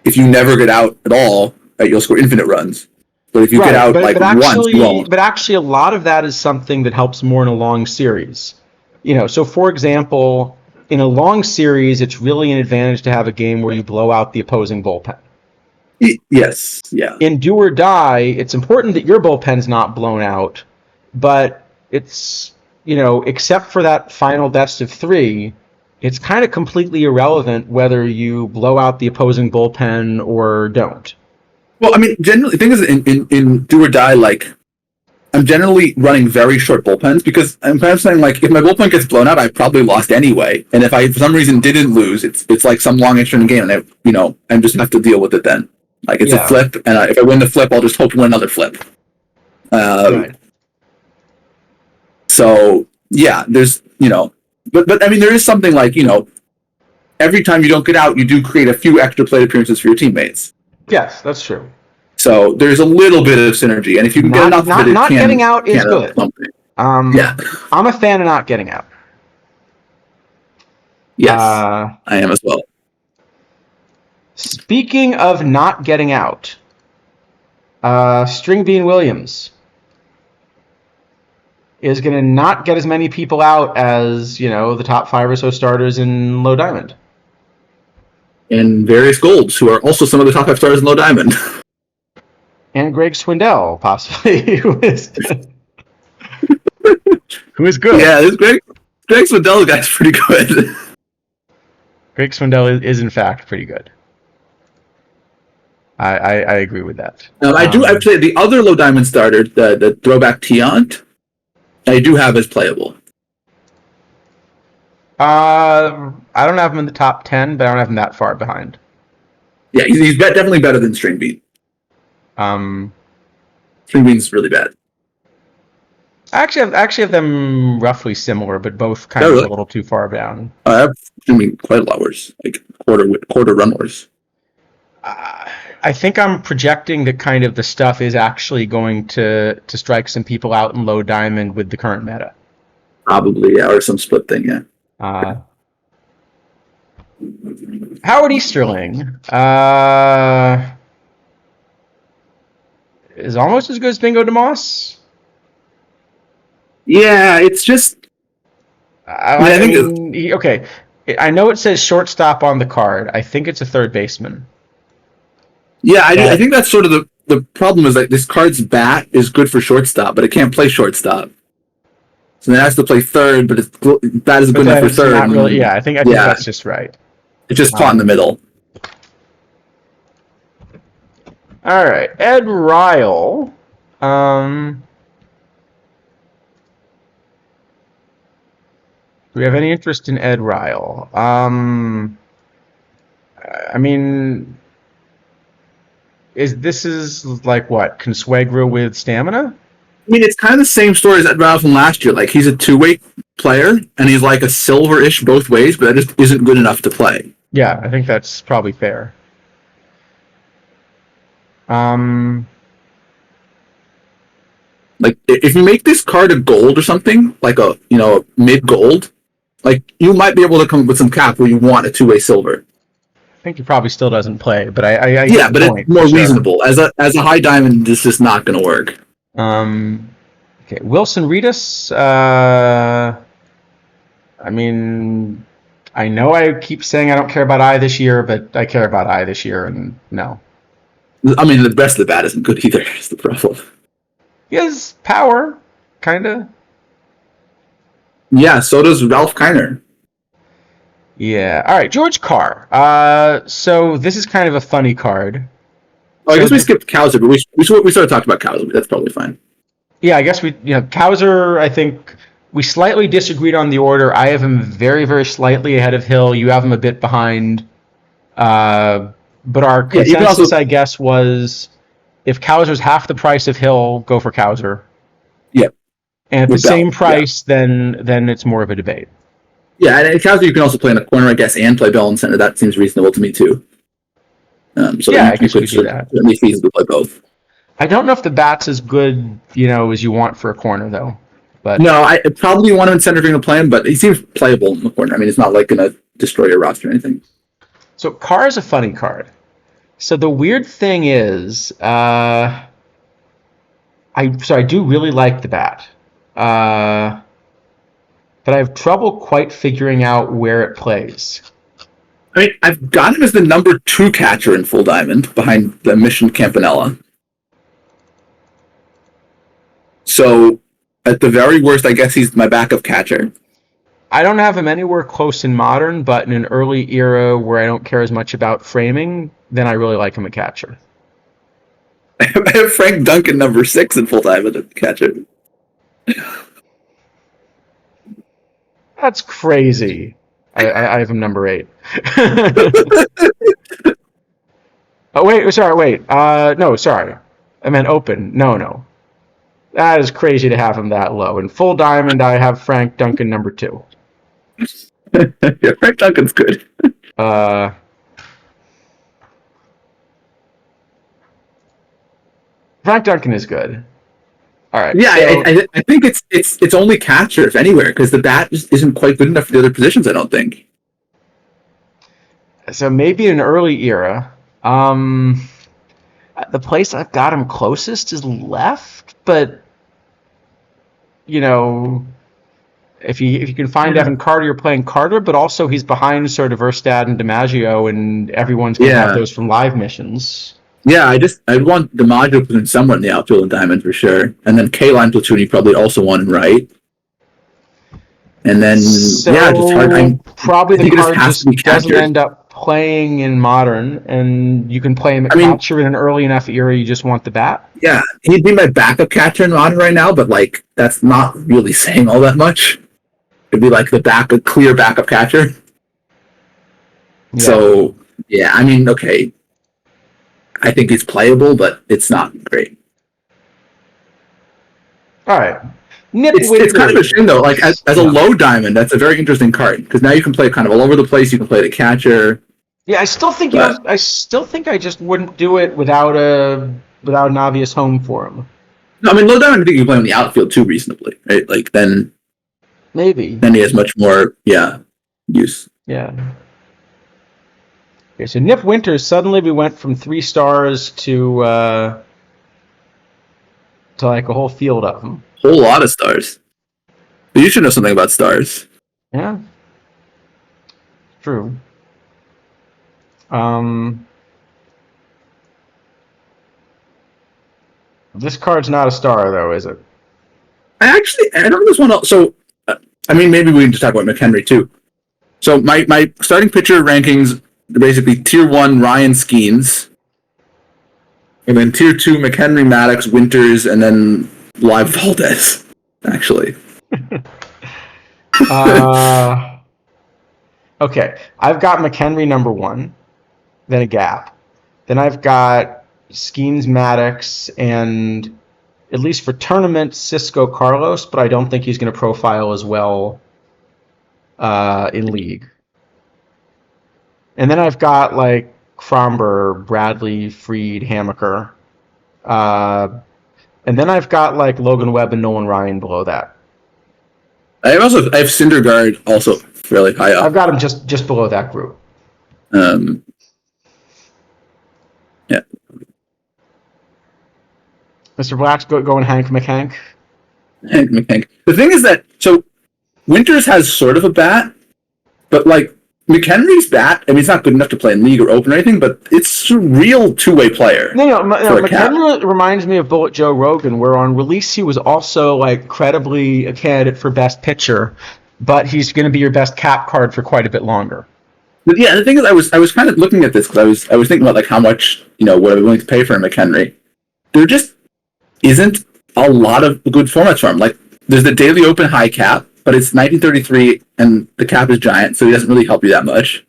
if you never get out at all, right, you'll score infinite runs. But if you get out once, you won't.
But actually, a lot of that is something that helps more in a long series. So for example, in a long series, it's really an advantage to have a game where you blow out the opposing bullpen.
Yes, yeah.
In do or die, it's important that your bullpen's not blown out, but it's, except for that final best of three, it's kind of completely irrelevant whether you blow out the opposing bullpen or don't.
Well, I mean, generally, the thing is, in do or die, like, I'm generally running very short bullpens because I'm kind of saying, like, if my bullpen gets blown out, I probably lost anyway. And if I, for some reason, didn't lose, it's like some long extra game, and I just have to deal with it then. Like, it's a flip, and if I win the flip, I'll just hope to win another flip.
Right.
So, yeah, there's, but I mean, there is something like, every time you don't get out, you do create a few extra plate appearances for your teammates.
Yes, that's true.
So there's a little bit of synergy, and if you can get enough of it,
not getting out is good.
Yeah,
I'm a fan of not getting out.
Yes, I am as well.
Speaking of not getting out, String Bean Williams is going to not get as many people out as the top 5 or so starters in Low Diamond.
And various golds, who are also some of the top 5 stars in Low Diamond.
And Greg Swindell, possibly, who is good.
Yeah, this Greg Swindell guy's pretty good.
Greg Swindell is in fact pretty good. I agree with that.
I do actually the other Low Diamond starter, the throwback Tiant, I do have as playable.
I don't have him in the top 10, but I don't have him that far behind.
Yeah, he's definitely better than String Bean. String Bean's really bad.
I actually have them roughly similar, but both kind of a little too far down.
I have String Bean quite a lot worse, like quarter run worse.
I think I'm projecting that kind of the stuff is actually going to strike some people out in Low Diamond with the current meta.
Probably, yeah, or some split thing, yeah.
Howard Easterling is almost as good as Bingo DeMoss.
Yeah, it's just.
I mean, okay. I know it says shortstop on the card. I think it's a third baseman.
Yeah, I think that's sort of the problem is that this card's bat is good for shortstop, but it can't play shortstop. So it has to play third, but bat is good enough for third.
Not really, I think that's just right.
It's just caught in the middle.
All right, Ed Ryle. Do we have any interest in Ed Ryle? I mean, this is like what? Consuegra with stamina?
I mean, it's kind of the same story as Ed Ryle from last year. Like, he's a two-way player, and he's like a silver-ish both ways, but that just isn't good enough to play.
Yeah, I think that's probably fair.
Like if you make this card a gold or something, like a mid gold, like you might be able to come up with some cap where you want a 2-way silver.
I think he probably still doesn't play, but I get
Yeah,
the
but it's
point for
more
sure.
reasonable. As a high diamond, this is not going to work.
Okay, Wilson Reedus. I mean, I know I keep saying I don't care about I this year, but I care about I this year, and no.
I mean, the rest of the bat isn't good either. Is the problem.
He has power, kind of.
Yeah, so does Ralph Kiner.
Yeah. All right, George Carr. So this is kind of a funny card.
Oh, I
So
guess we skipped Kowser, but we sort of talked about Kowser. But that's probably fine.
yeah, I guess Kowser, I think we slightly disagreed on the order. I have him very, very slightly ahead of Hill. You have him a bit behind. But our
Yeah, you can
consensus,
also
I guess, was if Kowser's half the price of Hill, go for Kowser.
yeah
And at the
with Bell.
same price, then it's more of a debate.
Yeah, and Kowser you can also play in the corner, I guess, and play Bell in center. That seems reasonable to me too. So
Yeah, I
you
guess we
could
could do that.
certainly feasibly play both.
I don't know if the bat's as good, as you want for a corner, though. But
No, I probably want him in center if you're going to play him, but he seems playable in the corner. I mean, it's not like going to destroy your roster or anything.
so Carr is a funny card. So the weird thing is, I do really like the bat, but I have trouble quite figuring out where it plays.
I mean, I've got him as the number 2 catcher in Full Diamond behind the Mission Campanella. So, at the very worst, I guess he's my backup catcher.
I don't have him anywhere close in Modern, but in an early era where I don't care as much about framing, then I really like him a catcher.
I have Frank Duncan number 6 in Full Diamond at catcher.
That's crazy. I have him number 8. Oh, wait, sorry, wait. No, sorry. I meant open. No. That is crazy to have him that low. In Full Diamond, I have Frank Duncan number 2.
Yeah, Frank Duncan's good.
Frank Duncan is good. All right.
Yeah,
so,
I think it's only catcher if anywhere because the bat just isn't quite good enough for the other positions. I don't think.
So maybe an early era. The place I've got him closest is left, but if you can find Evan Carter, you're playing Carter, but also he's behind sort of Erstad and DiMaggio, and everyone's going to have those from live missions.
Yeah, I'd want DiMaggio platoon somewhere in the outfield and Diamond for sure, and then K-line platoon you probably also want in right. And then just hard.
Probably the card just doesn't end up playing in Modern, and you can play him at catcher in an early enough era. You just want the bat.
Yeah, he'd be my backup catcher in Modern right now, but like that's not really saying all that much. It'd be like a clear backup catcher. Yeah. So yeah, I mean, okay. I think it's playable, but it's not great.
All right.
It's kind of a shame though. Like as a low diamond, that's a very interesting card because now you can play kind of all over the place. You can play the catcher.
Yeah, I still think I just wouldn't do it without an obvious home for him.
No, I mean low diamond. I think you can play him in the outfield too reasonably, right? Like then
maybe
he has much more use.
Yeah. Okay, so Nip Winters, suddenly we went from 3 stars to like a whole field of them.
Whole lot of stars. But you should know something about stars.
Yeah. True. This card's not a star, though, is it?
I don't know this one else. So, I mean, maybe we can just talk about McHenry, too. So, my starting pitcher rankings are basically Tier 1, Ryan Skeens. And then Tier 2, McHenry, Maddox, Winters, and then Live Valdez, actually.
Okay. I've got McHenry number 1, then a gap. Then I've got Skeens, Maddox, and at least for tournament, Cisco Carlos, but I don't think he's going to profile as well in league. And then I've got like Fromber, Bradley, Fried, Hamaker. And then I've got like Logan Webb and Nolan Ryan below that.
I have Syndergaard also fairly high up.
I've got him just below that group.
Yeah.
Mr. Black's going Hank McHank.
Hank McHank. The thing is that Winters has sort of a bat, but like McHenry's bat, I mean, it's not good enough to play in league or open or anything, but it's a real two-way player.
No, McHenry reminds me of Bullet Joe Rogan, where on release he was also like credibly a candidate for best pitcher, but he's going to be your best cap card for quite a bit longer.
But yeah, the thing is, I was kind of looking at this because I was thinking about like how much what are we willing to pay for a McHenry. There just isn't a lot of good formats for him. Like there's the daily open high cap, but it's 1933 and the cap is giant, so he doesn't really help you that much.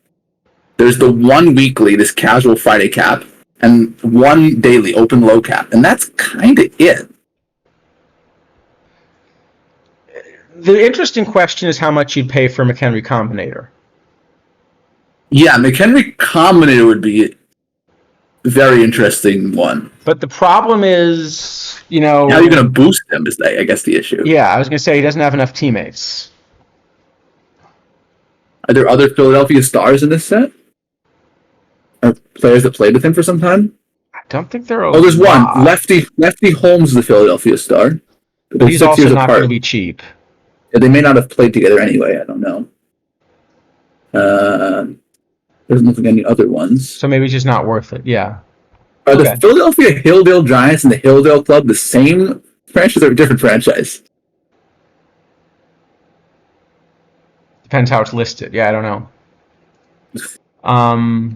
There's the one weekly, this casual Friday cap, and one daily open low cap, and that's kind of it.
The interesting question is how much you'd pay for a McHenry Combinator.
Yeah, McHenry Combinator would be a very interesting one.
But the problem is,
how are you going to boost him is, I guess, the issue.
Yeah, I was going to say he doesn't have enough teammates.
Are there other Philadelphia stars in this set? Or players that played with him for some time?
I don't think there are.
Oh, there's one. Lefty Holmes is the Philadelphia star.
But he's also not going to be cheap.
Yeah, they may not have played together anyway. I don't know. There's nothing any other ones.
So maybe it's just not worth it. Yeah.
Are the Philadelphia Hilldale Giants and the Hilldale Club the same franchise or a different franchise?
Depends how it's listed. Yeah, I don't know.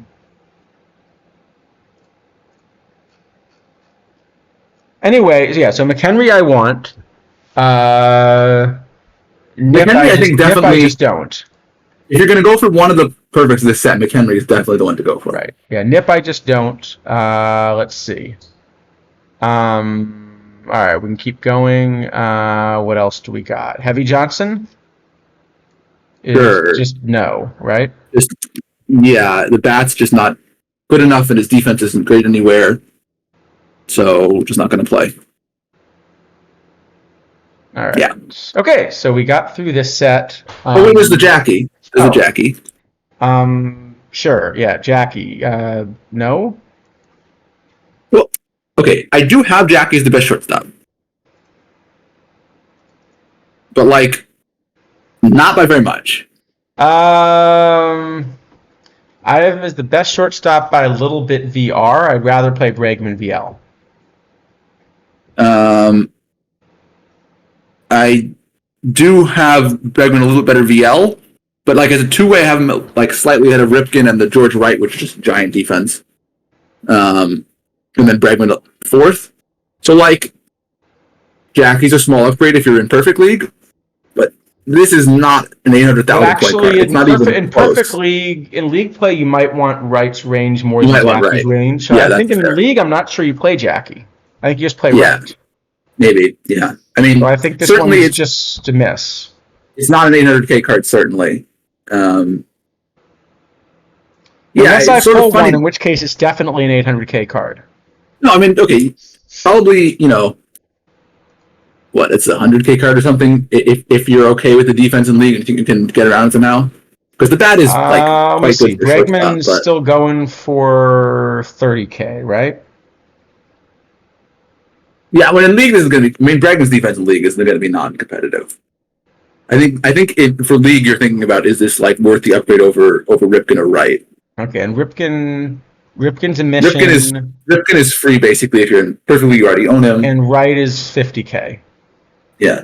Anyway, yeah. So McHenry, I want.
McHenry, I think definitely.
I just don't.
If you're going to go for one of the perfects of this set, McHenry is definitely the one to go for.
Right. Yeah, Nip I just don't. Let's see. All right, we can keep going. What else do we got? Heavy Johnson?
Sure.
Just no, right?
Yeah, the bat's just not good enough, and his defense isn't great anywhere. So, just not going to play.
All right.
Yeah.
Okay, so we got through this set.
Wait, there's the Jackie. There's a Jackie.
Sure. Yeah, Jackie. No.
Well, okay. I do have Jackie as the best shortstop, but like, not by very much.
I have him as the best shortstop by a little bit VR. I'd rather play Bregman VL.
I do have Bregman a little bit better VL. But like as a two-way, I have him like slightly ahead of Ripken and the George Wright, which is just a giant defense. And then Bregman fourth. So like, Jackie's a small upgrade if you're in perfect league, but this is not an 800,000 point card. It's not even
in
close.
Perfect league, in league play, you might want Wright's range more than Jackie's range. So
yeah,
I think in
fair.
league, I'm not sure you play Jackie. I think you just play Wright.
Maybe. Yeah. I mean,
so I think this
certainly
one is just a miss.
It's not an 800K card, certainly.
Unless I pull one, in which case it's definitely an 800K card.
No, I mean, okay, probably, what, it's a 100K card or something, if you're okay with the defense in league and think you can get around it somehow. Because the bat is, like, quite good.
Bregman's still going for 30K, right?
Yeah, when in league, this is going to be, Bregman's defense in league is going to be non-competitive. I think for league, you're thinking about, is this like worth the upgrade over Ripken or Wright?
Okay, and Ripken's a mission.
Ripken is free basically if you're in perfect league, you already own him.
And Wright is 50K.
Yeah.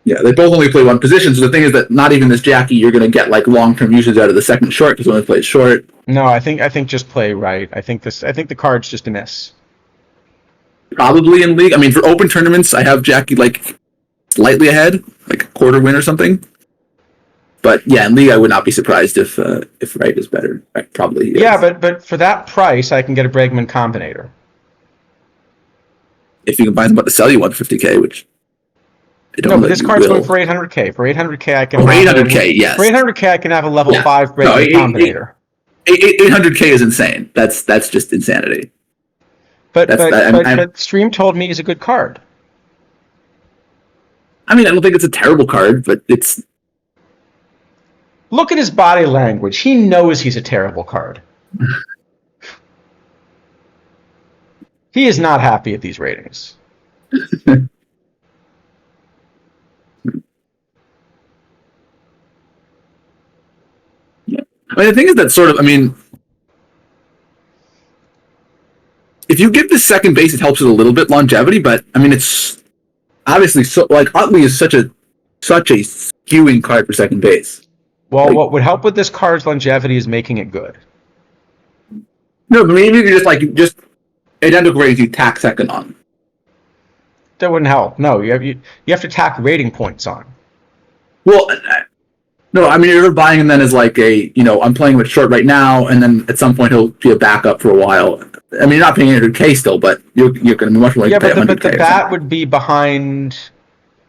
Yeah, they both only play one position. So the thing is that not even this Jackie, you're going to get like long-term usage out of the second short because he only plays short.
No, I think just play Wright. I think the card's just a miss.
Probably in league. I mean, for open tournaments, I have Jackie like slightly ahead, like a quarter win or something. But yeah, in league, I would not be surprised if Wright is better. Probably. Is.
Yeah, but for that price, I can get a Bregman Combinator.
If you can find somebody to sell you 150K, which I don't know.
No, but this card's going for 800K. For 800K, I can.
For 800K, yes.
For 800K, I can have a level 5 Bregman Combinator.
800K is insane. That's just insanity.
But Stream told me he's a good card.
I mean, I don't think it's a terrible card, but it's.
Look at his body language. He knows he's a terrible card. He is not happy at these ratings.
Yeah. I mean, the thing is that sort of, I mean, if you give the second base, it helps with a little bit longevity, but I mean, it's obviously so, like, Utley is such a skewing card for second base.
Well, what would help with this card's longevity is making it good.
No, but maybe you just identical ratings you tack second on.
That wouldn't help. No, you have to tack rating points on.
Well, no, I mean, you're buying him then as like I'm playing with short right now, and then at some point he'll be a backup for a while. I mean, you're not paying 100K still, but you're going to be much more likely to pay 100K.
But the bat would be behind.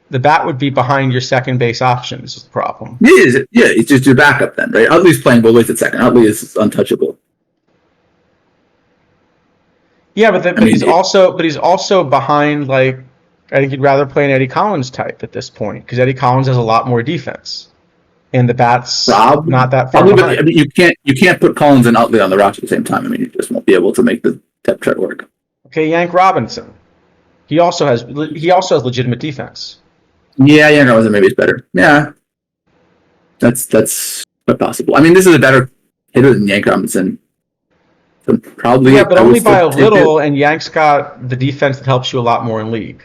The bat would be behind your second base options. Is the problem?
Yeah, it's just your backup then, right? Utley's playing both ways at second. Utley is untouchable.
Yeah, but he's also behind, like, I think you'd rather play an Eddie Collins type at this point because Eddie Collins has a lot more defense, and the bat's not that far behind.
But, I mean, you can't put Collins and Utley on the roster at the same time. I mean, you just won't be able to make the depth chart work.
Okay, Yank Robinson. He also has legitimate defense.
Yeah, Yank Robinson maybe is better. Yeah, that's quite possible. I mean, this is a better hitter than Yank Robinson. So probably.
Yeah, but only by a little, and Yank's got the defense that helps you a lot more in league.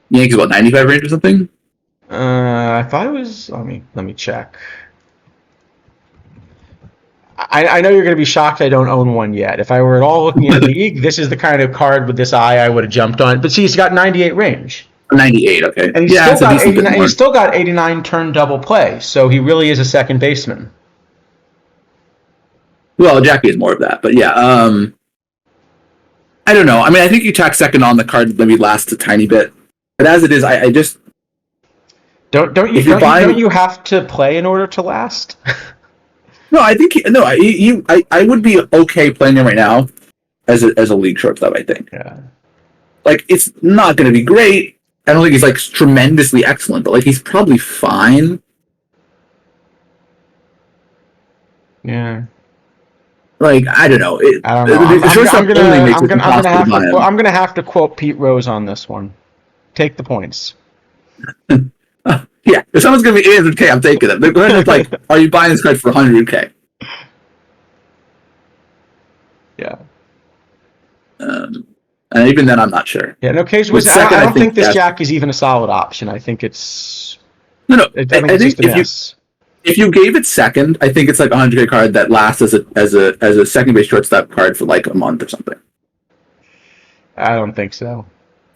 Yankees about 95 range or something?
I thought it was. Let me check. I know you're going to be shocked I don't own one yet. If I were at all looking at league, this is the kind of card with this eye I would have jumped on. But see, he's got 98 range.
98, okay.
And he's still got 89 turn double play, so he really is a second baseman.
Well, Jackie is more of that, but yeah. I don't know. I mean, I think you tack second on the card maybe lasts a tiny bit, but as it is, I just
don't you have to play in order to last?
No, I think I would be okay playing him right now as a league shortstop. I think.
Yeah.
Like, it's not going to be great. I don't think he's like tremendously excellent, but like he's probably fine.
Yeah.
Like, I don't know.
I don't know. I'm gonna have to quote Pete Rose on this one. Take the points.
Yeah, if someone's gonna be 800K, I'm taking them. They're going to like, are you buying this card for 100K?
Yeah.
And even then, I'm not sure.
Yeah, no case was. I don't think this Jack is even a solid option. I think it's.
No. I think if you gave it second, I think it's like a 100K card that lasts as a second base shortstop card for like a month or something.
I don't think so.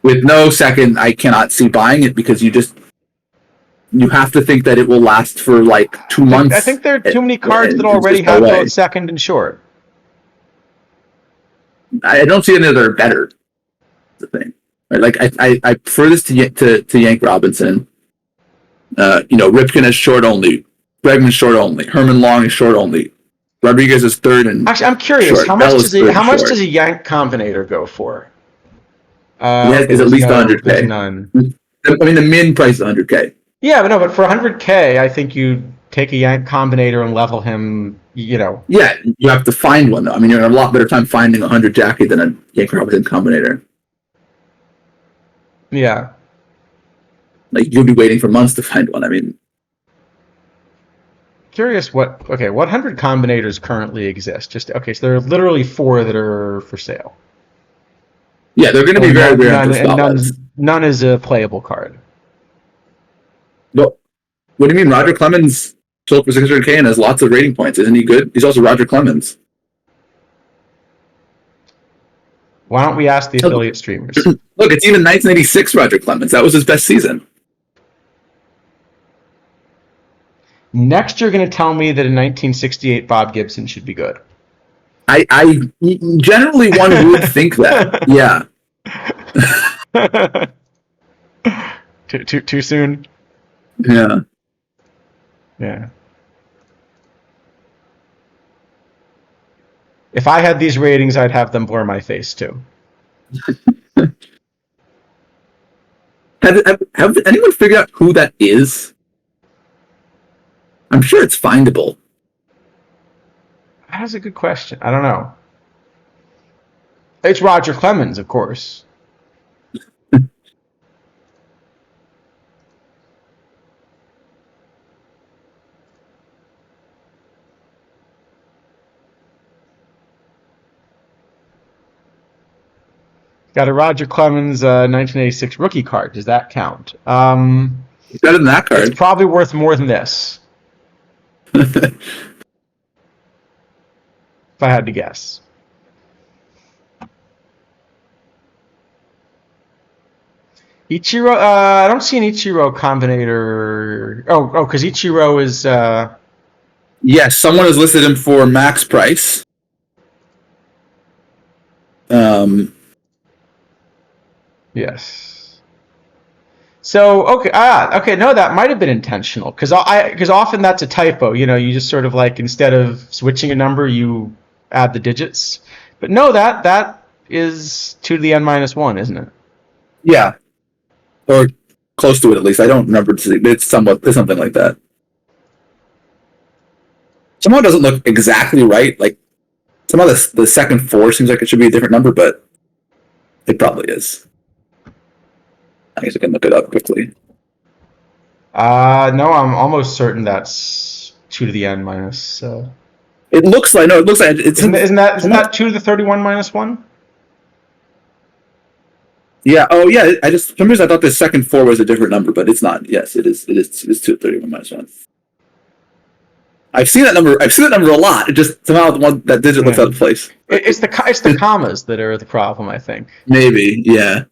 With no second, I cannot see buying it because you have to think that it will last for like 2 months.
I think there are too many cards that already have both second and short.
I don't see any that are better. That's the thing. Right? Like I prefer this to Yank Robinson. Ripken is short only. Bregman's short only. Herman Long is short only. Rodriguez is third and.
Actually, I'm curious. Short. How much does a Yank Combinator go for?
It's at least 100K.
There's none.
I mean, the min price is 100K.
Yeah, but for 100K, I think you take a Yank Combinator and level him. Yeah,
you have to find one though. I mean, you're having a lot better time finding a 100 Jackie than a Yank Robinson Combinator.
Yeah.
Like, you'll be waiting for months to find one. I mean,
curious what 100 combinators currently exist? So there are literally 4 that are for sale.
Yeah, they're going to be very rare.
None is a playable card.
No, what do you mean? Roger Clemens sold for 600K and has lots of rating points. Isn't he good? He's also Roger Clemens.
Why don't we ask the affiliate streamers?
Look, it's even 1986 Roger Clemens. That was his best season.
Next, you're going to tell me that in 1968 Bob Gibson should be good.
I generally one would think that. Yeah.
Too soon.
Yeah.
Yeah. If I had these ratings, I'd have them blur my face too.
Have anyone figured out who that is? I'm sure it's findable.
That's a good question. I don't know. It's Roger Clemens, of course. Got a Roger Clemens 1986 rookie card. Does that count?
Better than that card.
It's probably worth more than this, if I had to guess. Ichiro, I don't see an Ichiro Combinator. Oh, because Ichiro is.
Yes, someone has listed him for max price.
Yes. So okay, no, that might have been intentional because often that's a typo. You just sort of like instead of switching a number, you add the digits. But no, that is 2 to the n minus 1, isn't it?
Yeah, or close to it at least. I don't remember. It's something like that. Somehow it doesn't look exactly right. Like somehow the second 4 seems like it should be a different number, but it probably is. I guess I can look it up quickly.
No, I'm almost certain that's 2 to the n minus.
It looks like it's
isn't that 2 to the 31 minus 1?
Yeah. Oh, yeah. For some reason I thought the second 4 was a different number, but it's not. Yes, it is. It is 2 to 31 minus 1. I've seen that number a lot. It just somehow that digit looks out of place.
It's the commas that are the problem, I think.
Maybe. Yeah.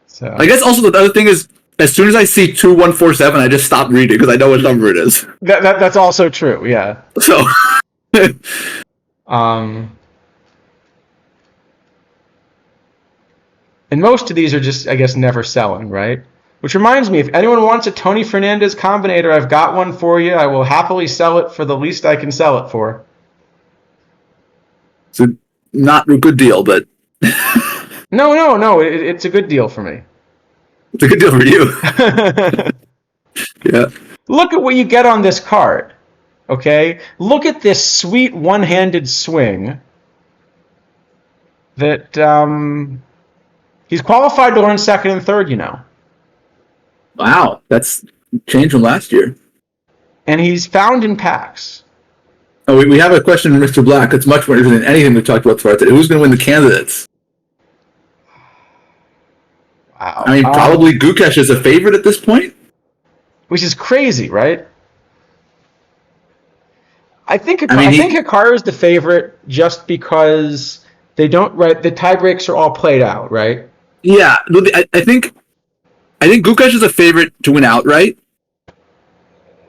So
I guess also the other thing is, as soon as I see 2147, I just stop reading because I know what number it is.
That's also true. Yeah.
So.
And most of these are just, I guess, never selling, right? Which reminds me, if anyone wants a Tony Fernandez Combinator, I've got one for you. I will happily sell it for the least I can sell it for.
It's not a good deal, but...
No. It's a good deal for me.
It's a good deal for you. Yeah.
Look at what you get on this card, okay? Look at this sweet one-handed swing that he's qualified to learn second and third,
Wow, that's changed from last year.
And he's found in packs.
Oh, we have a question from Mr. Black. It's much more interesting than anything we've talked about so far today. Who's going to win the candidates?
Wow.
I mean, probably Gukesh is a favorite at this point.
Which is crazy, right? I think Hikaru is the favorite just because they don't. Right, the tiebreaks are all played out, right?
Yeah, I think Gukesh is a favorite to win outright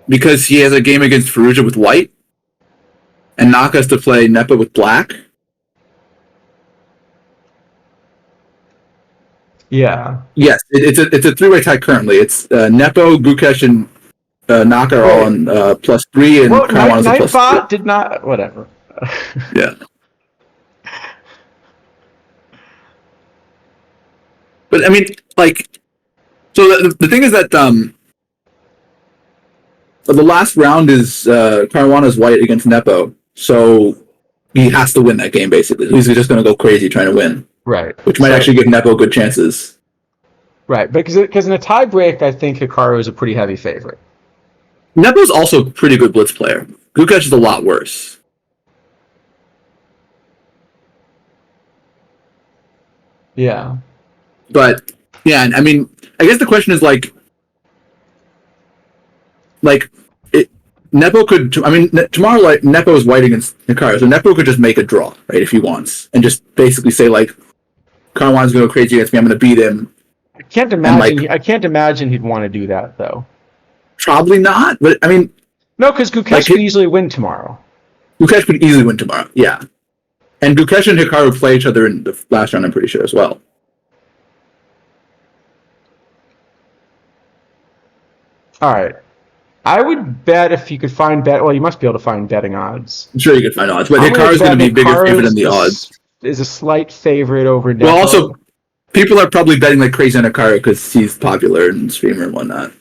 because he has a game against Faruja with white, and Naka has to play Nepa with black.
Yeah.
Yes, it's a 3-way tie currently. It's Nepo, Gukesh, and Naka are all on +3, and Kaiwan is a +4.
Did not. Whatever.
Yeah. But I mean, like, so the thing is that the last round is Caruana's white against Nepo, so he has to win that game basically. He's just going to go crazy trying to win.
Right.
Which might actually give Nepo good chances.
Right, because in a tie break, I think Hikaru is a pretty heavy favorite.
Nepo's also a pretty good blitz player. Gukesh is a lot worse.
Yeah.
But yeah, I mean, I guess the question is Nepo could. I mean, tomorrow, like Nepo is white against Hikaru, so Nepo could just make a draw, right, if he wants, and just basically say like, Caruana's going to go crazy against me. I'm going to beat him.
I can't imagine he'd want to do that though.
Probably not, but I mean,
no, because Gukesh could easily win tomorrow.
Gukesh could easily win tomorrow, yeah. And Gukesh and Hikaru play each other in the last round, I'm pretty sure as well.
All right. I would bet if you could find bet. Well, you must be able to find betting odds.
I'm sure you could find odds, but
I'm
Hikaru's going to be a bigger favorite than the odds.
Is a slight favorite over
Well,
Nepo.
also, people are probably betting like crazy on Hikaru because he's popular and streamer and whatnot.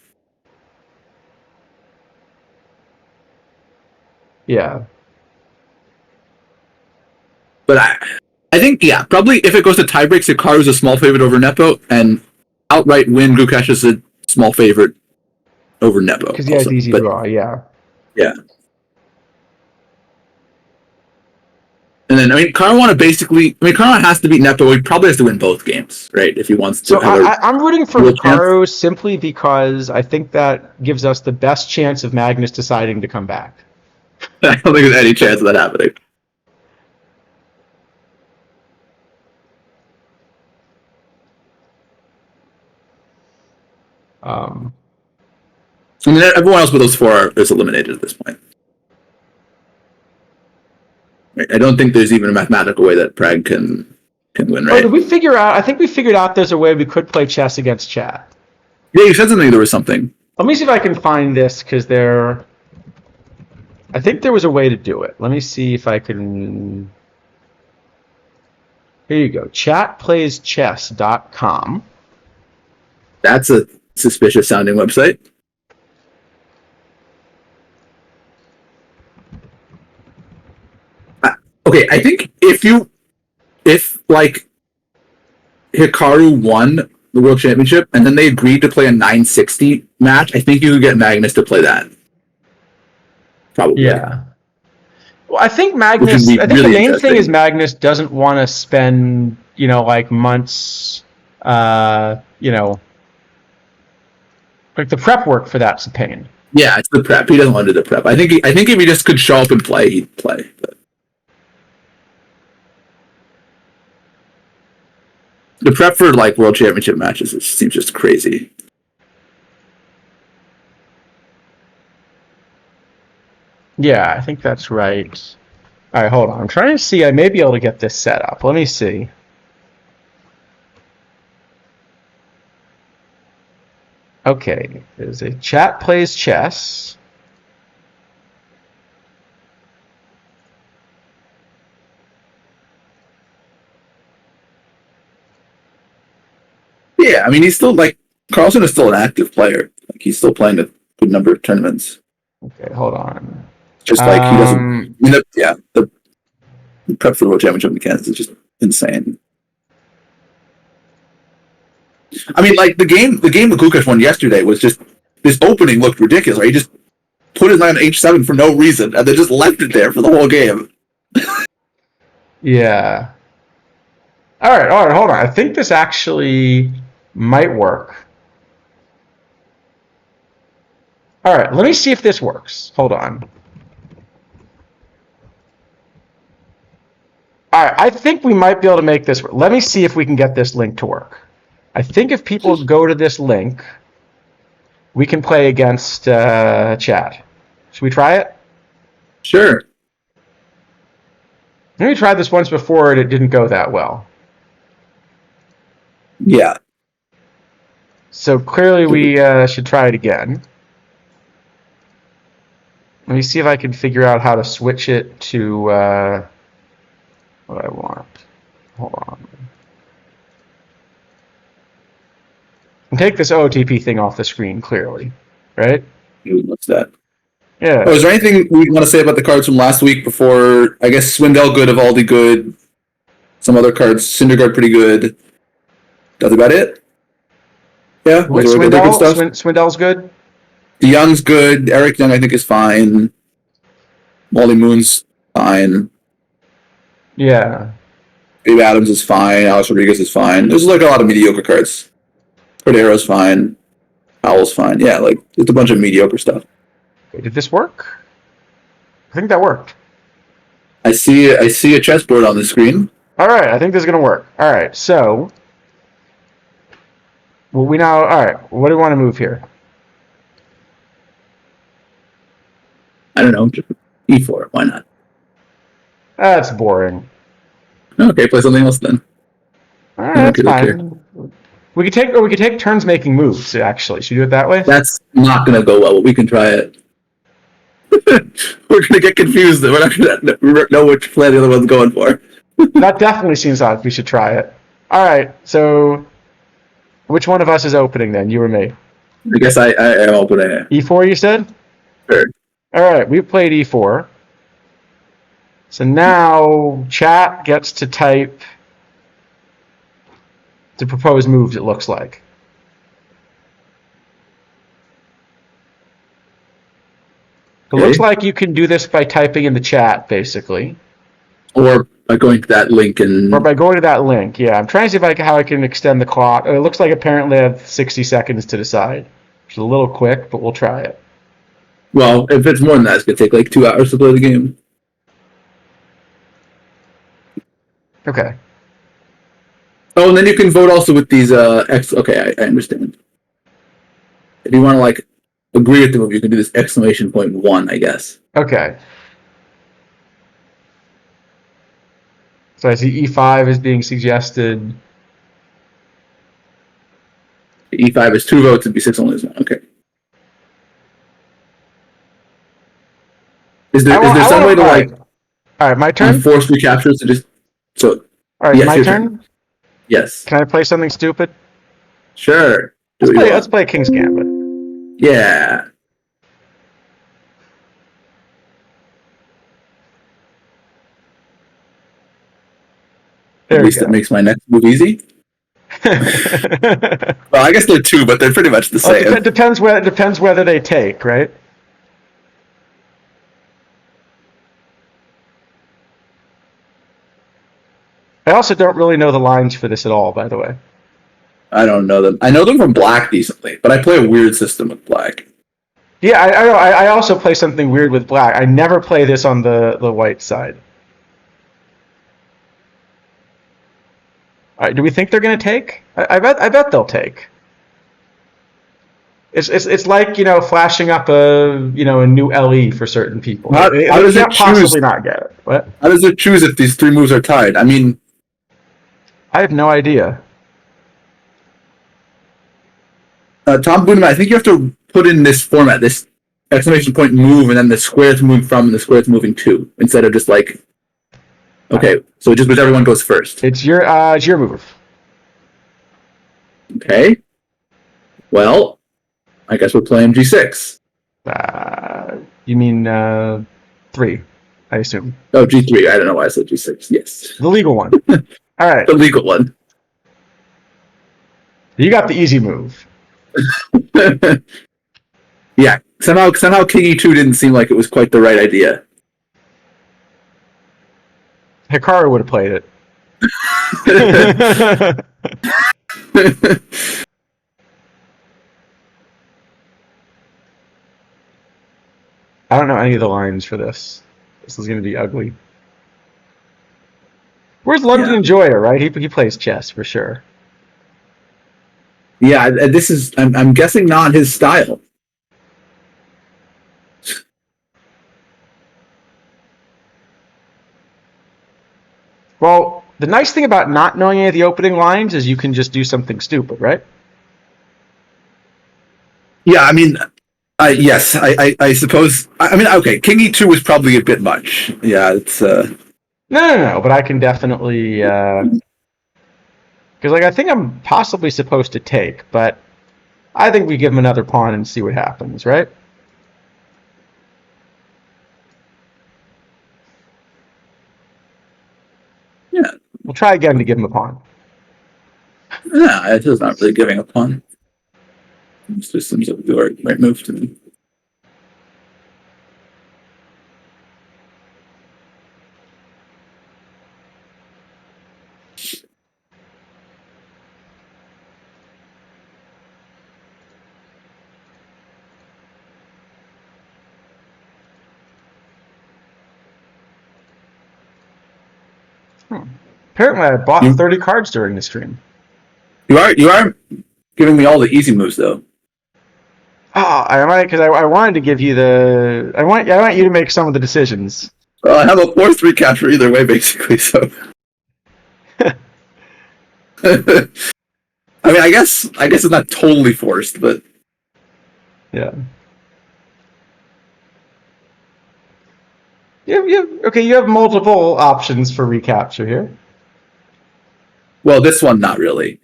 Yeah.
But I think, yeah, probably if it goes to tiebreaks, Hikaru's a small favorite over Nepo, and outright win, Gukesh is a small favorite over Nepo.
Because he has easy draw, yeah.
Yeah. And then, Caruana has to beat Nepo. He probably has to win both games, right? If he wants to.
So I'm rooting for Hikaru simply because I think that gives us the best chance of Magnus deciding to come back.
I don't think there's any chance of that happening. And then everyone else but those four is eliminated at this point. I don't think there's even a mathematical way that Prague can win, right?
Oh, did we figure out? I think we figured out there's a way we could play chess against chat.
Yeah, you said something. There was something.
Let me see if I can find this because I think there was a way to do it. Let me see if I can. Here you go. Chatplayschess.com.
That's a suspicious sounding website. Okay, I think if like Hikaru won the World Championship and then they agreed to play a 960 match, I think you could get Magnus to play that. Probably.
Yeah. Well, I think Magnus. I think the main thing is Magnus doesn't want to spend, like months, like the prep work for that's a pain.
Yeah, it's the prep. He doesn't want to do the prep. I think if he just could show up and play, he'd play. But the prep for like World Championship matches seems just crazy.
Yeah, I think that's right. All right, hold on. I'm trying to see. I may be able to get this set up. Let me see. Okay, there's a chat plays chess.
Yeah, I mean, he's still Carlsen is still an active player. Like he's still playing a good number of tournaments.
Okay, hold on.
Just like he doesn't. The prep for the World Championship mechanics is just insane. I mean, like the game that Gukesh won yesterday was just this opening looked ridiculous. Right? He just put his knight on h7 for no reason, and then just left it there for the whole game.
Yeah. All right, hold on. I think this actually might work. All right, let me see if this works. Hold on. All right, I think we might be able to make this work. Let me see if we can get this link to work. I think if people go to this link, we can play against chat. Should we try it?
Sure.
We tried this once before and it didn't go that well.
Yeah.
So clearly we should try it again. Let me see if I can figure out how to switch it to what I want. Hold on. And take this OTP thing off the screen, clearly. Right?
What's that?
Yeah.
Oh, is there anything we want to say about the cards from last week before, I guess, Swindell good, Evaldi good, some other cards, Syndergaard pretty good. That's about it? Yeah?
Swindell's good?
DeYoung's good. Eric Young, I think, is fine. Wally Moon's fine.
Yeah.
Gabe Adams is fine. Alex Rodriguez is fine. There's like a lot of mediocre cards. Cordero's fine. Powell's fine. Yeah, like it's a bunch of mediocre stuff.
Wait, did this work? I think that worked.
I see a chessboard on the screen.
All right, I think this is gonna work. All right, so all right. What do we want to move here?
I don't know. E4. Why not?
That's boring.
Okay, play something else then.
All right, that's fine. We could take turns making moves. Actually, should we do it that way?
That's not going to go well, but we can try it. We're going to get confused. We're not going to know which plan the other one's going for.
That definitely seems like we should try it. All right, so which one of us is opening then? You or me?
I guess I am opening it.
E4, you said?
Sure.
All right, we played E4. So now chat gets to type the proposed moves, it looks like. It looks like you can do this by typing in the chat, basically.
Or by going to that link and...
Or by going to that link, yeah. I'm trying to see how I can extend the clock. It looks like apparently I have 60 seconds to decide. Which is a little quick, but we'll try it.
Well, if it's more than that, it's going to take like 2 hours to play the game.
Okay.
Oh, and then you can vote also with these Okay, I understand. If you want to like agree with the move, you can do this exclamation point 1, I guess.
Okay. So I see E5 is being suggested.
E5 is 2 votes and B6 only is 1. Okay. Is there some way to like?
All right, my turn.
Force recaptures to just so.
All right, yes, my turn.
Yes.
Can I play something stupid?
Sure.
Let's play King's Gambit.
Yeah. At least it makes my next move easy. Well, I guess they're 2, but they're pretty much the same.
It depends whether they take, right? I also don't really know the lines for this at all, by the way.
I don't know them. I know them from black decently, but I play a weird system with black.
Yeah, I also play something weird with black. I never play this on the white side. All right, do we think they're going to take? I bet they'll take. It's like, flashing up a new LE for certain people.
How does it
possibly not get it? What?
How does it choose if these 3 moves are tied? I mean,
I have no idea.
Tom Boonman, I think you have to put in this format, this exclamation point move, and then the square it's moving from and the square it's moving to, instead of just like. Okay, so just whichever one goes first.
It's your move.
Okay. Well, I guess we're playing G6.
You mean 3, I assume.
Oh, G3. I don't know why I said G6. Yes.
The legal one. All right.
The legal one.
You got the easy move.
Yeah. Somehow King E2 didn't seem like it was quite the right idea.
Hikaru would have played it. I don't know any of the lines for this. This is going to be ugly. Where's London Enjoyer, right? He plays chess for sure.
Yeah, this is, I'm guessing, not his style.
Well, the nice thing about not knowing any of the opening lines is you can just do something stupid, right?
Yeah, I mean, yes, I suppose. I mean, okay, King E2 was probably a bit much. Yeah, it's.
No, but I can definitely. Because, I think I'm possibly supposed to take, but I think we give him another pawn and see what happens, right?
Yeah.
We'll try again to give him a pawn.
Yeah, it is not really giving a pawn. It just seems like the right move to me.
Apparently, I bought 30 cards during the stream.
You are giving me all the easy moves though.
Oh, I might, because I wanted to give you the. I want you to make some of the decisions.
Well, I have a 4-3 capture either way, basically. So. I mean, I guess it's not totally forced, but.
Yeah. Okay, you have multiple options for recapture here.
Well, this one not really.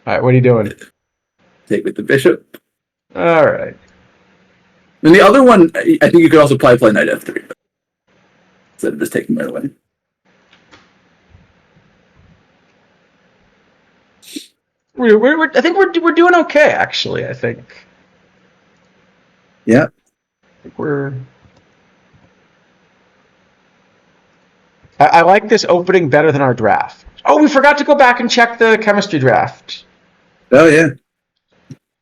All right, what are you doing?
Take with the bishop.
All right.
And the other one, I think you could also play knight f3 instead of just taking right away.
I think we're doing okay, actually. I think.
Yeah.
I think we're. I like this opening better than our draft. Oh, we forgot to go back and check the chemistry draft.
Oh yeah.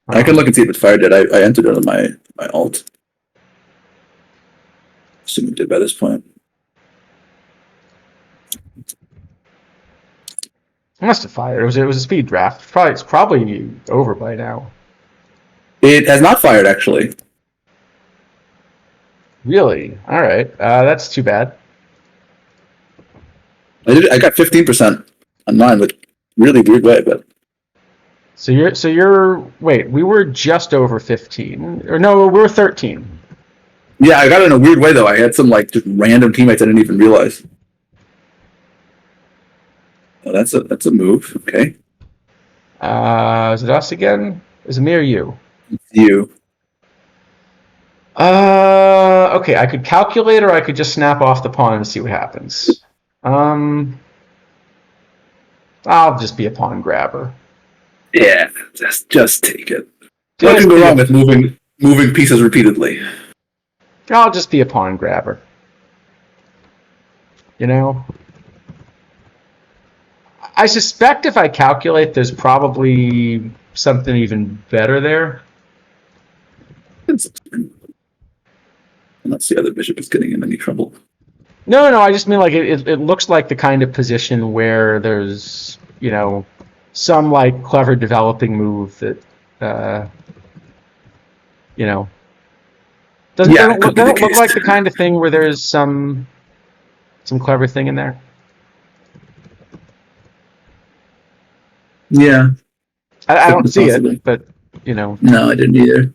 I can look and see if it fired it. I entered it on my alt. Assume it did by this point.
I must have fired. It was a speed draft. It's probably over by now.
It has not fired actually.
Really? All right. That's too bad.
I got 15% on mine, which really weird way, but
So you're wait, we were just over 15. Or no, we were 13.
yeah, I got it in a weird way though. I had some like just random teammates I didn't even realize. Oh, that's a move. Okay.
Is it us again? Is it me or you?
It's you.
Okay, I could calculate or I could just snap off the pawn and see what happens. I'll just be a pawn grabber.
Yeah, just take it. What can go wrong with moving pieces repeatedly?
I'll just be a pawn grabber. You know? I suspect if I calculate, there's probably something even better there.
Unless the other bishop is getting in any trouble.
No, I just mean like it looks like the kind of position where there's, some like clever developing move that, doesn't look like the kind of thing where there's some clever thing in there.
Yeah.
I don't see it, but
No, I didn't either.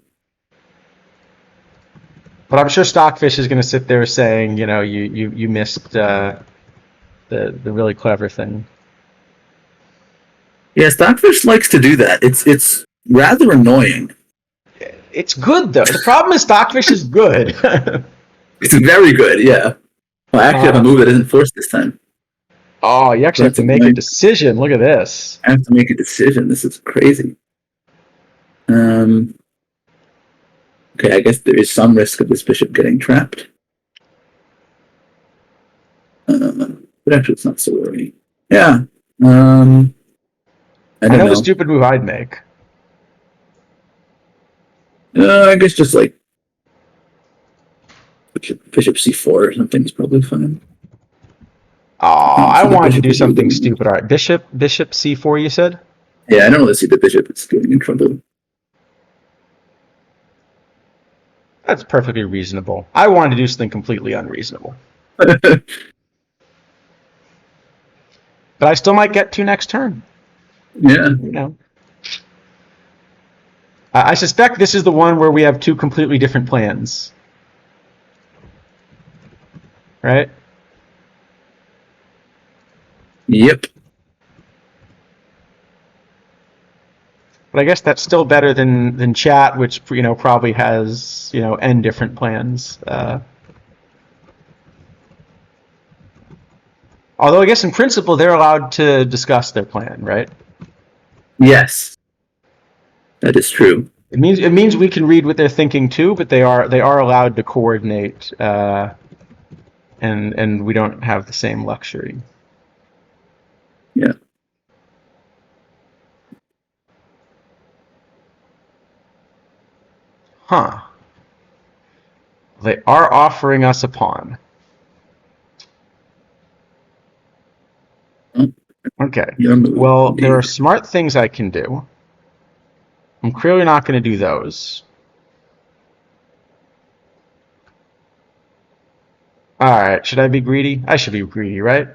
But I'm sure Stockfish is going to sit there saying, you missed the really clever thing.
Yeah, Stockfish likes to do that. It's rather annoying.
It's good though. The problem is Stockfish is good.
It's very good. Yeah. Well, I actually have a move that isn't forced this time.
Oh, you actually have to make a decision. Look at this.
I have to make a decision. This is crazy. Okay, I guess there is some risk of this bishop getting trapped. But actually, it's not so worrying. Yeah. I don't know.
The stupid move I'd make.
I guess just like bishop c4 or something is probably fine.
Oh, I wanted to do something stupid. All right, bishop c4. You said?
Yeah, I don't really see the bishop. It's getting in trouble.
That's perfectly reasonable. I wanted to do something completely unreasonable. But I still might get to next turn.
Yeah.
I suspect this is the one where we have two completely different plans. Right?
Yep.
But I guess that's still better than chat, which probably has n different plans. Although I guess in principle they're allowed to discuss their plan, right?
Yes, that is true.
It means we can read what they're thinking too, but they are allowed to coordinate, and we don't have the same luxury.
Yeah.
Huh. They are offering us a pawn. Okay. Well, there are smart things I can do. I'm clearly not going to do those. Alright, should I be greedy? I should be greedy, right?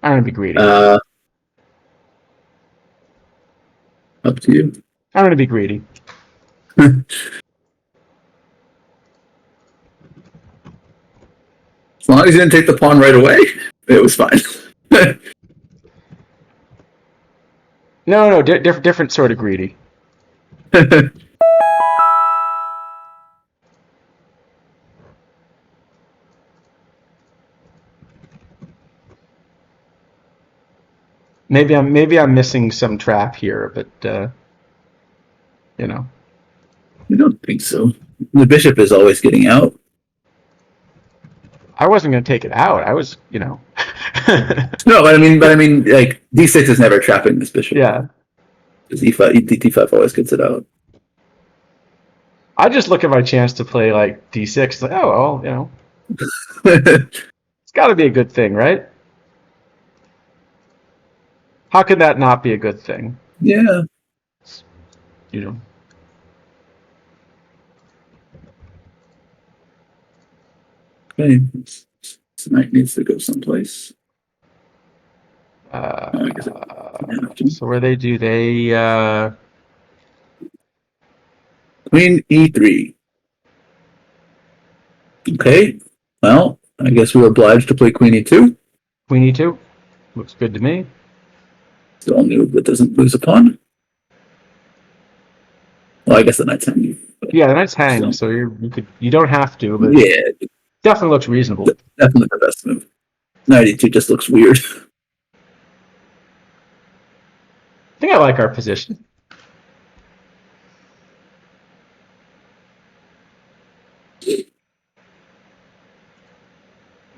I'm going to be greedy.
Up to you.
I'm going to be greedy.
As long as you didn't take the pawn right away, it was fine.
No, different sort of greedy. Maybe I'm missing some trap here, but you know.
I don't think so. The bishop is always getting out.
I wasn't going to take it out. I was,
No, but I mean, like d6 is never trapping this bishop.
Yeah.
Because d5 always gets it out.
I just look at my chance to play like d6. Like, oh, well, it's got to be a good thing, right? How could that not be a good thing?
Yeah. Okay. This knight needs to go someplace.
So where they do
Queen e3. Okay. Well, I guess we're obliged to play Queen e2.
Queen e2 looks good to me.
Still new, but doesn't lose a pawn. Well, I guess the knight's hanging.
Yeah, the knight's hanging, so you don't have to, but
yeah,
definitely looks reasonable.
Definitely the best move. Knight e2 just looks weird.
I think I like our position. I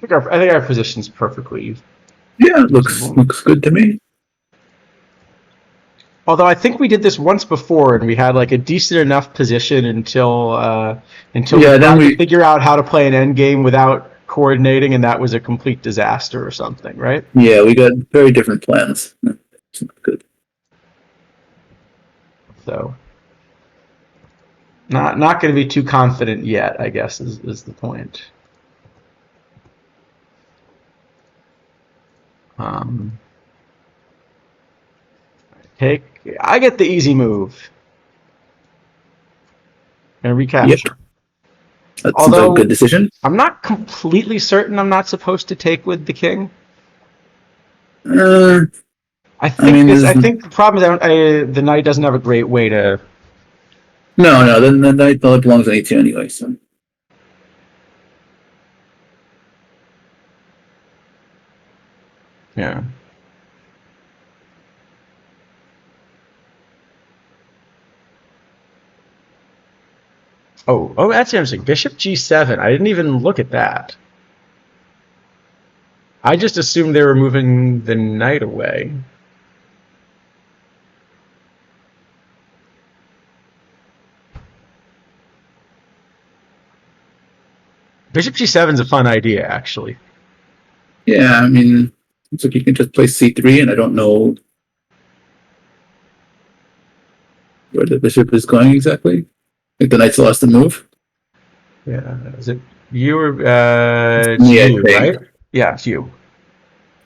think our position's perfectly.
Yeah, it looks good to me.
Although I think we did this once before, and we had like a decent enough position until we had to figure out how to play an end game without coordinating, and that was a complete disaster or something, right?
Yeah, we got very different plans. It's not good.
So, not going to be too confident yet, I guess, is the point. I get the easy move. And recapture.
Yep. That's a good decision.
I'm not completely certain I'm not supposed to take with the king. I think the problem is the knight doesn't have a great way to.
No, then the knight belongs on a2 anyway. So.
Yeah. Oh, that's interesting. Bishop g7. I didn't even look at that. I just assumed they were moving the knight away. Bishop g7 is a fun idea, actually.
Yeah, I mean, it's like you can just play c3, and I don't know where the bishop is going exactly. I think the knight's lost the move.
Yeah, is it you or it's you, right? Yeah, it's you.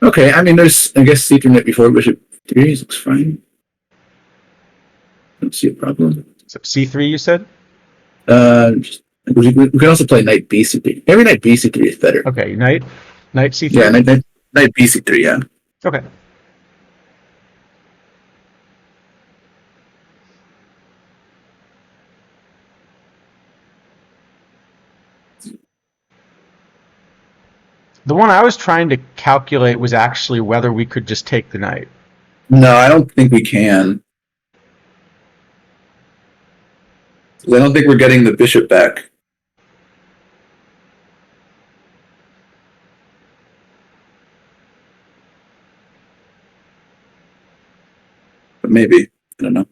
Okay, I mean, there's I guess c3 knight before bishop 3 looks fine. Don't see a problem.
So c3, you said?
We can also play knight b3. Every knight b3 is better.
Okay, knight c3.
Yeah, knight b3. Yeah.
Okay. The one I was trying to calculate was actually whether we could just take the knight.
No, I don't think we can. I don't think we're getting the bishop back. But maybe. I don't know.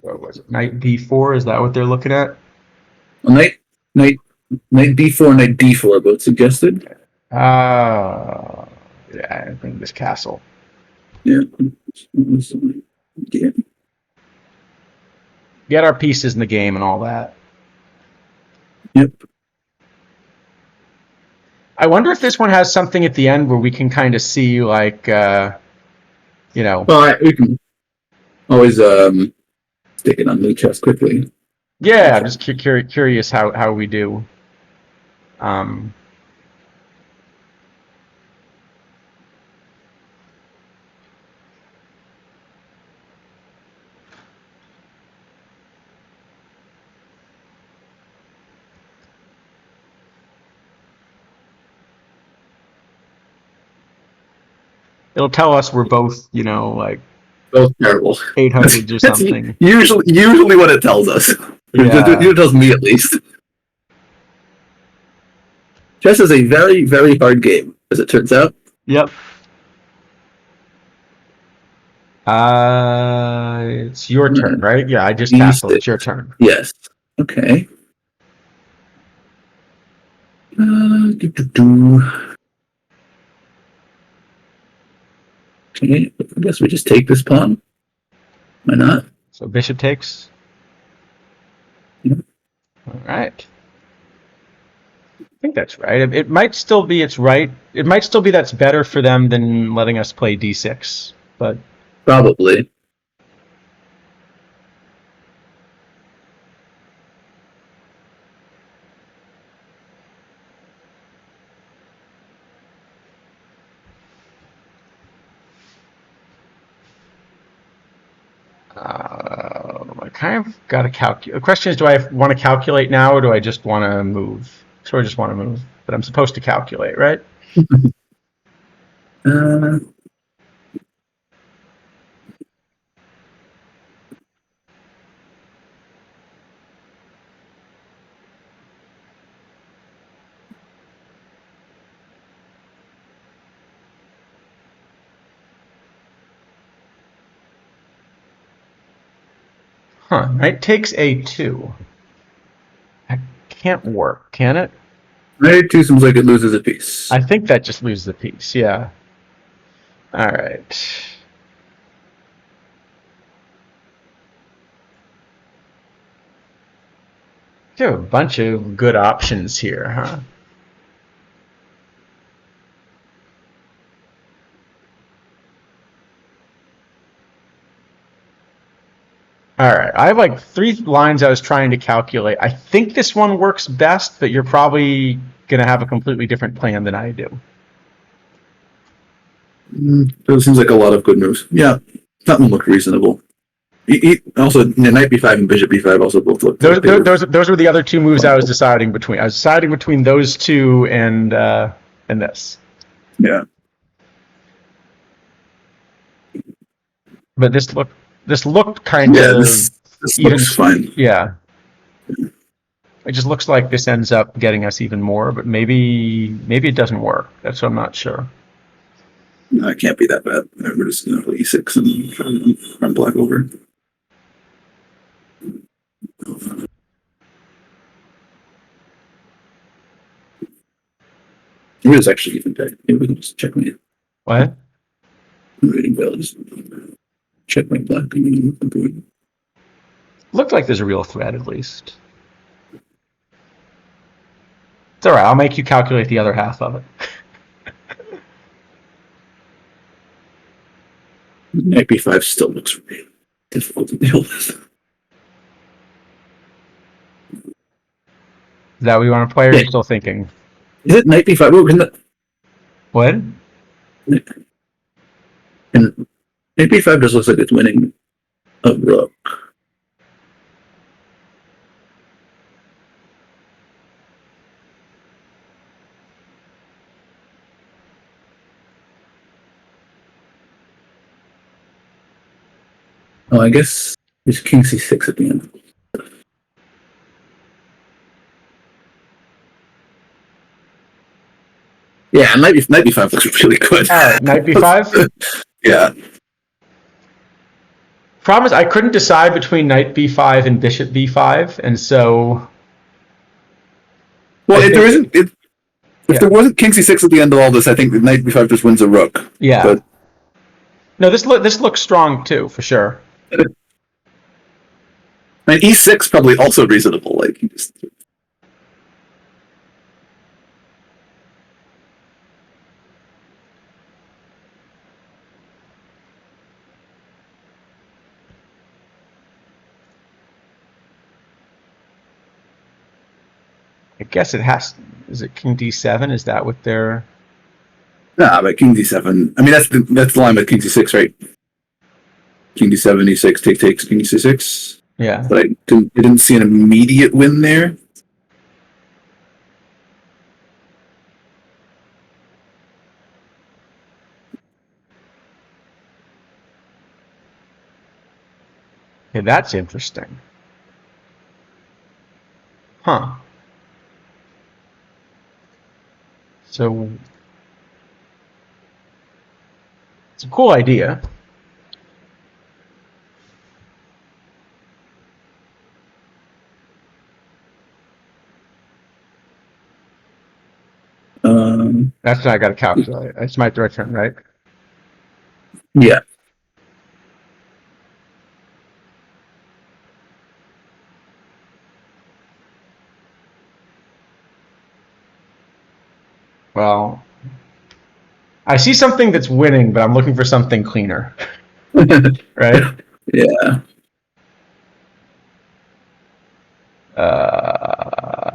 What was it? Knight b4? Is that what they're looking at?
Well, knight b4, knight d4, both suggested.
Yeah, I think this castle.
Yeah. Yeah.
Get our pieces in the game and all that.
Yep.
I wonder if this one has something at the end where we can kind of see, like, you know.
Well, we can always stick it on the chest quickly.
Yeah, I'm just curious how we do. Um, it'll tell us we're both, like
Both terrible.
800s or
That's
something.
usually what it tells us.
Yeah.
It tells me at least. Chess is a very, very hard game, as it turns out.
Yep. It's your turn, right? Yeah, I just castled. It's your turn.
Yes. Okay. Okay, I guess we just take this pawn. Why not?
So bishop takes.
Yeah.
All right. I think that's right. It might still be it's right. It might still be that's better for them than letting us play d6, but
Probably.
I kind of got to calculate. The question is, do I want to calculate now, or do I just want to move? Sort of just want to move, but I'm supposed to calculate, right?
uh,
Huh. Knight takes a2. That can't work, can it?
Knight 2 seems like it loses a piece.
I think that just loses the piece, yeah. All right. There are a bunch of good options here, huh? All right, I have like 3 lines I was trying to calculate. I think this one works best, but you're probably going to have a completely different plan than I do.
It seems like a lot of good moves. Yeah, that one looked reasonable. Also, knight b5 and bishop b5 also both look.
Those were the other 2 moves I was deciding between. I was deciding between those 2 and this.
Yeah.
But this looked kind of.
This looks fine.
Yeah. It just looks like this ends up getting us even more, but maybe it doesn't work. That's what I'm not sure.
No, it can't be that bad. We're just going to play e6 and try and run black over. Maybe it's actually even better. Maybe we can just checkmate.
What?
I'm reading well. Just checkmate black.
Looked like there's a real threat, at least. It's all right. I'll make you calculate the other half of it.
Knight b5 still looks really difficult to deal with.
Is that what you want to play, or are you still thinking?
Is it knight b5?
What?
And knight b5 just looks like it's winning a rook. Oh, I guess there's king c6 at the end. Yeah, knight b5 looks really good.
All right, knight b5?
Yeah.
Problem is, I couldn't decide between knight b5 and bishop b5, and so...
Well, there isn't... If there wasn't king c6 at the end of all this, I think knight b5 just wins a rook.
Yeah.
But
no, this looks strong too, for sure.
I mean, e6 probably also reasonable. Like, you just...
I guess it has. Is it king d7? Is that what they're?
Nah, but king d7. I mean, that's the line with king c6, right? King d7, e6, takes king c6.
Yeah.
But I didn't see an immediate win there.
Okay, that's interesting. Huh. So it's a cool idea. That's what I got to calculate. It's my third turn, right?
Yeah.
Well, I see something that's winning, but I'm looking for something cleaner. Right?
Yeah.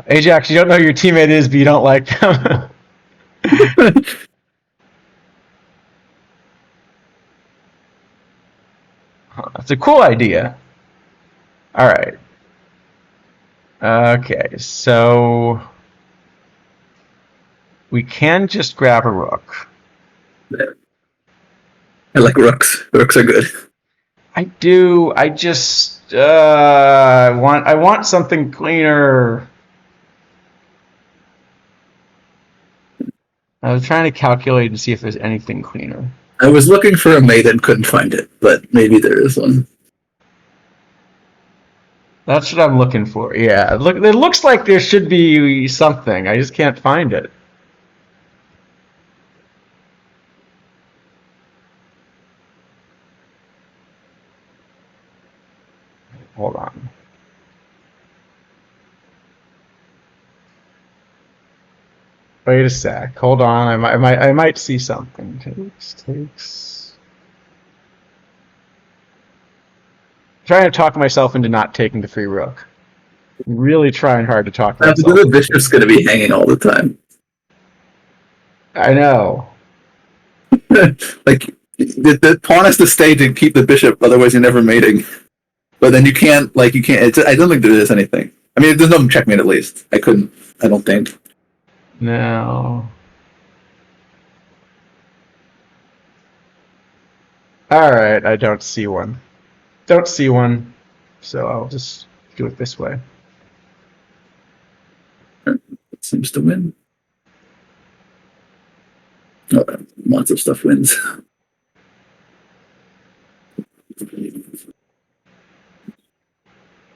Ajax, you don't know who your teammate is, but you don't like them. It's a cool idea. All right. Okay, so we can just grab a rook.
I like rooks. Rooks are good.
I do. I just I want something cleaner. I was trying to calculate and see if there's anything cleaner.
I was looking for a mate and couldn't find it, but maybe there is one.
That's what I'm looking for. Yeah, look. It looks like there should be something. I just can't find it. Hold on. Wait a sec. Hold on. I might see something. Takes. Trying to talk myself into not taking the free rook. Really trying hard to talk myself.
The bishop's going to be hanging all the time.
I know.
Like, the pawn has to stay to keep the bishop, otherwise you're never mating. But then you can't. I don't think there is anything. I mean, there's no checkmate at least. I don't think.
No. Alright, I don't see one. Don't see one. So I'll just do it this way.
It seems to win. Oh, lots of stuff wins.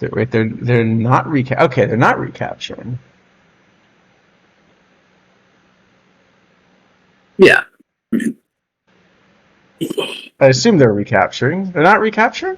Wait, they're not okay, they're not recapturing.
Yeah.
I assume they're recapturing. They're not recapturing?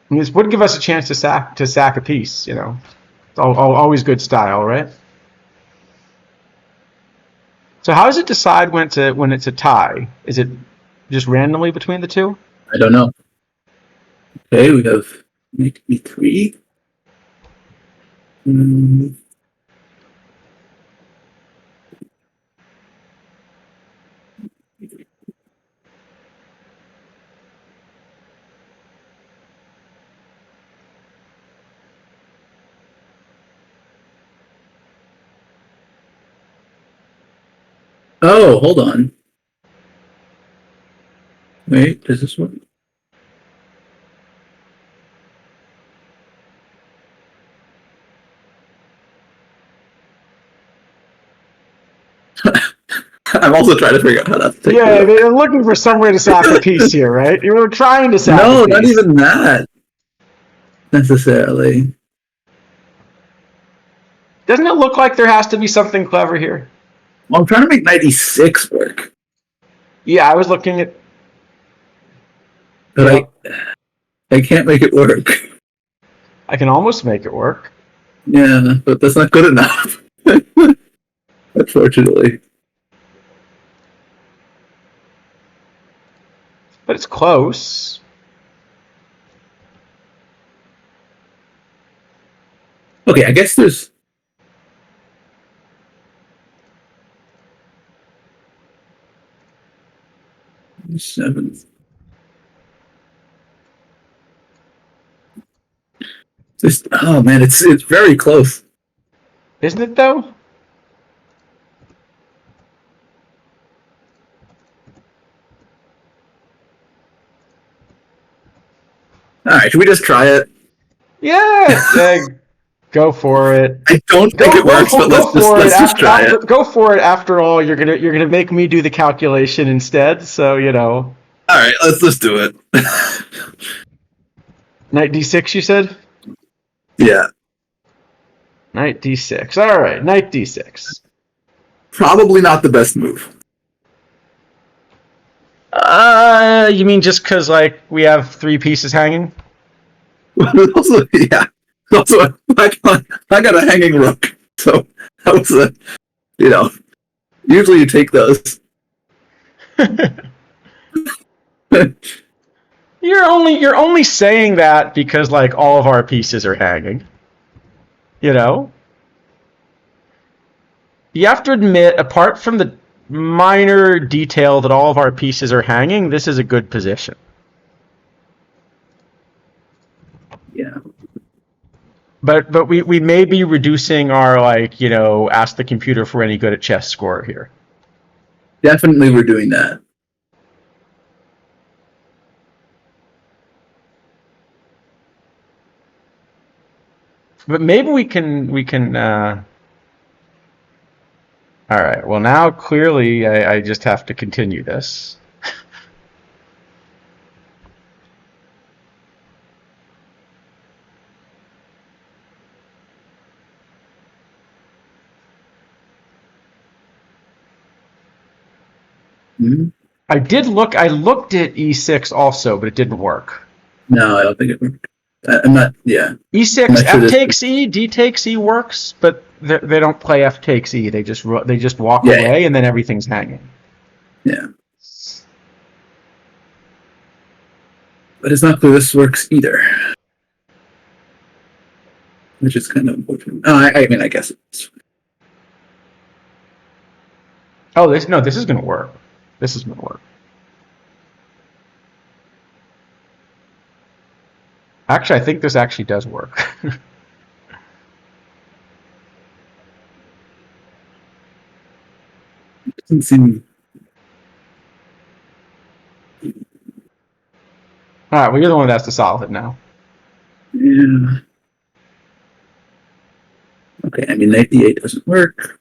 I mean, this would give us a chance to sack a piece, you know. It's always good style, right? So how does it decide when it's a tie? Is it just randomly between the two?
I don't know. Okay, we have knight e3. Oh, hold on. Wait, does this work? I'm also trying to figure out how to take
Yeah,
it.
they're looking for somewhere to sack a piece here, right? You were trying to sack
No,
a piece.
not even that necessarily.
Doesn't it look like there has to be something clever here?
Well, I'm trying to make knight e6 work,
Yeah, I was looking at.
but I can't make it work.
I can almost make it work.
Yeah, but that's not good enough. Unfortunately.
But it's close.
Okay, I guess there's. Seven. Oh man, it's very close.
Isn't it, though?
All right, should we just try it?
Yeah, go for it.
I don't think it works, but
Go for it.
let's just try
After,
it.
go for it. After all, you're gonna make me do the calculation instead. So
All right, let's just do it.
knight d6. You said
Yeah,
knight d6. All right, knight d6.
probably not the best move.
You mean just because like we have 3 pieces hanging?
Also, yeah. Also, I got a hanging rook, so that was a, usually you take those.
You're only saying that because like all of our pieces are hanging. You know? You have to admit, apart from the minor detail that all of our pieces are hanging, this is a good position.
Yeah.
But we may be reducing our ask the computer for any good at chess score here.
Definitely we're doing that.
But maybe we can all right. Well, now clearly I just have to continue this.
Mm-hmm.
I looked at e6 also, but it didn't work.
No, I don't think it worked. I'm not. Yeah.
E6, F takes E, D takes E works, but they don't play F takes E. They just walk away, and then everything's hanging.
Yeah. But it's not clear this works either, which is kind of unfortunate. I mean, I guess it's.
Oh, this is gonna work. This is gonna work. Actually, I think this actually does work.
Doesn't seem.
All right, well, you're the one that has to solve it now.
Yeah. Okay, I mean, knight d8 doesn't work.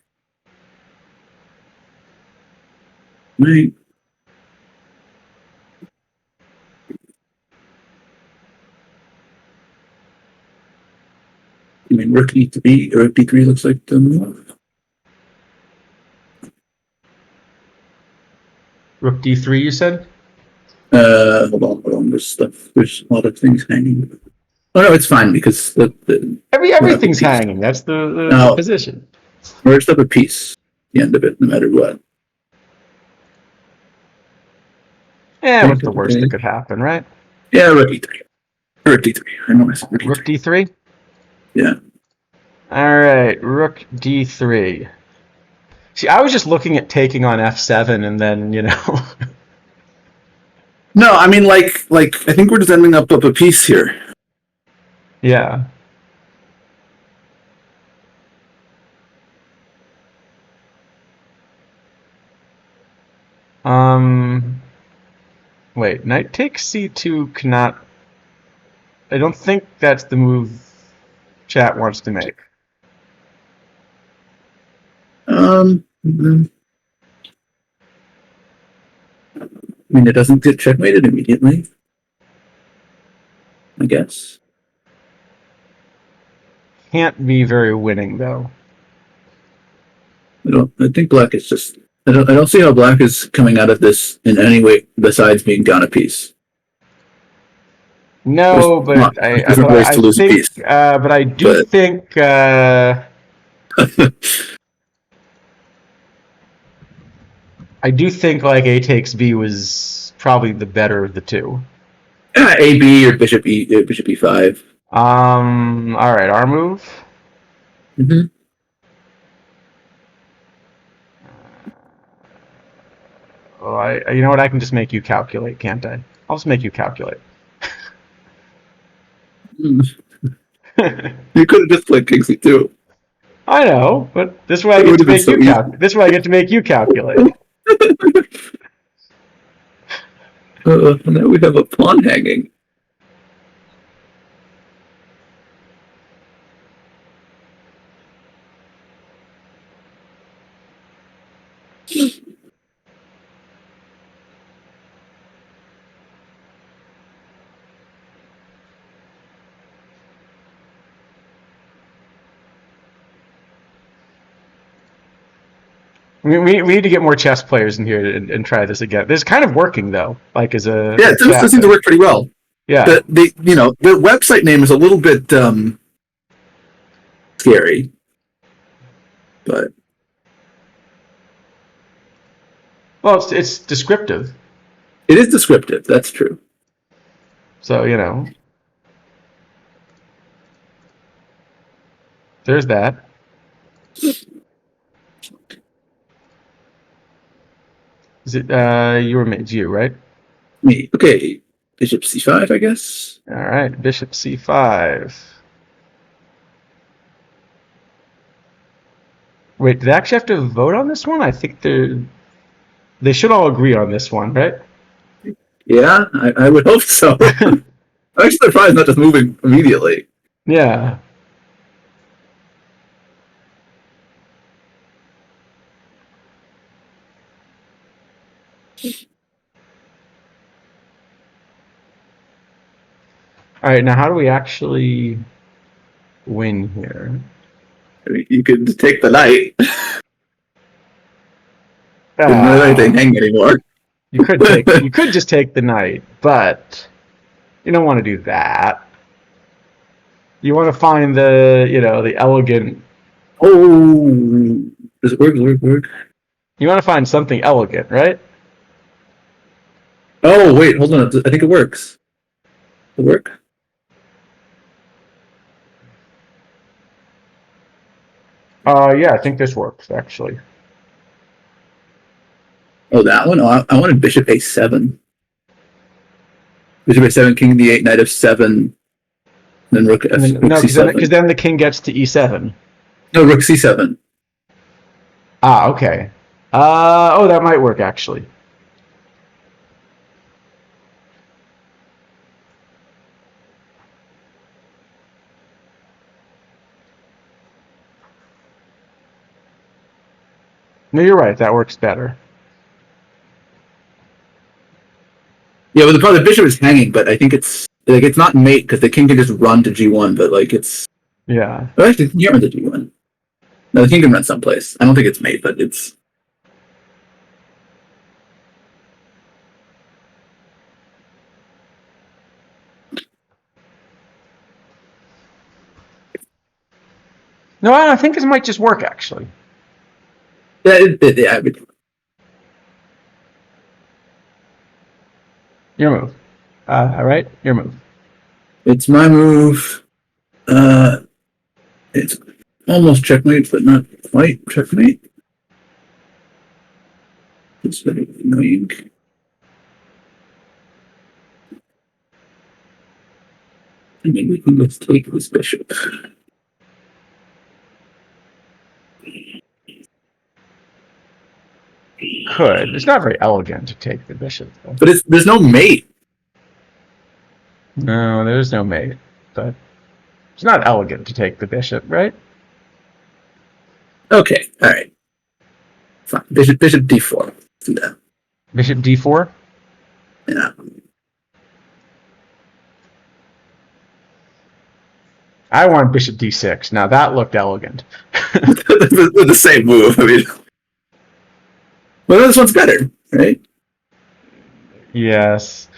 Right. I mean, rook e3 or rook d3 looks like the move.
Rook d3, you said?
Hold on. There's a lot of things hanging. Oh no, it's fine because
Everything's hanging. That's the position.
Merged up a piece. The end of it, no matter what.
Yeah, what's the worst that could happen, right?
Yeah, rook e3. Rook d3. I know I said rook
d3. Rook d3?
Yeah.
All right, rook d3. See, I was just looking at taking on f7 and then,
No, I mean, like I think we're just ending up a piece here.
Yeah. Wait, knight takes c2 cannot. I don't think that's the move chat wants to make.
I mean, it doesn't get checkmated immediately, I guess.
Can't be very winning though.
I think black is just. I don't see how black is coming out of this in any way besides being down a piece.
No, but
There's different ways to lose a
think,
piece.
but I do think. I do think like A takes B was probably the better of the two.
Yeah, A B or bishop E5.
All right, our move.
Mm-hmm.
Well, you know what? I can just make you calculate, can't I? I'll just make you calculate.
You could have just played King C2.
I know, but this way I get to make you this way I get to make you calculate.
Now we have a pawn hanging.
We need to get more chess players in here and try this again. This is kind of working though, like as a
yeah, it does seem to work pretty well.
Yeah,
the website name is a little bit scary, but
well, it's descriptive.
It is descriptive. That's true.
So there's that. Is it it's you, right?
Me. Okay. Bishop C5, I guess.
All right, Bishop C5. Wait, do they actually have to vote on this one? I think they should all agree on this one, right?
Yeah, I would hope so. I'm actually surprised not just moving immediately.
Yeah. All right, now how do we actually win here?
I mean, you could take the knight. Didn't really anything hang anymore.
You could just take the knight, but you don't want to do that. You want to find the elegant.
Oh, does it work? Does it work?
You want to find something elegant, right?
Oh wait, hold on. I think it works. Does it work?
Yeah, I think this works actually.
Oh, that one? Oh, I wanted bishop a7. Bishop a7, king d8, knight f7, then rook f7.
No, because then the king gets to e7.
No, rook c7.
Ah, okay. Oh, that might work actually. No, you're right. That works better.
Yeah, but the bishop is hanging, but I think it's not mate because the king can just run to g1, but it's.
Yeah.
Oh, actually, you can't run to g1. No, the king can run someplace. I don't think it's mate, but it's.
No, I think this might just work actually.
Yeah, yeah.
Your move. All right, your move.
It's my move. It's almost checkmate, but not quite checkmate. It's very annoying. And then we can just take this bishop.
Could. It's not very elegant to take the bishop, though.
But there's no mate.
No, there's no mate. But it's not elegant to take the bishop, right?
Okay, all right. Fine. Bishop d4. Let's do that.
Bishop d4? I want bishop d6. Now that looked elegant.
The same move. I mean, well, this one's better, right?
Yes.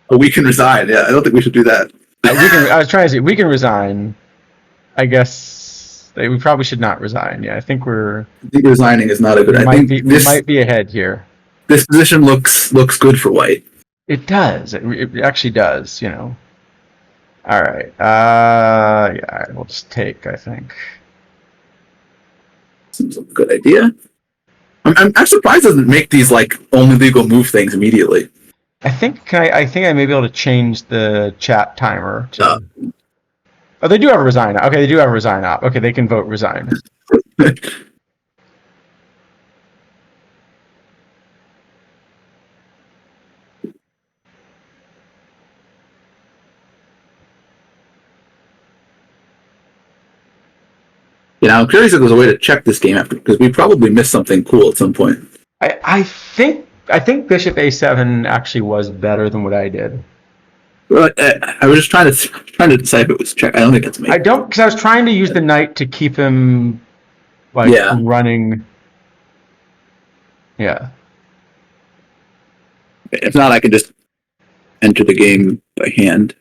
We can resign. Yeah, I don't think we should do that.
I was trying to say we can resign. I guess we probably should not resign. Yeah, I think
I think resigning is not a good.
we might be ahead here.
This position looks good for white.
It does. It actually does. All right. Yeah. All right, we'll just take. I think.
Seems like a good idea. I'm surprised it doesn't make these like only legal move things immediately.
I think I may be able to change the chat timer to. Oh, they do have a resign. Okay, they do have a resign op. Okay, they can vote resign.
I'm curious if there's a way to check this game after, because we probably missed something cool at some point.
I think bishop a7 actually was better than what I did.
Well, I was just trying to decide if it was check. I don't think it's me.
I don't, because I was trying to use the knight to keep him running. Yeah.
If not, I can just enter the game by hand.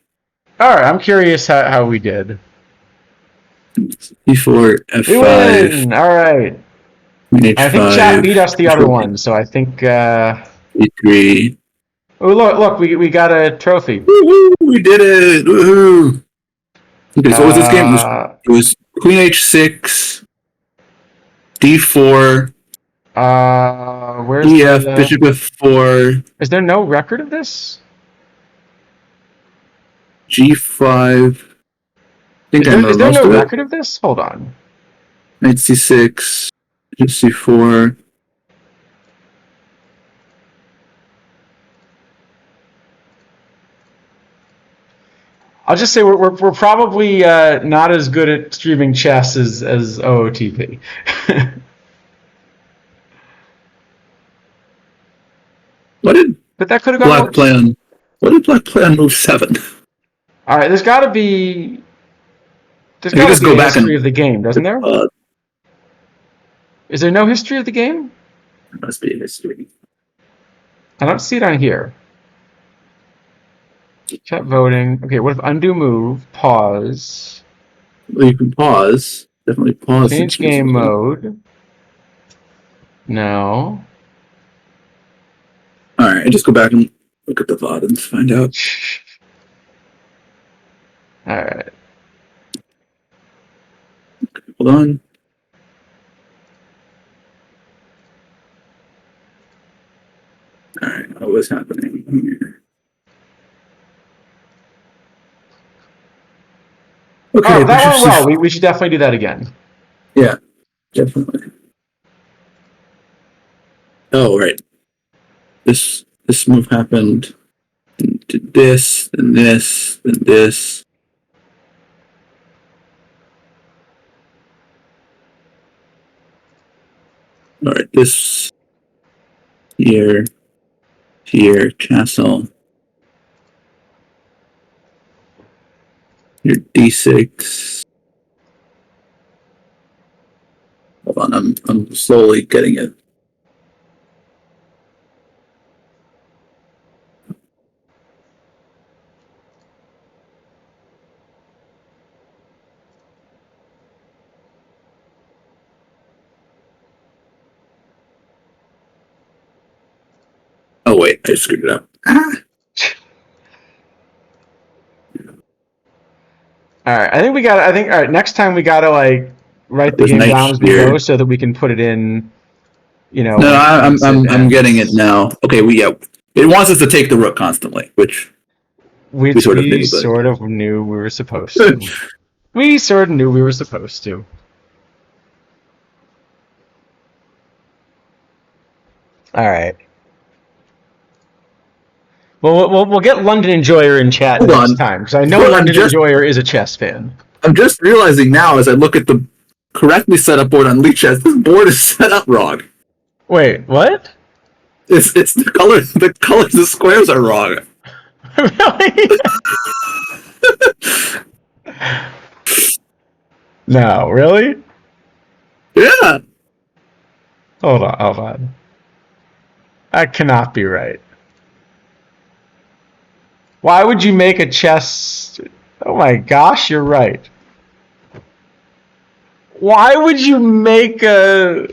All right, I'm curious how we did.
E4, F5.
We win! All right.
H5,
I think chat beat us the other one, so I think.
E3.
Oh look! We got a trophy.
Woohoo! We did it! Woohoo! Okay, so what was this game? It was Queen H6, D4.
Where's
EF, Bishop F4.
Is there no record of this?
G5. Is
there no record of this? Hold on.
Knight C6, C4.
I'll just say we're probably not as good at streaming chess as OOTP. But that could have gone
Black play on? What did Black play on move 7?
All right, there's got to be. There's got to be a history of the game, doesn't there? Is there no history of the game?
There must be a history.
I don't see it on here. Chat voting. Okay, what if undo move, pause?
Well, you can pause. Definitely pause.
Change game mode. No.
All right, just go back and look at the VOD and find out.
All right.
Hold on. All right, what was happening here? Okay,
oh, that went well. We should definitely do that again.
Yeah, definitely. Oh, right. This move happened. Did this, then this, then this. All right, this here, castle. Your D6. Hold on, I'm slowly getting it. Oh wait, I screwed it up.
All right, I think all right, next time we gotta write the game down as we go so that we can put it in. No,
I'm getting it now. Okay, it wants us to take the rook constantly, which
We
sort of knew, but
sort of knew we were supposed to. We sort of knew we were supposed to. All right. Well, we'll get London Enjoyer in chat
Hold
next
on.
time because I know
Hold on,
London Enjoyer is a chess fan.
I'm just realizing now as I look at the correctly set up board on Leech Chess, this board is set up wrong.
Wait, what?
It's the colors. The colors. The squares are wrong.
Really? No, really?
Yeah.
Hold on. That cannot be right. Why would you make a chess? Oh my gosh, you're right. Why would you make a?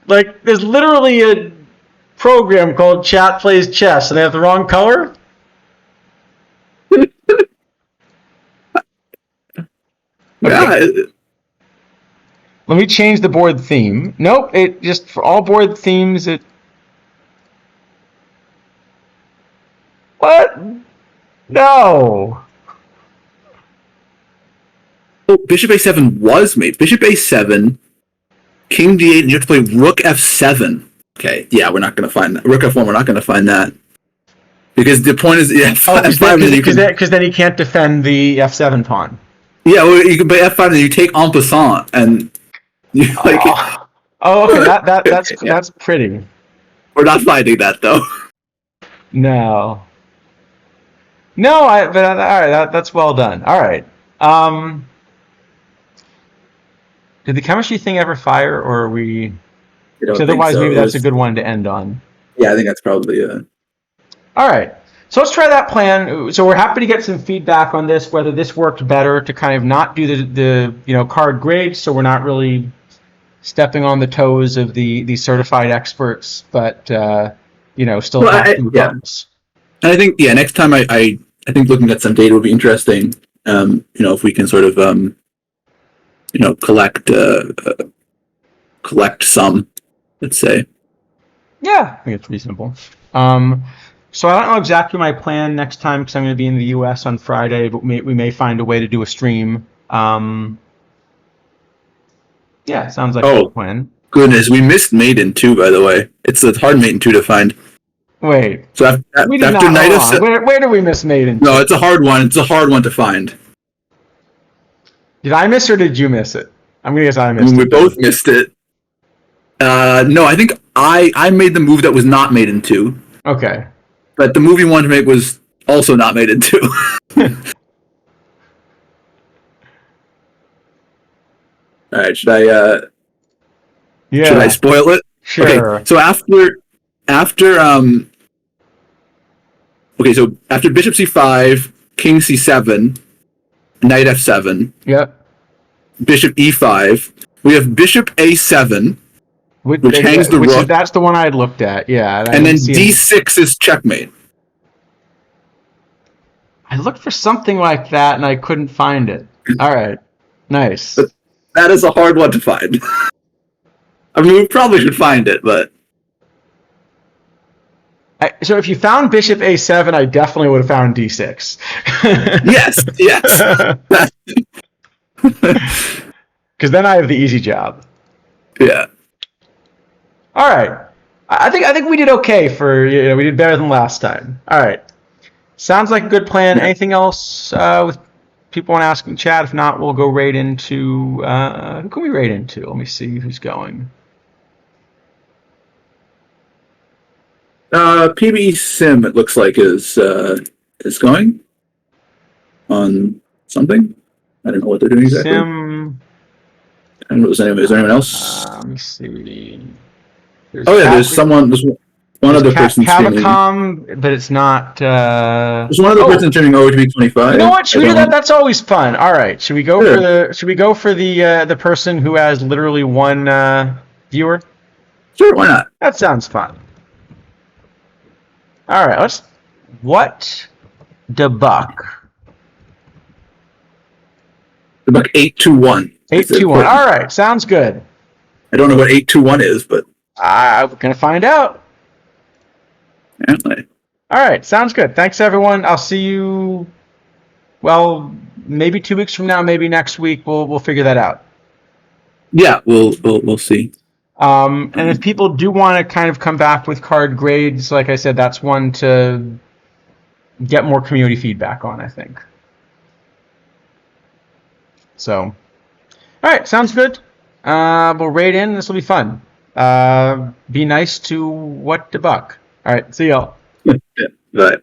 Like, there's literally a program called Chat Plays Chess, and they have the wrong color?
Yeah.
Let me change the board theme. Nope, it just, for all board themes, it... What? No!
Oh, Bishop A7 was made. Bishop A7, King D8, and you have to play Rook F7. Okay, yeah, we're not going to find that. Rook F1, we're not going to find that. Because the point is, yeah,
because then he can't defend the F7 pawn.
Yeah, well, you can play F5 and you take en passant, and you like.
Oh, okay, that's pretty.
We're not finding that though.
No. But all right, that's well done. All right. Did the chemistry thing ever fire, or are we? Otherwise, so. Maybe that's a good one to end on.
Yeah, I think that's probably
All right. So let's try that plan. So we're happy to get some feedback on this, whether this worked better to kind of not do the card grades, so we're not really stepping on the toes of the certified experts, but still.
Well, yeah. And I think next time I think looking at some data would be interesting. If we can sort of collect some, let's say.
Yeah, I think it's reasonable. So I don't know exactly my plan next time because I'm going to be in the U.S. on Friday, but we may find a way to do a stream. Yeah, sounds like a plan.
Goodness, we missed Maiden 2, by the way. It's a hard Maiden 2 to find.
Wait.
So after Night of...
Where do we miss Maiden 2?
No, it's a hard one. It's a hard one to find.
Did I miss it or did you miss it? I'm going to guess I missed it.
We both missed it. No, I think I made the move that was not Maiden 2.
Okay.
But the move you wanted to make was also not Maiden 2. All right, should I spoil it?
Sure.
Okay, so after Bishop C5, King C7, Knight F7.
Yep.
Bishop E5. We have Bishop A7. Which hangs the rook.
That's the one I had looked at, yeah.
And then D6 is checkmate.
I looked for something like that and I couldn't find it. All right, nice.
But that is a hard one to find. I mean, we probably should find it, but...
So if you found Bishop A7, I definitely would have found D6.
Yes.
Because then I have the easy job.
Yeah.
All right. I think we did okay we did better than last time. All right. Sounds like a good plan. Anything else with people want to ask in chat? If not, we'll go right into who can we rate into? Let me see who's going.
PBE Sim, it looks like, is going on something. I don't know what they're doing exactly.
Sim.
I don't know. Is there anyone else?
Let me see.
There's one other person streaming.
Capcom, but it's not.
There's one other person streaming over to be 25.
You know what? Should we do that? That's always fun. All right. Should we go for the person who has literally one viewer?
Sure. Why not?
That sounds fun. All right. What the buck?
The buck 821.
821. All right. Sounds good.
I don't know what 821 is, but
I'm gonna find out.
Apparently.
All right, sounds good. Thanks, everyone. I'll see you. Well, maybe 2 weeks from now, maybe next week. We'll figure that out.
Yeah, we'll see.
And if people do want to kind of come back with card grades, like I said, that's one to get more community feedback on, I think. So, all right, sounds good. We'll raid in. This will be fun. Be nice to what the buck. All right, see y'all.
Yeah, right.